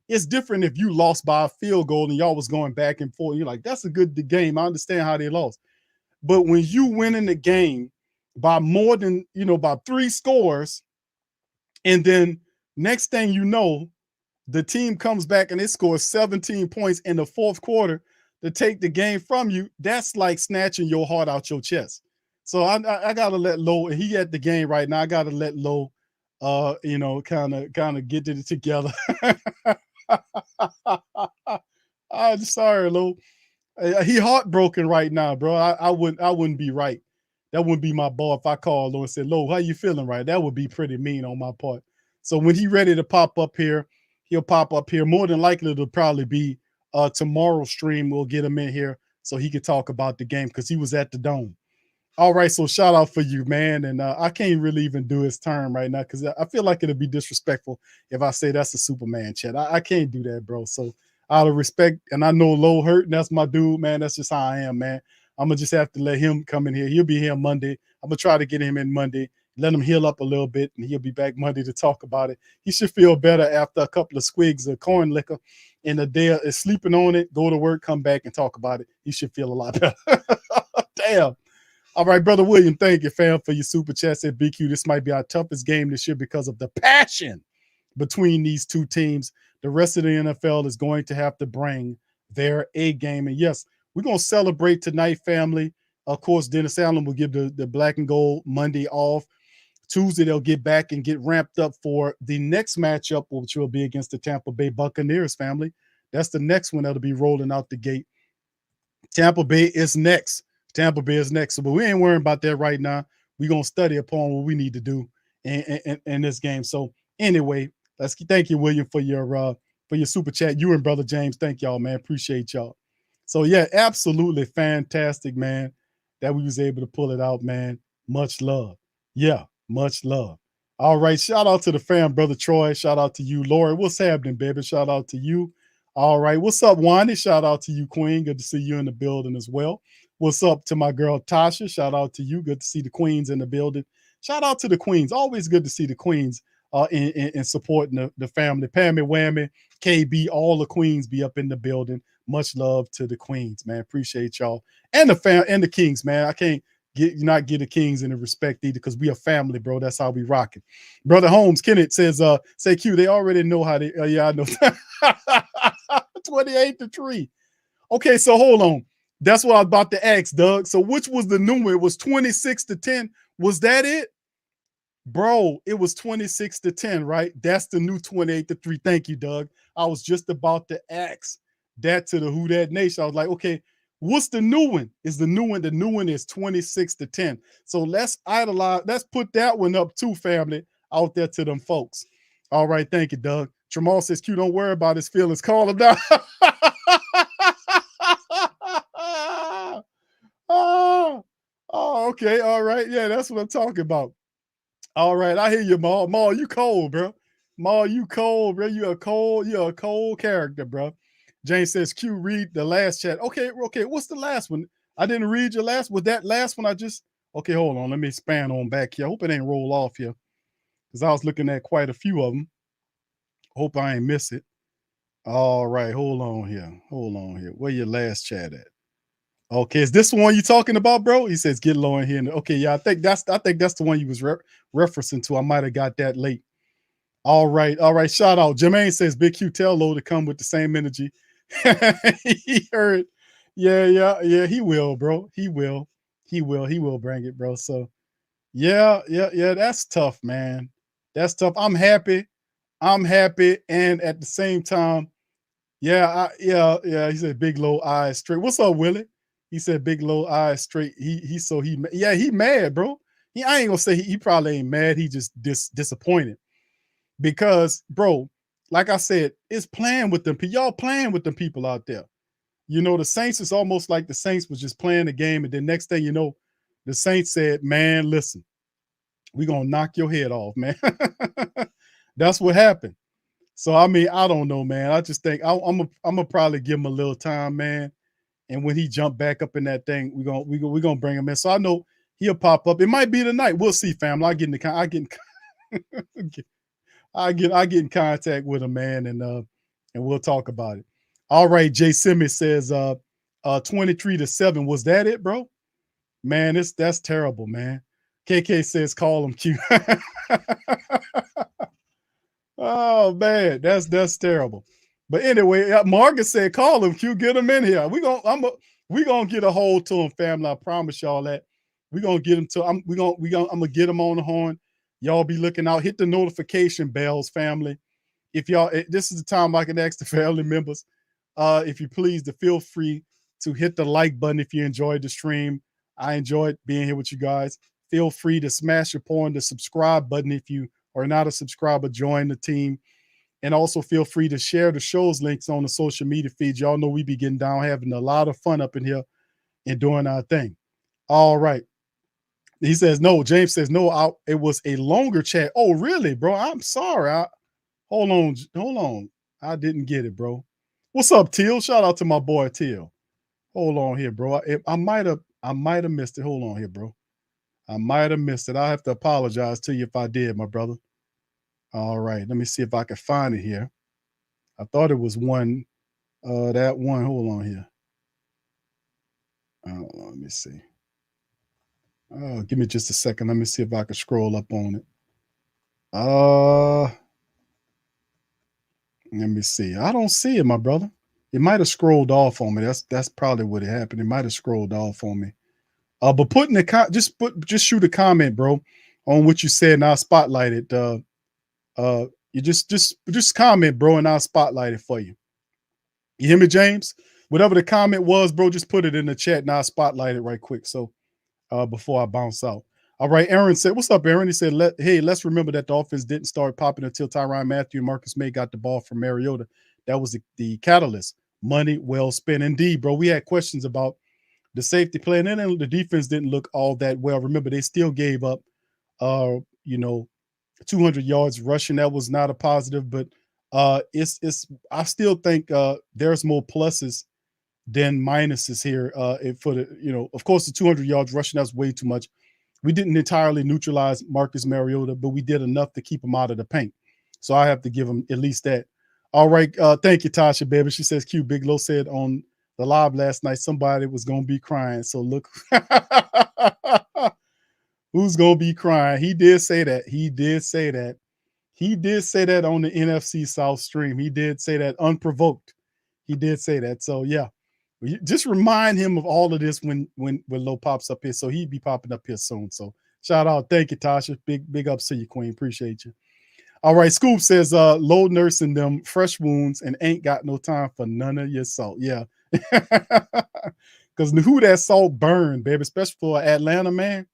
it's different if you lost by a field goal and y'all was going back and forth. You're like, that's a good game. I understand how they lost. But when you win in the game by more than, by 3 scores, and then next thing you know, the team comes back and it scores 17 points in the 4th quarter to take the game from you, that's like snatching your heart out your chest. So I gotta let Low, and he at the game right now. I gotta let Low, kind of get it together. I'm sorry, Low. He heartbroken right now, bro. I wouldn't be right. That wouldn't be my ball if I called Low and said, Low, how you feeling right? That would be pretty mean on my part. So when he ready to pop up here, he'll pop up here. More than likely, it'll probably be tomorrow's stream. We'll get him in here so he could talk about the game because he was at the Dome. All right, so shout out for you, man. And I can't really even do his term right now because I feel like it'd be disrespectful if I say that's a Superman chat. I can't do that, bro. So out of respect, and I know Low hurt, and that's my dude, man. That's just how I am, man. I'm going to just have to let him come in here. He'll be here Monday. I'm going to try to get him in Monday, let him heal up a little bit, and he'll be back Monday to talk about it. He should feel better after a couple of swigs of corn liquor and a day of sleeping on it, go to work, come back and talk about it. He should feel a lot better. Damn. All right, Brother William, thank you, fam, for your super chat. Said BQ, this might be our toughest game this year because of the passion between these two teams. The rest of the NFL is going to have to bring their A game. And yes, we're going to celebrate tonight, family. Of course, Dennis Allen will give the black and gold Monday off. Tuesday, they'll get back and get ramped up for the next matchup, which will be against the Tampa Bay Buccaneers, family. That's the next one that'll be rolling out the gate. Tampa Bay is next. Tampa Bay is next. So, but we ain't worrying about that right now. We're going to study upon what we need to do in this game. So anyway, thank you, William, for your super chat. You and Brother James, thank y'all, man. Appreciate y'all. So yeah, absolutely fantastic, man, that we was able to pull it out, man. Much love. Yeah, much love. All right, shout out to the fam, Brother Troy. Shout out to you, Lori. What's happening, baby? Shout out to you. All right, what's up, Wani? Shout out to you, Queen. Good to see you in the building as well. What's up to my girl, Tasha? Shout out to you. Good to see the Queens in the building. Shout out to the Queens. Always good to see the Queens in supporting the family. Pammy, Whammy, KB, all the Queens be up in the building. Much love to the Queens, man. Appreciate y'all. And the fam and the Kings, man. I can't not give the Kings any respect either because we a family, bro. That's how we rocking. Brother Holmes, Kenneth says, say Q, they already know how they, yeah, I know. 28-3. Okay, so hold on. That's what I was about to ask, Doug. So which was the number? It was 26-10. Was that it? Bro, it was 26-10, right? That's the new 28-3. Thank you, Doug. I was just about to ask that to the Who Dat Nation. I was like, okay, what's the new one? The new one is 26-10. So let's put that one up too, family, out there to them folks. All right, thank you, Doug. Tramal says, Q, don't worry about his feelings. Call him down. Oh, okay. All right. Yeah, that's what I'm talking about. All right, I hear you, Maul. Maul, you cold, bro. Maul, you cold, bro. You're a cold character, bro. James says, Q, read the last chat. Okay. What's the last one? I didn't read your last. Was that last one? Okay, hold on. Let me span on back here. I hope it ain't roll off here, because I was looking at quite a few of them. Hope I ain't miss it. All right, hold on here. Where your last chat at? Okay, is this the one you talking about, bro? He says, get low in here. Okay, yeah, I think that's the one you was referencing to. I might have got that late. All right. Shout out. Jermaine says, Big Q, tell Low to come with the same energy. He heard. Yeah, he will, bro. He will bring it, bro. So yeah, that's tough, man. That's tough. I'm happy. And at the same time, yeah. He said, Big Low eyes straight. What's up, Willie? He said, Big Low eyes straight. He mad, bro. I ain't gonna say he probably ain't mad. He just disappointed because, bro, like I said, it's playing with them. Y'all playing with them people out there. You know, the Saints is almost like the Saints was just playing the game, and then next thing you know, the Saints said, "Man, listen, we gonna knock your head off, man." That's what happened. So I mean, I don't know, man. I just think I'm gonna probably give him a little time, man. And when he jumped back up in that thing, we're gonna bring him in. So I know he'll pop up. It might be tonight. We'll see, fam. I get in contact with him, man, and we'll talk about it. All right, Jay Simmons says 23-7. Was that it, bro? Man, that's terrible, man. KK says call him Q. Oh man, that's terrible. But anyway, Margaret said, "Call him, Q. Get him in here. We gonna get a hold to him, family. I promise y'all that. We gonna get him to. I'm gonna get him on the horn. Y'all be looking out. Hit the notification bells, family. If y'all, this is the time I can ask the family members, if you please, to feel free to hit the like button if you enjoyed the stream. I enjoyed being here with you guys. Feel free to smash upon the subscribe button if you are not a subscriber. Join the team. And also feel free to share the show's links on the social media feeds. Y'all know we be getting down, having a lot of fun up in here and doing our thing. All right. He says, no. James says, no, it was a longer chat. Oh, really, bro? I'm sorry. Hold on. I didn't get it, bro. What's up, Teal? Shout out to my boy, Teal. Hold on here, bro. I might have missed it. Hold on here, bro. I might have missed it. I have to apologize to you if I did, my brother. All right, let me see if I can find it here. I thought it was one, that one. Hold on here. Let me see. Give me just a second. Let me see if I can scroll up on it. Let me see. I don't see it, my brother. It might have scrolled off on me. That's probably what happened. It might have scrolled off on me. But put in the just shoot a comment, bro, on what you said, and I'll spotlight it. You just comment, bro, and I'll spotlight it for you. You hear me, James? Whatever the comment was, bro, just put it in the chat and I'll spotlight it right quick. So before I bounce out. All right, Aaron said, what's up, Aaron? He said, let's remember that the offense didn't start popping until Tyrann Mathieu and Marcus May got the ball from Mariota. That was the catalyst. Money well spent. Indeed, bro. We had questions about the safety play, and then the defense didn't look all that well. Remember, they still gave up 200 yards rushing. That was not a positive, but I still think there's more pluses than minuses here. For the, of course, the 200 yards rushing, that's way too much. We didn't entirely neutralize Marcus Mariota, but we did enough to keep him out of the paint. So I have to give him at least that. All right. Thank you, Tasha, baby. She says, Q, Big Low said on the live last night, somebody was going to be crying. So look, who's going to be crying? He did say that. He did say that on the NFC South stream. He did say that unprovoked. He did say that. So yeah, just remind him of all of this when Low pops up here. So he'd be popping up here soon. So Shout out. Thank you, Tasha. Big ups to you, Queen. Appreciate you. All right. Scoop says, low nursing them fresh wounds and ain't got no time for none of your salt. Yeah. Because who that salt burn, baby, especially for Atlanta, man.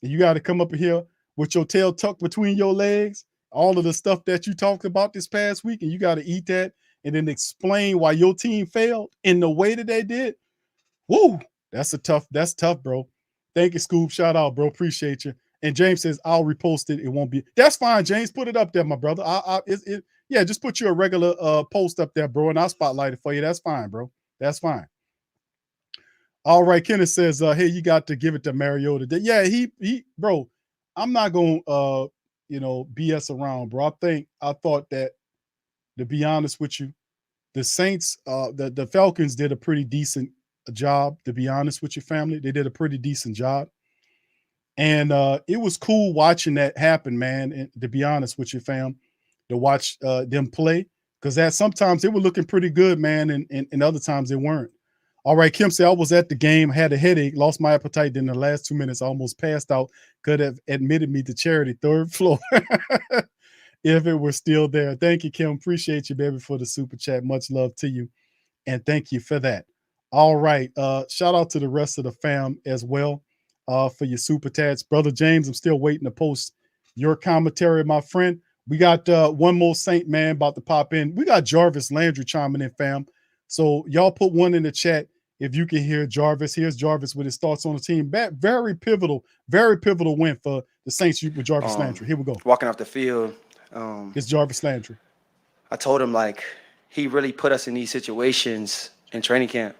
And you got to come up here with your tail tucked between your legs, all of the stuff that you talked about this past week, and you got to eat that and then explain why your team failed in the way that they did. Woo, that's tough, bro. Thank you, Scoop. Shout out, bro. Appreciate you. And James says, I'll repost it. It won't be. That's fine, James. Put it up there, my brother. Yeah, just put you a regular post up there, bro, and I'll spotlight it for you. That's fine, bro. That's fine. All right, Kenneth says, hey, you got to give it to Mariota. Yeah, he, bro, I'm not going to, BS around, bro. I thought that, to be honest with you, the Saints, the Falcons did a pretty decent job, to be honest with your family. They did a pretty decent job. And it was cool watching that happen, man, and to be honest with your fam, to watch them play, because that sometimes they were looking pretty good, man, and other times they weren't. All right, Kim said, I was at the game, had a headache, lost my appetite. Then the last 2 minutes, I almost passed out. Could have admitted me to charity, 3rd floor, if it were still there. Thank you, Kim. Appreciate you, baby, for the super chat. Much love to you. And thank you for that. All right. Shout out to the rest of the fam as well for your super chats. Brother James, I'm still waiting to post your commentary, my friend. We got one more Saint, man, about to pop in. We got Jarvis Landry chiming in, fam. So y'all put one in the chat if you can hear Jarvis. Here's Jarvis with his thoughts on the team. Very pivotal win for the Saints with Jarvis Landry. Here we go. Walking off the field. It's Jarvis Landry. I told him, like, he really put us in these situations in training camp,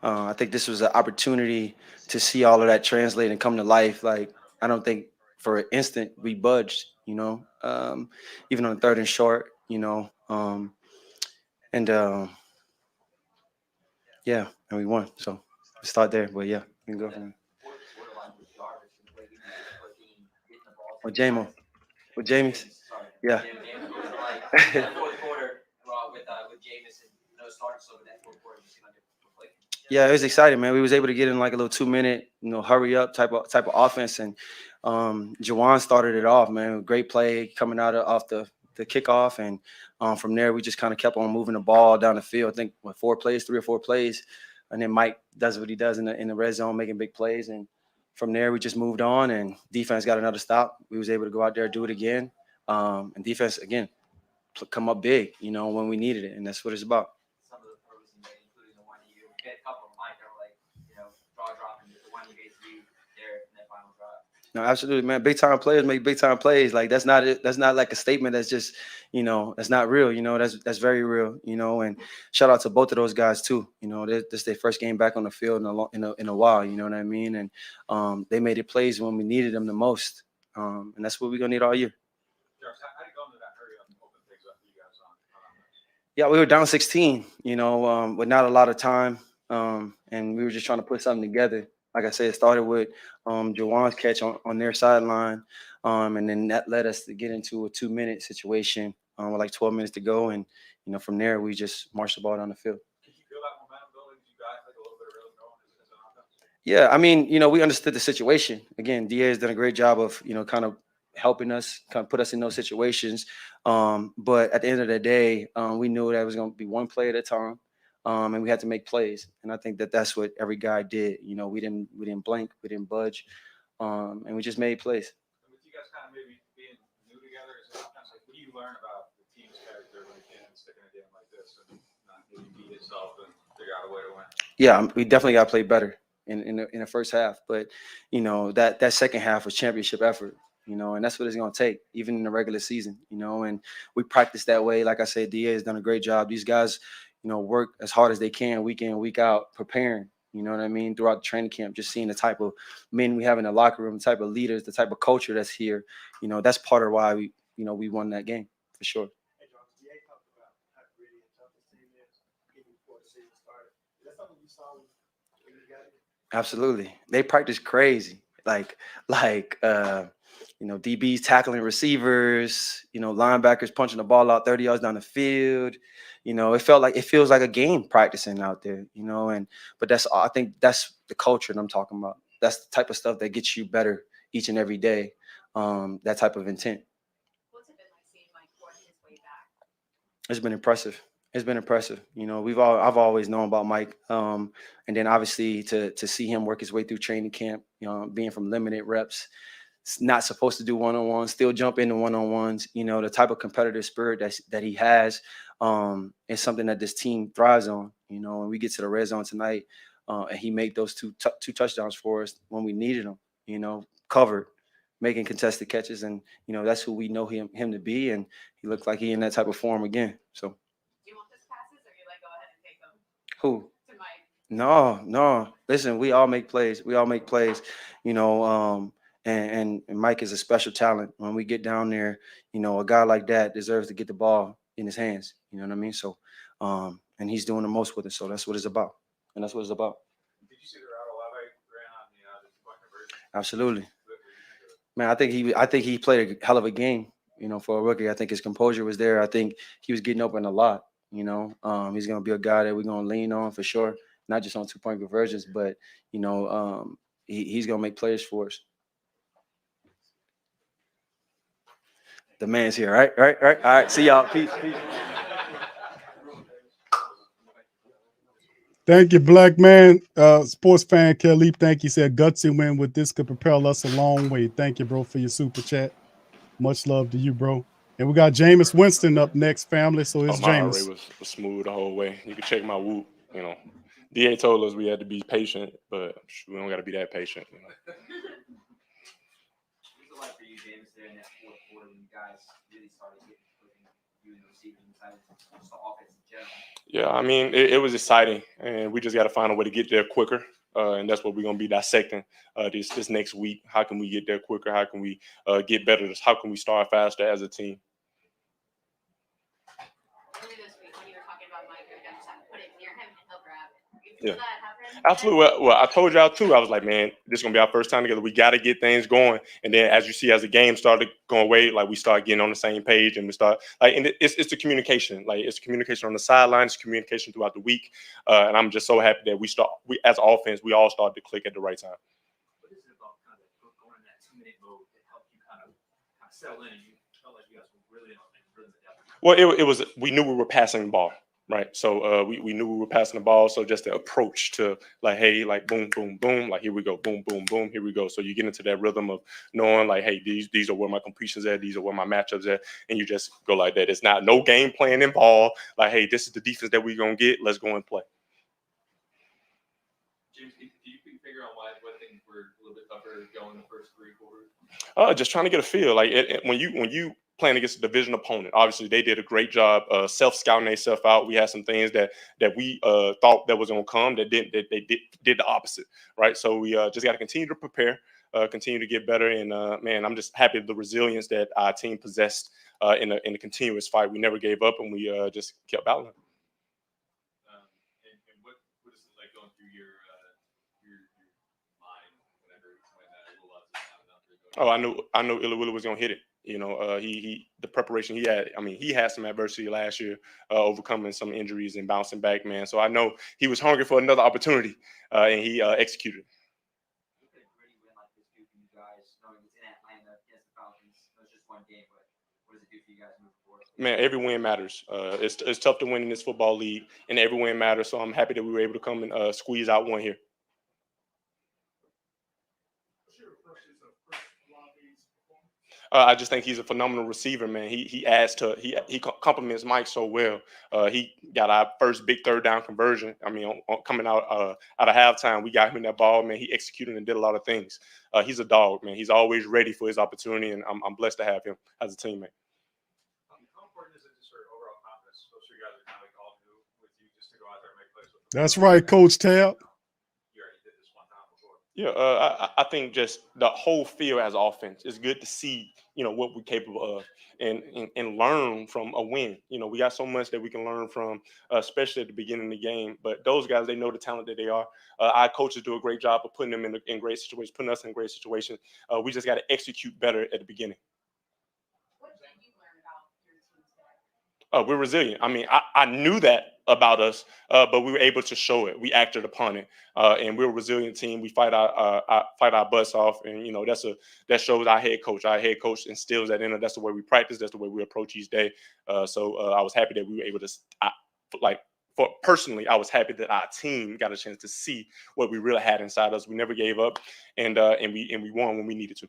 I think this was an opportunity to see all of that translate and come to life. Like, I don't think for an instant we budged, even on the 3rd and short, yeah, and we won. So start there, but yeah, we can go from there. With Jameis, yeah. Yeah, it was exciting, man. We was able to get in like a little 2-minute, hurry up type of offense, and Juwan started it off, man. Great play coming out off the kickoff, and from there we just kind of kept on moving the ball down the field. I think 3 or 4 plays, and then Mike does what he does in the red zone, making big plays, and from there we just moved on, and defense got another stop. We was able to go out there, do it again, and defense again come up big, when we needed it, and that's what it's about. Some of the throws he made, including the one you hit a couple of Mike that were like, draw dropping, the one you gave to you there in that final drive. No, absolutely, man. Big time players make big time plays. Like, that's not like a statement that's just, that's not real. That's very real. And shout out to both of those guys too. This is their first game back on the field in a while. You know what I mean? And they made it plays when we needed them the most. And that's what we're gonna need all year. How did you go into that hurry up and open things up for you guys on Yeah, we were down 16. With not a lot of time, and we were just trying to put something together. Like I said, it started with Juwan's catch on their sideline, and then that led us to get into a 2-minute situation with like 12 minutes to go, and from there we just marched the ball down the field. Did you feel that momentum building? Did you guys like a little bit of rhythm going as an offense? Yeah, I mean, we understood the situation. Again, DA has done a great job of kind of helping us, kind of put us in those situations. But at the end of the day, we knew that it was going to be one play at a time. And we had to make plays, and I think that's what every guy did. We didn't blink, we didn't budge, and we just made plays. And with you guys kind of maybe being new together as an offense, like, what do you learn about the team's character when you can stick in a game like this and not maybe beat yourself and figure out a way to win? Yeah, we definitely got to play better in the first half, but that second half was championship effort. And that's what it's going to take, even in the regular season. And we practice that way. Like I said, DA has done a great job. These guys, work as hard as they can week in, week out, preparing, what I mean, throughout the training camp, just seeing the type of men we have in the locker room, the type of leaders, the type of culture that's here. That's part of why we won that game, for sure. Hey, John, DA talked about how gritty and tough this team is even before the season started. Is that something you saw when you got here? Absolutely. They practice crazy. Like DBs tackling receivers, linebackers punching the ball out 30 yards down the field. It feels like a game practicing out there, but I think that's the culture that I'm talking about. That's the type of stuff that gets you better each and every day, that type of intent. What's it been like seeing Mike work his way back? It's been impressive. It's been impressive. You know, I've always known about Mike, and then obviously to see him work his way through training camp, you know, being from limited reps, not supposed to do one-on-ones, still jump into one-on-ones. You know, the type of competitive spirit that he has is something that this team thrives on. You know, when we get to the red zone tonight, and he made those two touchdowns for us when we needed them. You know, covered, making contested catches, and you know that's who we know him to be. And he looked like he in that type of form again. So. Do you want those passes, or you like go ahead and take them Who? to Mike? No. Listen, we all make plays. You know, and Mike is a special talent. When we get down there, you know, a guy like that deserves to get the ball in his hands. You know what I mean? So, and he's doing the most with it. So that's what it's about. And that's what it's about. Did you see the route Olave ran on the two-point conversion? Absolutely. Man, I think he played a hell of a game. You know, for a rookie, I think his composure was there. I think he was getting open a lot. You know, he's going to be a guy that we're going to lean on for sure. Not just on two-point conversions, but, you know, he's going to make plays for us. The man's here, right? All right. See y'all. Peace. Thank you, Black Man. Sports fan Kelly, thank you. Said gutsy win with this could propel us a long way. Thank you, bro, for your super chat. Much love to you, bro. And we got Jameis Winston up next, family. So it's my Jameis. array was smooth the whole way. You can check my whoop. You know, DA told us we had to be patient, but we don't got to be that patient. You know. It was a lot for you, James, there in that fourth quarter when you guys really started getting you and the receivers inside just the offense in general. Yeah, I mean, it was exciting, and we just got to find a way to get there quicker. And that's what we're going to be dissecting this next week. How can we get there quicker? How can we get better? How can we start faster as a team? Earlier this week, when you were talking about Mike, you just have to put it near him and he'll grab it. You feel Yeah. that happen? Absolutely. Well, I told y'all too. I was like, man, this is gonna be our first time together. We got to get things going. And then, as you see, as the game started going away, like we start getting on the same page, and we start like, and it's the communication. Like it's communication on the sidelines, communication throughout the week. And I'm just so happy that we as offense, we all started to click at the right time. What is it about kind of going in that 2-minute mode that helped you kind of settle in and you felt like you guys were really on rhythm together? Well, it was we knew we were passing the ball. Right. So we knew we were passing the ball. So just the approach to like, hey, like boom, boom, boom, like here we go, boom, boom, boom, here we go. So you get into that rhythm of knowing like, hey, these are where my completions at, these are where my matchups at, and you just go like that. It's not no game plan involved. Like, hey, this is the defense that we're gonna get. Let's go and play. James, do you figure out why things were a little bit tougher going the first 3 quarters? Just trying to get a feel. Like when you playing against a division opponent, obviously they did a great job self-scouting themselves out. We had some things that we thought that was gonna come that they did the opposite, right? So we just got to continue to prepare, continue to get better, and man, I'm just happy with the resilience that our team possessed in a continuous fight. We never gave up, and we just kept battling. And what is it like going through your mind whenever when I knew Illiwilly was gonna hit it. You know, the preparation he had. I mean, he had some adversity last year, overcoming some injuries and bouncing back, man. So I know he was hungry for another opportunity, and he executed. What could a gritty win like this do for you guys, knowing it's in Atlanta against the Falcons? It was just one game, but what does it do for you guys moving forward? Man, every win matters. It's tough to win in this football league, and every win matters. So I'm happy that we were able to come and squeeze out one here. I just think he's a phenomenal receiver, man. He adds to he complements Mike so well. He got our first big third down conversion. I mean, coming out of halftime, we got him in that ball, man. He executed and did a lot of things. He's a dog, man. He's always ready for his opportunity, and I'm blessed to have him as a teammate. How important is it just for overall confidence? Those 3 guys are kind of like all new with you just to go out there and make plays with them. That's right, Coach Tab. You already did this one time before. Yeah, I think just the whole feel as offense. It's good to see, you know, what we're capable of and learn from a win. You know, we got so much that we can learn from, especially at the beginning of the game. But those guys, they know the talent that they are. Our coaches do a great job of putting them in great situations, putting us in great situations. We just got to execute better at the beginning. What did you learn about your team today? We're resilient. I mean, I knew that about us, but we were able to show it. We acted upon it, and we're a resilient team. We fight our butts off, and you know that shows our head coach. Our head coach instills that in us. That's the way we practice. That's the way we approach each day. So I was happy that we were able to personally, I was happy that our team got a chance to see what we really had inside us. We never gave up, and we won when we needed to.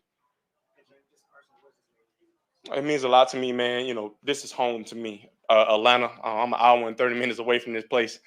It means a lot to me, man. You know, this is home to me. Atlanta, I'm an hour and 30 minutes away from this place.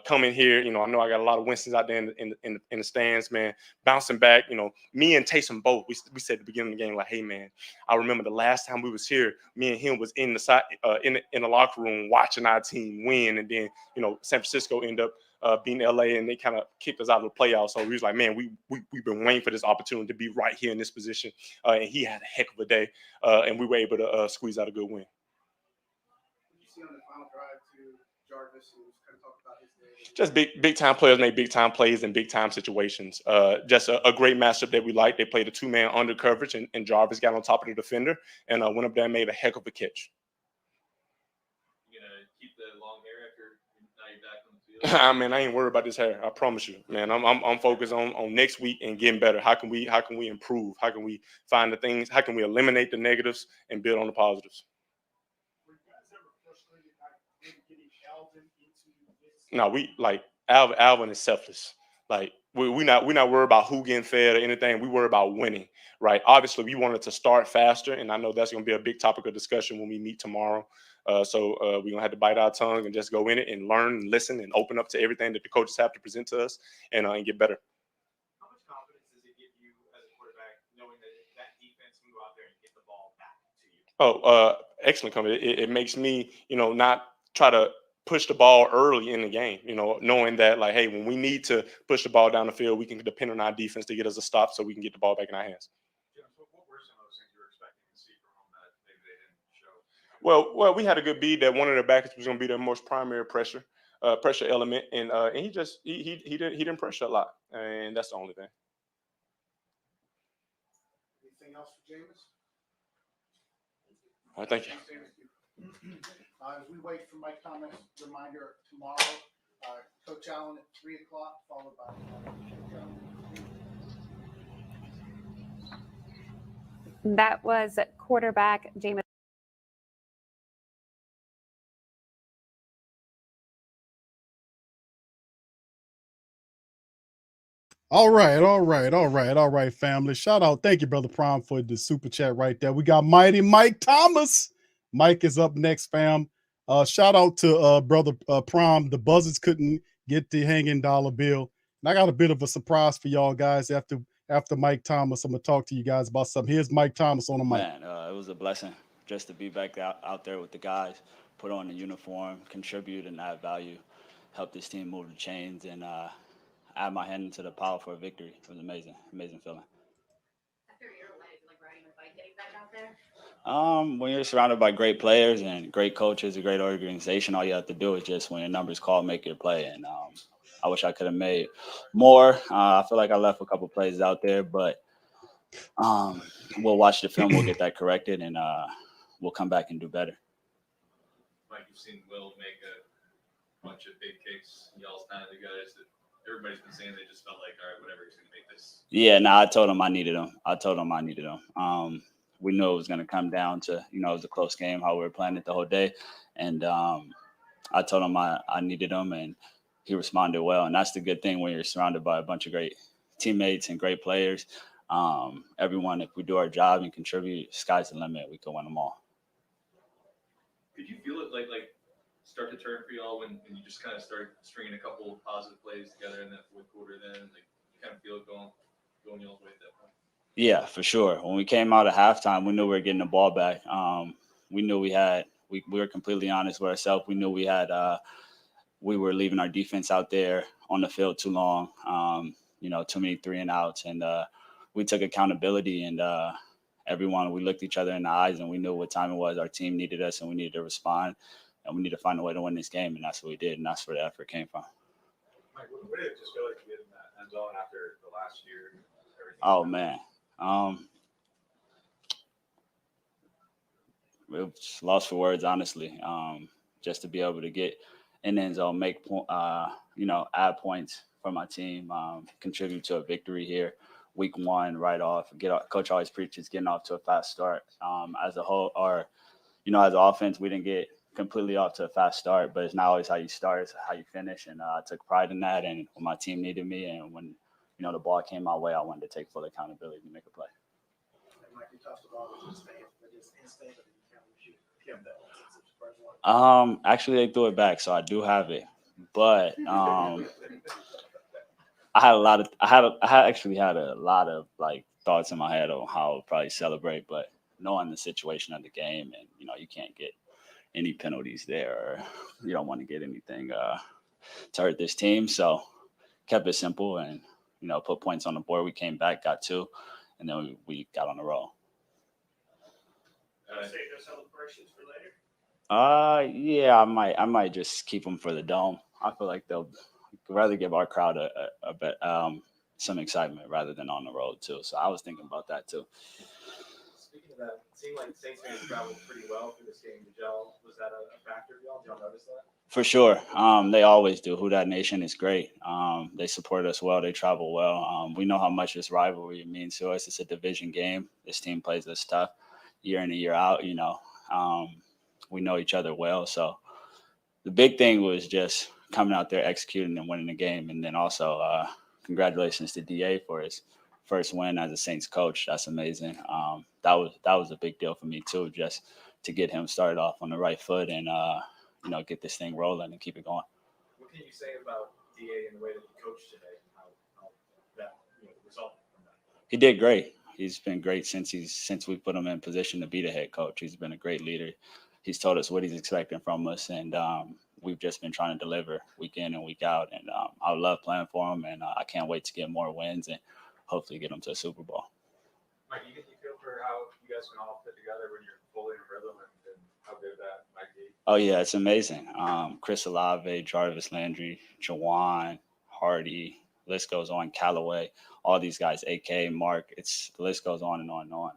Coming here, you know, I know I got a lot of Winstons out there in the stands, man. Bouncing back, you know, me and Taysom both. We said at the beginning of the game, like, hey, man, I remember the last time we was here, me and him was in the locker room watching our team win, and then you know, San Francisco ended up being LA, and they kind of kicked us out of the playoffs. So we was like, man, we've been waiting for this opportunity to be right here in this position, and he had a heck of a day, and we were able to squeeze out a good win. On the final drive to Jarvis, who was kind of talking about his day. Just big time players make big time plays in big time situations. Just a great matchup that we like. They played a 2-man under coverage, and Jarvis got on top of the defender and went up there and made a heck of a catch. You gonna keep the long hair after now you're back on the field? I mean, I ain't worried about this hair. I promise you, man. I'm focused on next week and getting better. How can we improve? How can we find the things? How can we eliminate the negatives and build on the positives? No, we like Alvin is selfless. Like we're not worried about who getting fed or anything. We worry about winning, right? Obviously, we wanted to start faster, and I know that's going to be a big topic of discussion when we meet tomorrow. So we're gonna have to bite our tongue and just go in it and learn and listen and open up to everything that the coaches have to present to us and get better. How much confidence does it give you as a quarterback knowing that defense can go out there and get the ball back to you? Oh, excellent comment. It makes me, you know, not try to push the ball early in the game, you know, knowing that, like, hey, when we need to push the ball down the field, we can depend on our defense to get us a stop so we can get the ball back in our hands. What were some of those things you were expecting to see from them that maybe they didn't show? Well, we had a good beat that one of the backs was going to be their most primary pressure element, and he didn't pressure a lot, and that's the only thing. Anything else for Jameis? All right, thank you. As we wait for Mike Thomas, reminder tomorrow, Coach Allen at 3:00, followed by That was quarterback Jameis. All right, family. Shout out. Thank you, Brother Prime, for the super chat right there. We got Mighty Mike Thomas. Mike is up next, fam. Shout out to Brother Prime. The Buzzards couldn't get the hanging dollar bill. And I got a bit of a surprise for y'all guys after Mike Thomas. I'm going to talk to you guys about something. Here's Mike Thomas on the mic. Man, it was a blessing just to be back out there with the guys, put on the uniform, contribute and add value, help this team move the chains, and add my hand into the pile for a victory. It was amazing feeling. After your life, like riding a bike, getting back out there? When you're surrounded by great players and great coaches, a great organization, all you have to do is just, when your number's called, make your play. And I wish I could have made more. I feel like I left a couple plays out there, but we'll watch the film, we'll get that corrected, and we'll come back and do better. Mike, you've seen Will make a bunch of big kicks. Y'all's kind of the guys that everybody's been saying they just felt like, all right, whatever, he's going to make this. Yeah, no, I told him I needed him. We knew it was going to come down to, it was a close game, how we were playing it the whole day. And I told him I needed him, and he responded well. And that's the good thing when you're surrounded by a bunch of great teammates and great players. Everyone, if we do our job and contribute, sky's the limit. We can win them all. Could you feel it like start to turn for y'all when you just kind of start stringing a couple of positive plays together in that fourth quarter? Then you kind of feel it going y'all's way at that point? Yeah, for sure. When we came out at halftime, we knew we were getting the ball back. We knew we were completely honest with ourselves. We knew we were leaving our defense out there on the field too long. Too many 3-and-outs, and we took accountability, and we looked each other in the eyes, and we knew what time it was. Our team needed us, and we needed to respond, and we needed to find a way to win this game, and that's what we did, and that's where the effort came from. Mike, what did it just feel like to get in that end zone after the last year? Oh, man. It was lost for words, honestly. Just to be able to get in the end zone, add points for my team, contribute to a victory here. Week 1, right off. Coach always preaches getting off to a fast start. As a whole, as an offense, we didn't get completely off to a fast start, but it's not always how you start, it's how you finish. And I took pride in that. And when my team needed me, and when the ball came my way, I wanted to take full accountability to make a play. Mike, you touched the ball with just instinct, or you can't that one since it's the first one? Actually, they threw it back, so I do have it. But I actually had a lot of like thoughts in my head on how I'll probably celebrate, but knowing the situation of the game, and you can't get any penalties there, or you don't want to get anything to hurt this team, so kept it simple and put points on the board. We came back, got 2, and then we got on the roll. Save those celebrations for later. Yeah, I might just keep them for the dome. I feel like they'll rather give our crowd a bit some excitement rather than on the road too. So I was thinking about that too. Speaking of that, it seemed like Saints fans traveled pretty well through this game. Was that a factor for y'all? Did y'all notice that? For sure. They always do. Who Dat Nation is great. They support us well. They travel well. We know how much this rivalry means to us. It's a division game. This team plays this tough year in and year out. We know each other well. So the big thing was just coming out there, executing and winning the game. And then also congratulations to DA for his first win as a Saints coach. That's amazing. That was a big deal for me too, just to get him started off on the right foot and get this thing rolling and keep it going. What can you say about DA and the way that he coached today and how that resulted from that? He did great. He's been great since we put him in position to be the head coach. He's been a great leader. He's told us what he's expecting from us, and we've just been trying to deliver week in and week out. And I love playing for him, and I can't wait to get more wins and hopefully get him to a Super Bowl. Mike, you feel for how you guys can all fit together when you're fully in rhythm and how good that might be? Oh, yeah, it's amazing. Chris Olave, Jarvis Landry, Jawan, Hardy, list goes on, Callaway, all these guys, AK, Mark, the list goes on and on and on.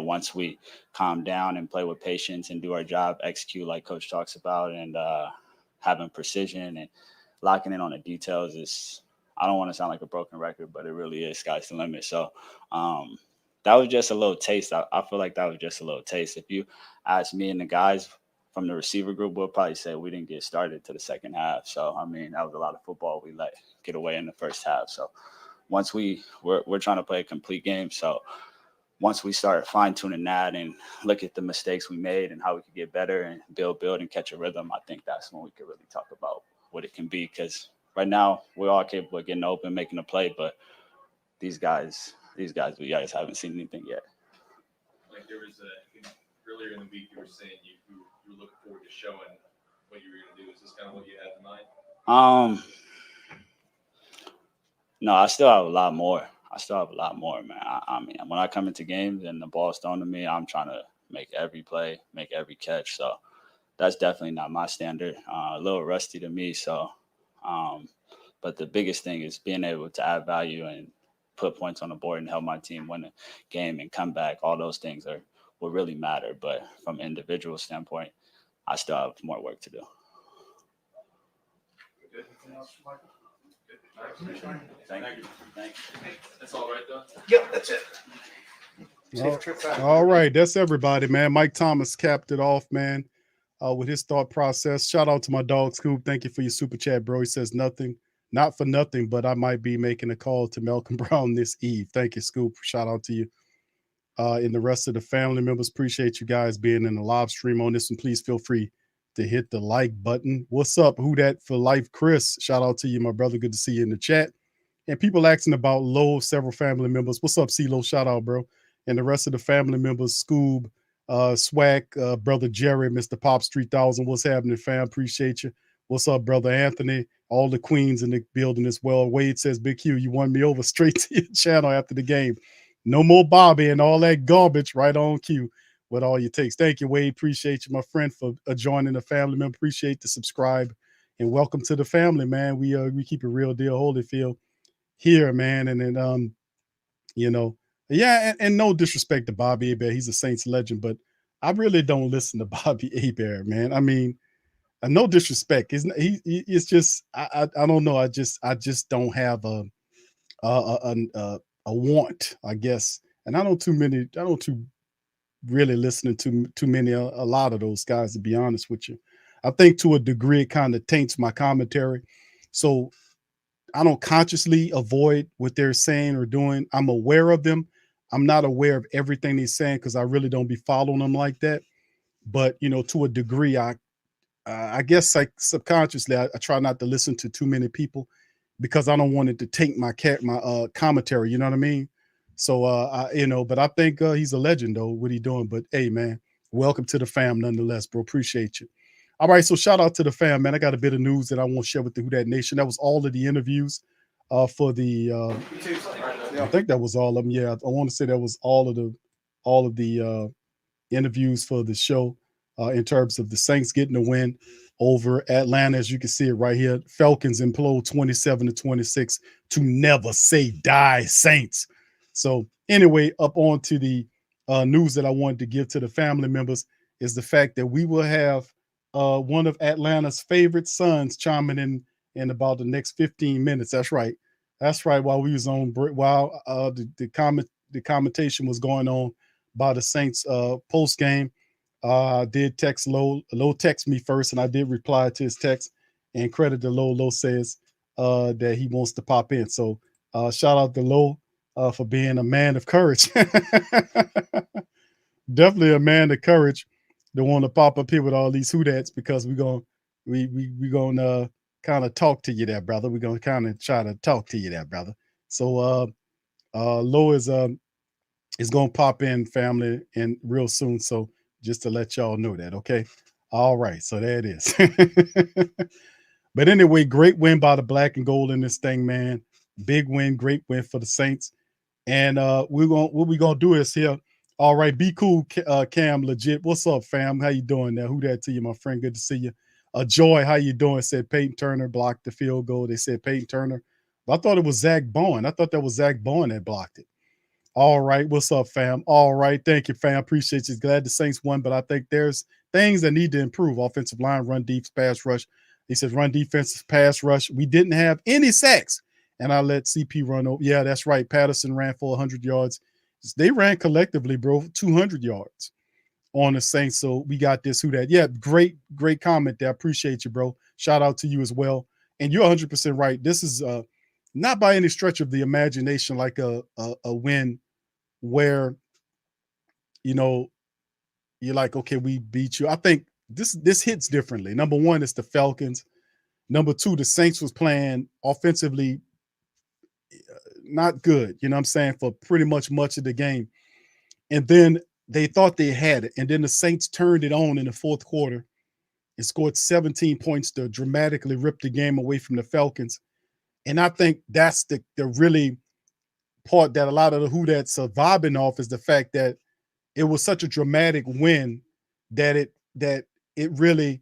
Once we calm down and play with patience and do our job, execute like Coach talks about, and having precision and locking in on the details I don't want to sound like a broken record, but it really is sky's the limit. So that was just a little taste. I feel like that was just a little taste. If you ask me and the guys from the receiver group, we'll probably say we didn't get started to the second half. So, that was a lot of football we let get away in the first half. So once we're trying to play a complete game. So once we start fine-tuning that and look at the mistakes we made and how we could get better and build and catch a rhythm, I think that's when we could really talk about what it can be. Because right now we're all capable of getting open, making a play, but these guys we haven't seen anything yet. Like there was earlier in the week you were saying you were looking forward to showing what you were going to do. Is this kind of what you had in mind? No, I still have a lot more. Man. I mean, when I come into games and the ball's thrown to me, I'm trying to make every play, make every catch. So that's definitely not my standard. A little rusty to me. So, but the biggest thing is being able to add value and put points on the board and help my team win a game and come back. All those things are what really matter. But from an individual standpoint, I still have more work to do. Anything else, Michael? Thank you. That's all right, though? Yep, that's it. Safe trip back. All right, that's everybody, man. Mike Thomas capped it off, man, with his thought process. Shout out to my dog, Scoop. Thank you for your super chat, bro. He says not for nothing, but I might be making a call to Malcolm Brown this eve. Thank you, Scoop. Shout out to you. And the rest of the family members, appreciate you guys being in the live stream on this, and please feel free to hit the like button. What's up? Who that for life? Chris, shout out to you, my brother. Good to see you in the chat. And people asking about Low, several family members. What's up, CeeLo? Shout out, bro. And the rest of the family members, Scoob, Swag, brother Jerry, Mr. Pops 3000. What's happening, fam? Appreciate you. What's up, brother Anthony? All the queens in the building as well. Wade says, Big Q, you won me over straight to your channel after the game. No more Bobby and all that garbage. Right on cue with all your takes. Thank you, Wade. Appreciate you, my friend, for joining the family member. Appreciate the subscribe and welcome to the family, man. We keep a real deal Holyfield here, man. And then yeah, and no disrespect to Bobby Hebert. He's a Saints legend, but I really don't listen to Bobby Hebert, man. I mean, no disrespect. It's just I don't know. I just don't have a want, I guess. And I don't too really listening to too many a lot of those guys, to be honest with you. I think to a degree it kind of taints my commentary. So I don't consciously avoid what they're saying or doing. I'm aware of them. I'm not aware of everything they're saying because I really don't be following them like that. But to a degree, I guess like subconsciously, I try not to listen to too many people because I don't want it to taint my commentary. You know what I mean? So but I think he's a legend though. What he doing? But hey, man, welcome to the fam, nonetheless, bro. Appreciate you. All right, so shout out to the fam, man. I got a bit of news that I want to share with the Who Dat Nation. That was all of the interviews for the. I think that was all of them. Yeah, I want to say that was all of the interviews for the show in terms of the Saints getting the win over Atlanta. As you can see it right here, Falcons implode 27-26 to never say die, Saints. So anyway, up on to the news that I wanted to give to the family members is the fact that we will have one of Atlanta's favorite sons chiming in about the next 15 minutes. That's right. While we was on break, while the commentation was going on by the Saints post game, I did text Low text me first, and I did reply to his text and credit to Low. Low says that he wants to pop in. So shout out to Low for being a man of courage. Definitely a man of courage to want to pop up here with all these Who-Dats, because we gonna kind of talk to you there, brother. We're gonna kind of try to talk to you there, brother. So Low is gonna pop in, family, and real soon. So just to let y'all know that, okay? All right, so there it is. But anyway, great win by the black and gold in this thing, man. Big win, great win for the Saints. And what we're gonna do is here. All right, be cool, Cam, legit. What's up, fam? How you doing there? Who that to you, my friend? Good to see you. Joy, how you doing? Said Peyton Turner blocked the field goal. They said Peyton Turner. But I thought it was Zach Bowen. I thought that was Zach Bowen that blocked it. All right, what's up, fam? All right, thank you, fam. Appreciate you. Glad the Saints won, but I think there's things that need to improve. Offensive line, run defense, pass rush. He says run defense, pass rush. We didn't have any sacks, and I let CP run over. Yeah, that's right. Patterson ran for 100 yards. They ran collectively, bro, 200 yards on the Saints. So we got this. Who that? Yeah, great comment there. Appreciate you, bro. Shout out to you as well. And you're 100% right. This is not by any stretch of the imagination like a win where, you're like, okay, we beat you. I think this hits differently. Number one, it's the Falcons. Number two, the Saints was playing offensively not good, you know what I'm saying, for pretty much of the game. And then they thought they had it. And then the Saints turned it on in the fourth quarter and scored 17 points to dramatically rip the game away from the Falcons. And I think that's the really part that a lot of the Who-Dats are vibing off, is the fact that it was such a dramatic win that it really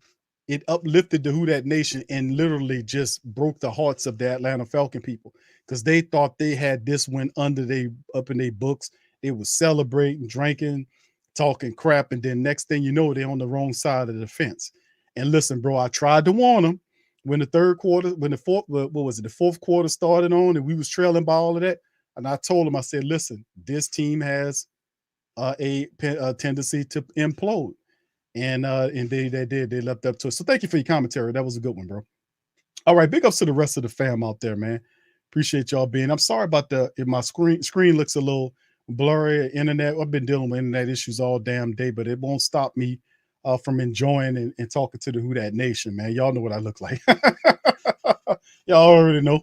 uplifted the Who-Dat Nation and literally just broke the hearts of the Atlanta Falcon people, because they thought they had this win up in their books. They were celebrating, drinking, talking crap, and then next thing you know, they're on the wrong side of the fence. And listen, bro, I tried to warn them when the fourth quarter started on and we was trailing by all of that. And I told them, I said, listen, this team has a tendency to implode. And they did. They leapt up to it. So thank you for your commentary. That was a good one, bro. All right, big ups to the rest of the fam out there, man. Appreciate y'all being. I'm sorry about if my screen looks a little blurry. Internet. I've been dealing with internet issues all damn day, but it won't stop me from enjoying and talking to the Who Dat Nation, man. Y'all know what I look like. Y'all already know.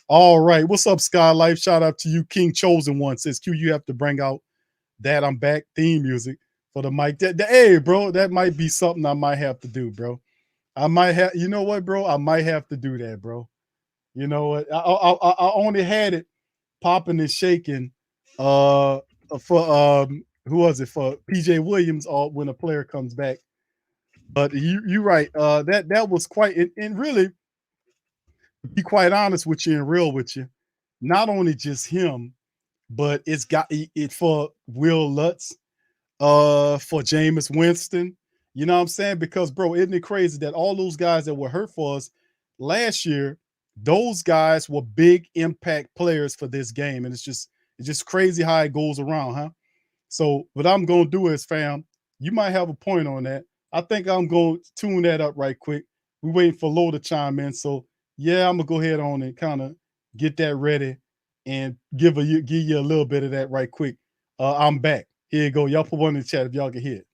All right, what's up, Sky Life? Shout out to you, King Chosen One. Says Q, you have to bring out that I'm back theme music for the mic. Hey, bro, that might be something I might have to do, bro. I might have. You know what, bro? I might have to do that, bro. You know what? I only had it popping and shaking for who was it, for PJ Williams when a player comes back. But you're right. That was quite, and really, to be quite honest with you and real with you, not only just him, but it's got it for Will Lutz, for Jameis Winston, You know what I'm saying? Because, bro, isn't it crazy that all those guys that were hurt for us last year, those guys were big impact players for this game. And it's just crazy how it goes around, huh? So what I'm going to do is, fam, you might have a point on that. I think I'm going to tune that up right quick. We're waiting for Lo to chime in. So, yeah, I'm going to go ahead on and kind of get that ready and give you a little bit of that right quick. I'm back. Here you go. Y'all put one in the chat if y'all can hear it.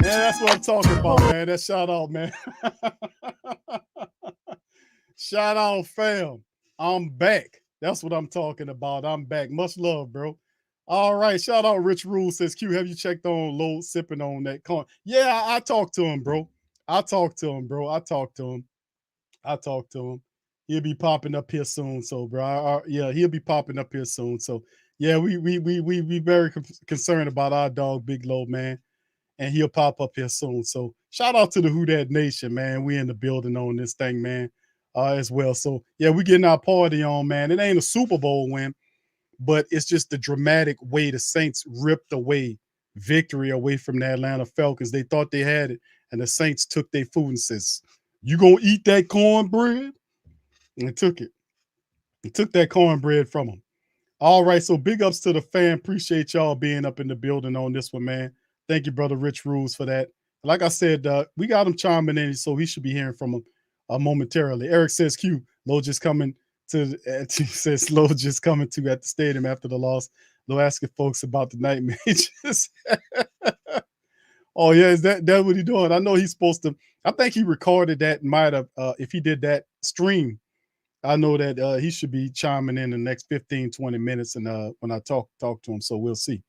Yeah, that's what I'm talking about, man. That shout out, man. Shout out, fam. I'm back. That's what I'm talking about. I'm back. Much love, bro. All right. Shout out Rich Rule says, Q, have you checked on Low sipping on that corn? Yeah, I talked to him, bro. I talked to him. He'll be popping up here soon. So, bro, yeah, he'll be popping up here soon. So, yeah, we very concerned about our dog, Big Low, man. And he'll pop up here soon. So, shout out to the Who Dat Nation, man. We in the building on this thing, man. As well. So, yeah, we getting our party on, man. It ain't a Super Bowl win, but it's just the dramatic way the Saints ripped away victory away from the Atlanta Falcons. They thought they had it, and the Saints took their food and says, you gonna eat that cornbread? And took it. And took that cornbread from them. All right, so big ups to the fan. Appreciate y'all being up in the building on this one, man. Thank you, brother Rich Rules, for that. Like I said, we got him chiming in, so he should be hearing from him momentarily. Eric says, Q, Lo just coming to, he says, Lo just coming to at the stadium after the loss. Lo asking folks about the night matches. Oh, yeah, is that what he doing? I know he's supposed to, I think he recorded that, might have, if he did that stream, I know that he should be chiming in the next 15, 20 minutes and when I talk to him, so we'll see.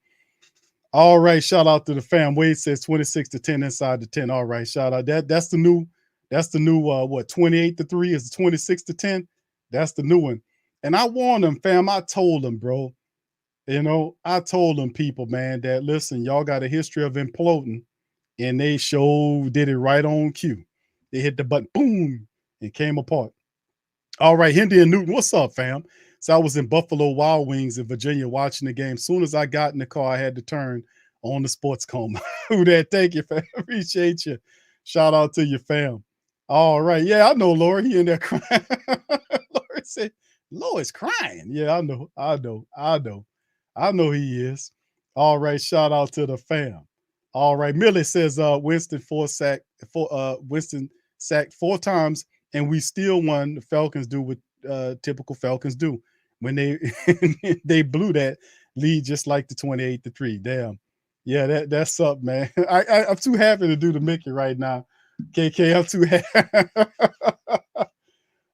All right, shout out to the fam. Wade says 26-10 inside the 10. All right, shout out. That's the new what, 28-3 is 26-10. That's the new one. And I warned them, fam. I told them, bro. I told them, people, man, that listen, y'all got a history of imploding, and they did it right on cue. They hit the button, boom, it came apart. All right, Hendy and Newton, what's up, fam? So I was in Buffalo Wild Wings in Virginia watching the game. As soon as I got in the car, I had to turn on the sports coma. Who that? Thank you, fam. Appreciate you. Shout out to your fam. All right. Yeah, I know Laura. He in there crying. Laura said, Laura's crying. Yeah, I know he is. All right. Shout out to the fam. All right. Millie says Winston sacked 4 times, and we still won. The Falcons do what typical Falcons do when they blew that lead just like the 28-3. Damn. Yeah, that's up, man. I'm too happy to do the Mickey right now. KK, I'm too happy.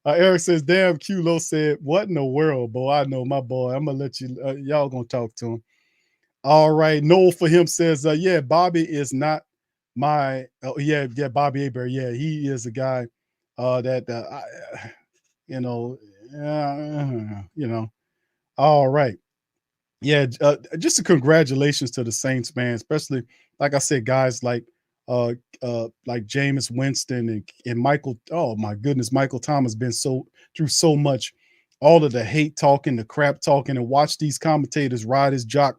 Eric says, damn, Q-Lo said, what in the world, boy? I know my boy. I'm going to let you, y'all going to talk to him. All right. Noel for him says, yeah, Bobby is not my, Bobby Aber. Yeah, he is a guy that, all right. Yeah, just a congratulations to the Saints, man, especially, like I said, guys like Jameis Winston and Michael. Oh my goodness, Michael Thomas been through so much, all of the hate talking, the crap talking, and watch these commentators ride his jock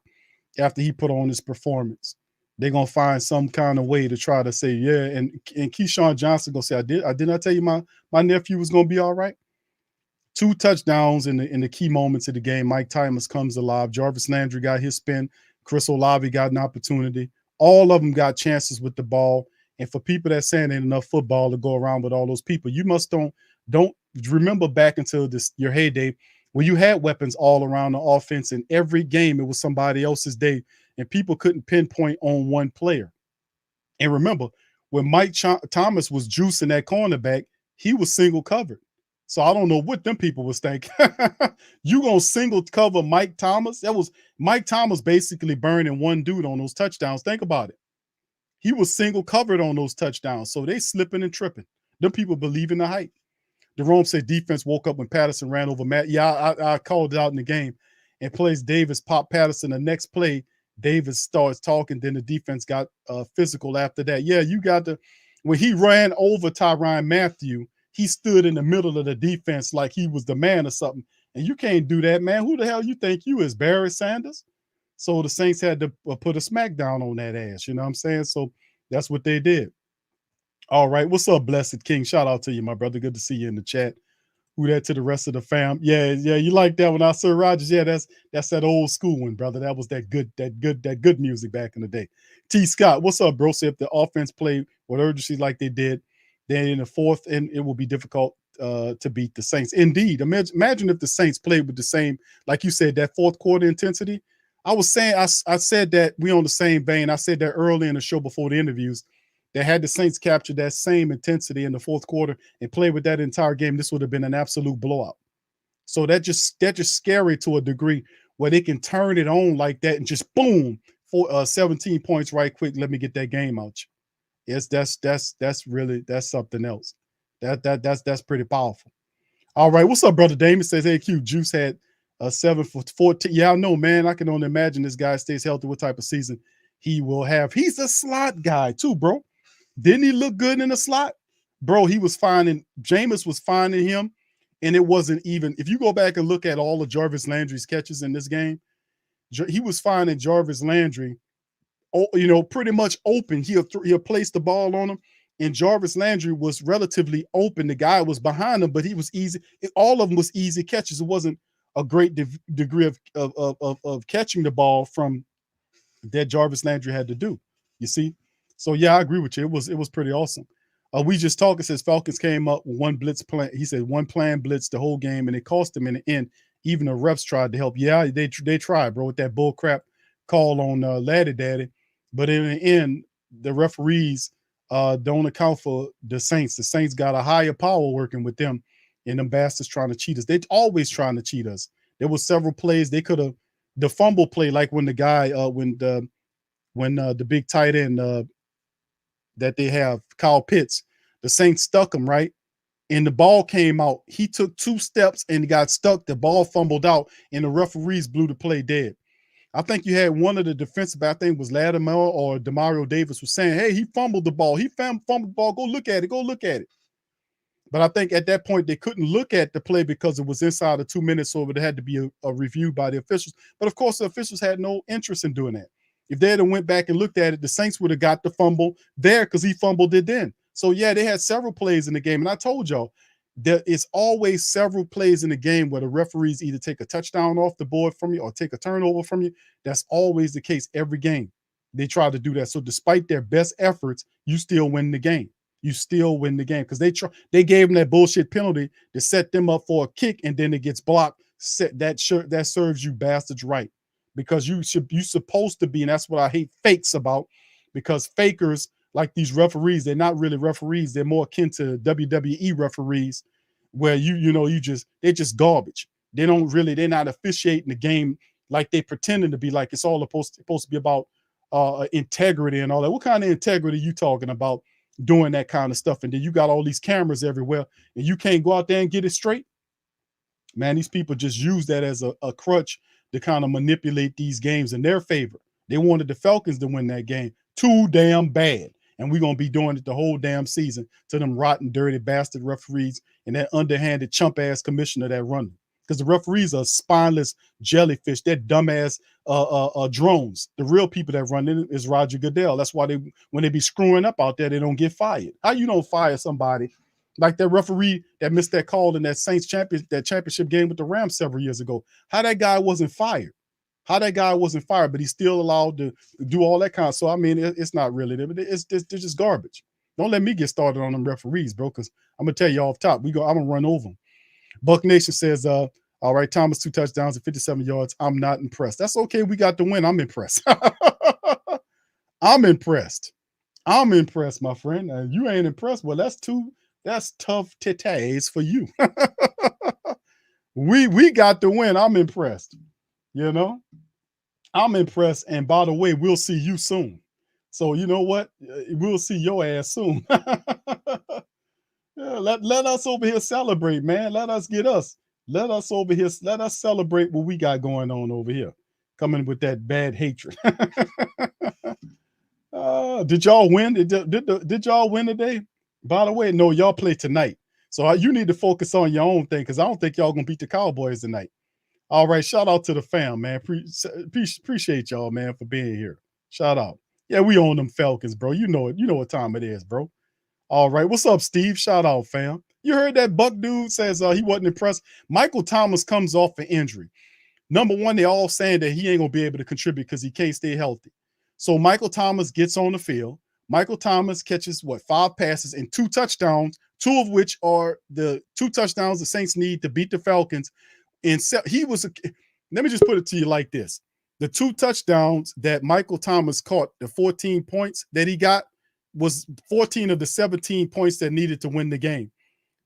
after he put on his performance. They're gonna find some kind of way to try to say, yeah, and Keyshawn Johnson gonna say, I did not tell you my nephew was gonna be all right. 2 touchdowns in the key moments of the game. Mike Thomas comes alive. Jarvis Landry got his spin. Chris Olave got an opportunity. All of them got chances with the ball. And for people that saying ain't enough football to go around with all those people, you must don't remember back until your heyday when you had weapons all around the offense. In every game, it was somebody else's day, and people couldn't pinpoint on one player. And remember, when Mike Thomas was juicing that cornerback, he was single covered. So I don't know what them people was thinking. You gonna single cover Mike Thomas? That was Mike Thomas basically burning one dude on those touchdowns. Think about it. He was single covered on those touchdowns. So they slipping and tripping. Them people believe in the hype. Jerome said defense woke up when Patterson ran over Matt. Yeah, I called it out in the game. And plays Davis pop Patterson. The next play, Davis starts talking. Then the defense got physical after that. Yeah, you got when he ran over Tyrann Mathieu, he stood in the middle of the defense like he was the man or something. And you can't do that, man. Who the hell you think you is, Barry Sanders? So the Saints had to put a smackdown on that ass. You know what I'm saying? So that's what they did. All right. What's up, Blessed King? Shout out to you, my brother. Good to see you in the chat. Who that to the rest of the fam? Yeah, you like that one, Sir Rogers? Yeah, that's that old school one, brother. That was that good music back in the day. T. Scott, what's up, bro? So if the offense played with urgency like they did, then in the fourth, and it will be difficult to beat the Saints. Indeed, imagine if the Saints played with the same, like you said, that fourth quarter intensity. I was saying, I said that we on the same vein. I said that early in the show before the interviews. That had the Saints capture that same intensity in the fourth quarter and play with that entire game, this would have been an absolute blowout. So that's just scary to a degree where they can turn it on like that and just boom, for 17 points right quick. Let me get that game out. Yes, that's something else. That's pretty powerful. All right, what's up, brother Damon? Says, hey, Q, Juice had 7 for 14. Yeah, I know, man. I can only imagine this guy stays healthy, what type of season he will have. He's a slot guy too, bro. Didn't he look good in the slot? Bro, he was finding, Jameis was finding him, and it wasn't even, if you go back and look at all of Jarvis Landry's catches in this game, he was finding Jarvis Landry, pretty much open. He'll place the ball on him, and Jarvis Landry was relatively open. The guy was behind him, but he was easy. All of them was easy catches. It wasn't a great degree of catching the ball from that Jarvis Landry had to do, you see? So yeah, I agree with you. It was pretty awesome. We just talking, says Falcons came up with one blitz plan. He said one planned blitz the whole game, and it cost them in the end. Even the refs tried to help. Yeah, they tried, bro, with that bull crap call on Laddie Daddy. But in the end, the referees don't account for the Saints. The Saints got a higher power working with them, and them bastards trying to cheat us. They always trying to cheat us. There was several plays they could have. The fumble play, like when the guy when the big tight end that they have, Kyle Pitts, the Saints stuck him, right? And the ball came out. He took 2 steps and got stuck. The ball fumbled out, and the referees blew the play dead. I think you had one of the defensive, I think it was Latimer or Demario Davis, was saying, hey, he fumbled the ball. He fumbled the ball. Go look at it. Go look at it. But I think at that point, they couldn't look at the play because it was inside of 2 minutes, so it had to be a review by the officials. But, of course, the officials had no interest in doing that. If they had went back and looked at it, the Saints would have got the fumble there because he fumbled it then. So, yeah, they had several plays in the game. And I told y'all, there is always several plays in the game where the referees either take a touchdown off the board from you or take a turnover from you. That's always the case every game. They try to do that. So despite their best efforts, you still win the game. You still win the game because they gave them that bullshit penalty to set them up for a kick, and then it gets blocked. That serves you bastards right, because you supposed to be, and that's what I hate fakes about, because fakers like these referees, they're not really referees. They're more akin to WWE referees, where they're just garbage. They're not officiating the game like they pretending to be, like it's all supposed to be about integrity and all that. What kind of integrity are you talking about doing that kind of stuff? And then you got all these cameras everywhere, and you can't go out there and get it straight. Man, these people just use that as a crutch to kind of manipulate these games in their favor. They wanted the Falcons to win that game too damn bad. And we're going to be doing it the whole damn season to them rotten, dirty bastard referees and that underhanded chump-ass commissioner that run them. Because the referees are spineless jellyfish. They're dumbass drones. The real people that run it is Roger Goodell. That's why when they be screwing up out there, they don't get fired. How you don't fire somebody like that referee that missed that call in that Saints championship game with the Rams several years ago? How that guy wasn't fired? But he's still allowed to do all that kind of. So I mean, it's not really. It's just garbage. Don't let me get started on them referees, bro, because I'm gonna tell you off top. I'm gonna run over them. Buck Nation says, all right, Thomas 2 touchdowns and 57 yards. I'm not impressed. That's okay. We got the win. I'm impressed. I'm impressed, my friend. You ain't impressed. Well, that's tough titties for you. We got the win. I'm impressed. I'm impressed. And by the way, we'll see you soon. So you know what? We'll see your ass soon. Yeah, let us over here celebrate, man. Let us over here. Let us celebrate what we got going on over here. Coming with that bad hatred. Did y'all win? Did y'all win today? By the way, no, y'all play tonight. So you need to focus on your own thing, because I don't think y'all gonna beat the Cowboys tonight. All right, shout out to the fam, man. Appreciate y'all, man, for being here. Shout out. Yeah, we own them Falcons, bro. You know it. You know what time it is, bro. All right, what's up, Steve? Shout out, fam. You heard that Buck dude says he wasn't impressed. Michael Thomas comes off an injury. Number one, they all saying that he ain't gonna be able to contribute because he can't stay healthy. So Michael Thomas gets on the field. Michael Thomas catches 5 passes and 2 touchdowns, 2 of which are the 2 touchdowns the Saints need to beat the Falcons. And he was let me just put it to you like this. The 2 touchdowns that Michael Thomas caught, the 14 points that he got, was 14 of the 17 points that needed to win the game.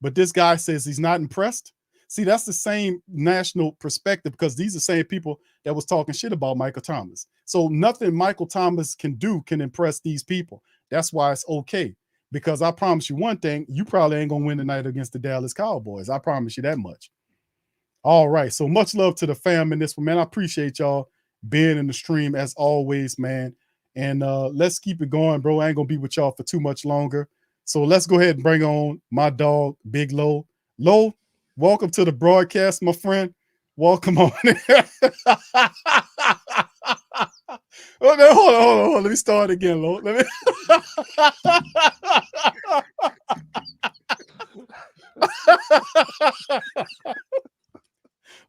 But this guy says he's not impressed. See, that's the same national perspective because these are the same people that was talking shit about Michael Thomas. So nothing Michael Thomas can do can impress these people. That's why it's okay. Because I promise you one thing, you probably ain't going to win tonight against the Dallas Cowboys. I promise you that much. All right. So much love to the fam in this one, man. I appreciate y'all being in the stream as always, man. And let's keep it going, bro. I ain't going to be with y'all for too much longer. So let's go ahead and bring on my dog, Big Low. Low, welcome to the broadcast, my friend. Welcome on. Hold on. Let me start again, Low. Let me.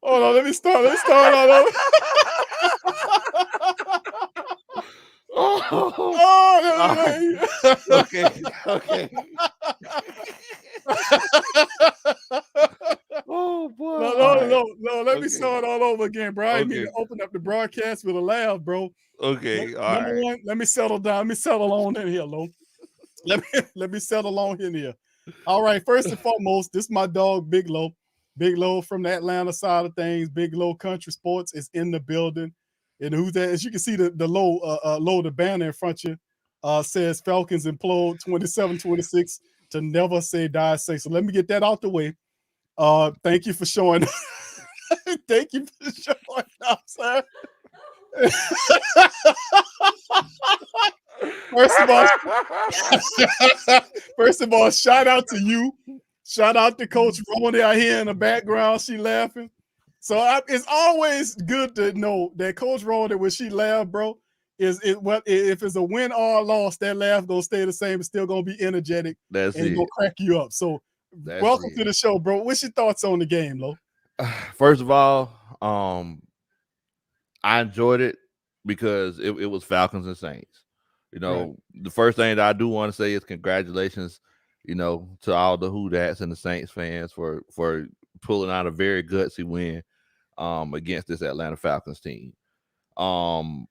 Hold on, let me start all over. Okay. Oh boy. No, let me start all over again, bro. I didn't mean to open up the broadcast with a laugh, bro. Okay, Number one, let me settle down. Let me settle on in here, Lo. Let me settle on in here. All right, first and foremost, this is my dog, Big Low. Big Low from the Atlanta side of things. Big Low Country Sports is in the building. And who's that? As you can see, the Low, the banner in front of you says Falcons implode 27-26 to never say die say. So let me get that out the way. Thank you for showing. Thank you for showing up, sir. First of all, shout out to you. Shout out to Coach Ronnie out here in the background. She laughing. So it's always good to know that Coach Ronnie, when she laugh, bro, if it's a win or a loss, that laugh gonna stay the same. It's still gonna be energetic. That's and it. Gonna crack you up. So welcome to the show, bro. What's your thoughts on the game, Lo? First of all, I enjoyed it because it was Falcons and Saints. You know, The first thing that I do want to say is congratulations, to all the Who-Dats and the Saints fans for pulling out a very gutsy win against this Atlanta Falcons team. I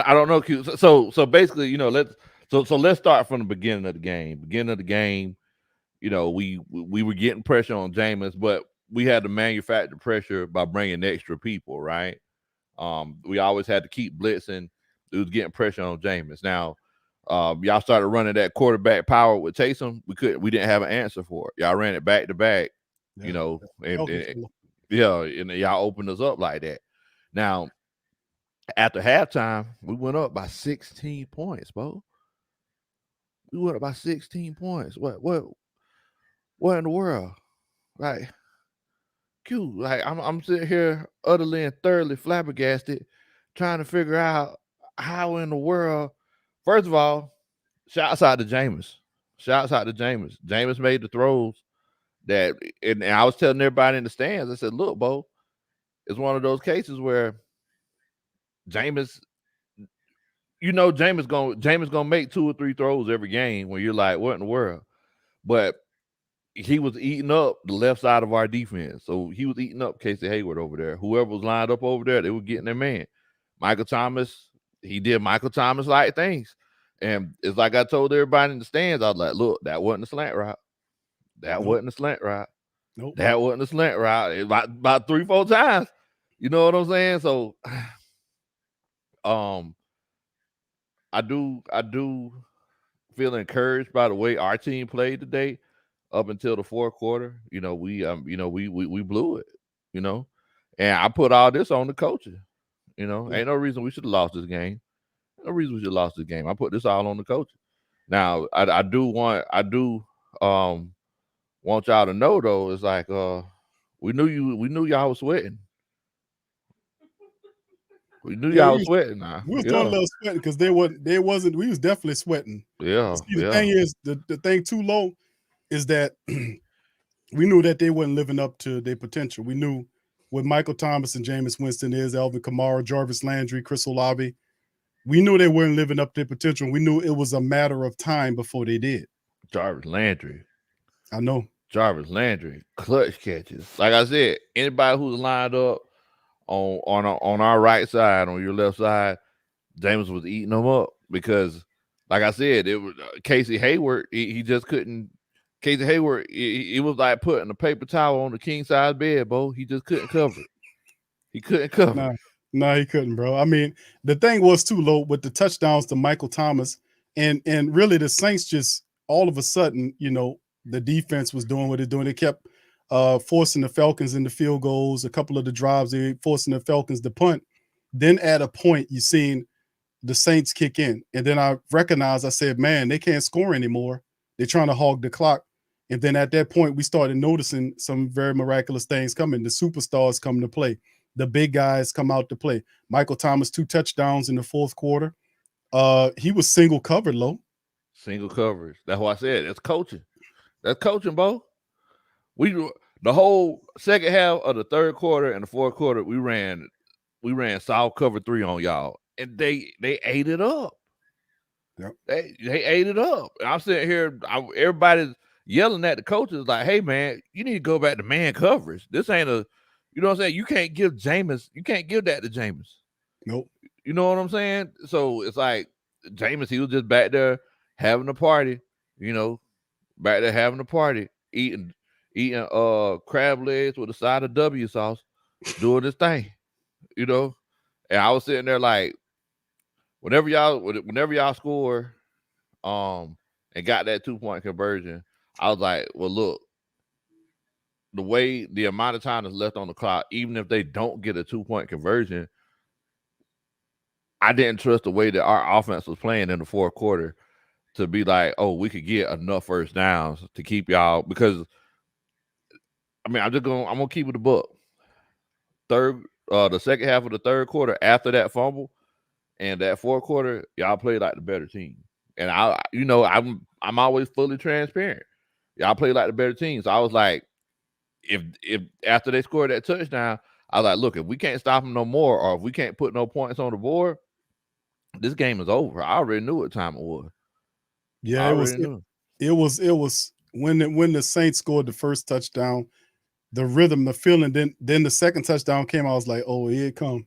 don't know. So basically, let's start from the beginning of the game. Beginning of the game, we were getting pressure on Jameis, but we had to manufacture pressure by bringing extra people, right? We always had to keep blitzing. It was getting pressure on Jameis. Now, y'all started running that quarterback power with Taysom. We didn't have an answer for it. Y'all ran it back to back, and y'all opened us up like that. Now, after halftime, we went up by 16 points, bro. We went up by 16 points. What in the world? Like, cute. Like I'm sitting here utterly and thoroughly flabbergasted, trying to figure out how in the world. First of all, shouts out to Jameis. Jameis made the throws and I was telling everybody in the stands. I said, "Look, Bo, it's one of those cases where Jameis, Jameis gonna make 2 or 3 throws every game when you're like, what in the world?" But he was eating up the left side of our defense. So he was eating up Casey Hayward over there. Whoever was lined up over there, they were getting their man. Michael Thomas, he did Michael Thomas-like things. And it's like I told everybody in the stands, I was like, look, that wasn't a slant route. Wasn't a slant route. Nope. That wasn't a slant route. It about 3-4 times. You know what I'm saying? So I do feel encouraged by the way our team played today. Up until the fourth quarter, we blew it, and I put all this on the coaches. Ain't no reason we should have lost this game. No reason we should have lost this game. I put this all on the coaches. Now, I do want y'all to know though, it's like we knew y'all was sweating. We knew Yeah, y'all was sweating now. we was doing a little sweating because there wasn't. We was definitely sweating. Yeah, See, the thing is, the thing too low is that we knew that they wasn't living up to their potential. We knew with Michael Thomas and Jameis Winston is, Alvin Kamara, Jarvis Landry, Chris Olave, we knew they weren't living up to their potential. We knew it was a matter of time before they did. Jarvis Landry. I know. Jarvis Landry, clutch catches. Like I said, anybody who's lined up on our right side, on your left side, James was eating them up because, like I said, it was Casey Hayward. He just couldn't. Casey Hayward, it was like putting a paper towel on the king size bed, bro. He just couldn't cover it. He couldn't cover it. No, he couldn't, bro. I mean, the thing was too low with the touchdowns to Michael Thomas, and really the Saints just all of a sudden, the defense was doing what they're doing. They kept forcing the Falcons into field goals. A couple of the drives, they forcing the Falcons to punt. Then at a point, you seen the Saints kick in, and then I recognized. I said, "Man, they can't score anymore. They're trying to hog the clock." And then at that point, we started noticing some very miraculous things coming. The superstars come to play. The big guys come out to play. Michael Thomas, 2 touchdowns in the fourth quarter. He was single covered, low. Single coverage. That's what I said. That's coaching. That's coaching, Bo. The whole second half of the third quarter and the fourth quarter, we ran solid cover 3 on y'all, and they ate it up. Yep. They ate it up. I'm sitting here, everybody's yelling at the coaches like, "Hey man, you need to go back to man coverage. This ain't a, you know what I'm saying? You can't give Jameis, you can't give that to Jameis. Nope. You know what I'm saying? So it's like Jameis, he was just back there having a party, back there having a party, eating crab legs with a side of W sauce, doing this thing, And I was sitting there like, whenever y'all score, and got that 2-point conversion, I was like, well, look, the amount of time that's left on the clock, even if they don't get a 2-point conversion, I didn't trust the way that our offense was playing in the fourth quarter to be like, oh, we could get enough first downs to keep y'all, because I mean, I'm gonna keep it a buck. The second half of the third quarter, after that fumble and that fourth quarter, y'all played like the better team. And I'm always fully transparent. Y'all played like the better team. So I was like, if after they scored that touchdown, I was like, look, if we can't stop them no more, or if we can't put no points on the board, this game is over. I already knew what time it was. Yeah, it was when the Saints scored the first touchdown, the rhythm, the feeling. Then the second touchdown came. I was like, oh, here it come.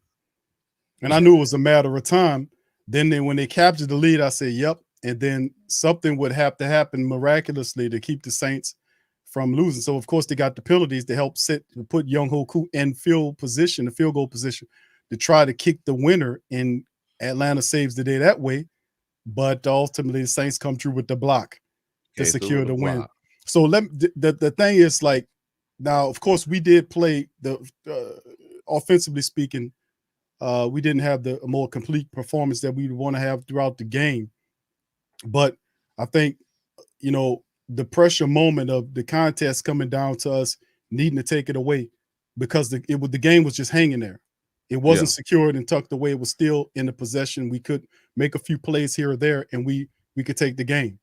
And I knew it was a matter of time. Then when they captured the lead, I said, yep. And then something would have to happen miraculously to keep the Saints from losing. So of course they got the penalties to help put Young Hoku in the field goal position, to try to kick the winner, and Atlanta saves the day that way. But ultimately the Saints come through with the block to secure the win. So the thing is, like, now of course we did play offensively speaking, we didn't have the more complete performance that we want to have throughout the game. But I think, the pressure moment of the contest coming down to us needing to take it away, because the game was just hanging there. It wasn't secured and tucked away. It was still in the possession. We could make a few plays here or there, and we could take the game.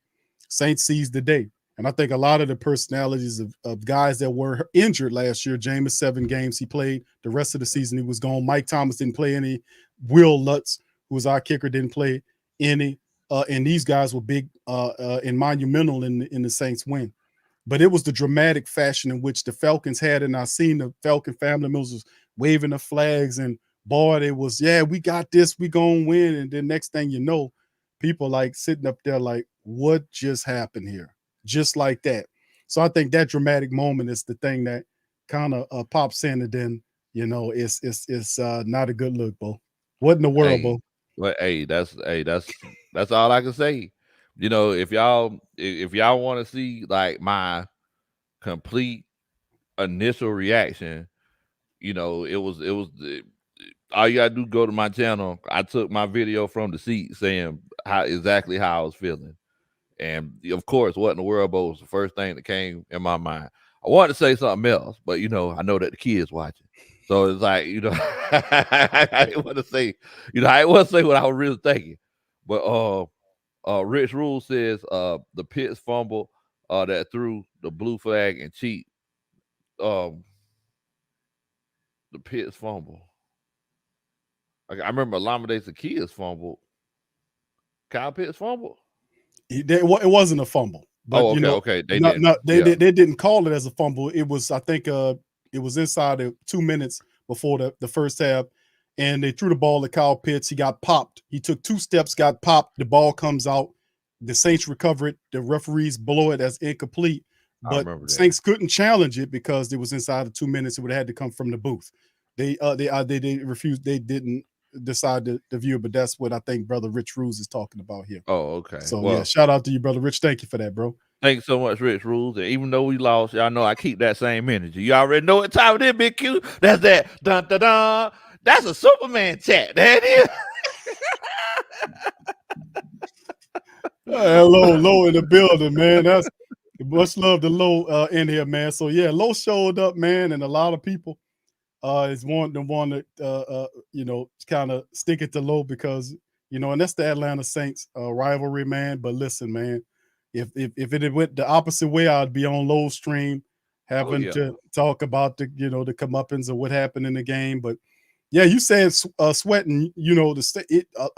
Saints seized the day. And I think a lot of the personalities of guys that were injured last year, Jameis, 7 games he played. The rest of the season he was gone. Mike Thomas didn't play any. Will Lutz, who was our kicker, didn't play any. And these guys were big and monumental in the Saints win. But it was the dramatic fashion in which the Falcons had, and I seen the Falcon family members was waving the flags, and boy, it was, yeah, we got this, we gonna win. And then next thing you know, people like sitting up there like, what just happened here? Just like that. So I think that dramatic moment is the thing that kind of pops in, and then it's not a good look, Bo. What in the world, Bo? Well, that's all I can say. If y'all want to see like my complete initial reaction, it was all you gotta do, go to my channel. I took my video from the seat saying exactly how I was feeling. And of course, what in the world, Bo, was the first thing that came in my mind. I wanted to say something else, but you know, I know that the kids watching. So it's like, you know, I didn't want to say, you know, I didn't want to say what I was really thinking. But Rich Rule says the Pitts fumble that threw the blue flag and cheat. The Pitts fumble. I remember Olamide Zaccheaus fumbled. Kyle Pitts fumbled. It wasn't a fumble. But okay, you know, okay. They didn't call it as a fumble. It was, I think, it was inside of 2 minutes before the first half, and they threw the ball to Kyle Pitts. He got popped. He took 2 steps, got popped. The ball comes out. The Saints recover it. The referees blow it as incomplete. But Saints couldn't challenge it because it was inside of 2 minutes. It would have had to come from the booth. They refused. They didn't decide to view it. But that's what I think Brother Rich Rules is talking about here. Oh, okay. So well, yeah, shout out to you, Brother Rich. Thank you for that, bro. Thanks so much, Rich Rules. And even though we lost, y'all know I keep that same energy. You already know what time it is, Big Q. That's that dun dun dun. That's a Superman chat. That is. Hello, Low in the building, man. That's much love to Low in here, man. So yeah, Low showed up, man, and a lot of people is wanting to you know, kind of stick it to Low because, you know, and that's the Atlanta Saints rivalry, man. But listen, man, if it had went the opposite way, I'd be on Low's stream having to talk about the, you know, the comeuppance of what happened in the game. But yeah, you said sweating, you know,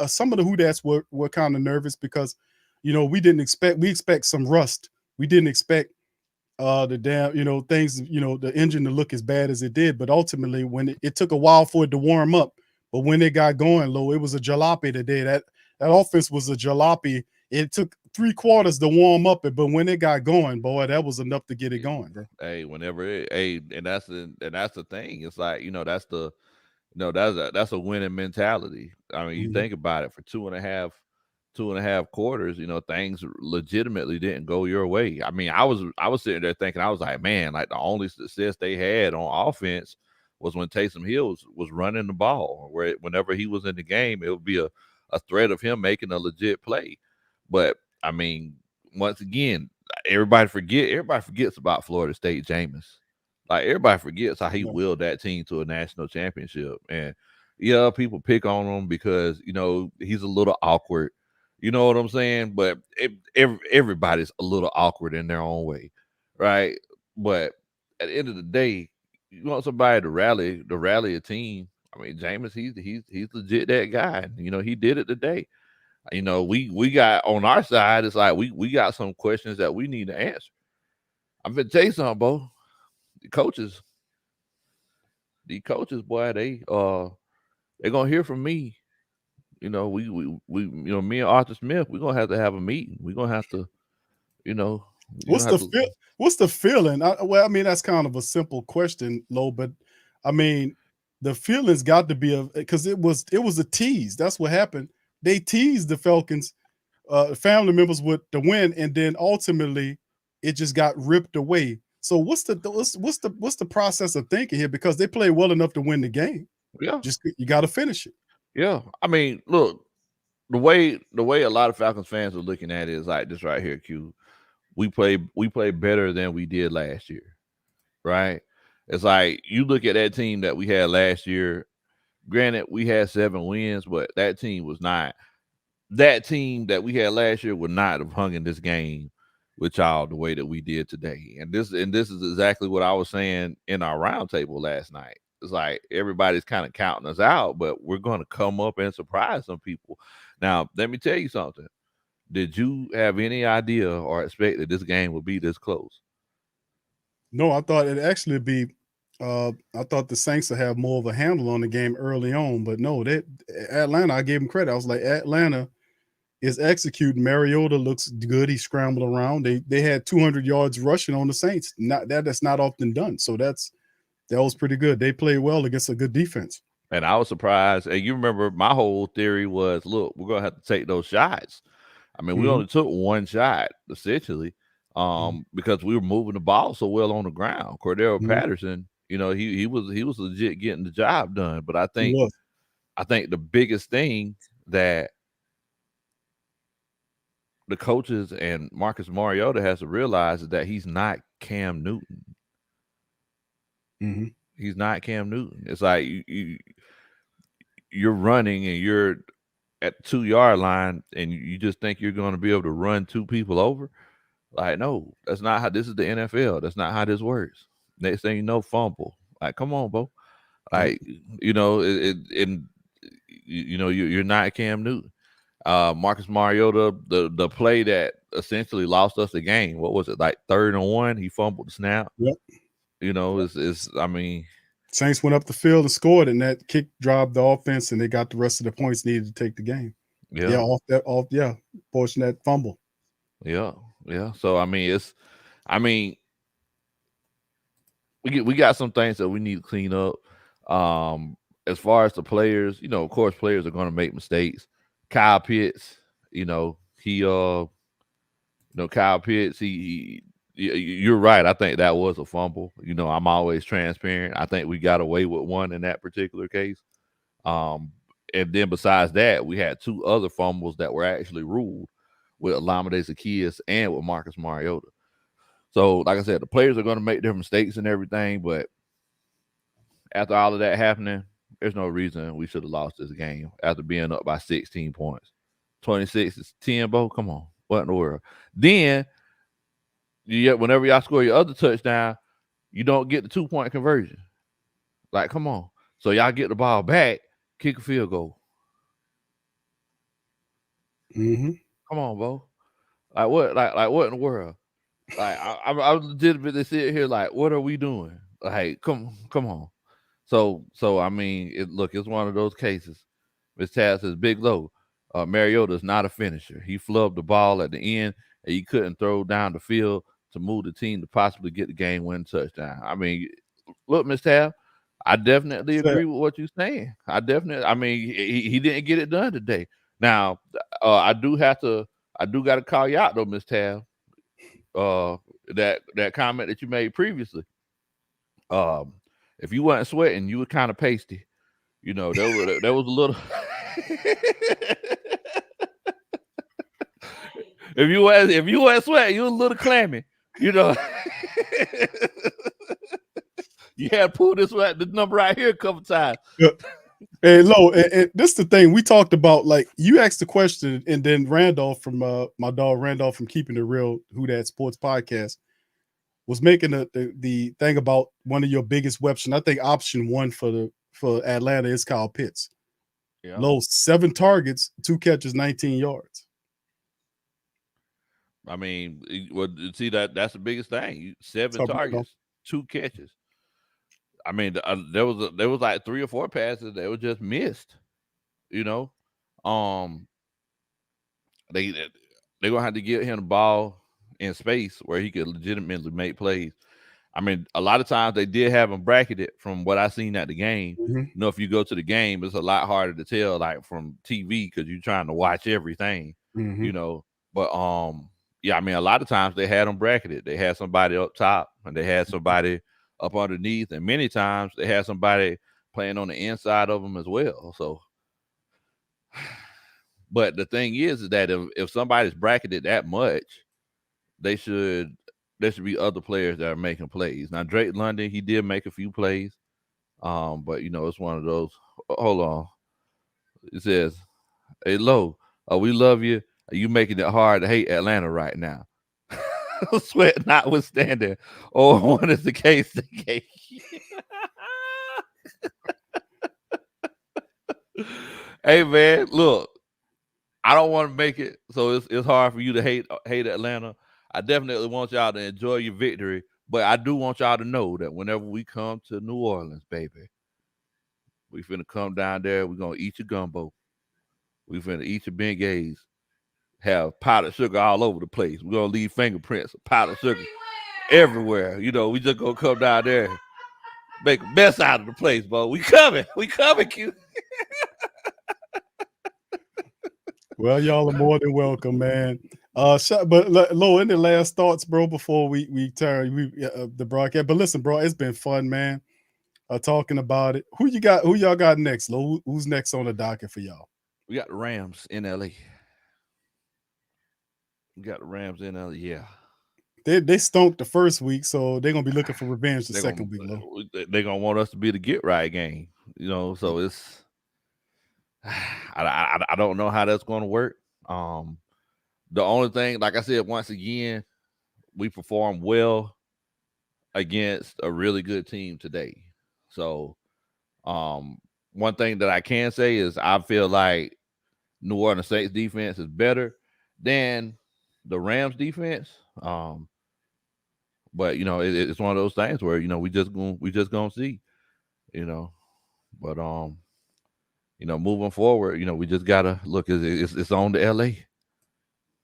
some of the Who-Dats were kind of nervous because, you know, we expect some rust. We didn't expect the damn, you know, things, you know, the engine to look as bad as it did. But ultimately, when it took a while for it to warm up, but when it got going, Low, it was a jalopy today. That offense was a jalopy. It took 3 quarters to warm up it, but when it got going, boy, that was enough to get it going, bro. Hey, and that's the thing. It's like, you know, that's a winning mentality. I mean, you think about it, for two and a half quarters, you know, things legitimately didn't go your way. I mean, I was sitting there thinking, I was like, man, like the only success they had on offense was when Taysom Hill was running the ball. Whenever he was in the game, it would be a threat of him making a legit play. But I mean, once again, everybody forgets about Florida State Jameis. Like, everybody forgets how he willed that team to a national championship. And yeah, people pick on him because, you know, he's a little awkward. You know what I'm saying? But everybody's a little awkward in their own way, right? But at the end of the day, you want somebody to rally a team. I mean, Jameis, he's legit that guy. You know, he did it today. You know, we got on our side, it's like we got some questions that we need to answer. I'm gonna tell you something, Bo. The coaches, boy, they're gonna hear from me. You know, we you know, me and Arthur Smith, we're gonna have a meeting. We're gonna have to, you know. What's the feeling? Well, I mean, that's kind of a simple question, Lo, but I mean, the feeling's got to be because it was a tease. That's what happened. They teased the Falcons, family members with the win, and then ultimately it just got ripped away. So what's the process of thinking here? Because they played well enough to win the game. Yeah, just you got to finish it. Yeah, I mean, look, the way a lot of Falcons fans are looking at it is like this right here, Q. We play better than we did last year, right? It's like you look at that team that we had last year. Granted, we had 7 wins, but that team was not. That team that we had last year would not have hung in this game with y'all the way that we did today. And this is exactly what I was saying in our roundtable last night. It's like everybody's kind of counting us out, but we're going to come up and surprise some people. Now, let me tell you something. Did you have any idea or expect that this game would be this close? No, I thought it'd actually be. I thought the Saints would have more of a handle on the game early on, but no, Atlanta, I gave them credit. I was like, Atlanta is executing. Mariota looks good. He scrambled around. They had 200 yards rushing on the Saints. That's not often done. So that was pretty good. They played well against a good defense. And I was surprised. And you remember my whole theory was, look, we're going to have to take those shots. I mean, we only took one shot, essentially, because we were moving the ball so well on the ground. Cordell Patterson, you know, he was legit getting the job done. But I think the biggest thing that the coaches and Marcus Mariota has to realize is that he's not Cam Newton. Mm-hmm. He's not Cam Newton. It's like you're running and you're at the 2-yard line and you just think you're going to be able to run 2 people over. Like, no, that's not how this is the NFL. That's not how this works. Next thing you know, fumble. Like, come on, bro. Like, you know, you're not Cam Newton. Marcus Mariota, the play that essentially lost us the game. What was it, like 3rd and 1? He fumbled the snap. Yep. You know, it's I mean, Saints went up the field and scored, and that kick dropped the offense, and they got the rest of the points needed to take the game. Yeah, portion that fumble. Yeah. So I mean, we got some things that we need to clean up. As far as the players, you know, of course, players are going to make mistakes. Kyle Pitts, you know, Kyle Pitts, you're right. I think that was a fumble. You know, I'm always transparent. I think we got away with one in that particular case. And then besides that, we had 2 other fumbles that were actually ruled with Olamide Zaccheaus and with Marcus Mariota. So, like I said, the players are going to make their mistakes and everything, but after all of that happening, there's no reason we should have lost this game after being up by 16 points. 26-10, Bo. Come on. What in the world? Then, whenever y'all score your other touchdown, you don't get the 2-point conversion. Like, come on. So y'all get the ball back, kick a field goal. Mm-hmm. Come on, Bo. Like what? Like what in the world? Like I legitimately sit here like, what are we doing? Like, come on. So I mean, it's one of those cases. Ms. Taz says, Big Low, Mariota is not a finisher. He flubbed the ball at the end, and he couldn't throw down the field to move the team to possibly get the game-winning touchdown. I mean, look, Ms. Tab, I definitely agree with what you're saying. I mean, he didn't get it done today. Now, I do got to call you out though, Ms. Tab. That comment that you made previously. If you wasn't sweating, you were kind of pasty. You know, there was a little. If you weren't sweating, you was a little clammy. You know, you had pulled this number right here a couple times. Hey, Lo, and this is the thing we talked about. Like, you asked the question, and then Randolph from my dog Randolph from Keeping It Real, Who Dat Sports Podcast, was making the thing about one of your biggest weapons. I think option 1 for Atlanta is Kyle Pitts. Yeah. Low 7 targets, 2 catches, 19 yards. I mean, see that's the biggest thing. 7 targets, 2 catches. I mean, there was like 3 or 4 passes that were just missed. You know, they're gonna have to give him the ball in space where he could legitimately make plays. I mean, a lot of times they did have him bracketed from what I seen at the game. Mm-hmm. You know, if you go to the game, it's a lot harder to tell like from TV because you're trying to watch everything. Mm-hmm. You know, but yeah, I mean, a lot of times they had them bracketed. They had somebody up top and they had somebody up underneath, and many times they had somebody playing on the inside of them as well. So, but the thing is that if somebody's bracketed that much, there should be other players that are making plays. Now, Drake London, he did make a few plays, but you know, it's one of those. Hold on, it says, "Hey, Lo, we love you. You making it hard to hate Atlanta right now." Sweat notwithstanding, or one is the case. Hey man, look, I don't want to make it so it's hard for you to hate Atlanta. I definitely want y'all to enjoy your victory, but I do want y'all to know that whenever we come to New Orleans, baby, we finna come down there. We're gonna eat your gumbo. We finna eat your beignets. Have powdered sugar all over the place. We're gonna leave fingerprints of powdered sugar everywhere. You know, we just gonna come down there, make the best out of the place, bro. We coming, Q. Well, y'all are more than welcome, man. But Lo, any last thoughts, bro, before we turn the broadcast? But listen, bro, it's been fun, man. Talking about it. Who y'all got next, Lo? Who's next on the docket for y'all? We got the Rams in LA. We got the Rams in there. Yeah. They stunk the first week, so they're gonna be looking for revenge the They're second week. Low. They're gonna want us to be the get right game, So it's I don't know how that's gonna work. The only thing, like I said, once again, we performed well against a really good team today. So, one thing that I can say is I feel like New Orleans Saints defense is better than the Rams defense. But it's one of those things where we just gonna see, But moving forward, we just gotta look. It's on to LA.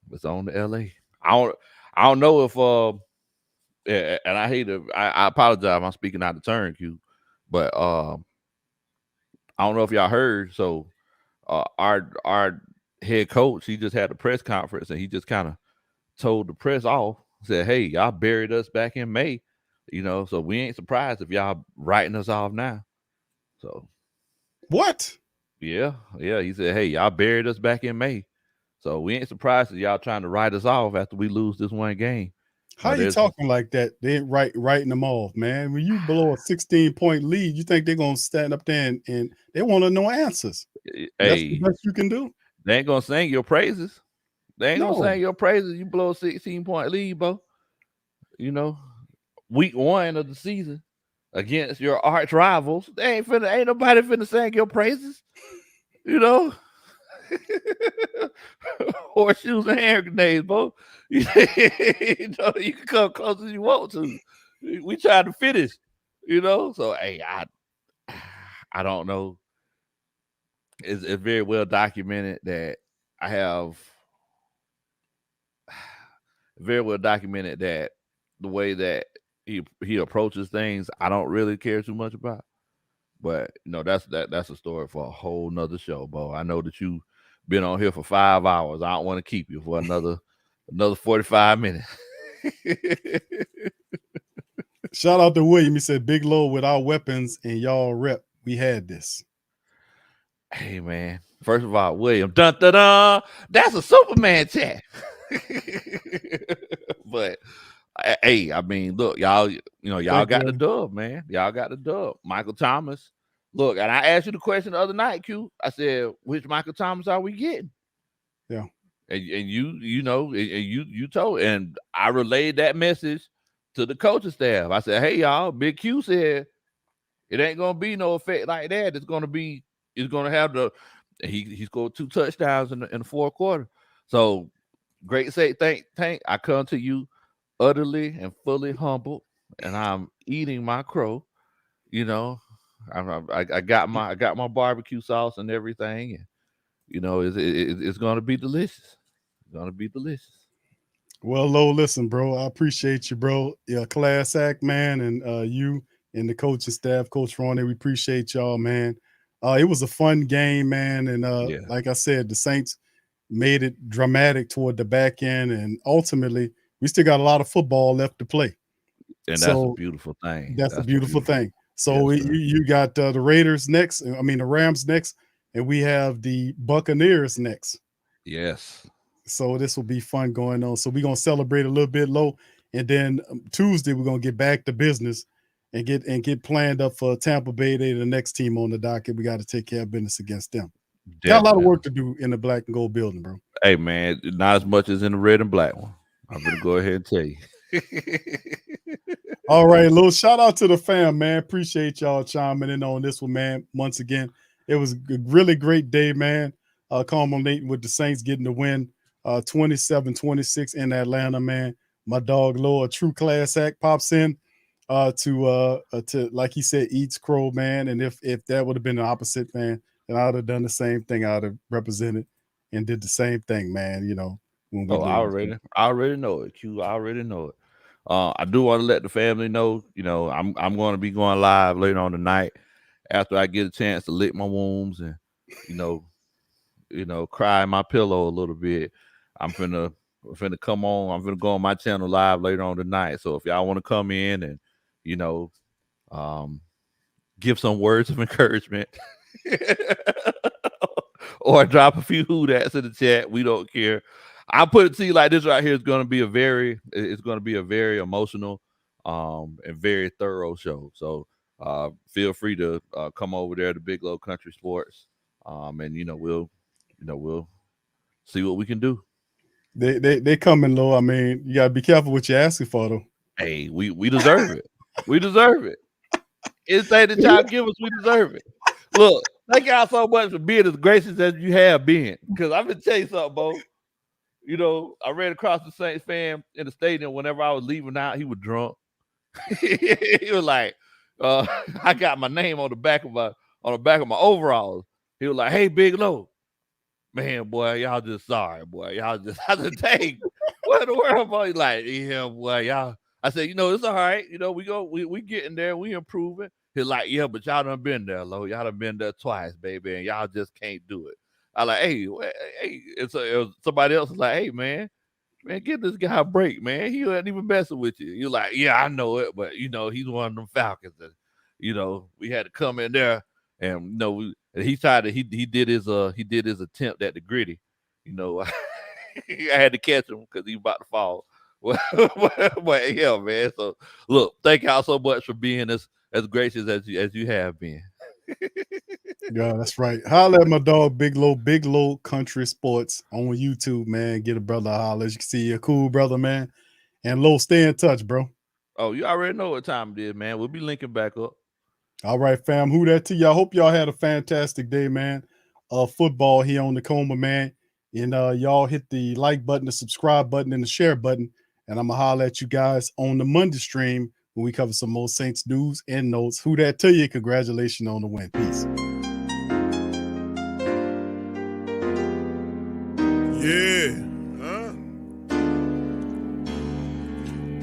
It's on to LA. I don't know if and I hate to. I apologize if I'm speaking out of turn, Q, but I don't know if y'all heard. So our head coach, he just had a press conference and he just kind of told the press off, said, "Hey, y'all buried us back in May, so we ain't surprised if y'all writing us off now." So what? Yeah. He said, "Hey, y'all buried us back in May, so we ain't surprised if y'all trying to write us off after we lose this one game." How you talking like that? They ain't writing them off, man. When you blow a 16-point lead, you think they're gonna stand up there and they want to know answers. Hey, that's the best you can do. They ain't gonna sing your praises. They ain't No. gonna sing your praises. You blow a 16-point lead, bro. Week 1 of the season against your arch rivals. Ain't nobody finna sing your praises. Horseshoes and hand grenades, bro. You can come close as you want to. We trying to finish, So hey, I don't know. It's very well documented that I have very well documented that the way that he approaches things, I don't really care too much about. But that's a story for a whole nother show, Bo. I know that you've been on here for 5 hours. I don't want to keep you for another 45 minutes. Shout out to William. He said, "Big Low with our weapons and y'all rep. We had this." Hey man, first of all, William, dun dun dun. That's a Superman chat. But hey, I mean, look, y'all got the dub, man. Y'all got the dub. Michael Thomas. Look, and I asked you the question the other night, Q. I said, which Michael Thomas are we getting? Yeah. And you told, and I relayed that message to the coaching staff. I said, hey, y'all, Big Q said it ain't gonna be no effect like that. It's gonna have he scored 2 touchdowns in the fourth quarter. So great say Tank. I come to you utterly and fully humbled, and I'm eating my crow. I got my barbecue sauce and everything, and it's gonna be delicious. It's gonna be delicious. Well, Lo, listen, bro. I appreciate you, bro. Yeah, class act, man, and you and the coaching staff, Coach Ronnie. We appreciate y'all, man. It was a fun game, man, and like I said, the Saints made it dramatic toward the back end, and ultimately, we still got a lot of football left to play. And that's a beautiful thing. That's a beautiful thing. So you got the Raiders next. I mean, the Rams next, and we have the Buccaneers next. Yes. So this will be fun going on. So we're gonna celebrate a little bit low, and then Tuesday we're gonna get back to business and get planned up for Tampa Bay. They're the next team on the docket. We got to take care of business against them. Definitely. Got a lot of work to do in the black and gold building, bro. Hey man, not as much as in the red and black one. I'm gonna go ahead and tell you. All right, little shout out to the fam, man. Appreciate y'all chiming in on this one, man. Once again, it was a really great day, man. Culminating with the Saints getting the win, 27-26 in Atlanta, man. My dog Lo, a true class act, pops in to like he said, eats crow, man. And if that would have been the opposite, man, then I would have done the same thing. I would have represented and did the same thing, man. When we I already know it, Q. I already know it. I do want to let the family know, I'm going to be going live later on tonight after I get a chance to lick my wounds and, cry in my pillow a little bit. I'm finna come on. I'm finna go on my channel live later on tonight. So if y'all want to come in and, give some words of encouragement or drop a few hoodats in the chat, we don't care. I put it to you like this right here. It's going to be a very emotional, and very thorough show. So feel free to come over there to Big Low Country Sports, and we'll see what we can do. They coming low. I mean, you gotta be careful what you're asking for, though. Hey, we deserve it. We deserve it. Anything that y'all give us, we deserve it. Look, thank y'all so much for being as gracious as you have been. Because I'm gonna tell you something, Bo. I ran across the Saints fan in the stadium whenever I was leaving out. He was drunk. He was like, I got my name on the back of my overalls. He was like, "Hey, Big Low, man, boy, y'all just sorry, boy. Y'all just I said, dang, what in the world, boy?" He's like, "Yeah, boy, y'all." I said, it's all right. We getting there, we improving. He's like, "Yeah, but y'all done been there, Low. Y'all done been there twice, baby, and y'all just can't do it." I like, hey, it was somebody else was like, "Hey, man, give this guy a break, man. He wasn't even messing with you." You're like, "Yeah, I know it, but he's one of them Falcons, and we had to come in there, and he did his attempt at the gritty. I had to catch him because he was about to fall." But yeah, man. So look, thank y'all so much for being as gracious as you have been. Yeah, that's right. Holler at my dog, Big Low Country Sports on YouTube, man. Get a brother a holler. As you can see, a cool brother, man. And Low, stay in touch, bro. Oh, you already know what time it is, man. We'll be linking back up. All right, fam. Who that to y'all? Hope y'all had a fantastic day, man. Football here on the Coma, man. And y'all hit the like button, the subscribe button, and the share button. And I'm going to holler at you guys on the Monday stream when we cover some more Saints news and notes. Who that to you? Congratulations on the win. Peace. Yeah.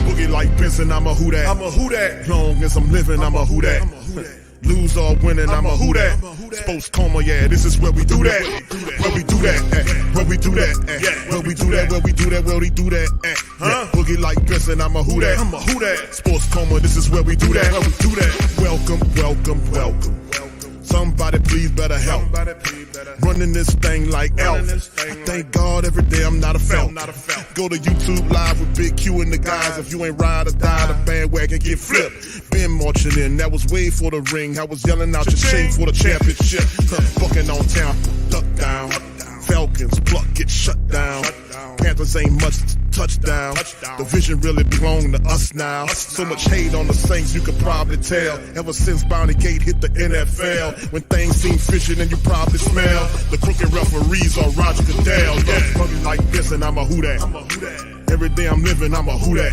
Boogie like Benson, I'm a who that. I'm a who that. Long as I'm living, I'm a who that. Lose or winning, I'm a who that. Sports Coma, yeah, this is where we do that. Where we do that, where we do that, where we do that, where we do that, where we do that. Boogie like Benson, I'm a who that. I'm a who that. Sports Coma, this is where we do that. Where we do that. Welcome. Somebody please better help. Running this thing like Elf. I thank God every day I'm not a Falcon. Go to YouTube Live with Big Q and the guys. If you ain't ride or die, the bandwagon get flipped. Been marching in, that was way for the ring. I was yelling out your shade for the championship. Bucking on town, duck down. Falcons, pluck, get shut down. Panthers ain't much touchdown. The vision really belong to us now. So much hate on the Saints, you could probably tell. Ever since Bounty Gate hit the NFL, when things seem fishy and you probably smell the crooked referees or Roger Goodell. Fucking like this and I'm a who that. Every day I'm living, I'm a who that.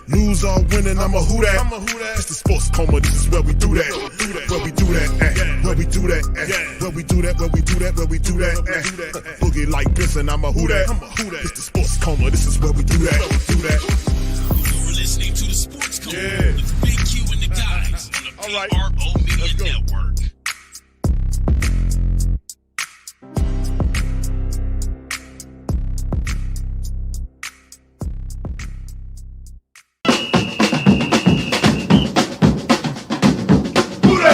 Lose or winning, I'm a who that. It's the Sports Coma, this is where we do that. Where we do that, where we do that, where we do that, where we do that, where we do that. Boogie like Benson, I'm a who that. It's the Sports Coma, this is where we do that. You're listening to the Sports Coma with Big Q and the guys on the PRO Media Network.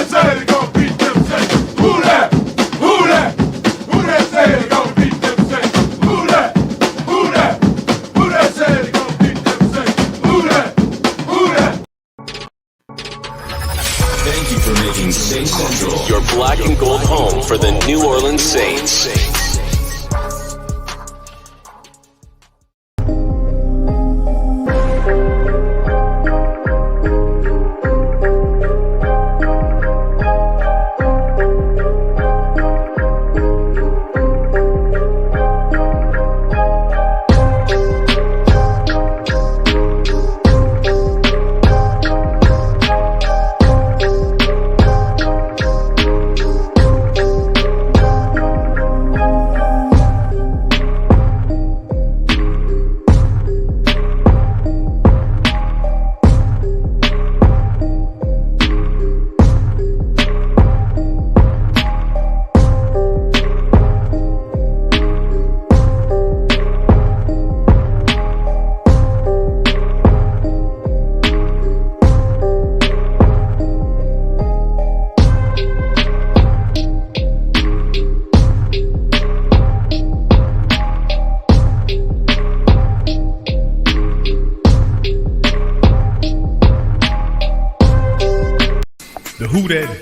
Say they gon' beat them Saints? Who that? Who that? Who that say they gon' beat them Saints? Who that? Who that? Who that say they gon' beat them Saints? Who that? Who that? Thank you for making Saints Central your black and gold home for the New Orleans Saints.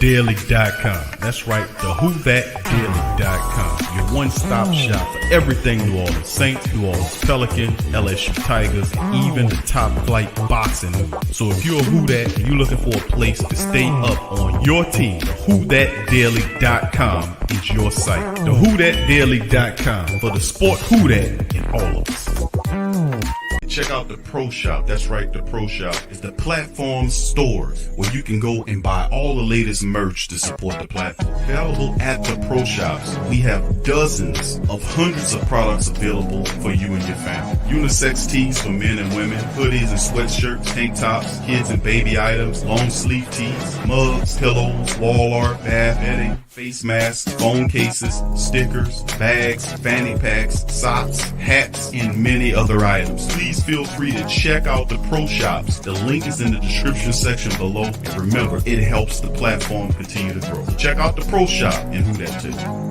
WhoThatDaily.com. That's right, the WhoThatDaily.com. Your one-stop shop for everything New Orleans Saints, New Orleans Pelicans, LSU Tigers, and even the top flight boxing news. So if you're a Who That and you're looking for a place to stay up on your team, WhoThatDaily.com is your site. The WhoThatDaily.com for the sport Who That in all of us. Check out the Pro Shop. That's right, the Pro Shop is the platform store where you can go and buy all the latest merch to support the platform. Available at the Pro Shops, we have dozens of hundreds of products available for you and your family. Unisex tees for men and women, hoodies and sweatshirts, tank tops, kids and baby items, long sleeve tees, mugs, pillows, wall art, bath bedding, face masks, phone cases, stickers, bags, fanny packs, socks, hats, and many other items. Please feel free to check out the Pro Shops. The link is in the description section below. And remember, it helps the platform continue to grow. Check out the Pro Shop and Who That too.